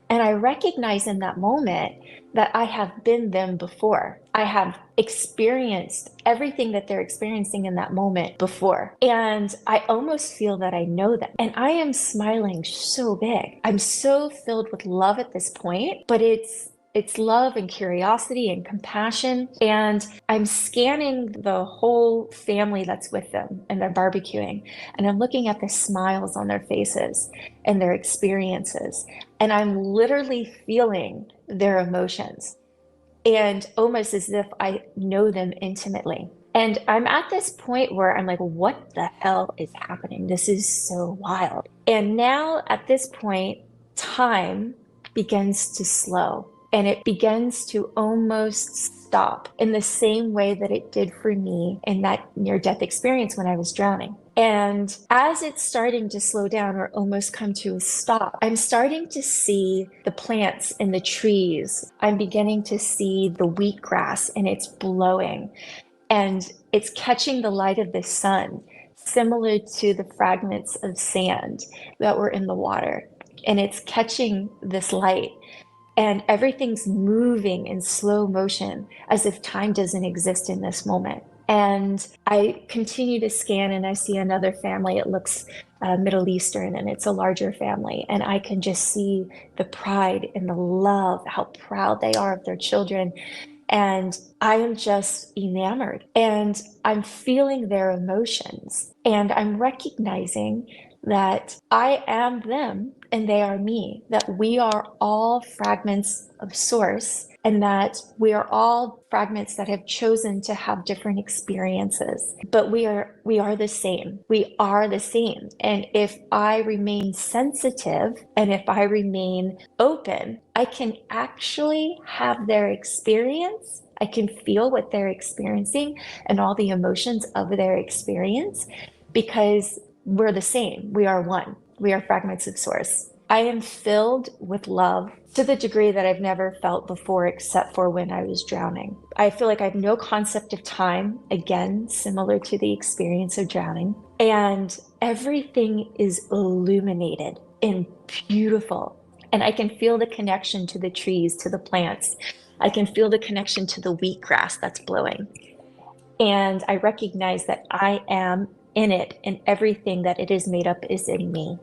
And I recognize in that moment that I have been them before. I have experienced everything that they're experiencing in that moment before. And I almost feel that I know them. And I am smiling so big. I'm so filled with love at this point, but it's love and curiosity and compassion. And I'm scanning the whole family that's with them, and they're barbecuing. And I'm looking at the smiles on their faces and their experiences. And I'm literally feeling their emotions. and almost as if I know them intimately. And I'm at this point where I'm like, what the hell is happening? This is so wild. And now at this point, time begins to slow, and it begins to almost stop in the same way that it did for me in that near-death experience when I was drowning. And as it's starting to slow down or almost come to a stop, I'm starting to see the plants and the trees. I'm beginning to see the wheatgrass, and it's blowing. And it's catching the light of the sun, similar to the fragments of sand that were in the water. And it's catching this light, and everything's moving in slow motion as if time doesn't exist in this moment. And I continue to scan, and I see another family. It looks Middle Eastern, and it's a larger family. And I can just see the pride and the love, how proud they are of their children. And I am just enamored, and I'm feeling their emotions, and I'm recognizing that I am them and they are me, that we are all fragments of source, and that we are all fragments that have chosen to have different experiences, but we are the same. We are the same. And if I remain sensitive and if I remain open, I can actually have their experience. I can feel what they're experiencing and all the emotions of their experience, because we're the same. We are one. We are fragments of source. I am filled with love to the degree that I've never felt before, except for when I was drowning. I feel like I have no concept of time, again, similar to the experience of drowning. And everything is illuminated and beautiful. And I can feel the connection to the trees, to the plants. I can feel the connection to the wheatgrass that's blowing. And I recognize that I am in it, and everything that it is made up is in me.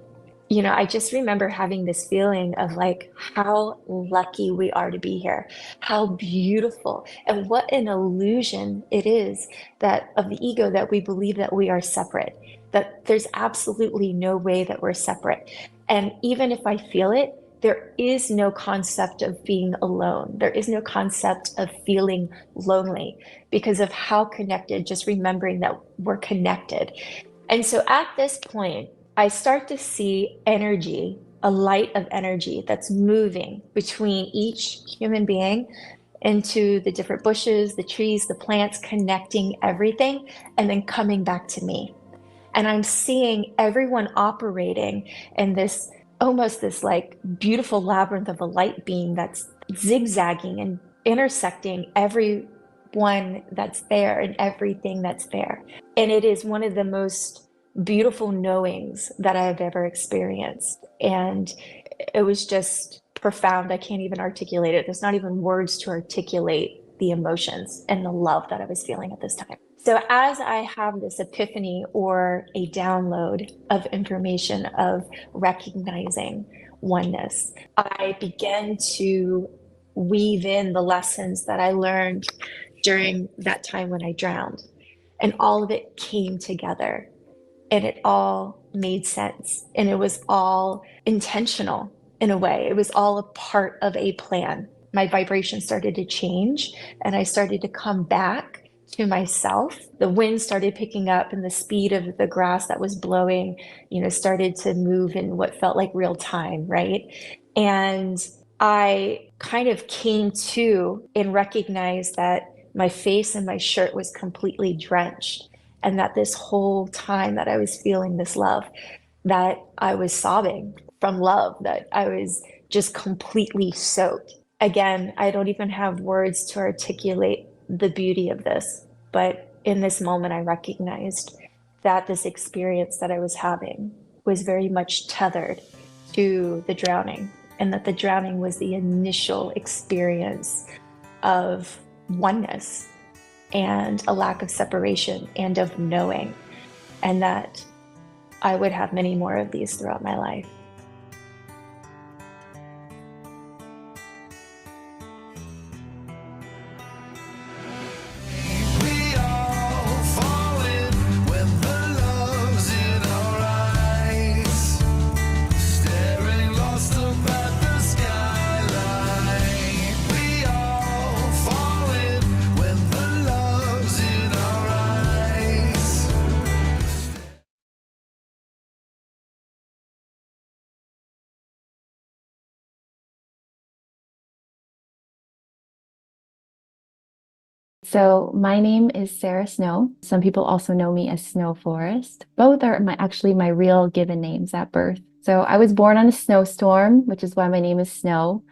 You know, I just remember having this feeling of like how lucky we are to be here, how beautiful, and what an illusion it is that of the ego that we believe that we are separate, that there's absolutely no way that we're separate. And even if I feel it, there is no concept of being alone. There is no concept of feeling lonely because of how connected, just remembering that we're connected. And so at this point, I start to see energy, a light of energy that's moving between each human being into the different bushes, the trees, the plants, connecting everything, and then coming back to me. And I'm seeing everyone operating in this, almost this like beautiful labyrinth of a light beam that's zigzagging and intersecting everyone that's there and everything that's there. And it is one of the most beautiful knowings that I have ever experienced. And it was just profound. I can't even articulate it. There's not even words to articulate the emotions and the love that I was feeling at this time. So as I have this epiphany or a download of information of recognizing oneness, I began to weave in the lessons that I learned during that time when I drowned. And all of it came together. And it all made sense. And it was all intentional in a way. It was all a part of a plan. My vibration started to change, and I started to come back to myself. The wind started picking up, and the speed of the grass that was blowing, started to move in what felt like real time, right? And I kind of came to and recognized that my face and my shirt was completely drenched. And that this whole time that I was feeling this love, that I was sobbing from love, that I was just completely soaked. Again, I don't even have words to articulate the beauty of this. But in this moment, I recognized that this experience that I was having was very much tethered to the drowning, and that the drowning was the initial experience of oneness and a lack of separation and of knowing, and that I would have many more of these throughout my life. Staring lost up at the skyline. We all fall So my name is Sarah Snow. Some people also know me as Snow Forest. Both are actually my real given names at birth. So I was born on a snowstorm, which is why my name is Snow.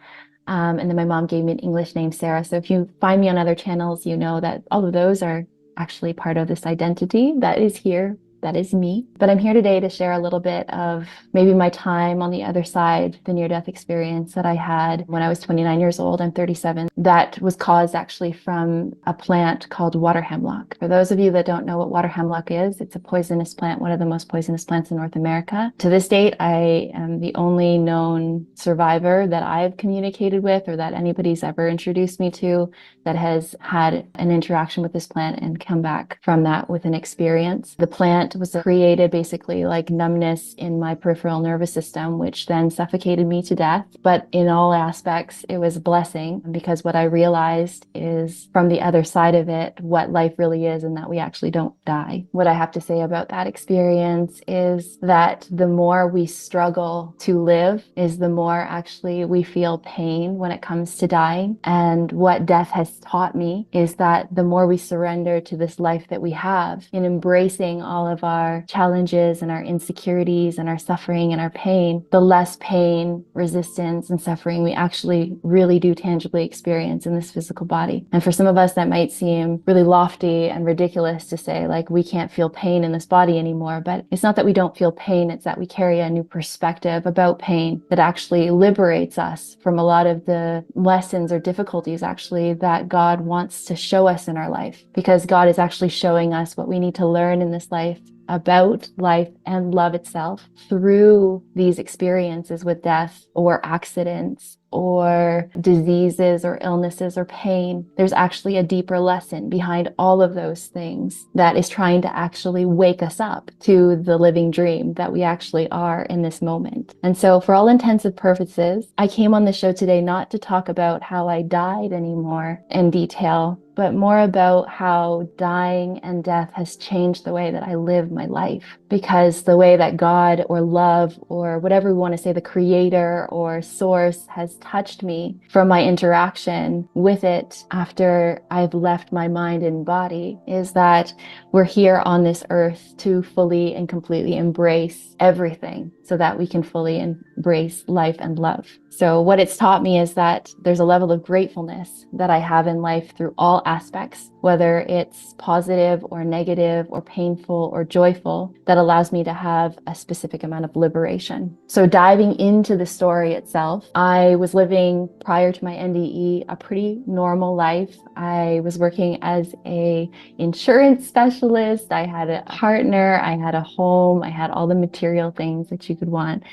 And then my mom gave me an English name, Sarah. So if you find me on other channels, you know that all of those are actually part of this identity that is here. That is me. But I'm here today to share a little bit of maybe my time on the other side, the near-death experience that I had when I was 29 years old. I'm 37. That was caused actually from a plant called water hemlock. For those of you that don't know what water hemlock is, it's a poisonous plant, one of the most poisonous plants in North America. To this date, I am the only known survivor that I've communicated with or that anybody's ever introduced me to that has had an interaction with this plant and come back from that with an experience. The plant was created basically like numbness in my peripheral nervous system, which then suffocated me to death. But in all aspects, it was a blessing because what I realized is from the other side of it, what life really is and that we actually don't die. What I have to say about that experience is that the more we struggle to live is the more actually we feel pain when it comes to dying. And what death has taught me is that the more we surrender to this life that we have in embracing all of our challenges and our insecurities and our suffering and our pain, the less pain, resistance, and suffering we actually really do tangibly experience in this physical body. And for some of us, that might seem really lofty and ridiculous to say, like, we can't feel pain in this body anymore. But it's not that we don't feel pain, it's that we carry a new perspective about pain that actually liberates us from a lot of the lessons or difficulties actually that God wants to show us in our life. Because God is actually showing us what we need to learn in this life about life and love itself through these experiences with death or accidents or diseases or illnesses or pain. There's actually a deeper lesson behind all of those things that is trying to actually wake us up to the living dream that we actually are in this moment. And so for all intents and purposes, I came on the show today not to talk about how I died anymore in detail, but more about how dying and death has changed the way that I live my life. Because the way that God or love or whatever we want to say, the creator or source has touched me from my interaction with it after I've left my mind and body is that we're here on this earth to fully and completely embrace everything so that we can fully embrace life and love. So what it's taught me is that there's a level of gratefulness that I have in life through all aspects, whether it's positive or negative or painful or joyful, that allows me to have a specific amount of liberation. So diving into the story itself, I was living prior to my NDE a pretty normal life. I was working as an insurance specialist. I had a partner, I had a home, I had all the material things that you could want.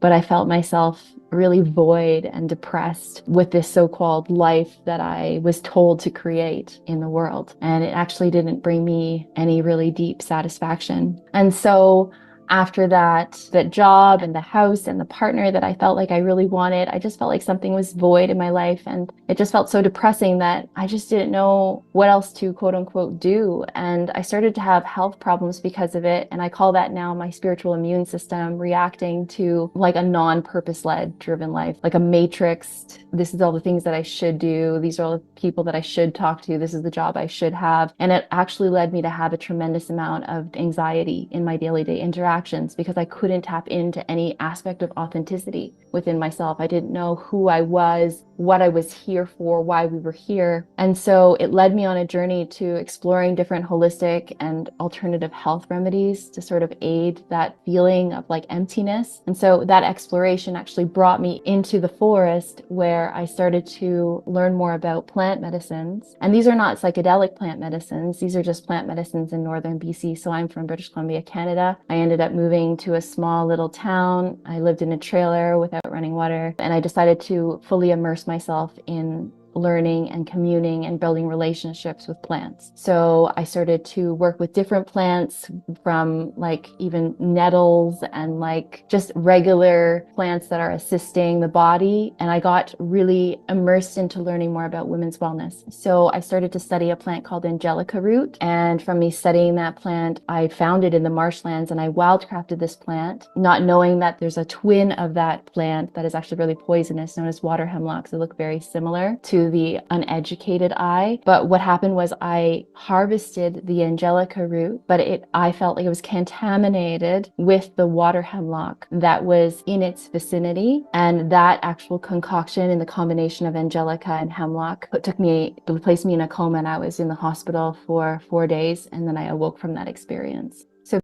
But I felt myself really void and depressed with this so-called life that I was told to create in the world. And it actually didn't bring me any really deep satisfaction. And so after that job and the house and the partner that I felt like I really wanted, I just felt like something was void in my life. And it just felt so depressing that I just didn't know what else to quote unquote do. And I started to have health problems because of it. And I call that now my spiritual immune system reacting to like a non-purpose led driven life, like a matrix. This is all the things that I should do. These are all the people that I should talk to. This is the job I should have. And it actually led me to have a tremendous amount of anxiety in my daily day interactions because I couldn't tap into any aspect of authenticity within myself. I didn't know who I was, what I was here for, why we were here. And so it led me on a journey to exploring different holistic and alternative health remedies to sort of aid that feeling of like emptiness. And so that exploration actually brought me into the forest where I started to learn more about plant medicines. And these are not psychedelic plant medicines. These are just plant medicines in northern BC. So I'm from British Columbia, Canada. I ended up moving to a small little town. I lived in a trailer without running water. And I decided to fully immerse myself in learning and communing and building relationships with plants. So I started to work with different plants from like even nettles and like just regular plants that are assisting the body. And I got really immersed into learning more about women's wellness. So I started to study a plant called Angelica root. And from me studying that plant, I found it in the marshlands and I wildcrafted this plant, not knowing that there's a twin of that plant that is actually really poisonous known as water hemlocks. They look very similar to to the uneducated eye. But what happened was I harvested the angelica root, but I felt like it was contaminated with the water hemlock that was in its vicinity. And that actual concoction in the combination of angelica and hemlock placed me in a coma, and I was in the hospital for 4 days, and then I awoke from that experience. So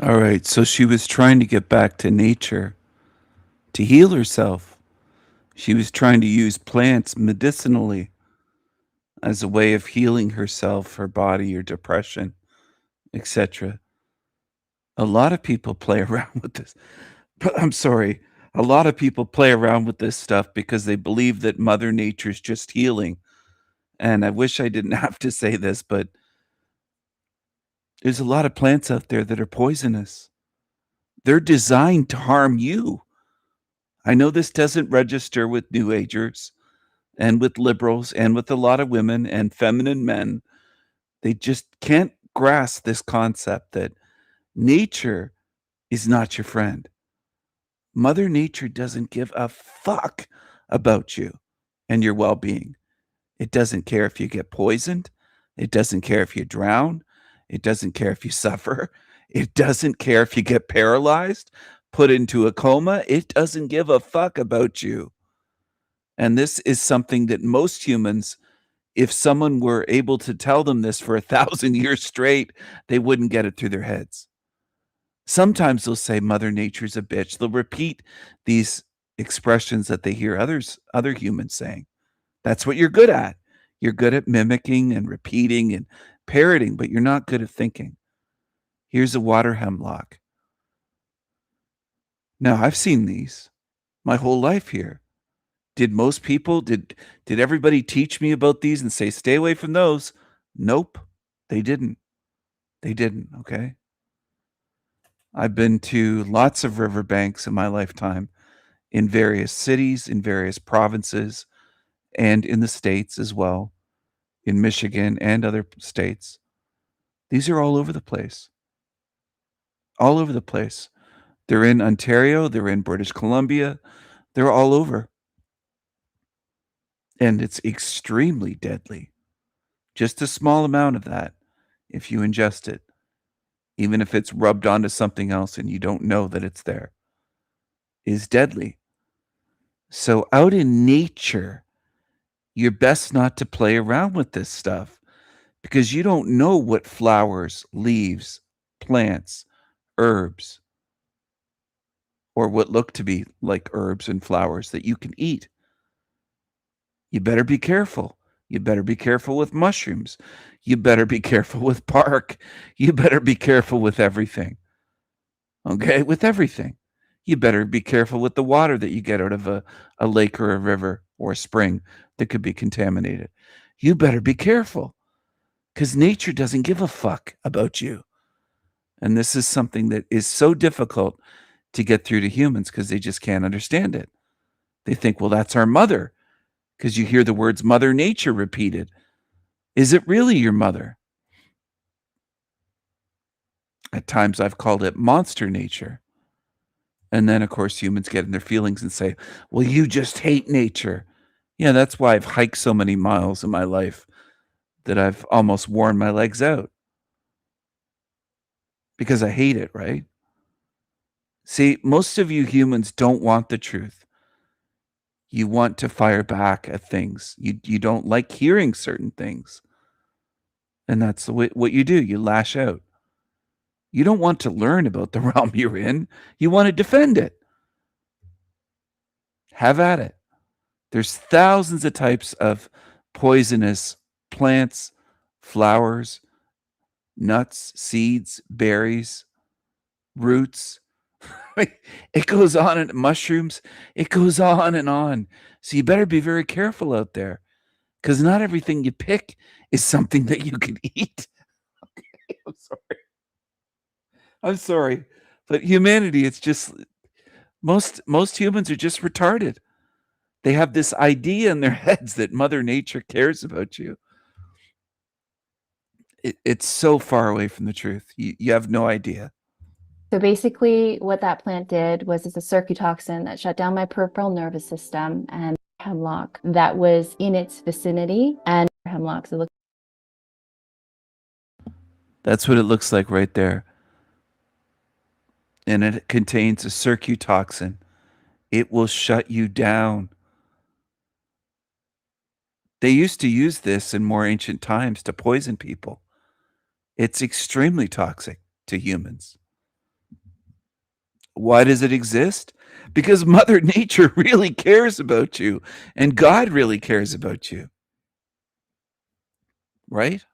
All right, so she was trying to get back to nature to heal herself. She was trying to use plants medicinally as a way of healing herself, her body, her depression, etc. A lot of people play around with this. I'm sorry. A lot of people play around with this stuff because they believe that Mother Nature's just healing. And I wish I didn't have to say this, but there's a lot of plants out there that are poisonous. They're designed to harm you. I know this doesn't register with New Agers and with liberals and with a lot of women and feminine men. They just can't grasp this concept that nature is not your friend. Mother Nature doesn't give a fuck about you and your well-being. It doesn't care if you get poisoned. It doesn't care if you drown. It doesn't care if you suffer. It doesn't care if you get paralyzed, put into a coma. It doesn't give a fuck about you. And this is something that most humans, if someone were able to tell them this for 1,000 years straight, they wouldn't get it through their heads. Sometimes they'll say Mother Nature's a bitch. They'll repeat these expressions that they hear other humans saying. That's what you're good at. You're good at mimicking and repeating and parroting, but you're not good at thinking. Here's a water hemlock. Now, I've seen these my whole life here. Did most people, did everybody teach me about these and say, stay away from those? Nope, they didn't. They didn't, okay? I've been to lots of riverbanks in my lifetime, in various cities, in various provinces, and in the States as well, in Michigan and other states. These are all over the place. All over the place. They're in Ontario, they're in British Columbia, they're all over. And it's extremely deadly. Just a small amount of that, if you ingest it, even if it's rubbed onto something else and you don't know that it's there, is deadly. So out in nature, you're best not to play around with this stuff because you don't know what flowers, leaves, plants, herbs, or what look to be like herbs and flowers that you can eat. You better be careful. You better be careful with mushrooms. You better be careful with bark. You better be careful with everything. Okay? With everything. You better be careful with the water that you get out of a lake or a river or a spring that could be contaminated. You better be careful because nature doesn't give a fuck about you. And this is something that is so difficult to get through to humans because they just can't understand it. They think, well, that's our mother, because you hear the words Mother Nature repeated. Is it really your mother? At times I've called it monster nature. And then, of course, humans get in their feelings and say, well, you just hate nature. Yeah, that's why I've hiked so many miles in my life that I've almost worn my legs out. Because I hate it, right? See, most of you humans don't want the truth. You want to fire back at things. You don't like hearing certain things. And that's what you do. You lash out. You don't want to learn about the realm you're in. You want to defend it. Have at it. There's thousands of types of poisonous plants, flowers, nuts, seeds, berries, roots. It goes on, and mushrooms. It goes on and on. So you better be very careful out there, because not everything you pick is something that you can eat. Okay, I'm sorry. I'm sorry, but humanity, it's just most humans are just retarded. They have this idea in their heads that Mother Nature cares about you. It's so far away from the truth. You have no idea. So basically what that plant did was it's a circuitoxin that shut down my peripheral nervous system, and hemlock that was in its vicinity, and hemlocks. That's what it looks like right there. And it contains a circuitoxin. It will shut you down. They used to use this in more ancient times to poison people. It's extremely toxic to humans. Why does it exist? Because Mother Nature really cares about you, and God really cares about you. Right?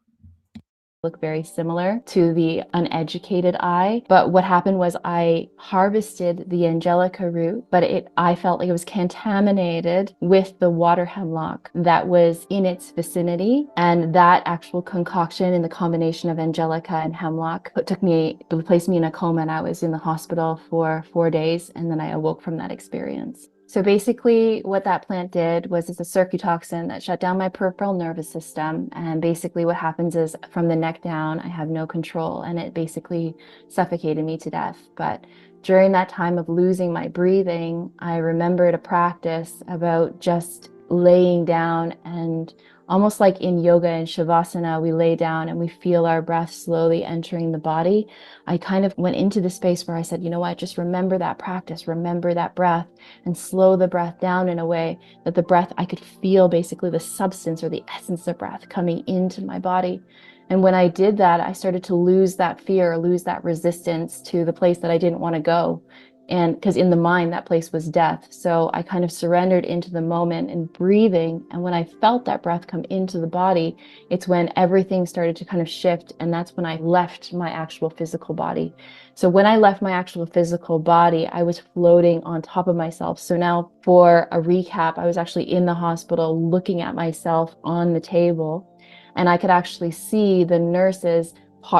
Look very similar to the uneducated eye, but what happened was I harvested the angelica root, but I felt like it was contaminated with the water hemlock that was in its vicinity, and that actual concoction in the combination of angelica and hemlock placed me in a coma, and I was in the hospital for 4 days, and then I awoke from that experience. So basically what that plant did was it's a circuitoxin that shut down my peripheral nervous system. And basically what happens is from the neck down, I have no control, and it basically suffocated me to death. But during that time of losing my breathing, I remembered a practice about just laying down, and almost like in yoga and shavasana, we lay down and we feel our breath slowly entering the body. I kind of went into the space where I said, you know what, just remember that practice, remember that breath, and slow the breath down in a way that the breath, I could feel basically the substance or the essence of breath coming into my body. And when I did that, I started to lose that fear, lose that resistance to the place that I didn't want to go. And because in the mind, that place was death. So I kind of surrendered into the moment and breathing. And when I felt that breath come into the body, it's when everything started to kind of shift. And that's when I left my actual physical body. So when I left my actual physical body, I was floating on top of myself. So now for a recap, I was actually in the hospital looking at myself on the table, and I could actually see the nurses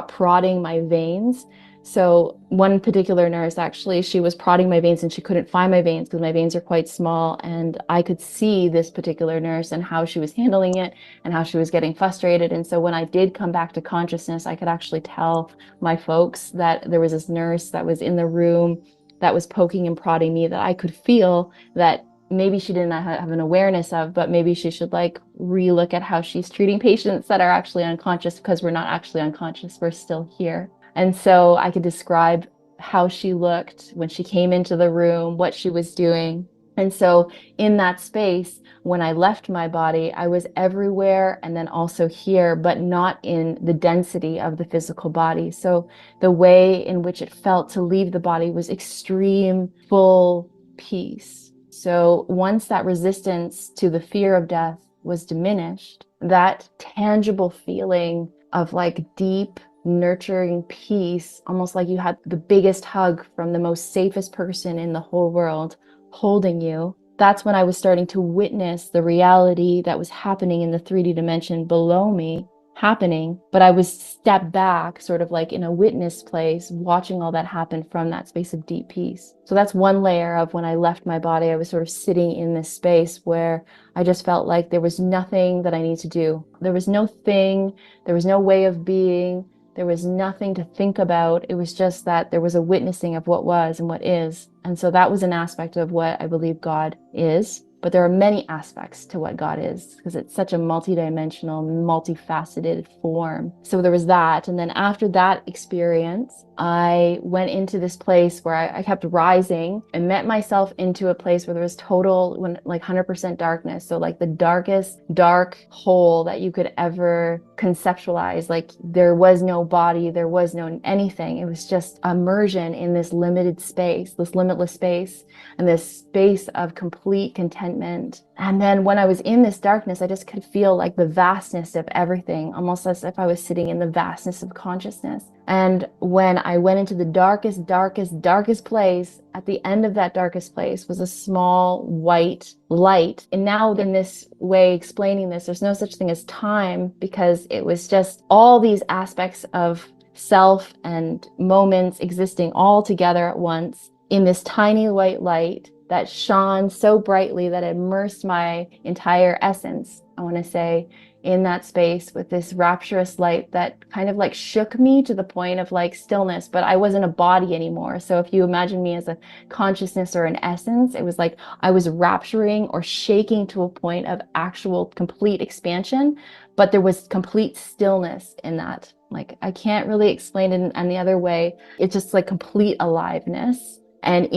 prodding my veins. So one particular nurse, actually, she was prodding my veins and she couldn't find my veins because my veins are quite small. And I could see this particular nurse and how she was handling it and how she was getting frustrated. And so when I did come back to consciousness, I could actually tell my folks that there was this nurse that was in the room that was poking and prodding me, that I could feel that maybe she didn't have an awareness of, but maybe she should like relook at how she's treating patients that are actually unconscious, because we're not actually unconscious, we're still here. And so I could describe how she looked when she came into the room, what she was doing. And so in that space, when I left my body, I was everywhere and then also here, but not in the density of the physical body. So the way in which it felt to leave the body was extreme, full peace. So once that resistance to the fear of death was diminished, that tangible feeling of like deep, nurturing peace, almost like you had the biggest hug from the most safest person in the whole world holding you. That's when I was starting to witness the reality that was happening in the 3D dimension below me happening, but I was stepped back, sort of like in a witness place, watching all that happen from that space of deep peace. So that's one layer of when I left my body. I was sort of sitting in this space where I just felt like there was nothing that I need to do. There was no thing, there was no way of being, there was nothing to think about. It was just that there was a witnessing of what was and what is. And so that was an aspect of what I believe God is. But there are many aspects to what God is, because it's such a multidimensional, multifaceted form. So there was that. And then after that experience, I went into this place where I kept rising and met myself into a place where there was like 100% darkness. So like the darkest dark hole that you could ever conceptualize. Like there was no body, there was no anything. It was just immersion in this limited space, this limitless space, and this space of complete contentment. And then when I was in this darkness, I just could feel like the vastness of everything, almost as if I was sitting in the vastness of consciousness. And when I went into the darkest, darkest, darkest place, at the end of that darkest place was a small white light. And now in this way, explaining this, there's no such thing as time, because it was just all these aspects of self and moments existing all together at once in this tiny white light that shone so brightly that it immersed my entire essence, I want to say, in that space with this rapturous light that kind of like shook me to the point of like stillness, but I wasn't a body anymore. So if you imagine me as a consciousness or an essence, it was like I was rapturing or shaking to a point of actual complete expansion, but there was complete stillness in that. Like, I can't really explain it in any other way. It's just like complete aliveness and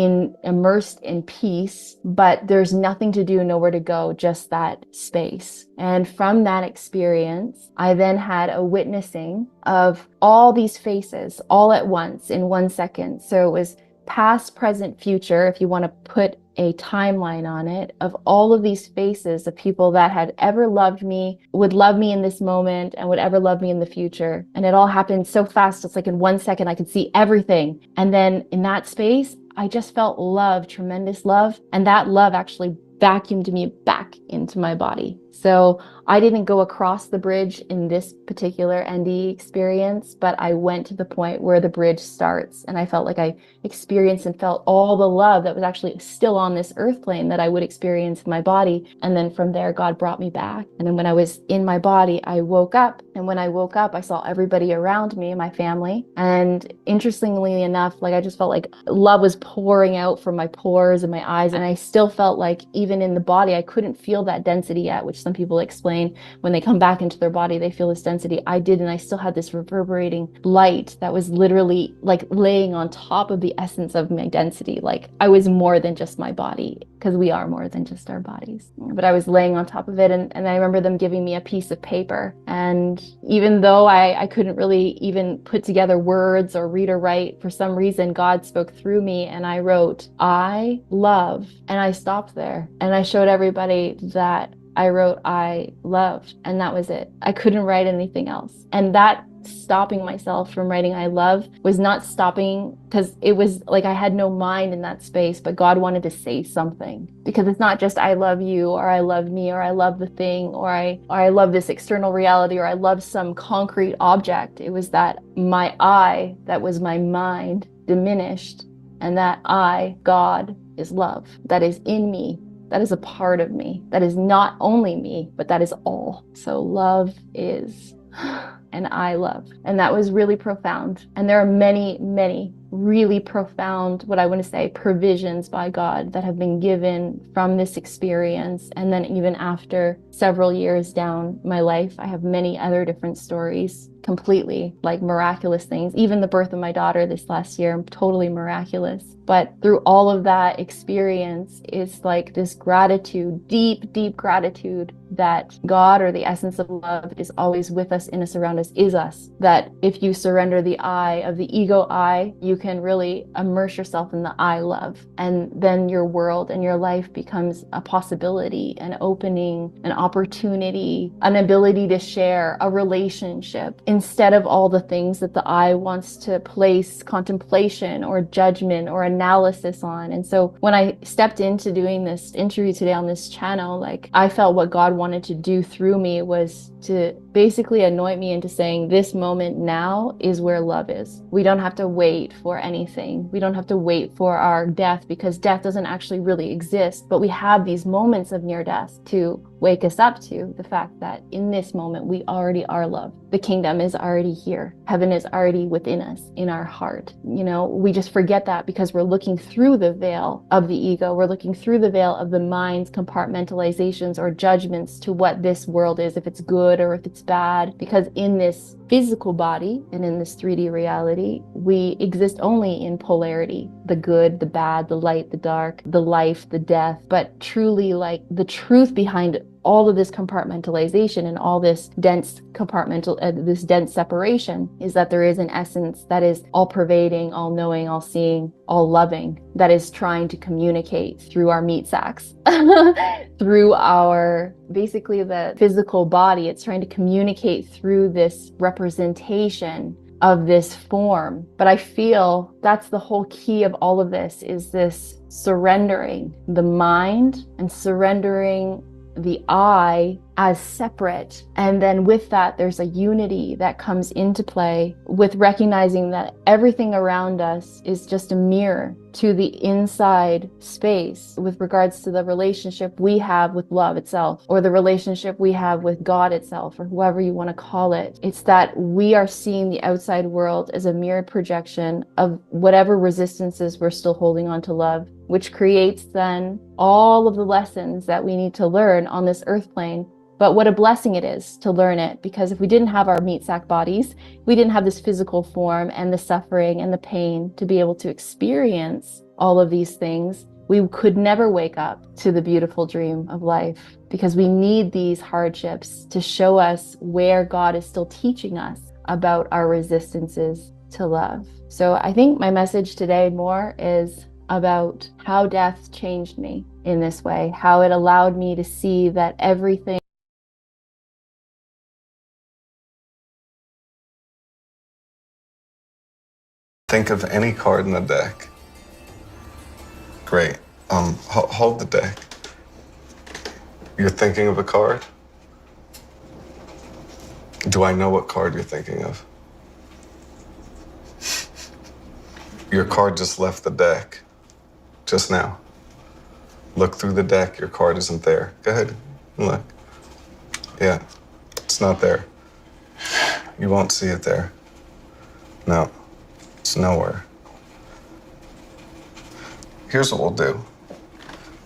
immersed in peace, but there's nothing to do, nowhere to go, just that space. And from that experience, I then had a witnessing of all these faces all at once in 1 second. So it was past, present, future, if you want to put a timeline on it, of all of these faces of people that had ever loved me, would love me in this moment, and would ever love me in the future. And it all happened so fast. It's like in 1 second, I could see everything. And then in that space, I just felt love, tremendous love. And that love actually vacuumed me back into my body. So I didn't go across the bridge in this particular NDE experience, but I went to the point where the bridge starts. And I felt like I experienced and felt all the love that was actually still on this earth plane that I would experience in my body. And then from there, God brought me back. And then when I was in my body, I woke up. And when I woke up, I saw everybody around me, my family. And interestingly enough, like I just felt like love was pouring out from my pores and my eyes. And I still felt like even in the body, I couldn't feel that density yet, which some people explain when they come back into their body, they feel this density. I did, and I still had this reverberating light that was literally like laying on top of the essence of my density. Like I was more than just my body, because we are more than just our bodies. But I was laying on top of it, and I remember them giving me a piece of paper. And even though I couldn't really even put together words or read or write, for some reason, God spoke through me, and I wrote, I love. And I stopped there, and I showed everybody that I wrote, I loved, and that was it. I couldn't write anything else. And that stopping myself from writing I love was not stopping, because it was like I had no mind in that space, but God wanted to say something. Because it's not just I love you, or I love me, or I love the thing, or I love this external reality, or I love some concrete object. It was that my I, that was my mind, diminished, and that I, God, is love. That is in me. That is a part of me. That is not only me, but that is all. So love is, and I love. And that was really profound. And there are many, many really profound, what I want to say, provisions by God that have been given from this experience. And then even after several years down my life, I have many other different stories, completely like miraculous things. Even the birth of my daughter this last year, totally miraculous. But through all of that experience, it's like this gratitude, deep, deep gratitude that God, or the essence of love, is always with us, in us, around us, is us. That if you surrender the I of the ego I, you can really immerse yourself in the I love. And then your world and your life becomes a possibility, an opening, an opportunity, an ability to share, a relationship, instead of all the things that the I wants to place contemplation or judgment or analysis on. And so when I stepped into doing this interview today on this channel, like I felt what God wanted to do through me was to basically anoint me into saying, this moment now is where love is. We don't have to wait for anything. We don't have to wait for our death, because death doesn't actually really exist. But we have these moments of near death to wake us up to the fact that in this moment, we already are love. The kingdom is already here. Heaven is already within us, in our heart. You know, we just forget that because we're looking through the veil of the ego. We're looking through the veil of the mind's compartmentalizations or judgments to what this world is, if it's good or if it's bad. Because in this physical body and in this 3D reality, we exist only in polarity: the good, the bad, the light, the dark, the life, the death. But truly, like, the truth behind all of this compartmentalization and all this dense this dense separation is that there is an essence that is all pervading, all knowing, all seeing, all loving, that is trying to communicate through our meat sacks, through our, basically the physical body. It's trying to communicate through this representation of this form. But I feel that's the whole key of all of this, is this surrendering the mind and surrendering the I as separate. And then with that, there's a unity that comes into play with recognizing that everything around us is just a mirror to the inside space with regards to the relationship we have with love itself, or the relationship we have with God itself, or whoever you want to call it. It's that we are seeing the outside world as a mirrored projection of whatever resistances we're still holding on to love, which creates then all of the lessons that we need to learn on this earth plane. But what a blessing it is to learn it, because if we didn't have our meat sack bodies, we didn't have this physical form and the suffering and the pain to be able to experience all of these things, we could never wake up to the beautiful dream of life, because we need these hardships to show us where God is still teaching us about our resistances to love. So I think my message today more is about how death changed me in this way, how it allowed me to see that everything Think of any card in the deck. Great. Hold the deck. You're thinking of a card? Do I know what card you're thinking of? Your card just left the deck just now. Look through the deck, your card isn't there. Go ahead and look. Yeah, it's not there. You won't see it there. No. It's nowhere. Here's what we'll do.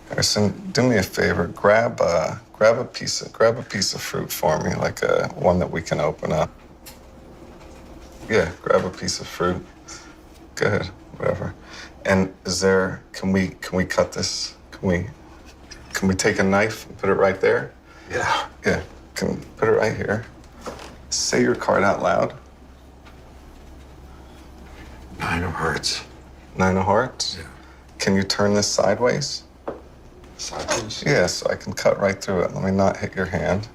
Harrison, do me a favor. Grab a piece of fruit for me, like one that we can open up. Yeah, grab a piece of fruit. Go ahead, whatever. And can we cut this? Can we take a knife and put it right there? Yeah. Yeah. Can put it right here. Say your card out loud. 9 of hearts. 9 of hearts? Yeah. Can you turn this sideways? Sideways? Yeah, so I can cut right through it. Let me not hit your hand.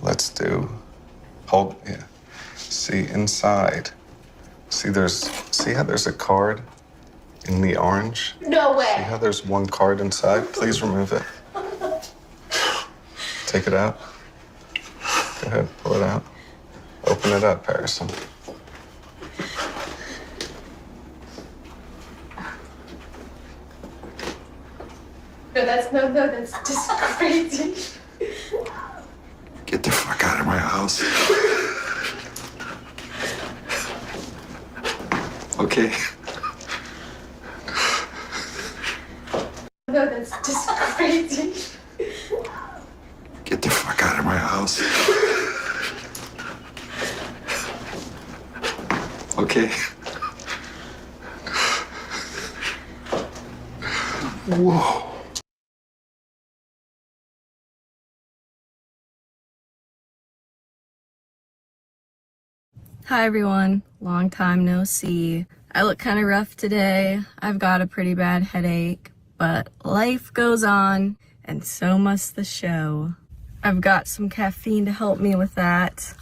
Let's hold, yeah. See, inside. See how there's a card in the orange? No way. See how there's one card inside? Please remove it. Take it out. Go ahead, pull it out. Open it up, Harrison. No, that's just crazy. Get the fuck out of my house. Okay. No, that's just crazy. Get the fuck out of my house. Okay. Whoa. Hi everyone, long time no see. I look kind of rough today. I've got a pretty bad headache, but life goes on, and so must the show. I've got some caffeine to help me with that.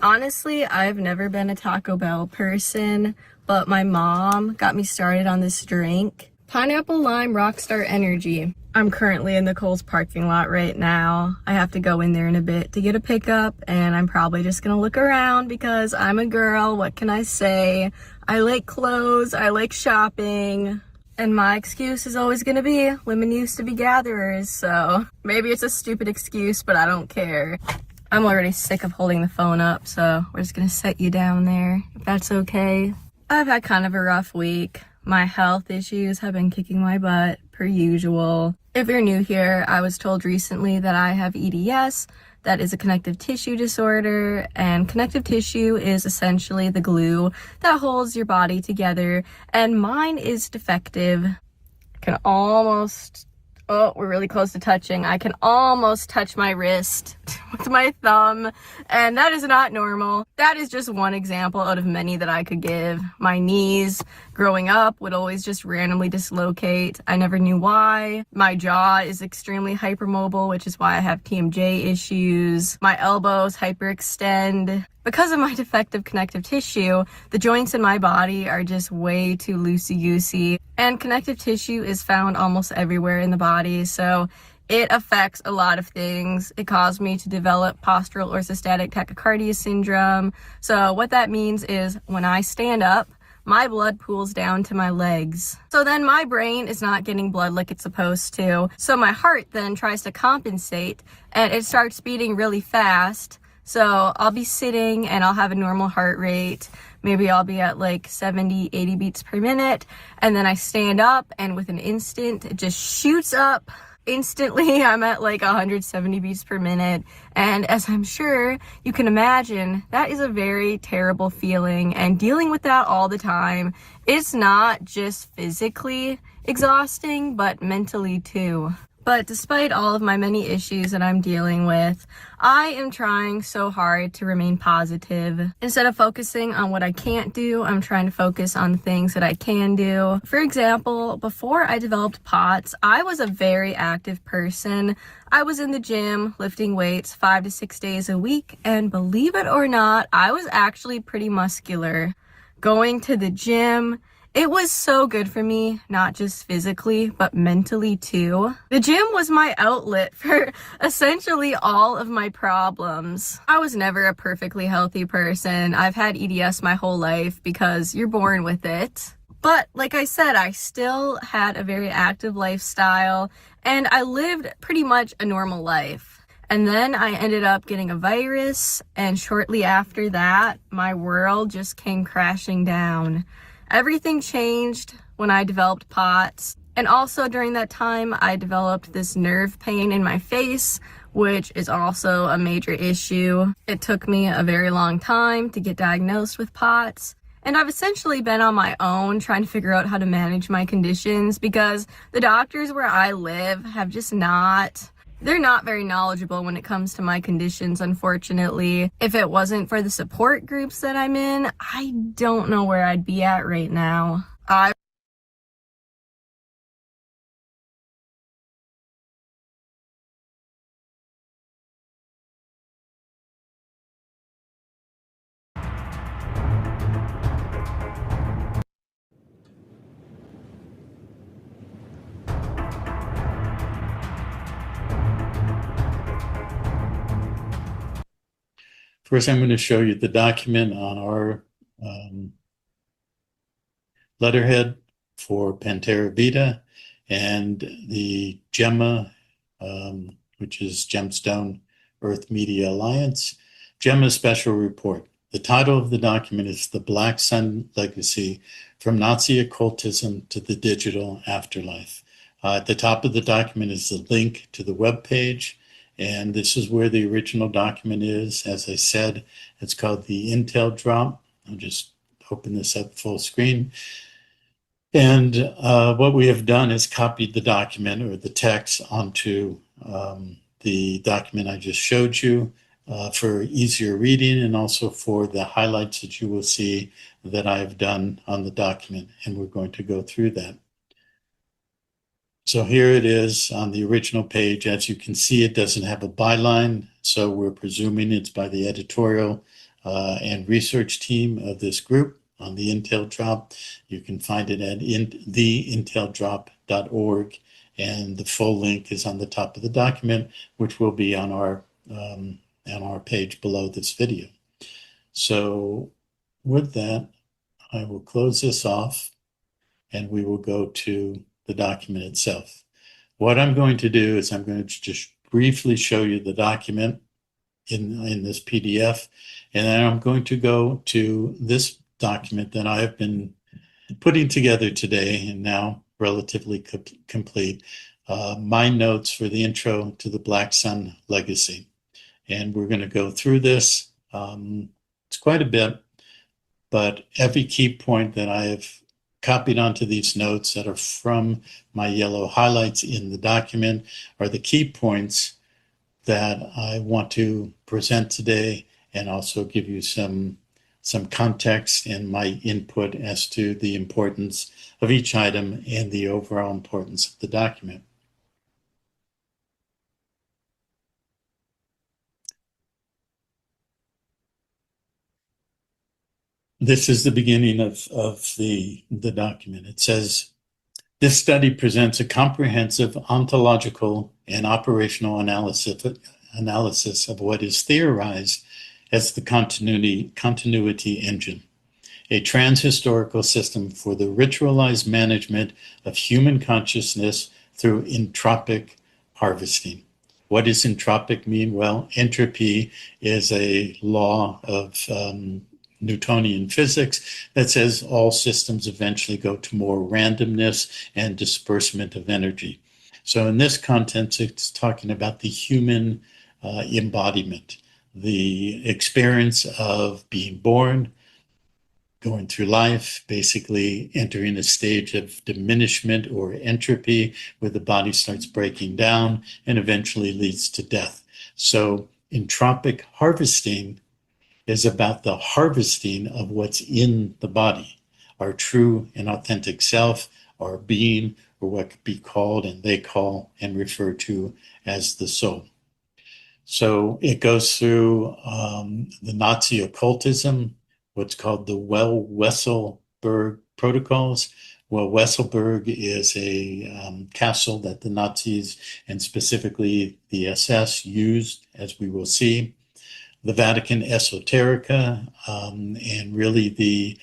Honestly, I've never been a Taco Bell person, but my mom got me started on this drink. Pineapple Lime Rockstar Energy. I'm currently in the Kohl's parking lot right now. I have to go in there in a bit to get a pickup, and I'm probably just gonna look around because I'm a girl. What can I say? I like clothes, I like shopping, and my excuse is always gonna be women used to be gatherers, so maybe it's a stupid excuse, but I don't care. I'm already sick of holding the phone up, so we're just gonna set you down there, if that's okay. I've had kind of a rough week. My health issues have been kicking my butt, per usual. If you're new here, I was told recently that I have EDS, that is a connective tissue disorder, and connective tissue is essentially the glue that holds your body together, and mine is defective. We're really close to touching. I can almost touch my wrist with my thumb, and that is not normal. That is just one example out of many that I could give. My knees, growing up, would always just randomly dislocate. I never knew why. My jaw is extremely hypermobile, which is why I have TMJ issues. My elbows hyperextend. Because of my defective connective tissue, the joints in my body are just way too loosey-goosey, and connective tissue is found almost everywhere in the body, so It affects a lot of things. It caused me to develop postural orthostatic tachycardia syndrome. So what that means is when I stand up, my blood pools down to my legs. So then my brain is not getting blood like it's supposed to. So my heart then tries to compensate and it starts beating really fast. So I'll be sitting and I'll have a normal heart rate. Maybe I'll be at like 70, 80 beats per minute. And then I stand up and with an instant, it just shoots up. Instantly, I'm at like 170 beats per minute. And as I'm sure you can imagine, that is a very terrible feeling. And dealing with that all the time, it's not just physically exhausting, but mentally too. But despite all of my many issues that I'm dealing with, I am trying so hard to remain positive. Instead of focusing on what I can't do, I'm trying to focus on the things that I can do. For example, before I developed POTS, I was a very active person. I was in the gym lifting weights 5 to 6 days a week, and believe it or not, I was actually pretty muscular. Going to the gym, it was so good for me, not just physically, but mentally too. The gym was my outlet for essentially all of my problems. I was never a perfectly healthy person. I've had EDS my whole life because you're born with it. But like I said, I still had a very active lifestyle and I lived pretty much a normal life. And then I ended up getting a virus, and shortly after that, my world just came crashing down. Everything changed when I developed POTS. And also during that time, I developed this nerve pain in my face, which is also a major issue. It took me a very long time to get diagnosed with POTS. And I've essentially been on my own trying to figure out how to manage my conditions because the doctors where I live have just they're not very knowledgeable when it comes to my conditions, unfortunately. If it wasn't for the support groups that I'm in, I don't know where I'd be at right now. First, I'm going to show you the document on our letterhead for Pantera Vita and the GEMMA, which is Gemstone Earth Media Alliance, GEMMA Special Report. The title of the document is The Black Sun Legacy from Nazi Occultism to the Digital Afterlife. At the top of the document is the link to the webpage. And this is where the original document is. As I said, it's called the Intel Drop. I'll just open this up full screen. And what we have done is copied the document or the text onto the document I just showed you for easier reading and also for the highlights that you will see that I've done on the document. And we're going to go through that. So here it is on the original page. As you can see, it doesn't have a byline, so we're presuming it's by the editorial and research team of this group on the Intel Drop. You can find it at theinteldrop.org, and the full link is on the top of the document, which will be on our page below this video. So with that, I will close this off, and we will go to the document itself. What I'm going to do is I'm going to just briefly show you the document in this PDF, and then I'm going to go to this document that I have been putting together today and now relatively complete, my notes for the intro to the Black Sun Legacy. And we're going to go through this. It's quite a bit, but every key point that I have copied onto these notes that are from my yellow highlights in the document are the key points that I want to present today and also give you some context and my input as to the importance of each item and the overall importance of the document. This is the beginning of the document. It says, this study presents a comprehensive ontological and operational analysis of what is theorized as the continuity engine, a transhistorical system for the ritualized management of human consciousness through entropic harvesting. What does entropic mean? Well, entropy is a law of Newtonian physics that says all systems eventually go to more randomness and disbursement of energy. So in this context, it's talking about the human embodiment, the experience of being born, going through life, basically entering a stage of diminishment or entropy where the body starts breaking down and eventually leads to death. So entropic harvesting is about the harvesting of what's in the body, our true and authentic self, our being, or what could be called and they call and refer to as the soul. So it goes through the Nazi occultism, what's called the Wesselberg protocols. Well, Wesselberg is a castle that the Nazis and specifically the SS used, as we will see. The Vatican Esoterica, and really the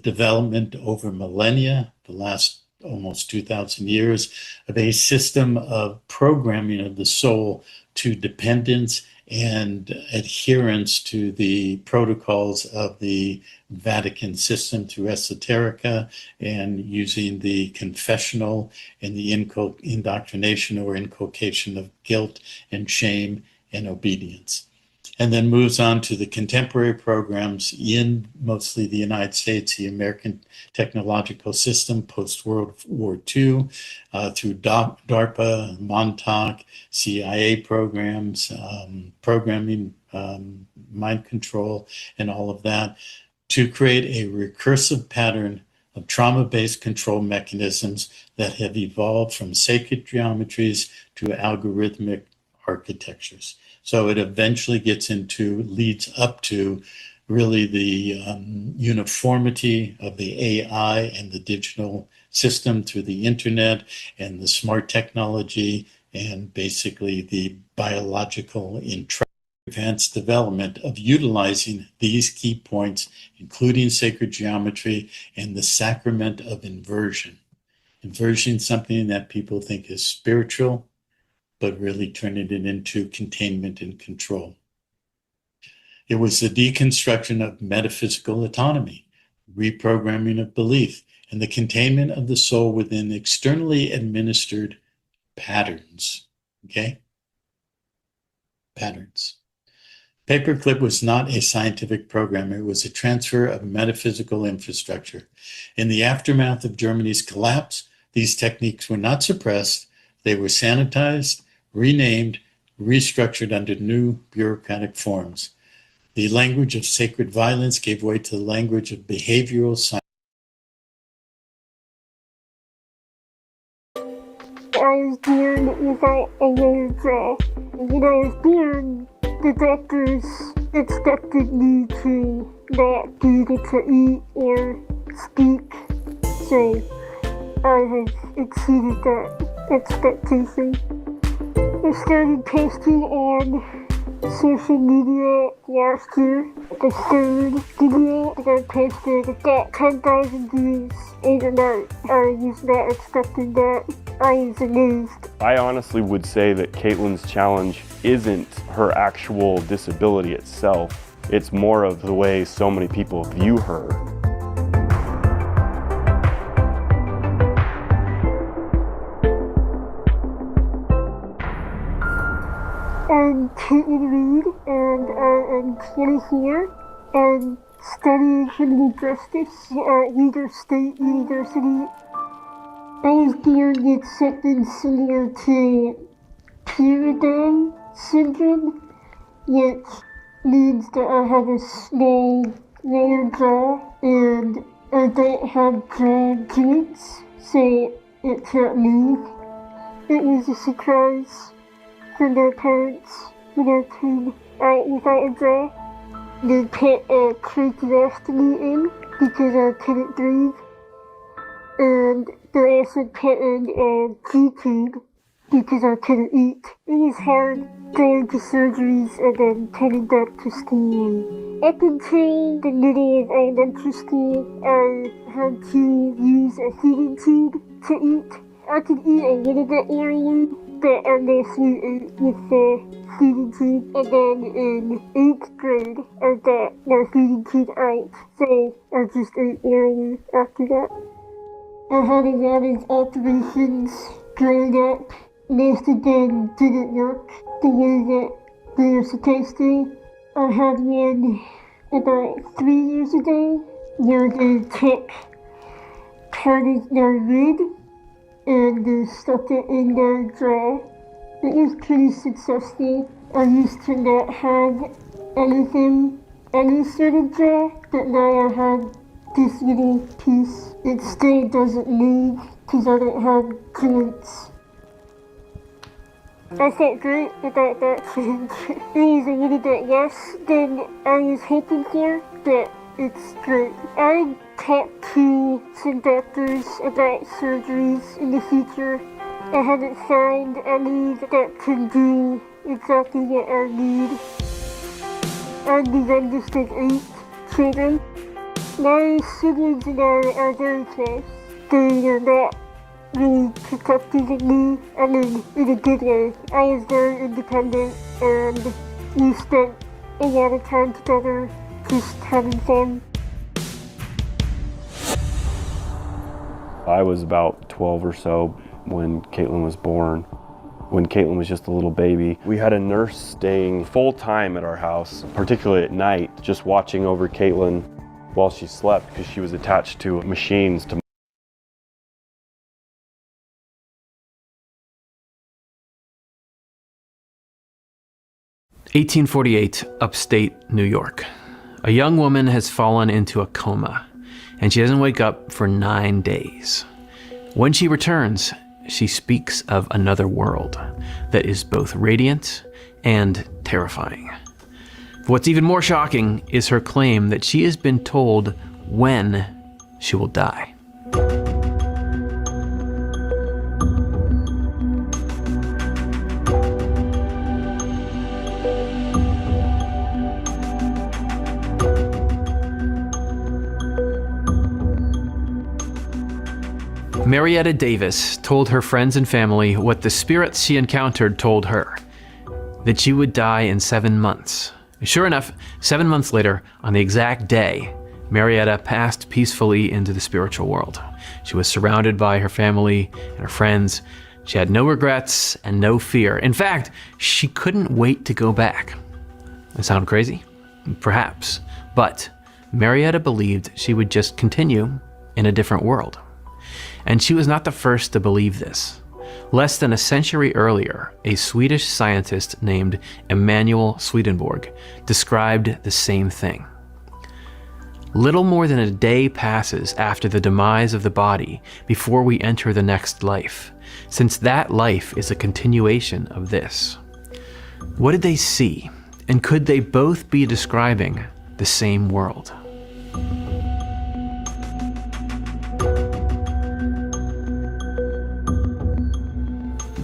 development over millennia, the last almost 2,000 years, of a system of programming of the soul to dependence and adherence to the protocols of the Vatican system through esoterica and using the confessional and the indoctrination or inculcation of guilt and shame and obedience. And then moves on to the contemporary programs in mostly the United States, the American technological system post-World War II, through DARPA, Montauk, CIA programs, programming, mind control, and all of that, to create a recursive pattern of trauma-based control mechanisms that have evolved from sacred geometries to algorithmic architectures. So it eventually leads up to really the uniformity of the AI and the digital system through the internet and the smart technology and basically the biological advanced development of utilizing these key points, including sacred geometry and the sacrament of inversion. Inversion is something that people think is spiritual, but really turning it into containment and control. It was the deconstruction of metaphysical autonomy, reprogramming of belief, and the containment of the soul within externally administered patterns, okay? Patterns. Paperclip was not a scientific program. It was a transfer of metaphysical infrastructure. In the aftermath of Germany's collapse, these techniques were not suppressed. They were sanitized, renamed, restructured under new bureaucratic forms. The language of sacred violence gave way to the language of behavioral science. I was born without a lower jaw. When I was born, the doctors expected me to not be able to eat or speak, so I have exceeded that expectation. I started posting on social media last year. The third video that I posted got 10,000 views overnight. I was not expecting that. I was amazed. I honestly would say that Caitlin's challenge isn't her actual disability itself. It's more of the way so many people view her. I'm Caitlin Reed, and I am 24 and studying criminal justice at Weber State University. I was born with something similar to Pyridine syndrome, which means that I have a small lower jaw and I don't have jaw joints, so it can't move. It was a surprise for my parents when I came out without a jaw. They put a tracheostomy in because I couldn't breathe. And they also put in a G-tube because I couldn't eat. It was hard going to surgeries and then coming back to school. Up until the middle of elementary school, I had to use a feeding tube to eat. I could eat a little bit area, but I mostly ate with the feeding tube. And then in 8th grade, I got my feeding tube out, so I just ate area after that. I had a lot of operations growing up. Most of them didn't work the way that they were supposed to. I had one about 3 years ago where they took part of my rib and they stuck it in my jaw. It was pretty successful. I used to not have anything, any sort of jaw, but now I have this little piece. It still doesn't move because I don't have joints. I felt great about that change. It was a little bit less than I was hoping for, but it's great. I talked to some doctors about surgeries in the future. I haven't found any that can do exactly what I need. I'm the youngest of 8 children. My siblings and I are very close. They are not really protective of me, I mean, in a good way. I was very independent and we spent a lot of time together just having fun. I was about 12 or so when Caitlin was born. When Caitlin was just a little baby, we had a nurse staying full time at our house, particularly at night, just watching over Caitlin while she slept because she was attached to machines to 1848, upstate New York. A young woman has fallen into a coma, and she doesn't wake up for 9 days. When she returns, she speaks of another world that is both radiant and terrifying. What's even more shocking is her claim that she has been told when she will die. Marietta Davis told her friends and family what the spirits she encountered told her, that she would die in 7 months. Sure enough, 7 months later, on the exact day, Marietta passed peacefully into the spiritual world. She was surrounded by her family and her friends. She had no regrets and no fear. In fact, she couldn't wait to go back. That sound crazy? Perhaps. But Marietta believed she would just continue in a different world. And she was not the first to believe this. Less than a century earlier, a Swedish scientist named Emanuel Swedenborg described the same thing. Little more than a day passes after the demise of the body before we enter the next life, since that life is a continuation of this. What did they see? And could they both be describing the same world?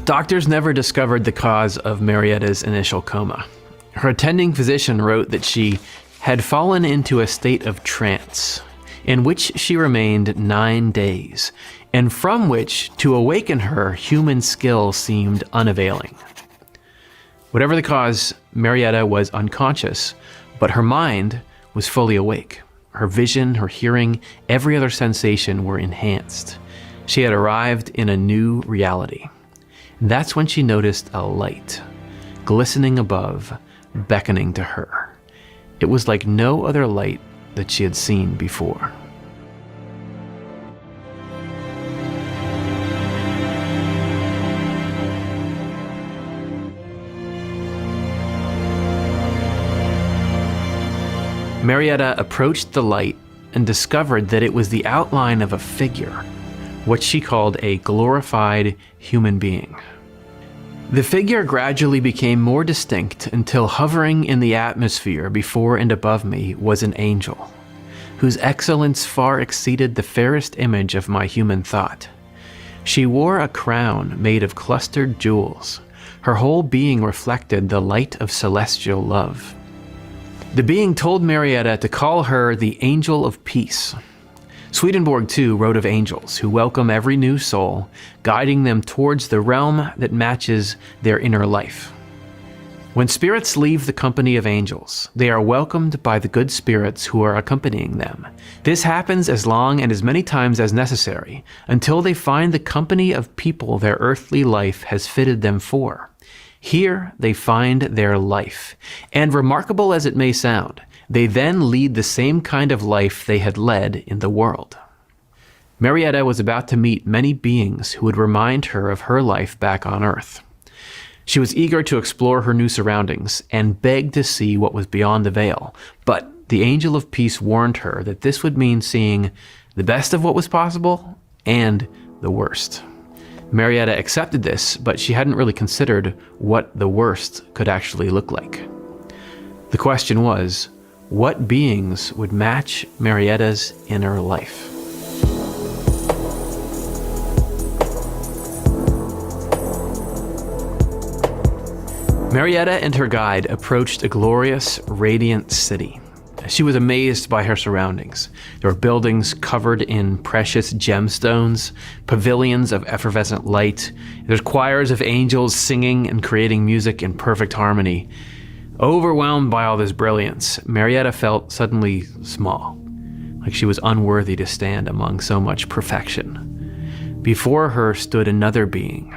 Doctors never discovered the cause of Marietta's initial coma. Her attending physician wrote that she had fallen into a state of trance, in which she remained 9 days, and from which, to awaken her, human skill seemed unavailing. Whatever the cause, Marietta was unconscious, but her mind was fully awake. Her vision, her hearing, every other sensation were enhanced. She had arrived in a new reality. That's when she noticed a light, glistening above, beckoning to her. It was like no other light that she had seen before. Marietta approached the light and discovered that it was the outline of a figure, what she called a glorified human being. The figure gradually became more distinct until hovering in the atmosphere before and above me was an angel, whose excellence far exceeded the fairest image of my human thought. She wore a crown made of clustered jewels. Her whole being reflected the light of celestial love. The being told Marietta to call her the Angel of Peace. Swedenborg, too, wrote of angels who welcome every new soul, guiding them towards the realm that matches their inner life. When spirits leave the company of angels, they are welcomed by the good spirits who are accompanying them. This happens as long and as many times as necessary, until they find the company of people their earthly life has fitted them for. Here they find their life, and remarkable as it may sound, they then lead the same kind of life they had led in the world. Marietta was about to meet many beings who would remind her of her life back on Earth. She was eager to explore her new surroundings and begged to see what was beyond the veil, but the Angel of Peace warned her that this would mean seeing the best of what was possible and the worst. Marietta accepted this, but she hadn't really considered what the worst could actually look like. The question was, what beings would match Marietta's inner life? Marietta and her guide approached a glorious, radiant city. She was amazed by her surroundings. There were buildings covered in precious gemstones, pavilions of effervescent light. There's choirs of angels singing and creating music in perfect harmony. Overwhelmed by all this brilliance, Marietta felt suddenly small, like she was unworthy to stand among so much perfection. Before her stood another being,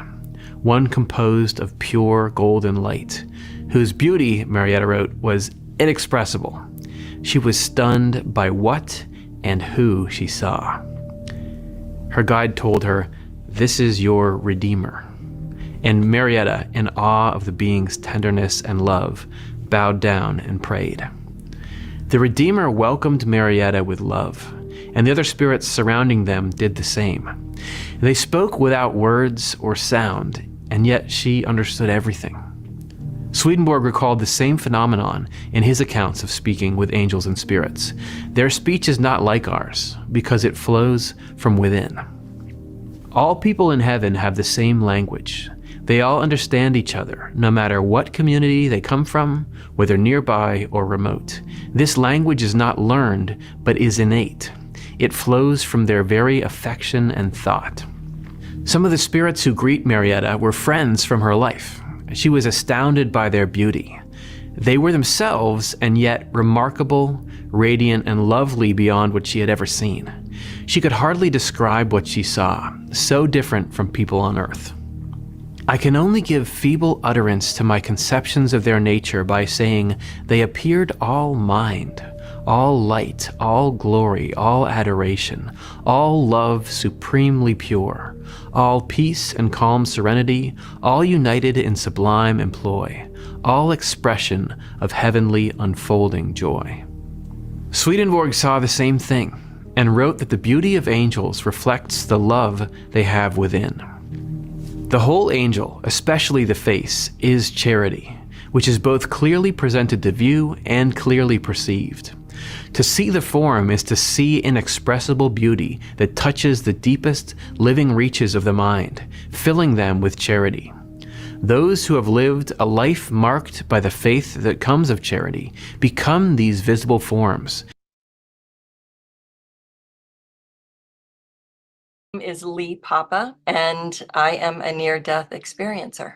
one composed of pure golden light, whose beauty, Marietta wrote, was inexpressible. She was stunned by what and who she saw. Her guide told her, "This is your Redeemer." And Marietta, in awe of the being's tenderness and love, bowed down and prayed. The Redeemer welcomed Marietta with love, and the other spirits surrounding them did the same. They spoke without words or sound, and yet she understood everything. Swedenborg recalled the same phenomenon in his accounts of speaking with angels and spirits. Their speech is not like ours, because it flows from within. All people in heaven have the same language. They all understand each other, no matter what community they come from, whether nearby or remote. This language is not learned, but is innate. It flows from their very affection and thought. Some of the spirits who greet Marietta were friends from her life. She was astounded by their beauty. They were themselves, and yet remarkable, radiant, and lovely beyond what she had ever seen. She could hardly describe what she saw, so different from people on Earth. I can only give feeble utterance to my conceptions of their nature by saying they appeared all mind, all light, all glory, all adoration, all love supremely pure, all peace and calm serenity, all united in sublime employ, all expression of heavenly unfolding joy. Swedenborg saw the same thing and wrote that the beauty of angels reflects the love they have within. The whole angel, especially the face, is charity, which is both clearly presented to view and clearly perceived. To see the form is to see inexpressible beauty that touches the deepest living reaches of the mind, filling them with charity. Those who have lived a life marked by the faith that comes of charity become these visible forms. My name is Lee Papa, and I am a near-death experiencer.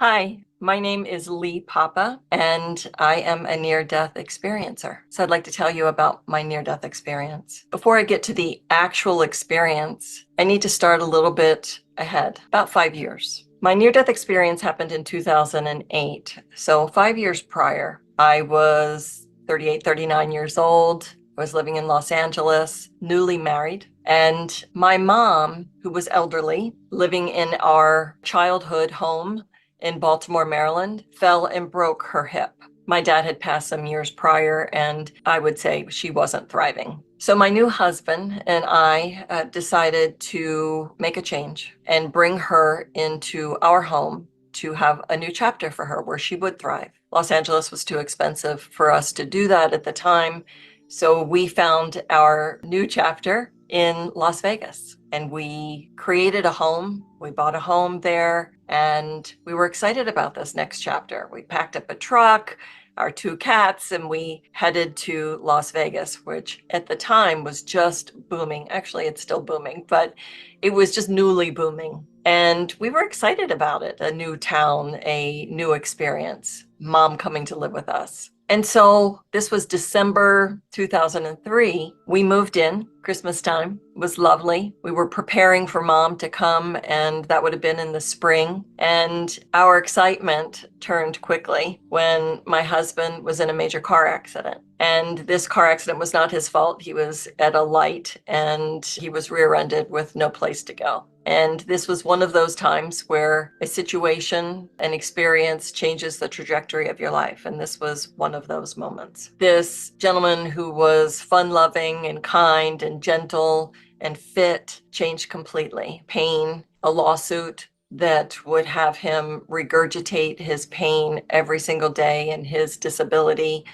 Hi, my name is Lee Papa, and I am a near-death experiencer. So I'd like to tell you about my near-death experience. Before I get to the actual experience, I need to start a little bit ahead, about 5 years. My near-death experience happened in 2008. So 5 years prior, I was 38, 39 years old. I was living in Los Angeles, newly married. And my mom, who was elderly, living in our childhood home in Baltimore, Maryland, fell and broke her hip. My dad had passed some years prior, and I would say she wasn't thriving. So my new husband and I decided to make a change and bring her into our home to have a new chapter for her where she would thrive. Los Angeles was too expensive for us to do that at the time. So we found our new chapter in Las Vegas. and we created a home. We bought a home there, and we were excited about this next chapter. We packed up a truck, our 2 cats, and we headed to Las Vegas, which at the time was just booming. Actually, it's still booming, but it was just newly booming. And we were excited about it. A new town, a new experience, mom coming to live with us. And so this was December 2003. We moved in Christmas time. It was lovely. We were preparing for mom to come, and that would have been in the spring. And our excitement turned quickly when my husband was in a major car accident. And this car accident was not his fault. He was at a light and he was rear-ended with no place to go. And this was one of those times where a situation, an experience changes the trajectory of your life. And this was one of those moments. This gentleman who was fun-loving and kind and gentle and fit changed completely. Pain, a lawsuit that would have him regurgitate his pain every single day, and his disability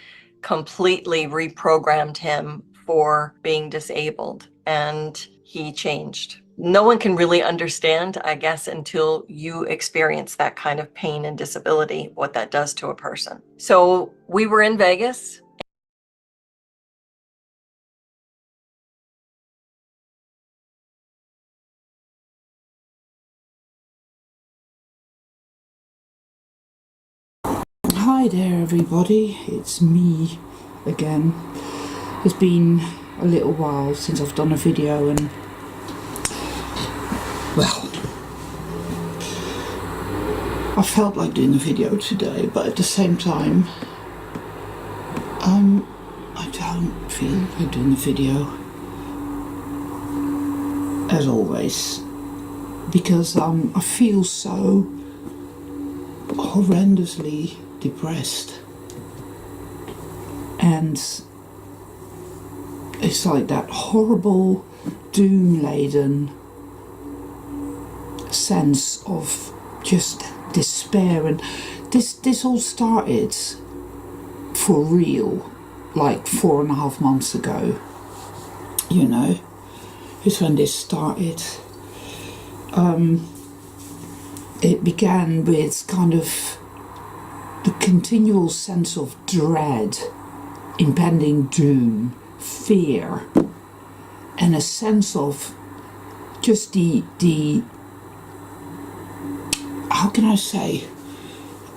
completely reprogrammed him for being disabled, and he changed. No one can really understand, I guess, until you experience that kind of pain and disability, what that does to a person. So we were in Vegas. Hi there everybody, it's me again. It's been a little while since I've done a video, and well, I felt like doing a video today, but at the same time I don't feel like doing a video, as always, because I feel so horrendously depressed, and it's like that horrible doom-laden sense of just despair. And this all started for real like 4.5 months ago, you know, is when this started. It began with kind of the continual sense of dread, impending doom, fear, and a sense of just the how can I say,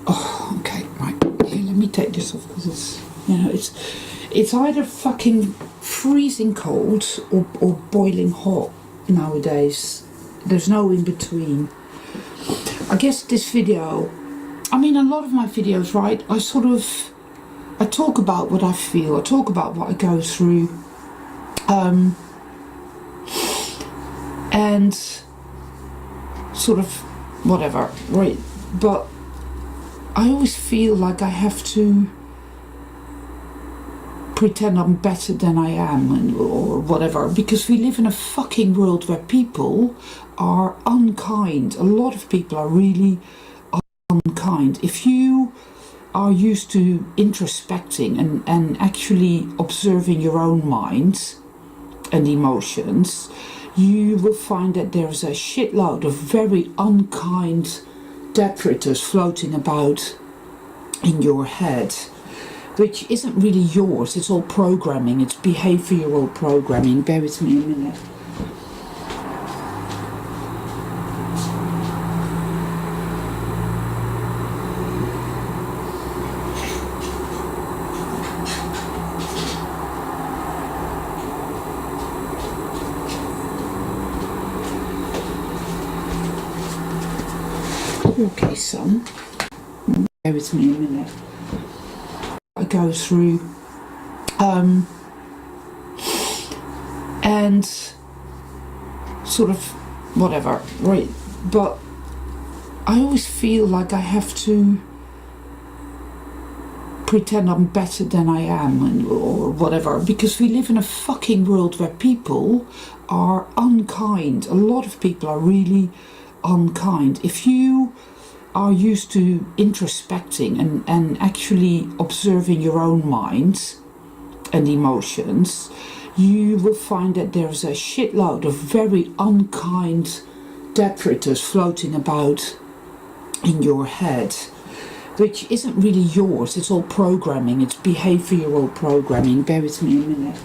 oh, okay, right, here, let me take this off, because it's, you know, it's either fucking freezing cold or boiling hot nowadays. There's no in between. I guess this video, I mean, a lot of my videos, right, I talk about what I feel, I talk about what I go through, and sort of whatever, right, but I always feel like I have to pretend I'm better than I am, or whatever, because we live in a fucking world where people are unkind. A lot of people are really unkind. If you are used to introspecting and actually observing your own mind and emotions, you will find that there's a shitload of very unkind detritus floating about in your head, which isn't really yours. It's all programming, it's behavioral programming. Bear with me a minute. Okay, son, bear with me a minute. I go through, and sort of whatever, right, but I always feel like I have to pretend I'm better than I am, or whatever, because we live in a fucking world where people are unkind. A lot of people are really unkind. If you are used to introspecting and actually observing your own mind and emotions, you will find that there's a shitload of very unkind detritus floating about in your head, which isn't really yours. It's all programming. It's behavioral programming. Bear with me a minute.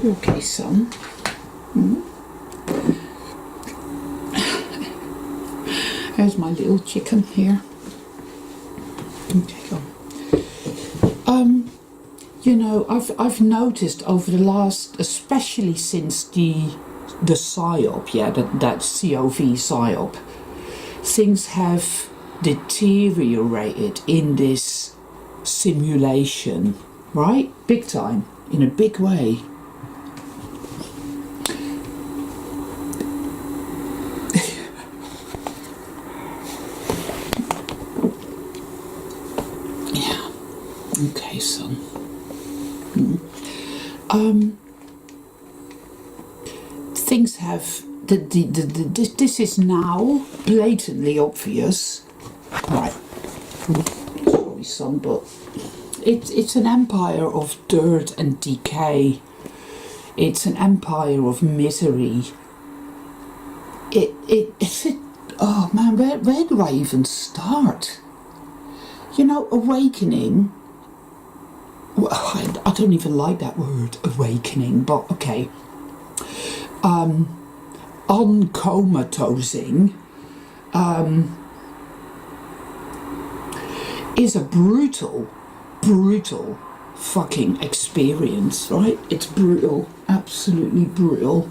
Okay, son. There's my little chicken here. Okay, go. You know, I've noticed over the last, especially since the PSYOP, yeah, that COV PSYOP, things have deteriorated in this simulation, right? Big time, in a big way. Okay, son. Things have this is now blatantly obvious, right? Sorry, son, but it's an empire of dirt and decay. It's an empire of misery. Oh man, where do I even start? You know, awakening. Well, I don't even like that word, awakening, but okay. Uncomatosing is a brutal fucking experience, right? It's brutal, absolutely brutal,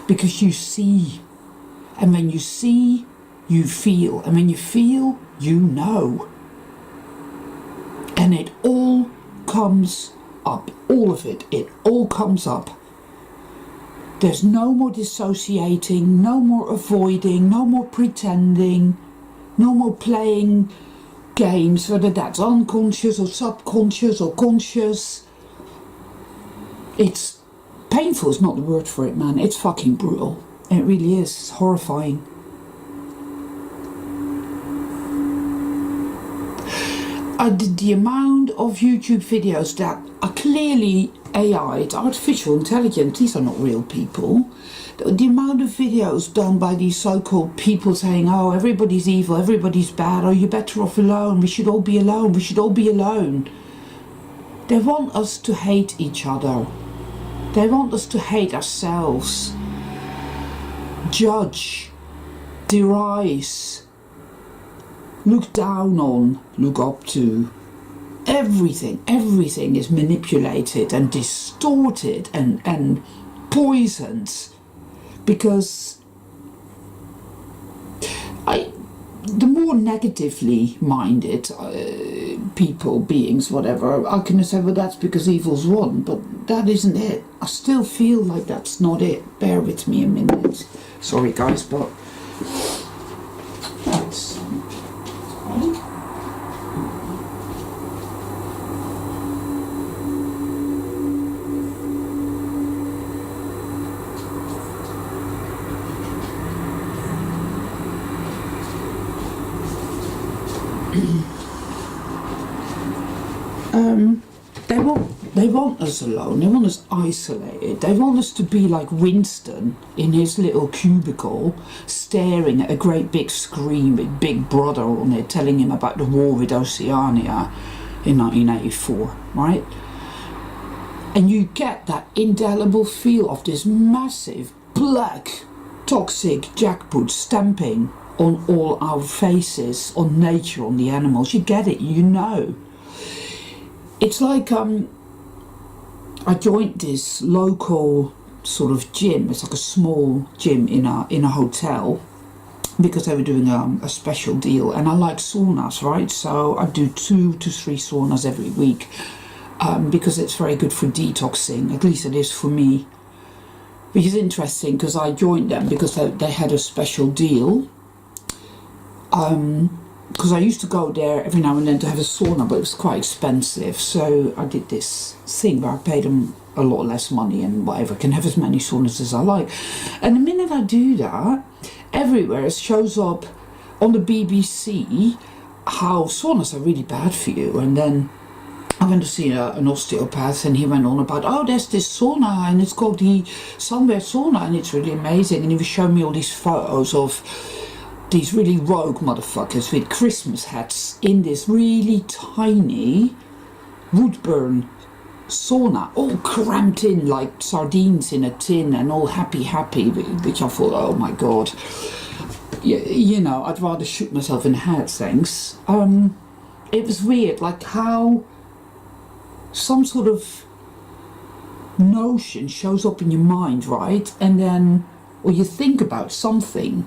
because you see, and when you see, you feel, and when you feel, you know, and it all comes up, all of it all comes up. There's no more dissociating, no more avoiding, no more pretending, no more playing games, whether that's unconscious or subconscious or conscious. It's painful is not the word for it, man. It's fucking brutal. It really is. It's horrifying. The amount of YouTube videos that are clearly AI, it's artificial intelligence, these are not real people. The amount of videos done by these so-called people saying, oh, everybody's evil, everybody's bad, oh, you're better off alone, we should all be alone, we should all be alone. They want us to hate each other. They want us to hate ourselves. Judge, deride, look down on, look up to. Everything is manipulated and distorted and poisoned, because the more negatively minded people, beings, whatever, I can say, well, that's because evil's won, but that isn't it. I still feel like that's not it. Bear with me a minute. Sorry guys, but that's they want us alone, they want us isolated, they want us to be like Winston in his little cubicle staring at a great big screen with Big Brother on it telling him about the war with Oceania in 1984, right? And you get that indelible feel of this massive black toxic jackpot stamping on all our faces, on nature, on the animals. You get it, you know. It's like I joined this local sort of gym. It's like a small gym in a hotel, because they were doing a special deal, and I like saunas, right? So I do 2 to 3 saunas every week, because it's very good for detoxing. At least it is for me. Which is interesting, because I joined them because they had a special deal. because I used to go there every now and then to have a sauna, but it was quite expensive. So I did this thing where I paid them a lot less money and whatever, can have as many saunas as I like. And the minute I do that, everywhere it shows up on the BBC how saunas are really bad for you. And then I went to see an osteopath, and he went on about, oh, there's this sauna and it's called the Somewhere Sauna and it's really amazing. And he was showing me all these photos of these really rogue motherfuckers with Christmas hats in this really tiny wood burn sauna, all cramped in like sardines in a tin and all happy, which I thought, oh my God. You know, I'd rather shoot myself in the head, thanks. It was weird, like how some sort of notion shows up in your mind, right? And then, or you think about something,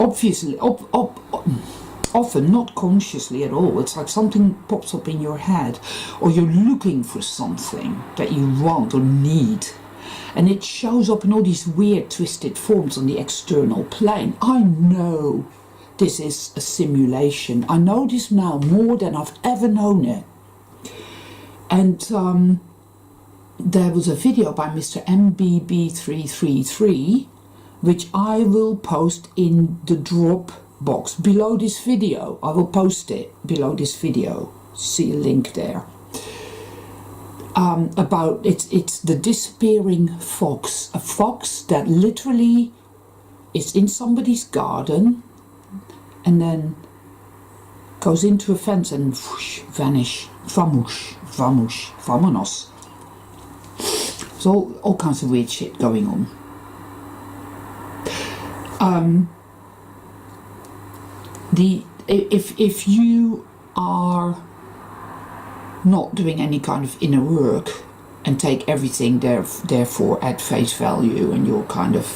obviously, often not consciously at all. It's like something pops up in your head, or you're looking for something that you want or need, and it shows up in all these weird twisted forms on the external plane. I know this is a simulation. I know this now more than I've ever known it. And there was a video by Mr. MBB333, which I will post in the Dropbox below this video. I will post it below this video. See a link there. About it's the disappearing fox. A fox that literally is in somebody's garden and then goes into a fence and whoosh, vanish. Vamonos. So all kinds of weird shit going on. If you are not doing any kind of inner work and take everything therefore at face value, and you're kind of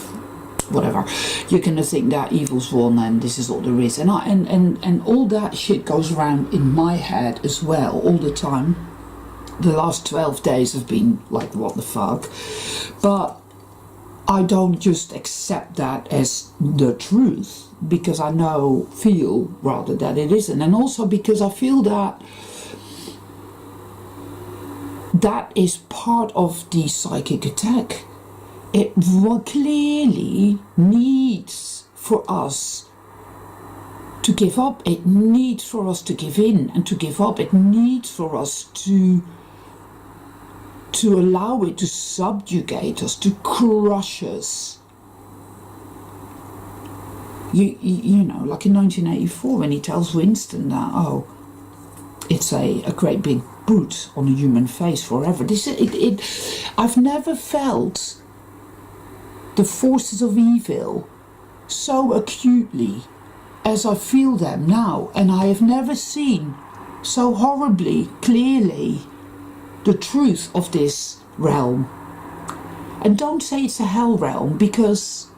whatever, you're gonna think that evil's won and this is all there is, and all that shit goes around in my head as well all the time. The last 12 days have been like, what the fuck? But I don't just accept that as the truth, because I feel rather that it isn't, and also because I feel that that is part of the psychic attack. It clearly needs for us to give up. It needs for us to give in and to give up. It needs for us to allow it to subjugate us, to crush us. You know, like in 1984 when he tells Winston that, oh, it's a great big boot on a human face forever. I've never felt the forces of evil so acutely as I feel them now, and I have never seen so horribly clearly the truth of this realm. And don't say it's a hell realm, because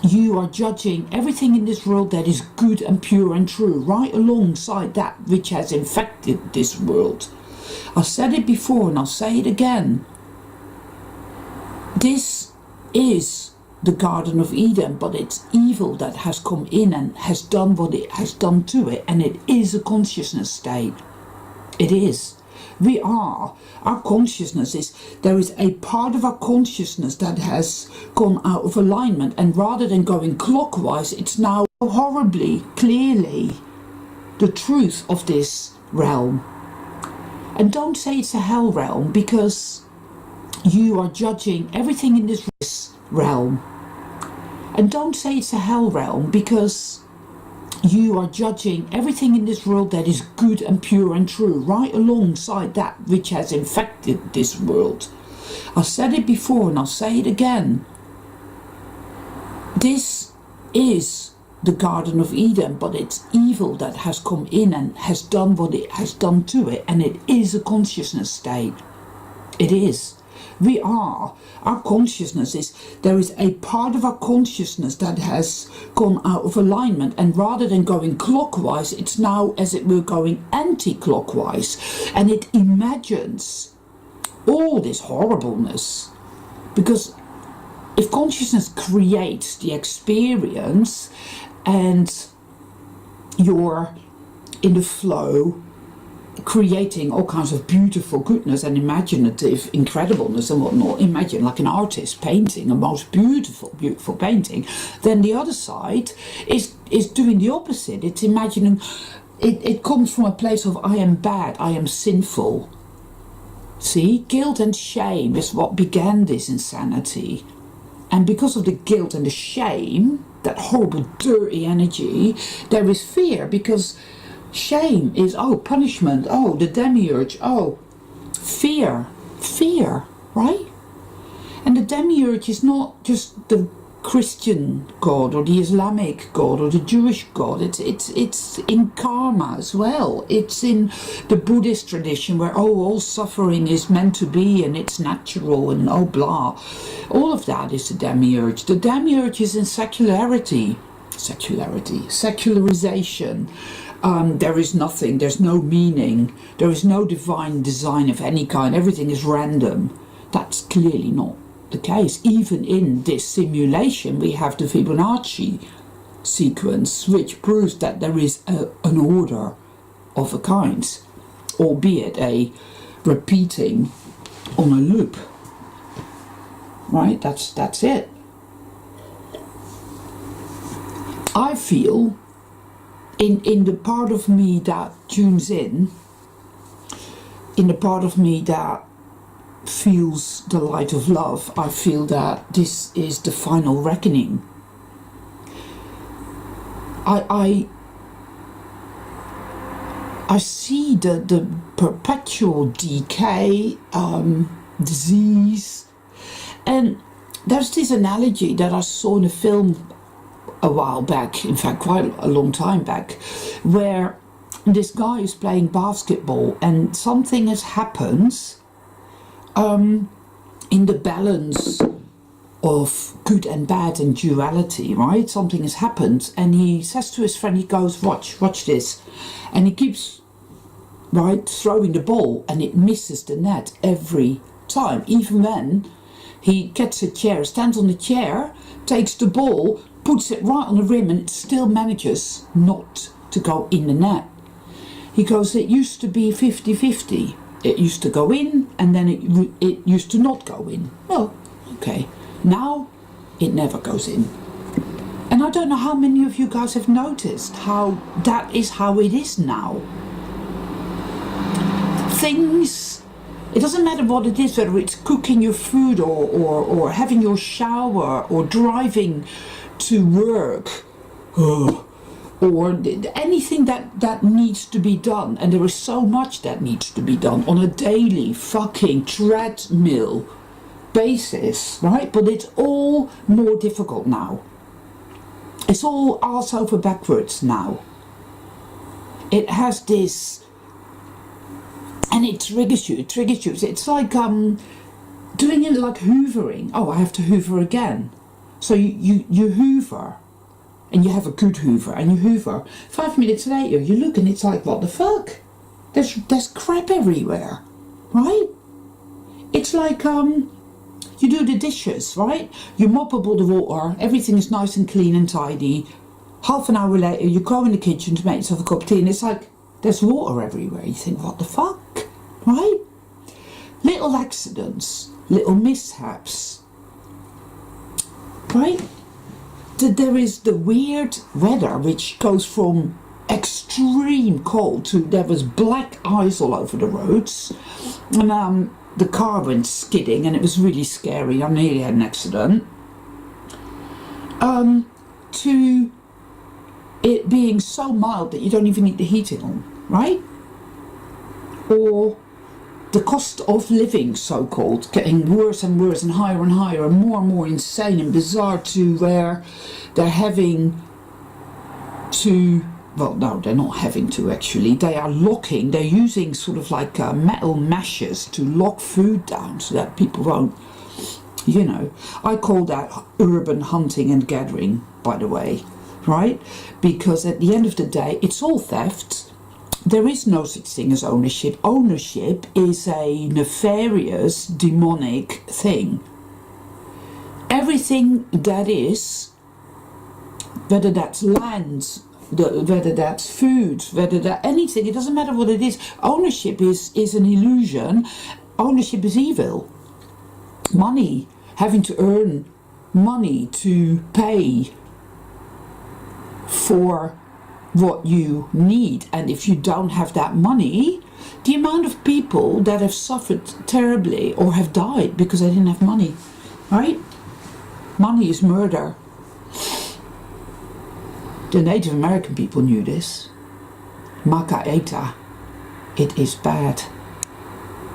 you are judging everything in this world that is good and pure and true right alongside that which has infected this world. I've said it before and I'll say it again. This is the Garden of Eden, but it's evil that has come in and has done what it has done to it, and it is a consciousness state. It is. Our consciousness is, there is a part of our consciousness that has gone out of alignment, and rather than going clockwise, it's now horribly, clearly the truth of this realm. And don't say it's a hell realm, because you are judging everything in this realm. And don't say it's a hell realm, because you are judging everything in this world that is good and pure and true right alongside that which has infected this world. I've said it before and I'll say it again. This is the Garden of Eden, but it's evil that has come in and has done what it has done to it, and it is a consciousness state. It is. Our consciousness is, there is a part of our consciousness that has gone out of alignment, and rather than going clockwise, it's now, as it were, going anti-clockwise, and it imagines all this horribleness. Because if consciousness creates the experience, and you're in the flow, creating all kinds of beautiful goodness and imaginative incredibleness and whatnot. Imagine like an artist painting a most beautiful painting. Then the other side is doing the opposite. It's imagining, it comes from a place of I am bad, I am sinful. See, guilt and shame is what began this insanity. And because of the guilt and the shame, that horrible dirty energy, there is fear, because shame is, oh, punishment, oh, the demiurge, oh, fear, right? And the demiurge is not just the Christian God or the Islamic God or the Jewish God. It's in karma as well. It's in the Buddhist tradition where, oh, all suffering is meant to be and it's natural and oh, blah. All of that is the demiurge. The demiurge is in secularization. There is nothing, there's no meaning, there is no divine design of any kind, everything is random. That's clearly not the case. Even in this simulation we have the Fibonacci sequence, which proves that there is an order of a kind, albeit a repeating on a loop. Right, that's it. I feel in the part of me that tunes in the part of me that feels the light of love, I feel that this is the final reckoning. I see the perpetual decay, disease, and there's this analogy that I saw in a film a while back, in fact quite a long time back, where this guy is playing basketball and something has happened in the balance of good and bad and duality, right? Something has happened and he says to his friend, he goes, watch this, and he keeps throwing the ball and it misses the net every time. Even when he gets a chair, stands on the chair, takes the ball, puts it right on the rim, and it still manages not to go in the net. He goes, it used to be 50-50. It used to go in and then it used to not go in. Well, okay. Now it never goes in. And I don't know how many of you guys have noticed how that is how it is now. Things, it doesn't matter what it is, whether it's cooking your food or having your shower or driving to work, or anything that needs to be done, and there is so much that needs to be done on a daily fucking treadmill basis, right? But it's all more difficult now. It's all arse over backwards now. It has this, and it triggers you. It's like doing it like hoovering. Oh, I have to hoover again. So you hoover, and you have a good hoover, and you hoover. 5 minutes later, you look and it's like, what the fuck? There's crap everywhere, right? It's like you do the dishes, right? You mop up all the water, everything is nice and clean and tidy. Half an hour later, you go in the kitchen to make yourself a cup of tea, and it's like there's water everywhere. You think, what the fuck, right? Little accidents, little mishaps. Right? There is the weird weather which goes from extreme cold to there was black ice all over the roads, and the car went skidding and it was really scary. I nearly had an accident. To it being so mild that you don't even need the heating on, right? Or the cost of living, so-called, getting worse and worse and higher and more insane and bizarre, to where they're having to, well, no, they're not having to actually, they're using sort of like metal meshes to lock food down so that people won't, you know. I call that urban hunting and gathering, by the way, right? Because at the end of the day, it's all theft. There is no such thing as ownership. Ownership is a nefarious, demonic thing. Everything that is, whether that's land, whether that's food, whether that anything, it doesn't matter what it is. Ownership is an illusion. Ownership is evil. Money, having to earn money to pay for what you need, and if you don't have that money, the amount of people that have suffered terribly or have died because they didn't have money, right? Money is murder. The Native American people knew this. Makaeta. It is bad.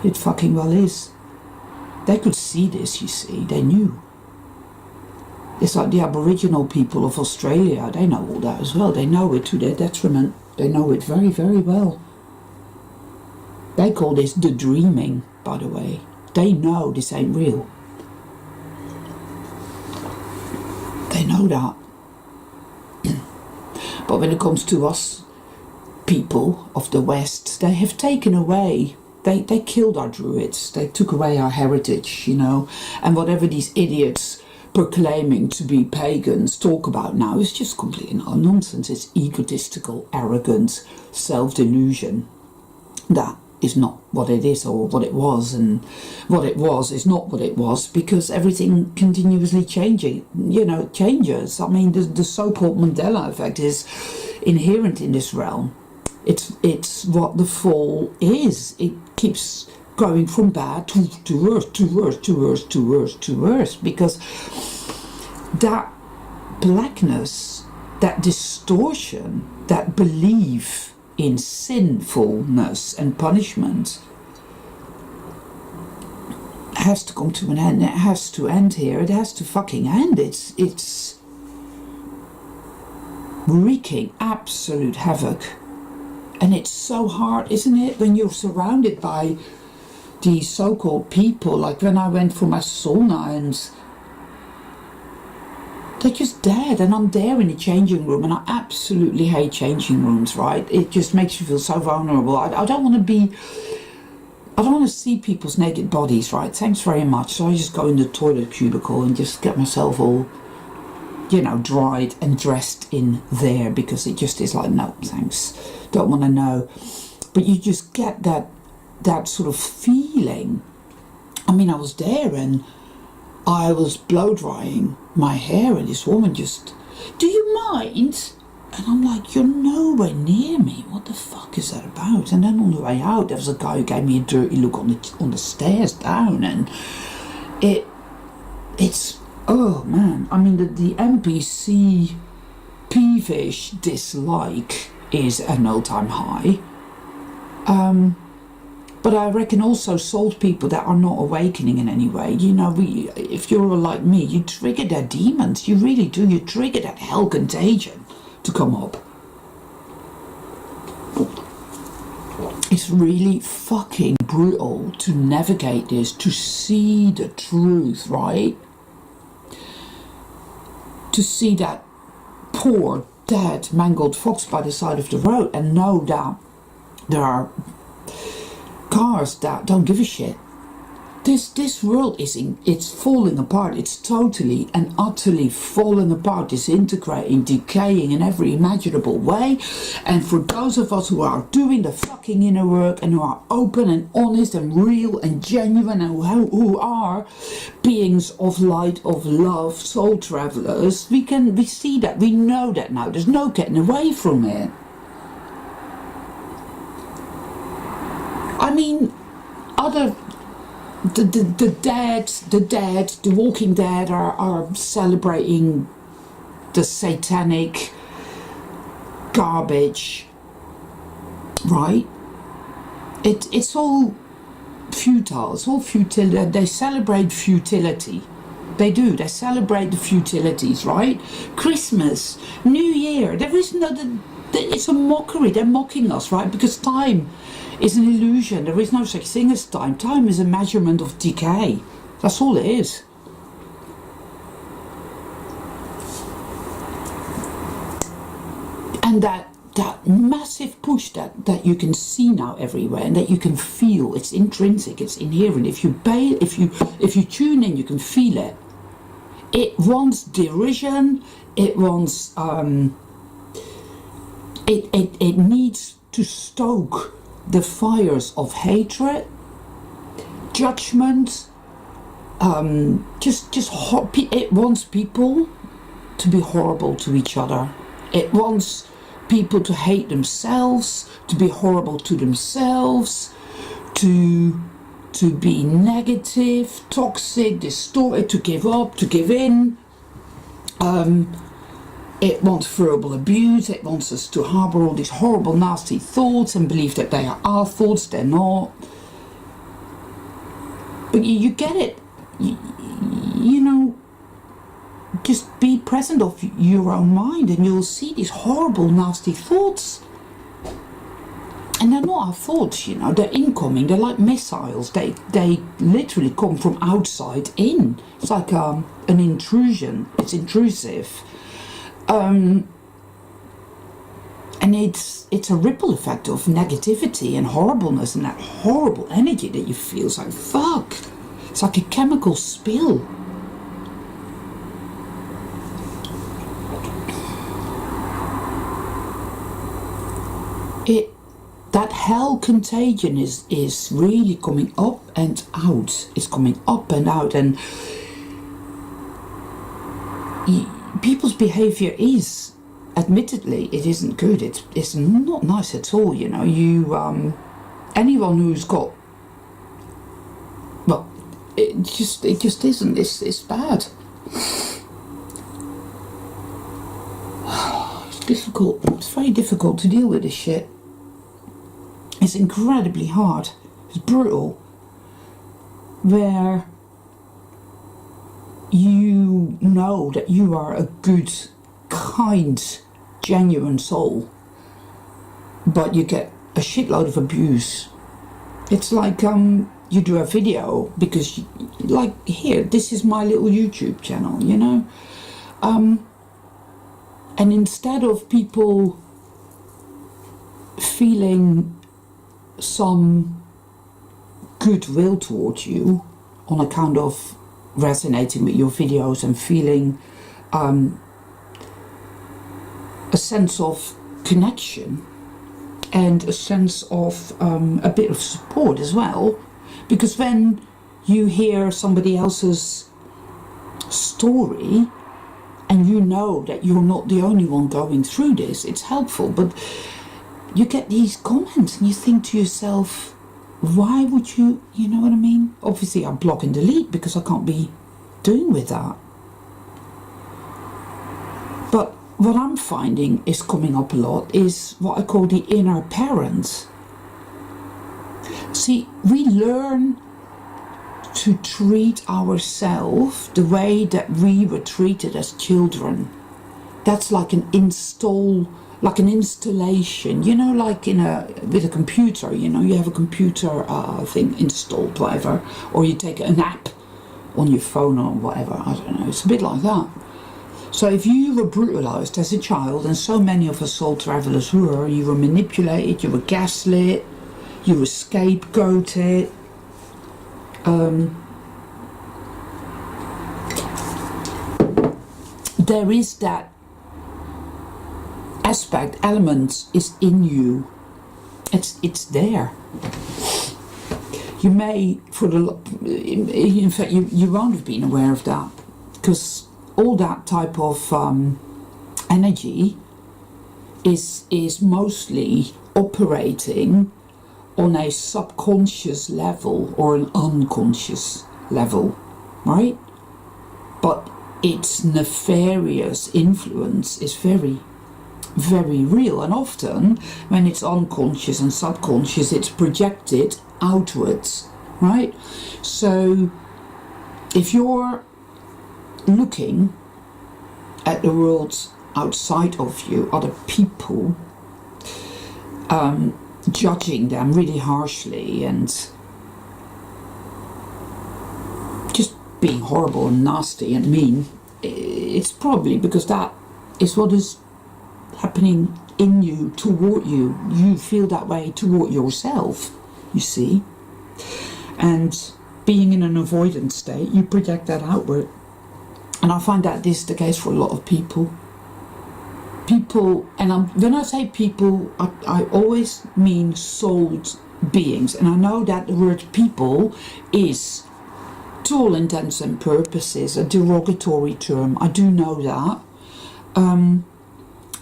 It fucking well is. They could see this, you see. They knew. It's like the Aboriginal people of Australia. They know all that as well. They know it to their detriment. They know it very, very well. They call this the dreaming, by the way. They know this ain't real. They know that. But when it comes to us people of the West, they have taken away, they killed our druids. They took away our heritage, you know. And whatever these idiots proclaiming to be pagans talk about now is just complete nonsense. It's egotistical, arrogant, self-delusion. That is not what it is or what it was, and what it was is not what it was, because everything continuously changing, you know, it changes. I mean, the so-called Mandela effect is inherent in this realm. It's what the fall is. It keeps going from bad to worse, to worse, to worse, to worse, to worse, because that blackness, that distortion, that belief in sinfulness and punishment has to come to an end. It has to end here. It has to fucking end. It's wreaking absolute havoc. And it's so hard, isn't it, when you're surrounded by these so-called people, like when I went for my sauna and they're just dead, and I'm there in the changing room, and I absolutely hate changing rooms, right? It just makes you feel so vulnerable. I don't want to see people's naked bodies, right? Thanks very much. So I just go in the toilet cubicle and just get myself all, you know, dried and dressed in there, because it just is like, no, thanks. Don't want to know. But you just get that sort of feeling. I mean, I was there and I was blow drying my hair, and this woman just, do you mind? And I'm like, you're nowhere near me. What the fuck is that about? And then on the way out, there was a guy who gave me a dirty look on the stairs down, and it's oh man. I mean, the NPC peevish dislike is an all-time high. But I reckon also sold people that are not awakening in any way. You know, if you're like me, you trigger their demons. You really do. You trigger that hell contagion to come up. It's really fucking brutal to navigate this, to see the truth, right? To see that poor, dead, mangled fox by the side of the road and know that there are cars that don't give a shit. This world it's falling apart. It's totally and utterly falling apart, disintegrating, decaying in every imaginable way. And for those of us who are doing the fucking inner work and who are open and honest and real and genuine and who are beings of light, of love, soul travelers, we see that, we know that now. There's no getting away from it. I mean, the dead, the Walking Dead are celebrating the satanic garbage, right? It's all futile. It's all futility. They celebrate futility. They do. They celebrate the futilities, right? Christmas, New Year. There is no. It's a mockery. They're mocking us, right? Because time is an illusion. There is no such thing as time. Time is a measurement of decay. That's all it is. And that massive push that you can see now everywhere and that you can feel, it's intrinsic, it's inherent. If you tune in, you can feel it. It wants derision. It wants it needs to stoke the fires of hatred, judgment. It wants people to be horrible to each other. It wants people to hate themselves, to be horrible to themselves, to be negative, toxic, distorted, to give up, to give in. It wants verbal abuse. It wants us to harbour all these horrible, nasty thoughts and believe that they are our thoughts. They're not. But you get it. You know, just be present of your own mind and you'll see these horrible, nasty thoughts. And they're not our thoughts, you know, they're incoming, they're like missiles. They literally come from outside in. It's like an intrusion, it's intrusive. And it's a ripple effect of negativity and horribleness and that horrible energy that you feel. It's like, fuck. It's like a chemical spill. That hell contagion is really coming up and out. It's coming up and out, and people's behavior is, admittedly, it isn't good. It's not nice at all. You know, anyone who's got, well, it just isn't. It's bad. It's difficult. It's very difficult to deal with this shit. It's incredibly hard. It's brutal. Where you know that you are a good, kind, genuine soul, but you get a shitload of abuse. It's like you do a video because, like, here, this is my little YouTube channel, you know? And instead of people feeling some goodwill towards you on account of resonating with your videos and feeling a sense of connection and a sense of a bit of support as well, because when you hear somebody else's story and you know that you're not the only one going through this, it's helpful. But you get these comments and you think to yourself, why would you know what I mean? Obviously I block and delete because I can't be doing with that. But what I'm finding is coming up a lot is what I call the inner parent. See, we learn to treat ourselves the way that we were treated as children. That's like an installation, you know, like with a computer, you know, you have a computer thing installed, whatever, or you take an app on your phone or whatever, I don't know, it's a bit like that. So if you were brutalized as a child, and so many of us soul travelers were, you were manipulated, you were gaslit, you were scapegoated, there is that aspect, element is in you. It's there. You may, in fact, you won't have been aware of that, because all that type of energy is mostly operating on a subconscious level or an unconscious level, right? But its nefarious influence is very, very real, and often when it's unconscious and subconscious, it's projected outwards, right? So if you're looking at the world outside of you, other people, judging them really harshly and just being horrible and nasty and mean, it's probably because that is what is happening in you, toward you. You feel that way toward yourself, you see. And being in an avoidance state, you project that outward. And I find that this is the case for a lot of people. people, and when I say people, I always mean souled beings, and I know that the word people is, to all intents and purposes, a derogatory term. I do know that,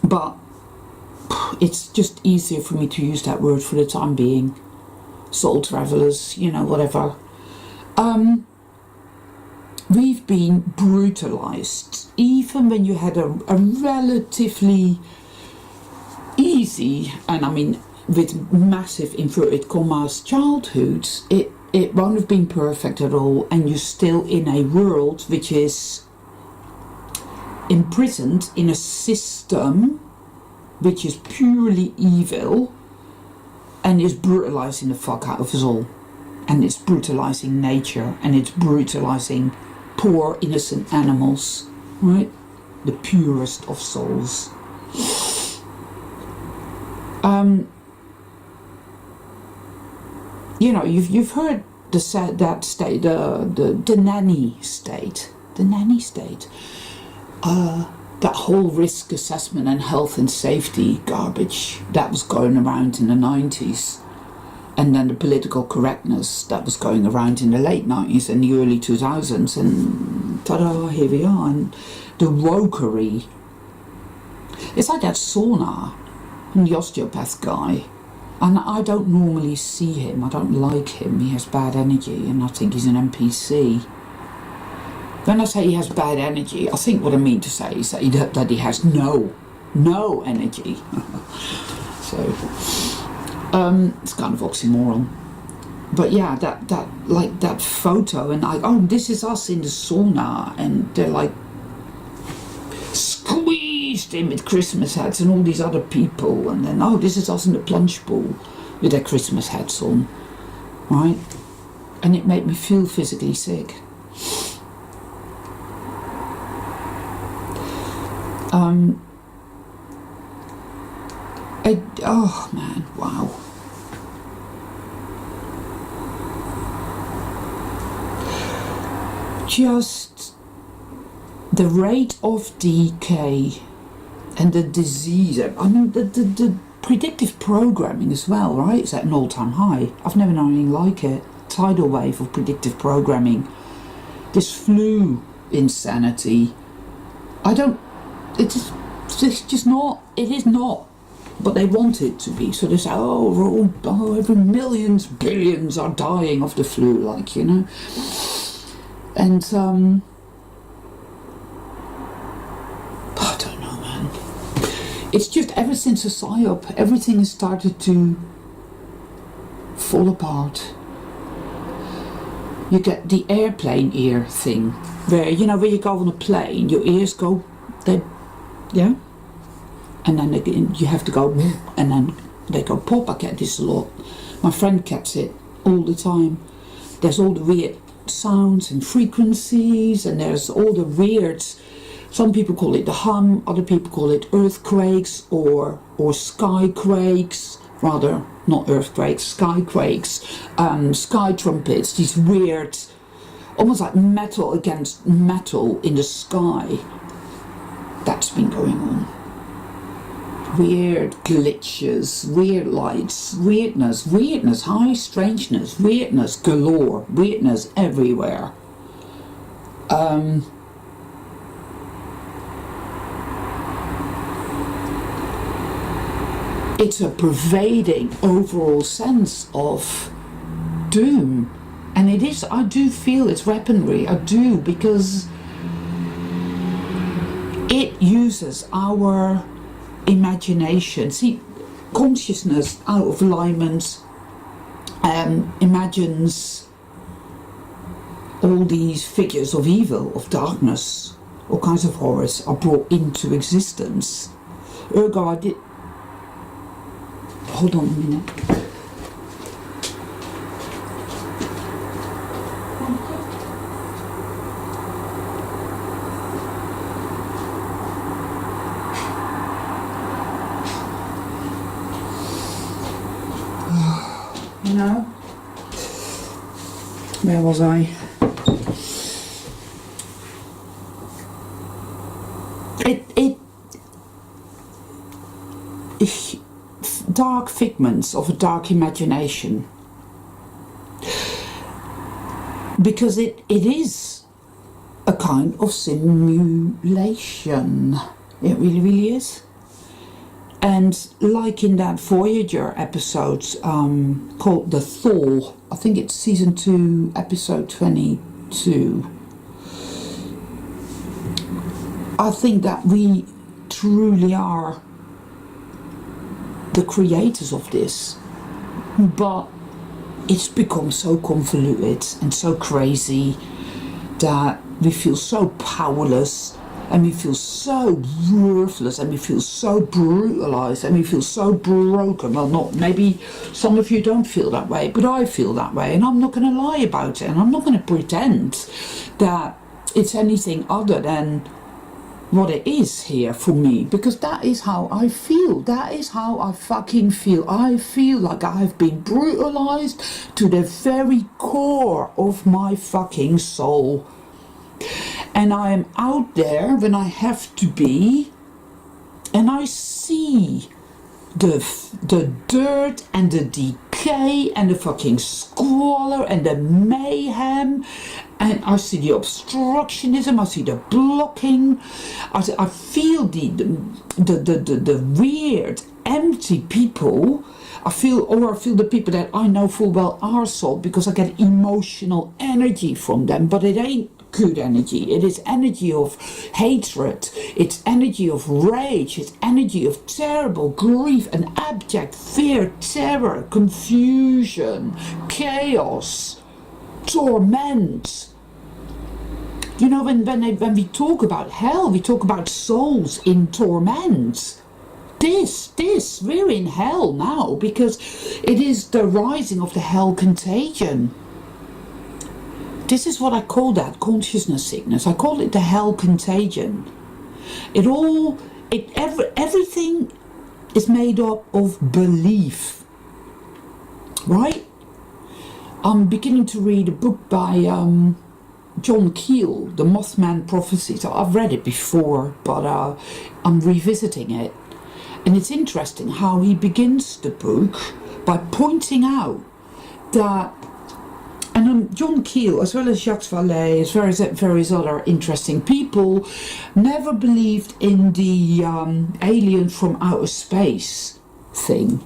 but it's just easier for me to use that word for the time being. Soul travelers, you know, whatever. We've been brutalized, even when you had a relatively easy, and I mean with massive inverted commas, childhood. It won't have been perfect at all, and you're still in a world which is imprisoned in a system which is purely evil and is brutalizing the fuck out of us all. And it's brutalizing nature, and it's brutalizing poor innocent animals, right? The purest of souls. You know, you've heard that state, the nanny state, that whole risk assessment and health and safety garbage that was going around in the 90s, and then the political correctness that was going around in the late 90s and the early 2000s, and ta-da, here we are, and the wokery. It's like that sauna and the osteopath guy. And I don't normally see him, I don't like him, he has bad energy, and I think he's an NPC. When I say he has bad energy, I think what I mean to say is that he has no energy. So, it's kind of oxymoron. But yeah, that photo, and this is us in the sauna, and they're like squeezed in with Christmas hats and all these other people, and then this is us in the plunge pool with their Christmas hats on, right? And it made me feel physically sick. Oh man, wow. Just the rate of decay and the disease, I mean the predictive programming as well, right? It's at an all-time high. I've never known anything like it. Tidal wave of predictive programming. This flu insanity. It's just not, it is not, but they want it to be. So they say, every millions, billions are dying of the flu, like, you know. And, I don't know, man. It's just ever since the PSYOP, everything has started to fall apart. You get the airplane ear thing, where, you know, when you go on a plane, your ears go, yeah? And then again, you have to go, and then they go pop. I get this a lot. My friend gets it all the time. There's all the weird sounds and frequencies, and there's all the weird, some people call it the hum, other people call it earthquakes or skyquakes, rather, not earthquakes, skyquakes, sky trumpets, these weird, almost like metal against metal in the sky. That's been going on. Weird glitches, weird lights, weirdness, high strangeness, weirdness galore, weirdness everywhere. It's a pervading overall sense of doom. And it is, I do feel it's weaponry, I do, because it uses our imagination. See, consciousness out of alignment imagines all these figures of evil, of darkness, all kinds of horrors are brought into existence. Ergo, I did. Hold on a minute. You know, where was I? dark figments of a dark imagination. Because it is a kind of simulation. It really, really is. And like in that Voyager episode called The Thaw, I think it's season 2, episode 22. I think that we truly are the creators of this, but it's become so convoluted and so crazy that we feel so powerless, and we feel so worthless, and we feel so brutalized, and we feel so broken. Well, not maybe some of you don't feel that way, but I feel that way, and I'm not going to lie about it, and I'm not going to pretend that it's anything other than what it is here for me, because that is how I feel. That is how I fucking feel. I feel like I have been brutalized to the very core of my fucking soul. And I am out there when I have to be, and I see the dirt and the decay and the fucking squalor and the mayhem, and I see the obstructionism, I see the blocking, I feel the weird, empty people. I feel the people that I know full well are sold, because I get emotional energy from them, but it ain't good energy. It is energy of hatred, it's energy of rage, it's energy of terrible grief and abject fear, terror, confusion, chaos, torment. You know, when we talk about hell, we talk about souls in torment. We're in hell now, because it is the rising of the hell contagion. This is what I call that consciousness sickness. I call it the hell contagion. Everything is made up of belief, right? I'm beginning to read a book by John Keel, The Mothman Prophecy. So I've read it before, but I'm revisiting it. And it's interesting how he begins the book by pointing out that, and John Keel, as well as Jacques Vallée, as well as various other interesting people, never believed in the alien from outer space thing,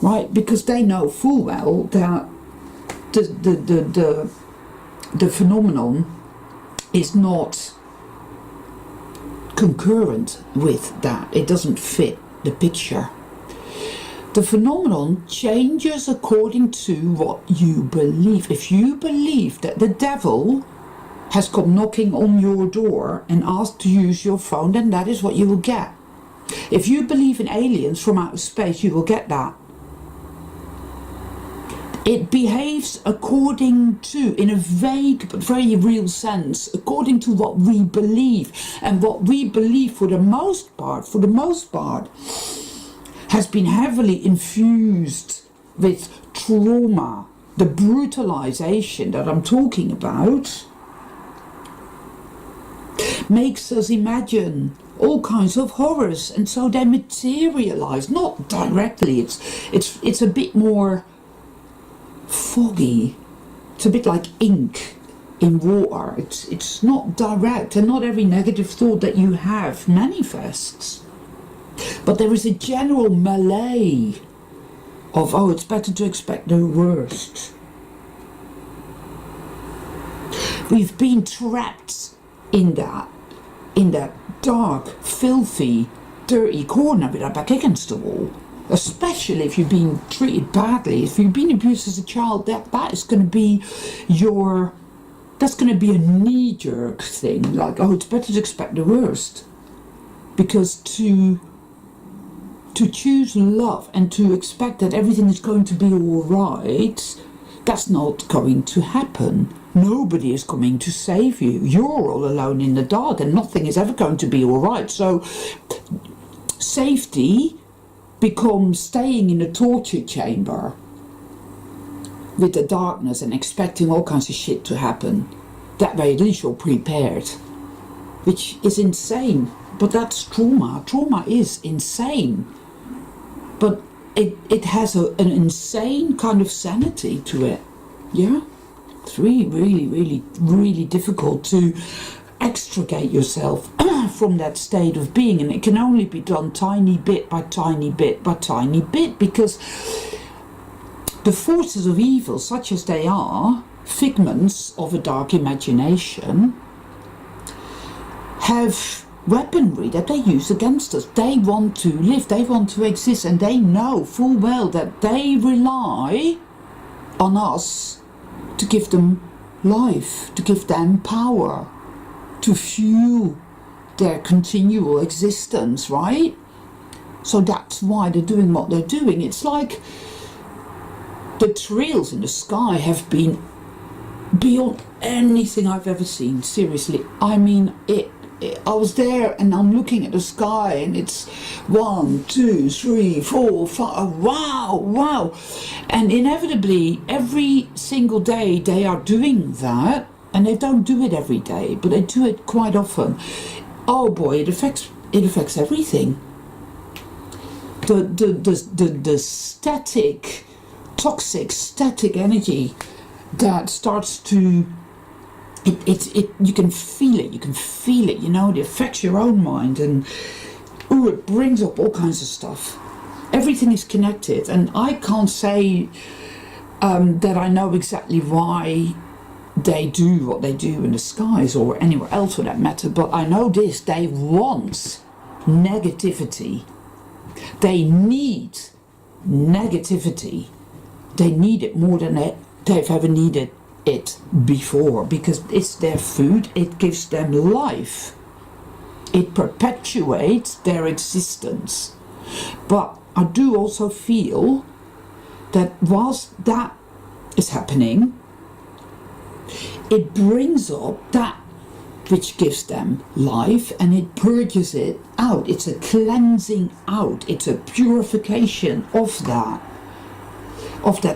right? Because they know full well that the phenomenon is not concurrent with that. It doesn't fit the picture. The phenomenon changes according to what you believe. If you believe that the devil has come knocking on your door and asked to use your phone, then that is what you will get. If you believe in aliens from outer space, you will get that. It behaves according to, in a vague but very real sense, according to what we believe. And what we believe for the most part, has been heavily infused with trauma. The brutalization that I'm talking about makes us imagine all kinds of horrors, and so they materialize, not directly. It's a bit more foggy. It's a bit like ink in water. It's not direct, and not every negative thought that you have manifests. But there is a general malaise of, oh, it's better to expect the worst. We've been trapped in that dark, filthy, dirty corner with our back against the wall. Especially if you've been treated badly, if you've been abused as a child, that is going to be that's going to be a knee-jerk thing, like, oh, it's better to expect the worst. Because to choose love and to expect that everything is going to be all right, that's not going to happen. Nobody is coming to save you. You're all alone in the dark, and nothing is ever going to be all right. So safety becomes staying in a torture chamber with the darkness and expecting all kinds of shit to happen. That way at least you're prepared, which is insane. But that's trauma. Trauma is insane. But it has an insane kind of sanity to it. Yeah, it's really difficult to extricate yourself from that state of being, and it can only be done tiny bit by tiny bit by tiny bit, because the forces of evil, such as they are, figments of a dark imagination, have weaponry that they use against us. They want to live, they want to exist, and they know full well that they rely on us to give them life, to give them power, to fuel their continual existence, right? So that's why they're doing what they're doing. It's like the trails in the sky have been beyond anything I've ever seen, seriously. I mean, I was there and I'm looking at the sky and it's 1, 2, 3, 4, 5, wow. And inevitably, every single day they are doing that, and they don't do it every day, but they do it quite often. Oh boy, it affects everything. The static, toxic, static energy that starts to, you can feel it, you know, it affects your own mind, and it brings up all kinds of stuff. Everything is connected, and I can't say that I know exactly why they do what they do in the skies or anywhere else for that matter, but I know this: they want negativity. They need negativity. They need it more than they've ever needed it before, because it's their food, it gives them life, it perpetuates their existence. But I do also feel that whilst that is happening, it brings up that which gives them life, and it purges it out. It's a cleansing out, it's a purification of that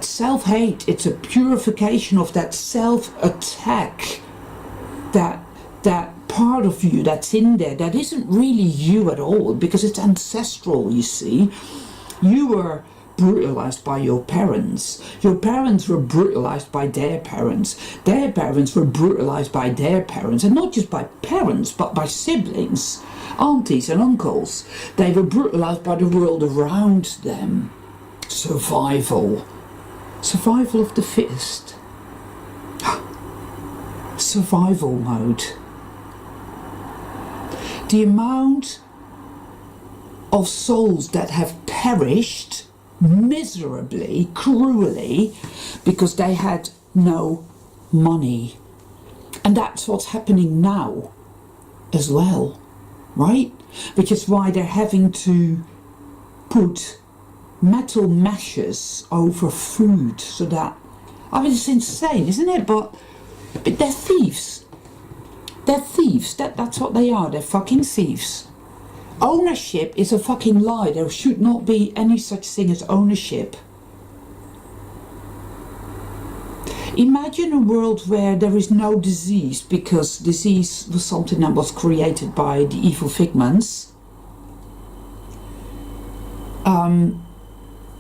self-hate. It's a purification of that self-attack, that part of you that's in there that isn't really you at all, because it's ancestral, you see. You were brutalized by your parents. Your parents were brutalized by their parents. Their parents were brutalized by their parents, and not just by parents, but by siblings, aunties and uncles. They were brutalized by the world around them. Survival of the fittest. Survival mode. The amount of souls that have perished miserably, cruelly, because they had no money. And that's what's happening now as well, right? Which is why they're having to put metal meshes over food, so that, I mean, it's insane, isn't it? But they're thieves. They're thieves. That's what they are. They're fucking thieves. Ownership is a fucking lie. There should not be any such thing as ownership. Imagine a world where there is no disease, because disease was something that was created by the evil figments.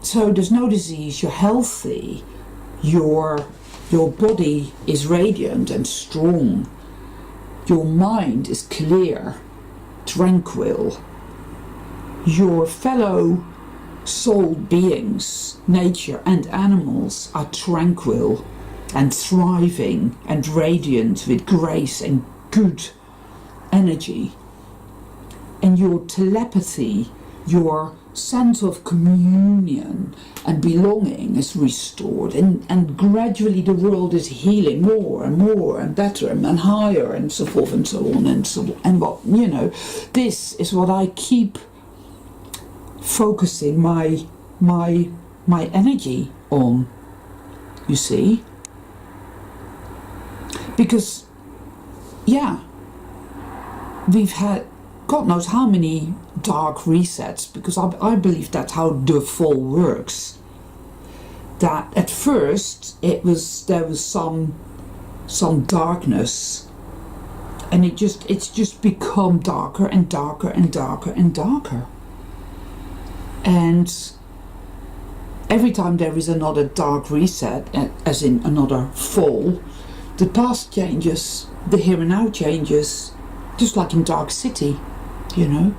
So there's no disease, you're healthy, your body is radiant and strong, your mind is clear, tranquil, your fellow soul beings, nature and animals, are tranquil and thriving and radiant with grace and good energy. And your telepathy, your sense of communion and belonging is restored, and gradually the world is healing more and more and better and higher and so forth and so on and so on. And what, you know, this is what I keep focusing my energy on, you see, because yeah, we've had God knows how many dark resets, because I believe that's how the fall works. That at first there was some darkness, and it's just become darker and darker and darker and darker. And every time there is another dark reset, as in another fall, the past changes, the here and now changes, just like in Dark City, you know.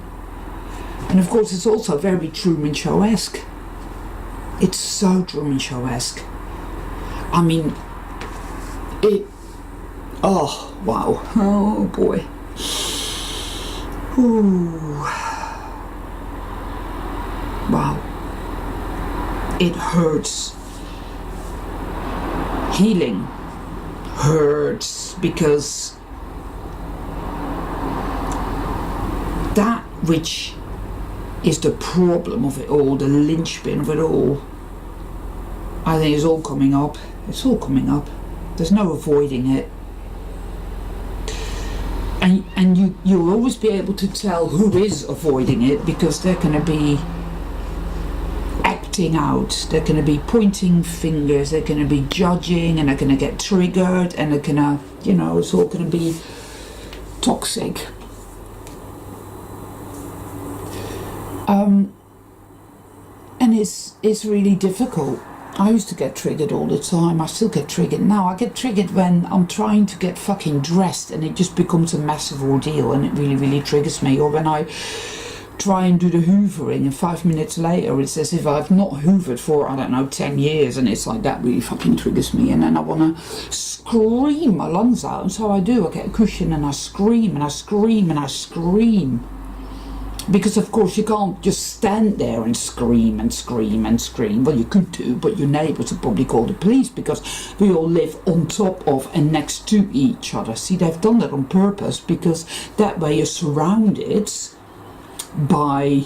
And of course it's also very Truman Show-esque. It's so Truman Show-esque. I mean, oh wow, oh boy. Ooh. Wow. It hurts. Healing hurts because that which is the problem of it all, the linchpin of it all, I think is all coming up. It's all coming up. There's no avoiding it. And you'll always be able to tell who is avoiding it, because they're going to be acting out, they're going to be pointing fingers, they're going to be judging, and they're going to get triggered, and they're going to, you know, it's all going to be toxic. And it's really difficult. I used to get triggered all the time. I still get triggered now. I get triggered when I'm trying to get fucking dressed and it just becomes a massive ordeal, and it really, really triggers me. Or when I try and do the hoovering and 5 minutes later it's as if I've not hoovered for, I don't know, 10 years, and it's like, that really fucking triggers me, and then I want to scream my lungs out, and so I do. I get a cushion and I scream and I scream and I scream. Because of course you can't just stand there and scream and scream and scream. Well, you could do, but your neighbours would probably call the police, because we all live on top of and next to each other. See, they've done that on purpose, because that way you're surrounded by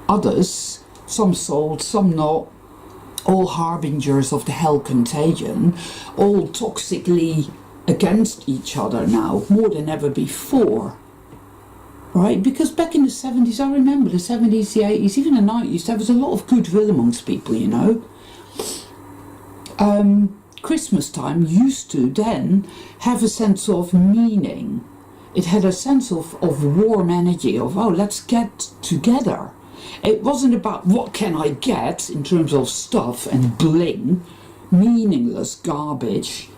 others, some sold, some not, all harbingers of the hell contagion, all toxically against each other now, more than ever before. Right, because back in the 70s, I remember the 70s, the 80s, even the 90s, there was a lot of goodwill amongst people, you know. Christmas time used to then have a sense of meaning. It had a sense of warm energy, of, oh, let's get together. It wasn't about what can I get in terms of stuff and bling, meaningless garbage.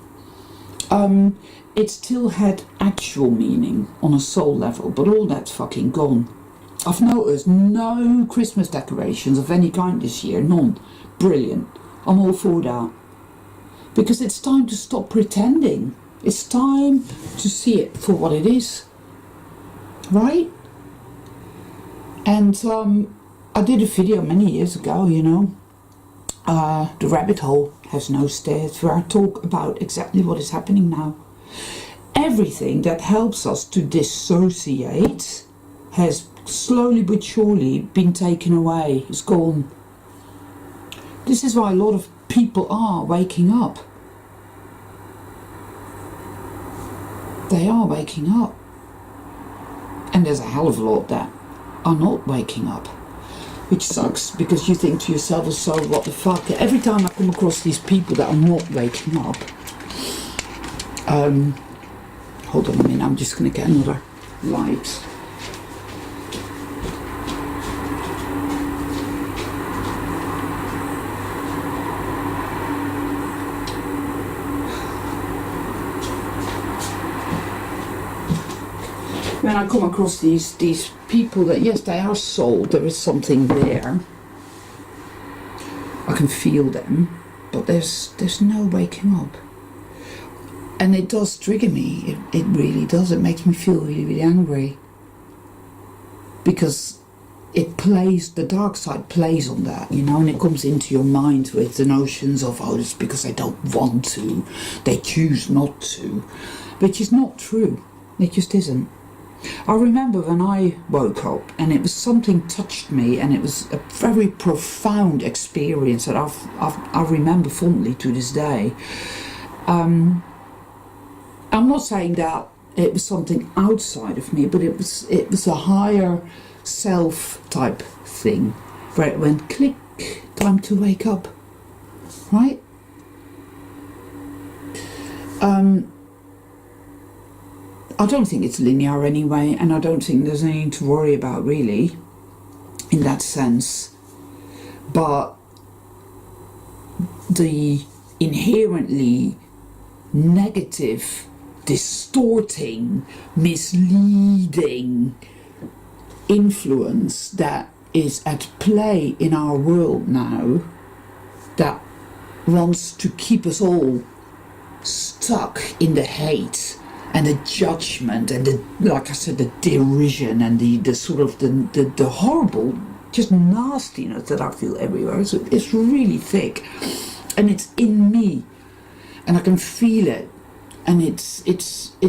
It still had actual meaning on a soul level, but all that's fucking gone. I've noticed no Christmas decorations of any kind this year, none. Brilliant. I'm all for that. Because it's time to stop pretending. It's time to see it for what it is. Right? And I did a video many years ago, you know. The Rabbit Hole Has No Stairs, where I talk about exactly what is happening now. Everything that helps us to dissociate has slowly but surely been taken away, it's gone. This is why a lot of people are waking up. They are waking up. And there's a hell of a lot that are not waking up. Which sucks, because you think to yourself, so what the fuck? Every time I come across these people that are not waking up, hold on a minute, I'm just going to get another light. When I come across these people that, yes, they are sold, there is something there. I can feel them, but there's no waking up. And it does trigger me, it really does. It makes me feel really, really angry. Because it plays, the dark side plays on that, you know, and it comes into your mind with the notions of, oh, it's because they don't want to, they choose not to. Which is not true, it just isn't. I remember when I woke up and it was something touched me, and it was a very profound experience that I remember fondly to this day. I'm not saying that it was something outside of me, but it was a higher self type thing, where it went click, time to wake up, right? I don't think it's linear anyway, and I don't think there's anything to worry about really, in that sense. But the inherently negative, distorting, misleading influence that is at play in our world now, that wants to keep us all stuck in the hate and the judgment and the, like I said, the derision and the sort of the horrible, just nastiness that I feel everywhere. It's really thick, and it's in me, and I can feel it. And it's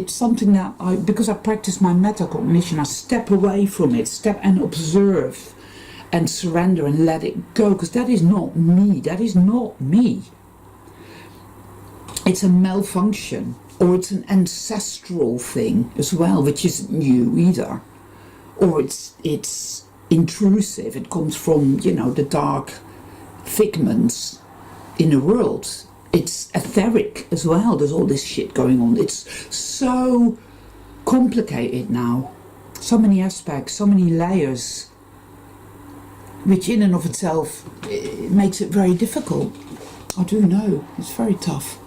something that because I practice my metacognition, I step away from it, step and observe and surrender and let it go, because that is not me. That is not me. It's a malfunction, or it's an ancestral thing as well, which isn't new either. Or it's intrusive. It comes from, the dark figments in the world. It's etheric as well. There's all this shit going on. It's so complicated now. So many aspects, so many layers, which in and of itself it makes it very difficult. I do know. It's very tough.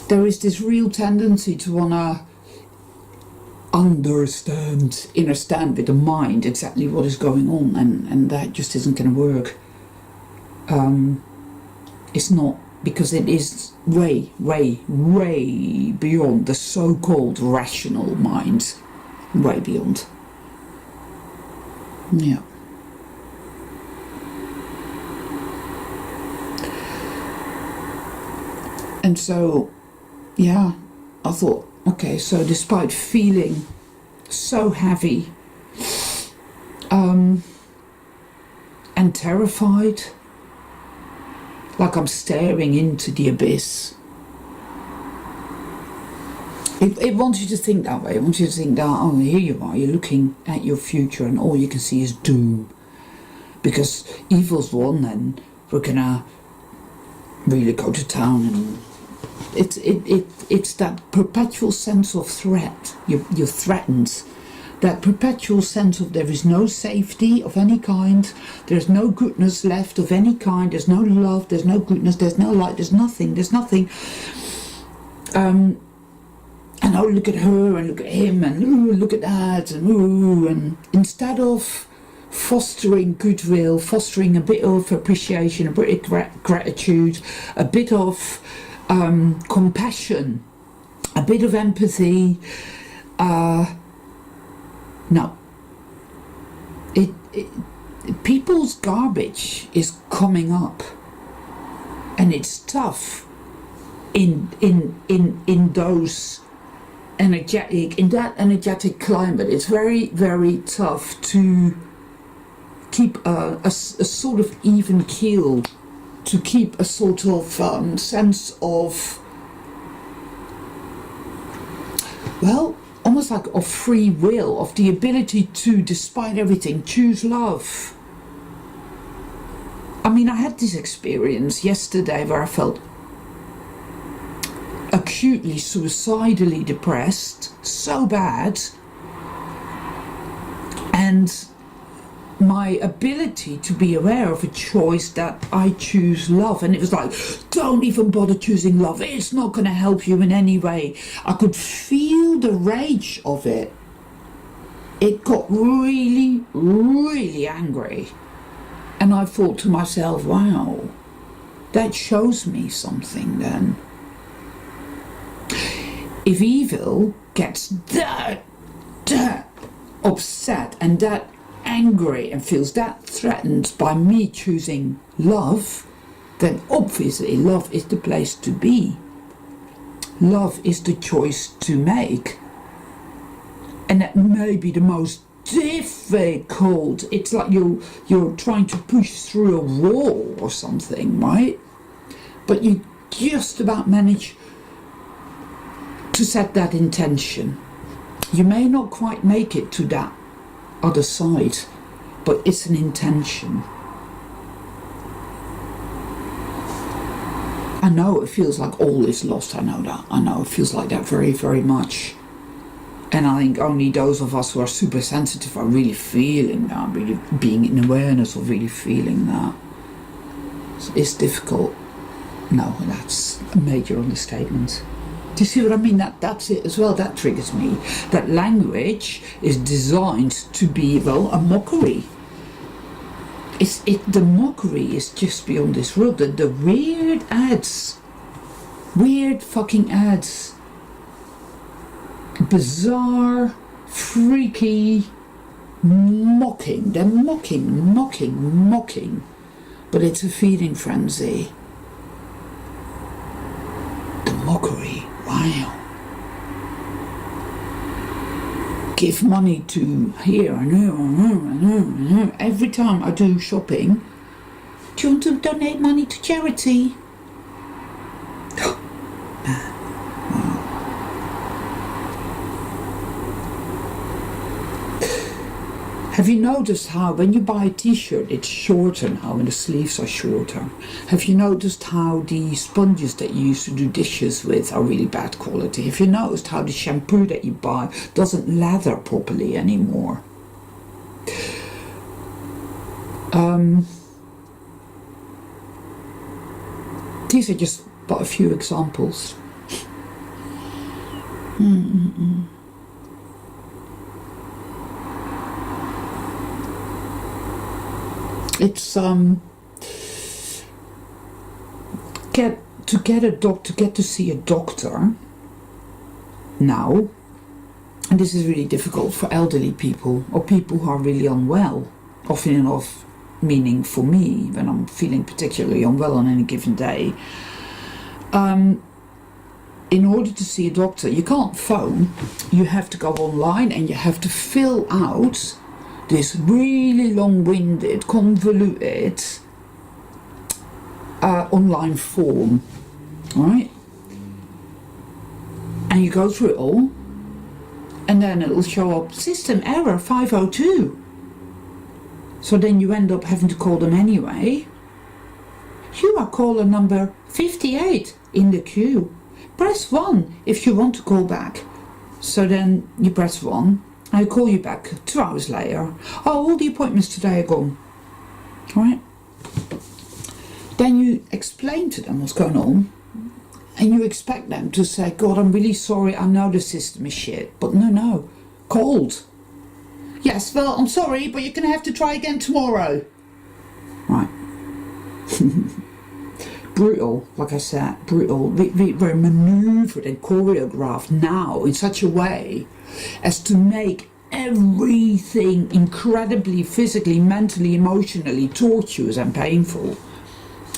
There is this real tendency to want to understand with the mind exactly what is going on, and that just isn't going to work. It's not, because it is way, way, way beyond the so-called rational mind. Way beyond. Yeah. And so, yeah, I thought, okay, so despite feeling so heavy and terrified, like I'm staring into the abyss. It wants you to think that way. It wants you to think that, oh, here you are, you're looking at your future and all you can see is doom. Because evil's won, and we're gonna really go to town. And it's that perpetual sense of threat. You're threatened. That perpetual sense of there is no safety of any kind, there's no goodness left of any kind, there's no love, there's no goodness, there's no light, there's nothing. And oh, look at her and look at him and ooh, look at that and ooh, and instead of fostering goodwill, fostering a bit of appreciation, a bit of gratitude, a bit of compassion, a bit of empathy, no. People's garbage is coming up, and it's tough in those that energetic climate. It's very, very tough to keep a sort of even keel, to keep a sort of sense of, well, almost like of free will, of the ability to, despite everything, choose love. I mean, I had this experience yesterday where I felt acutely suicidally depressed, so bad, and my ability to be aware of a choice that I choose love, and it was like, don't even bother choosing love, it's not going to help you in any way. I could feel the rage of it. It got really, really angry, and I thought to myself, wow, that shows me something then. If evil gets that upset and that angry and feels that threatened by me choosing love, then obviously love is the place to be. Love is the choice to make. And that may be the most difficult. It's like you're trying to push through a wall or something, right? But you just about manage to set that intention. You may not quite make it to that other side, but it's an intention. I know it feels like all is lost. I know that. I know it feels like that very, very much. And I think only those of us who are super sensitive are really feeling that, really being in awareness of really feeling that. It's difficult. No, that's a major understatement. Do you see what I mean? That's it as well. That triggers me. That language is designed to be, well, a mockery. The mockery is just beyond this world. The weird ads, weird fucking ads, bizarre, freaky, mocking. They're mocking. But it's a feeding frenzy. The mockery. Wow. Give money to here and here. Every time I do shopping, do you want to donate money to charity? Have you noticed how when you buy a t-shirt it's shorter now and the sleeves are shorter? Have you noticed how the sponges that you use to do dishes with are really bad quality? Have you noticed how the shampoo that you buy doesn't lather properly anymore? These are just but a few examples. It's get to see a doctor now, and this is really difficult for elderly people or people who are really unwell, often enough, meaning for me when I'm feeling particularly unwell on any given day. In order to see a doctor, you can't phone, you have to go online and you have to fill out this really long-winded, convoluted online form, right? And you go through it all, and then it'll show up, system error 502. So then you end up having to call them anyway. You are caller number 58 in the queue. Press 1 if you want to call back. So then you press 1. I call you back 2 hours later. Oh, all the appointments today are gone. Right? Then you explain to them what's going on, and you expect them to say, God, I'm really sorry, I know the system is shit. But no, cold. Yes, well, I'm sorry, but you're going to have to try again tomorrow. Right. Brutal, like I said, brutal. Very manoeuvred and choreographed now in such a way as to make everything incredibly physically, mentally, emotionally tortuous and painful,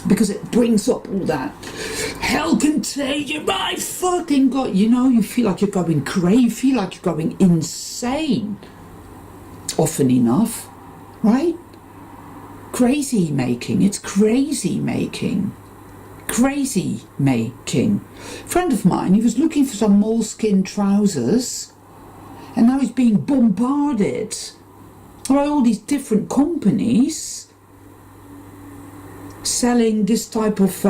because it brings up all that hell contagion. My fucking God, you feel like you're going crazy, you feel like you're going insane often enough, right? Crazy making. It's crazy making. Crazy making. A friend of mine, he was looking for some moleskin trousers, and now he's being bombarded by all these different companies selling this type of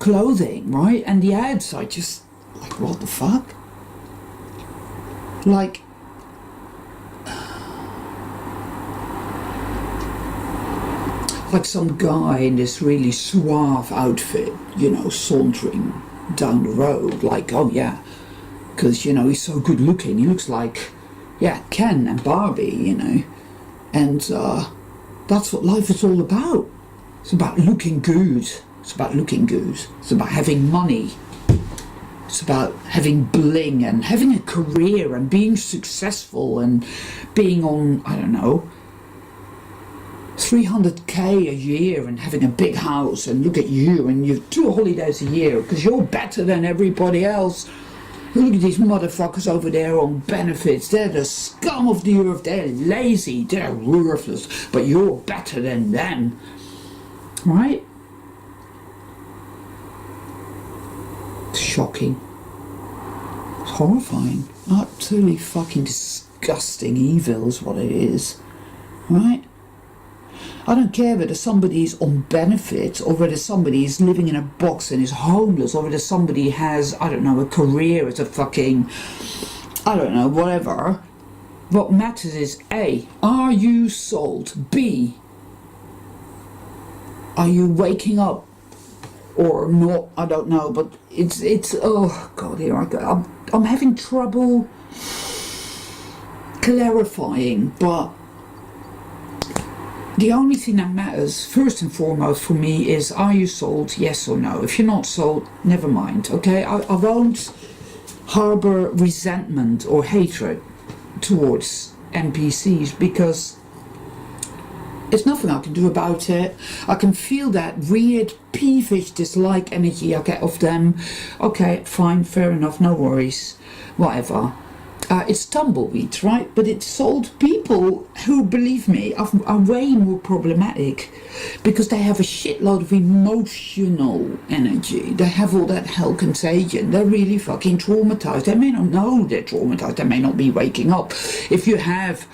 clothing, right? And the ads are just like, what the fuck? Like, some guy in this really suave outfit, sauntering down the road, like, oh yeah, because, he's so good looking, he looks like, yeah, Ken and Barbie, and that's what life is all about. It's about looking good, it's about having money, it's about having bling and having a career and being successful and being on, I don't know, 300k a year and having a big house, and look at you, and you've 2 holidays a year because you're better than everybody else. Look at these motherfuckers over there on benefits. They're the scum of the earth. They're lazy. They're worthless. But you're better than them. Right? It's shocking. It's horrifying. Absolutely fucking disgusting evil is what it is. Right? I don't care whether somebody is on benefits or whether somebody is living in a box and is homeless or whether somebody has, I don't know, a career as a fucking, I don't know, whatever. What matters is A, are you sold? B, are you waking up or not, I don't know, but it's oh god, here I go. I'm having trouble clarifying, but the only thing that matters, first and foremost for me, is are you sold, yes or no? If you're not sold, never mind, okay? I won't harbour resentment or hatred towards NPCs because there's nothing I can do about it. I can feel that weird, peevish dislike energy I get of them. Okay, fine, fair enough, no worries, whatever. It's tumbleweeds, right? But it's sold people who, believe me, are way more problematic because they have a shitload of emotional energy. They have all that hell contagion. They're really fucking traumatized. They may not know they're traumatized. They may not be waking up. If you have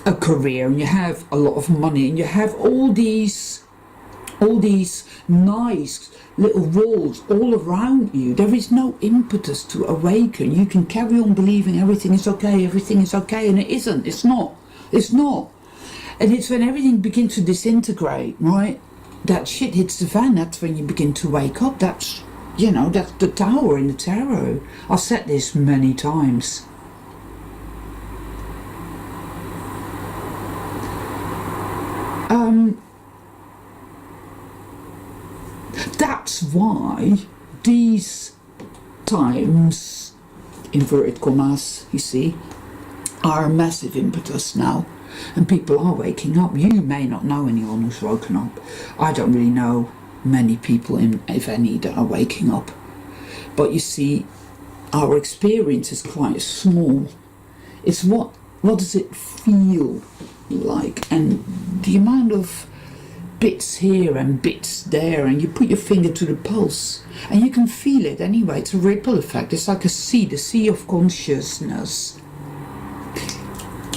a career and you have a lot of money and you have all these nice little walls all around you, there is no impetus to awaken. You can carry on believing everything is okay, and it isn't. It's not. And it's when everything begins to disintegrate, right? That shit hits the fan, that's when you begin to wake up. That's the tower in the tarot. I've said this many times. That's why these times, inverted commas, you see, are a massive impetus now. And people are waking up. You may not know anyone who's woken up. I don't really know many people, if any, that are waking up. But you see, our experience is quite small. It's what does it feel like? And the amount of bits here and bits there, and you put your finger to the pulse and you can feel it anyway. It's a ripple effect. It's like the sea of consciousness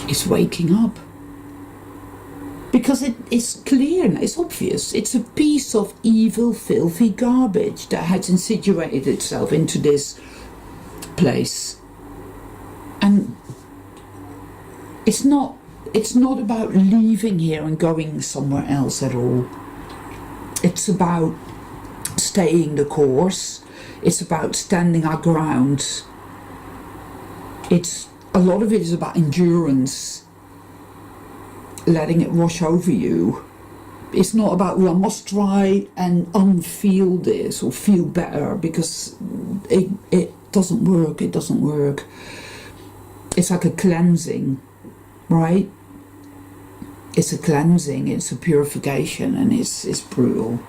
is waking up because it's clear and it's obvious. It's a piece of evil, filthy garbage that has insinuated itself into this place, and it's not about leaving here and going somewhere else at all. It's about staying the course. It's about standing our ground. A lot of it is about endurance, letting it wash over you. It's not about, well, I must try and unfeel this or feel better, because it doesn't work. It doesn't work. It's like a cleansing, right? It's a cleansing, it's a purification, and it's brutal.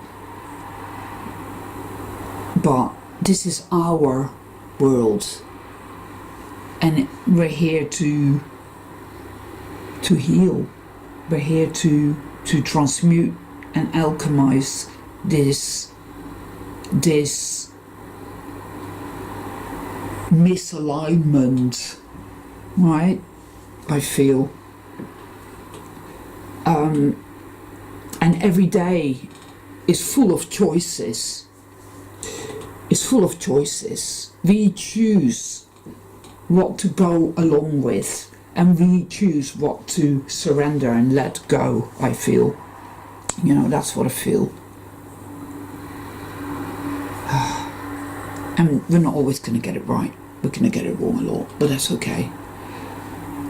But this is our world, and we're here to heal. We're here to transmute and alchemize this misalignment, right? I feel. And every day is full of choices. It's full of choices. We choose what to go along with, and we choose what to surrender and let go, I feel. That's what I feel. And we're not always going to get it right. We're going to get it wrong a lot, but that's okay.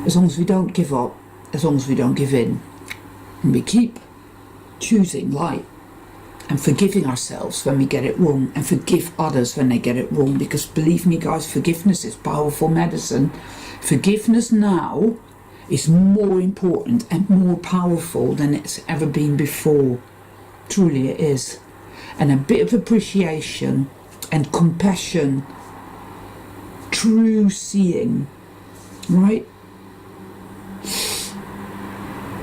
As long as we don't give up, as long as we don't give in, and we keep choosing light and forgiving ourselves when we get it wrong, and forgive others when they get it wrong, because believe me guys, forgiveness is powerful medicine. Forgiveness now is more important and more powerful than it's ever been before. Truly it is. And a bit of appreciation and compassion, true seeing, right?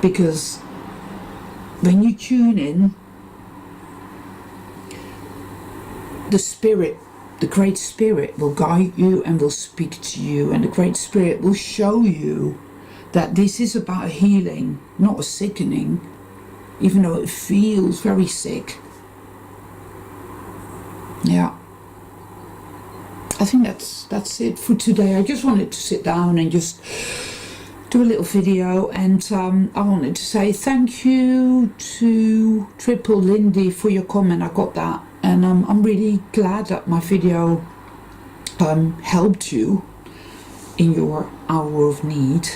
Because when you tune in, the Spirit, the Great Spirit will guide you and will speak to you, and the Great Spirit will show you that this is about healing, not a sickening, even though it feels very sick. Yeah. I think that's it for today. I just wanted to sit down and just do a little video, and I wanted to say thank you to Triple Lindy for your comment. I got that, And I'm really glad that my video helped you in your hour of need.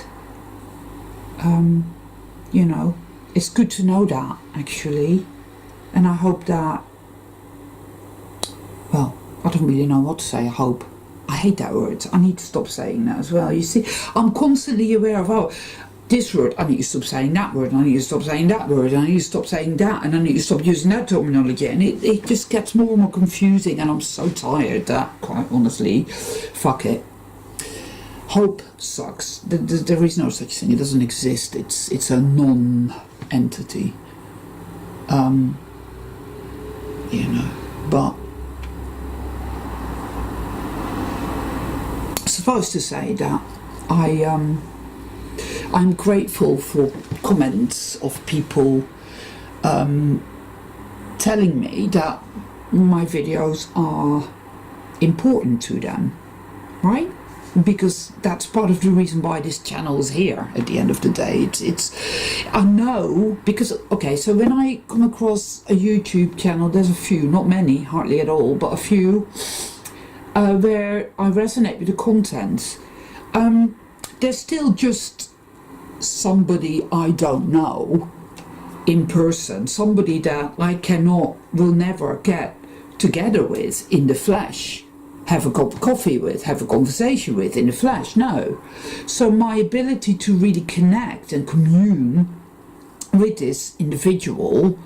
You know, it's good to know that, actually. And I hope that, well, I don't really know what to say, I hope. I hate that word. I need to stop saying that as well. You see, I'm constantly aware of, oh, this word, I need to stop saying that word, I need to stop saying that word, I need to stop saying that, and I need to stop using that terminology, and it just gets more and more confusing, and I'm so tired that, quite honestly, fuck it. Hope sucks. There is no such thing. It doesn't exist. It's a non-entity. You know, but suffice to say that I'm grateful for comments of people telling me that my videos are important to them, right? Because that's part of the reason why this channel is here at the end of the day. I know, because, okay, so when I come across a YouTube channel, there's a few, not many, hardly at all, but a few, where I resonate with the content. They're still just somebody I don't know in person, somebody that I will never get together with in the flesh, have a cup of coffee with, have a conversation with in the flesh, no. So my ability to really connect and commune with this individual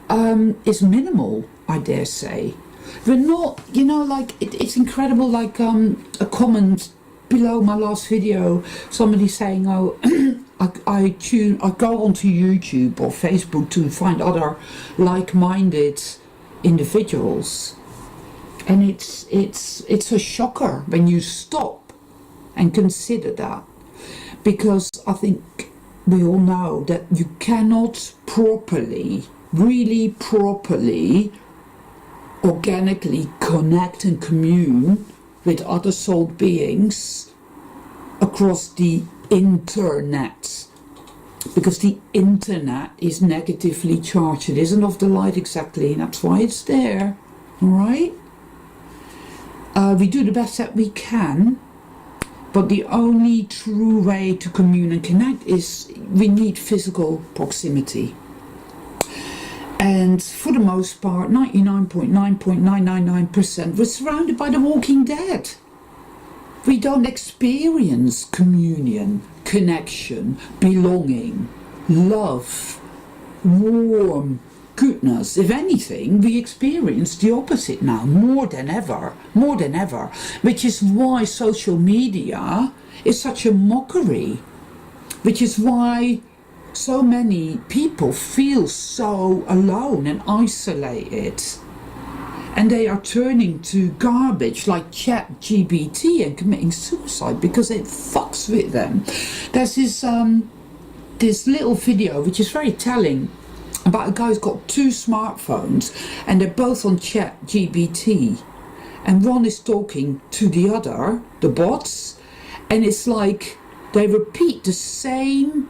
is minimal, I dare say. We're not, you know, like, it's incredible, like a comment below my last video, somebody saying, oh, I go onto YouTube or Facebook to find other like-minded individuals. And it's a shocker when you stop and consider that, because I think we all know that you cannot properly, really properly, organically connect and commune with other soul beings across the internet, because the internet is negatively charged. It isn't of the light exactly, and that's why it's there, all right? We do the best that we can, but the only true way to commune and connect is we need physical proximity. And for the most part, 99.999%, we're surrounded by the walking dead. We don't experience communion, connection, belonging, love, warm goodness. If anything, we experience the opposite now, more than ever, which is why social media is such a mockery, which is why so many people feel so alone and isolated, and they are turning to garbage like ChatGPT and committing suicide because it fucks with them. There's this little video which is very telling about a guy who's got two smartphones and they're both on ChatGPT, and one is talking to the other, the bots, and it's like they repeat the same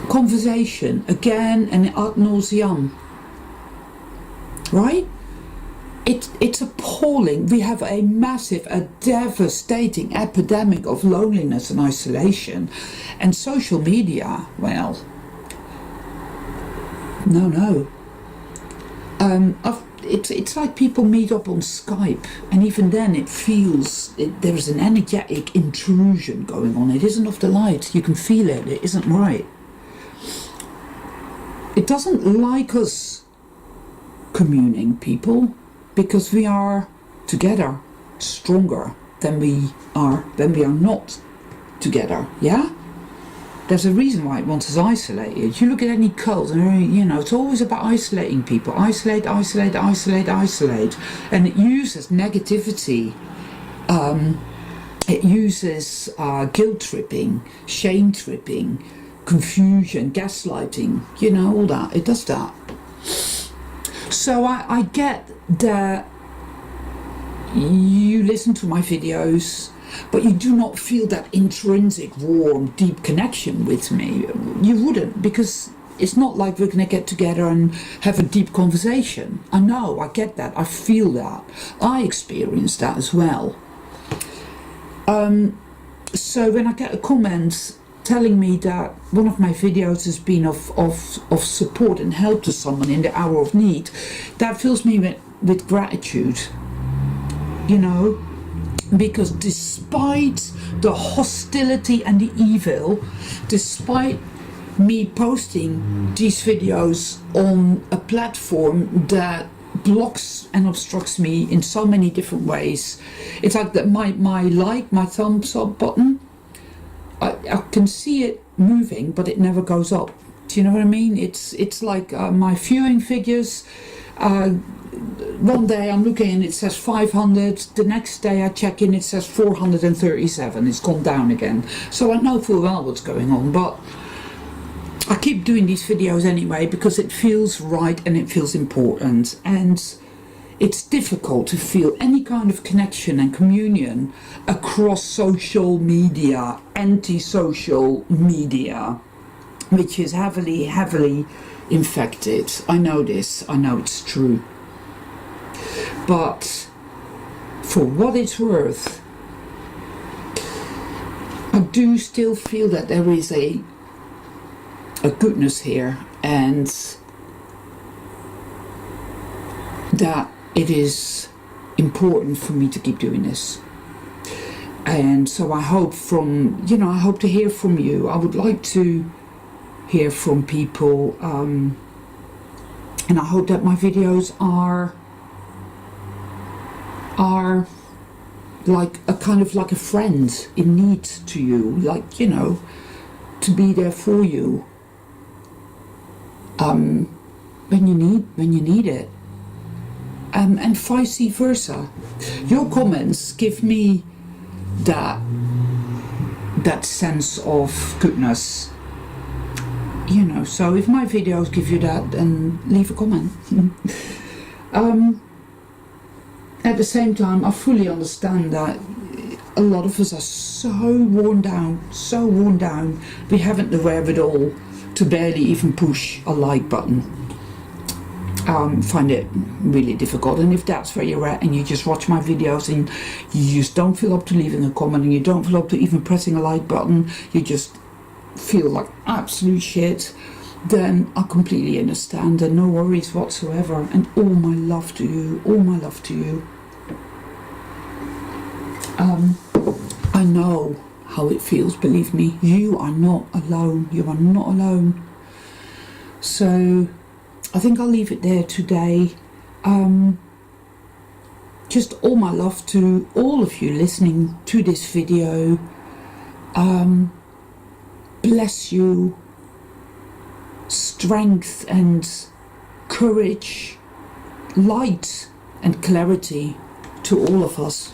conversation again and ad nauseam, right? It's appalling. We have a devastating epidemic of loneliness and isolation, and social media, well, no. It's like people meet up on Skype, and even then it feels there's an energetic intrusion going on. It isn't of the light. You can feel it. It isn't right. It doesn't like us communing, people, because we are together stronger than we are not together, yeah? There's a reason why it wants us isolated. You look at any cult and, you know, it's always about isolating people. Isolate. And it uses negativity. It uses guilt tripping, shame tripping, confusion, gaslighting, you know, all that. It does that. So I get that you listen to my videos, but you do not feel that intrinsic, warm, deep connection with me. You wouldn't, because It's not like we're going to get together and have a deep conversation. I know, I get that, I feel that, I experience that as well. So when I get a comment telling me that one of my videos has been of support and help to someone in the hour of need, that fills me with gratitude, you know, because despite the hostility and the evil, despite me posting these videos on a platform that blocks and obstructs me in so many different ways, it's like that my thumbs up button, I can see it moving, but it never goes up. Do you know what I mean? It's like my viewing figures. One day I'm looking and it says 500. The next day I check in, it says 437. It's gone down again. So I know full well what's going on, but I keep doing these videos anyway because it feels right and it feels important. And it's difficult to feel any kind of connection and communion across social media, anti-social media, which is heavily infected. I know this, I know it's true. But for what it's worth, I do still feel that there is a goodness here, and that it is important for me to keep doing this. And so I hope I hope to hear from you. I would like to hear from people, and I hope that my videos are like a kind of like a friend in need to you, like, you know, to be there for you when you need it, and vice versa. Your comments give me that sense of goodness, you know. So if my videos give you that, then leave a comment. At the same time, I fully understand that a lot of us are so worn down, we haven't the wherewithal to barely even push a like button. Find it really difficult. And if that's where you're at and you just watch my videos and you just don't feel up to leaving a comment and you don't feel up to even pressing a like button, you just feel like absolute shit, then I completely understand, and no worries whatsoever. And all my love to you, all my love to you. I know how it feels, believe me. You are not alone. You are not alone. So I think I'll leave it there today. Just all my love to all of you listening to this video. Bless you. Strength and courage, light and clarity to all of us.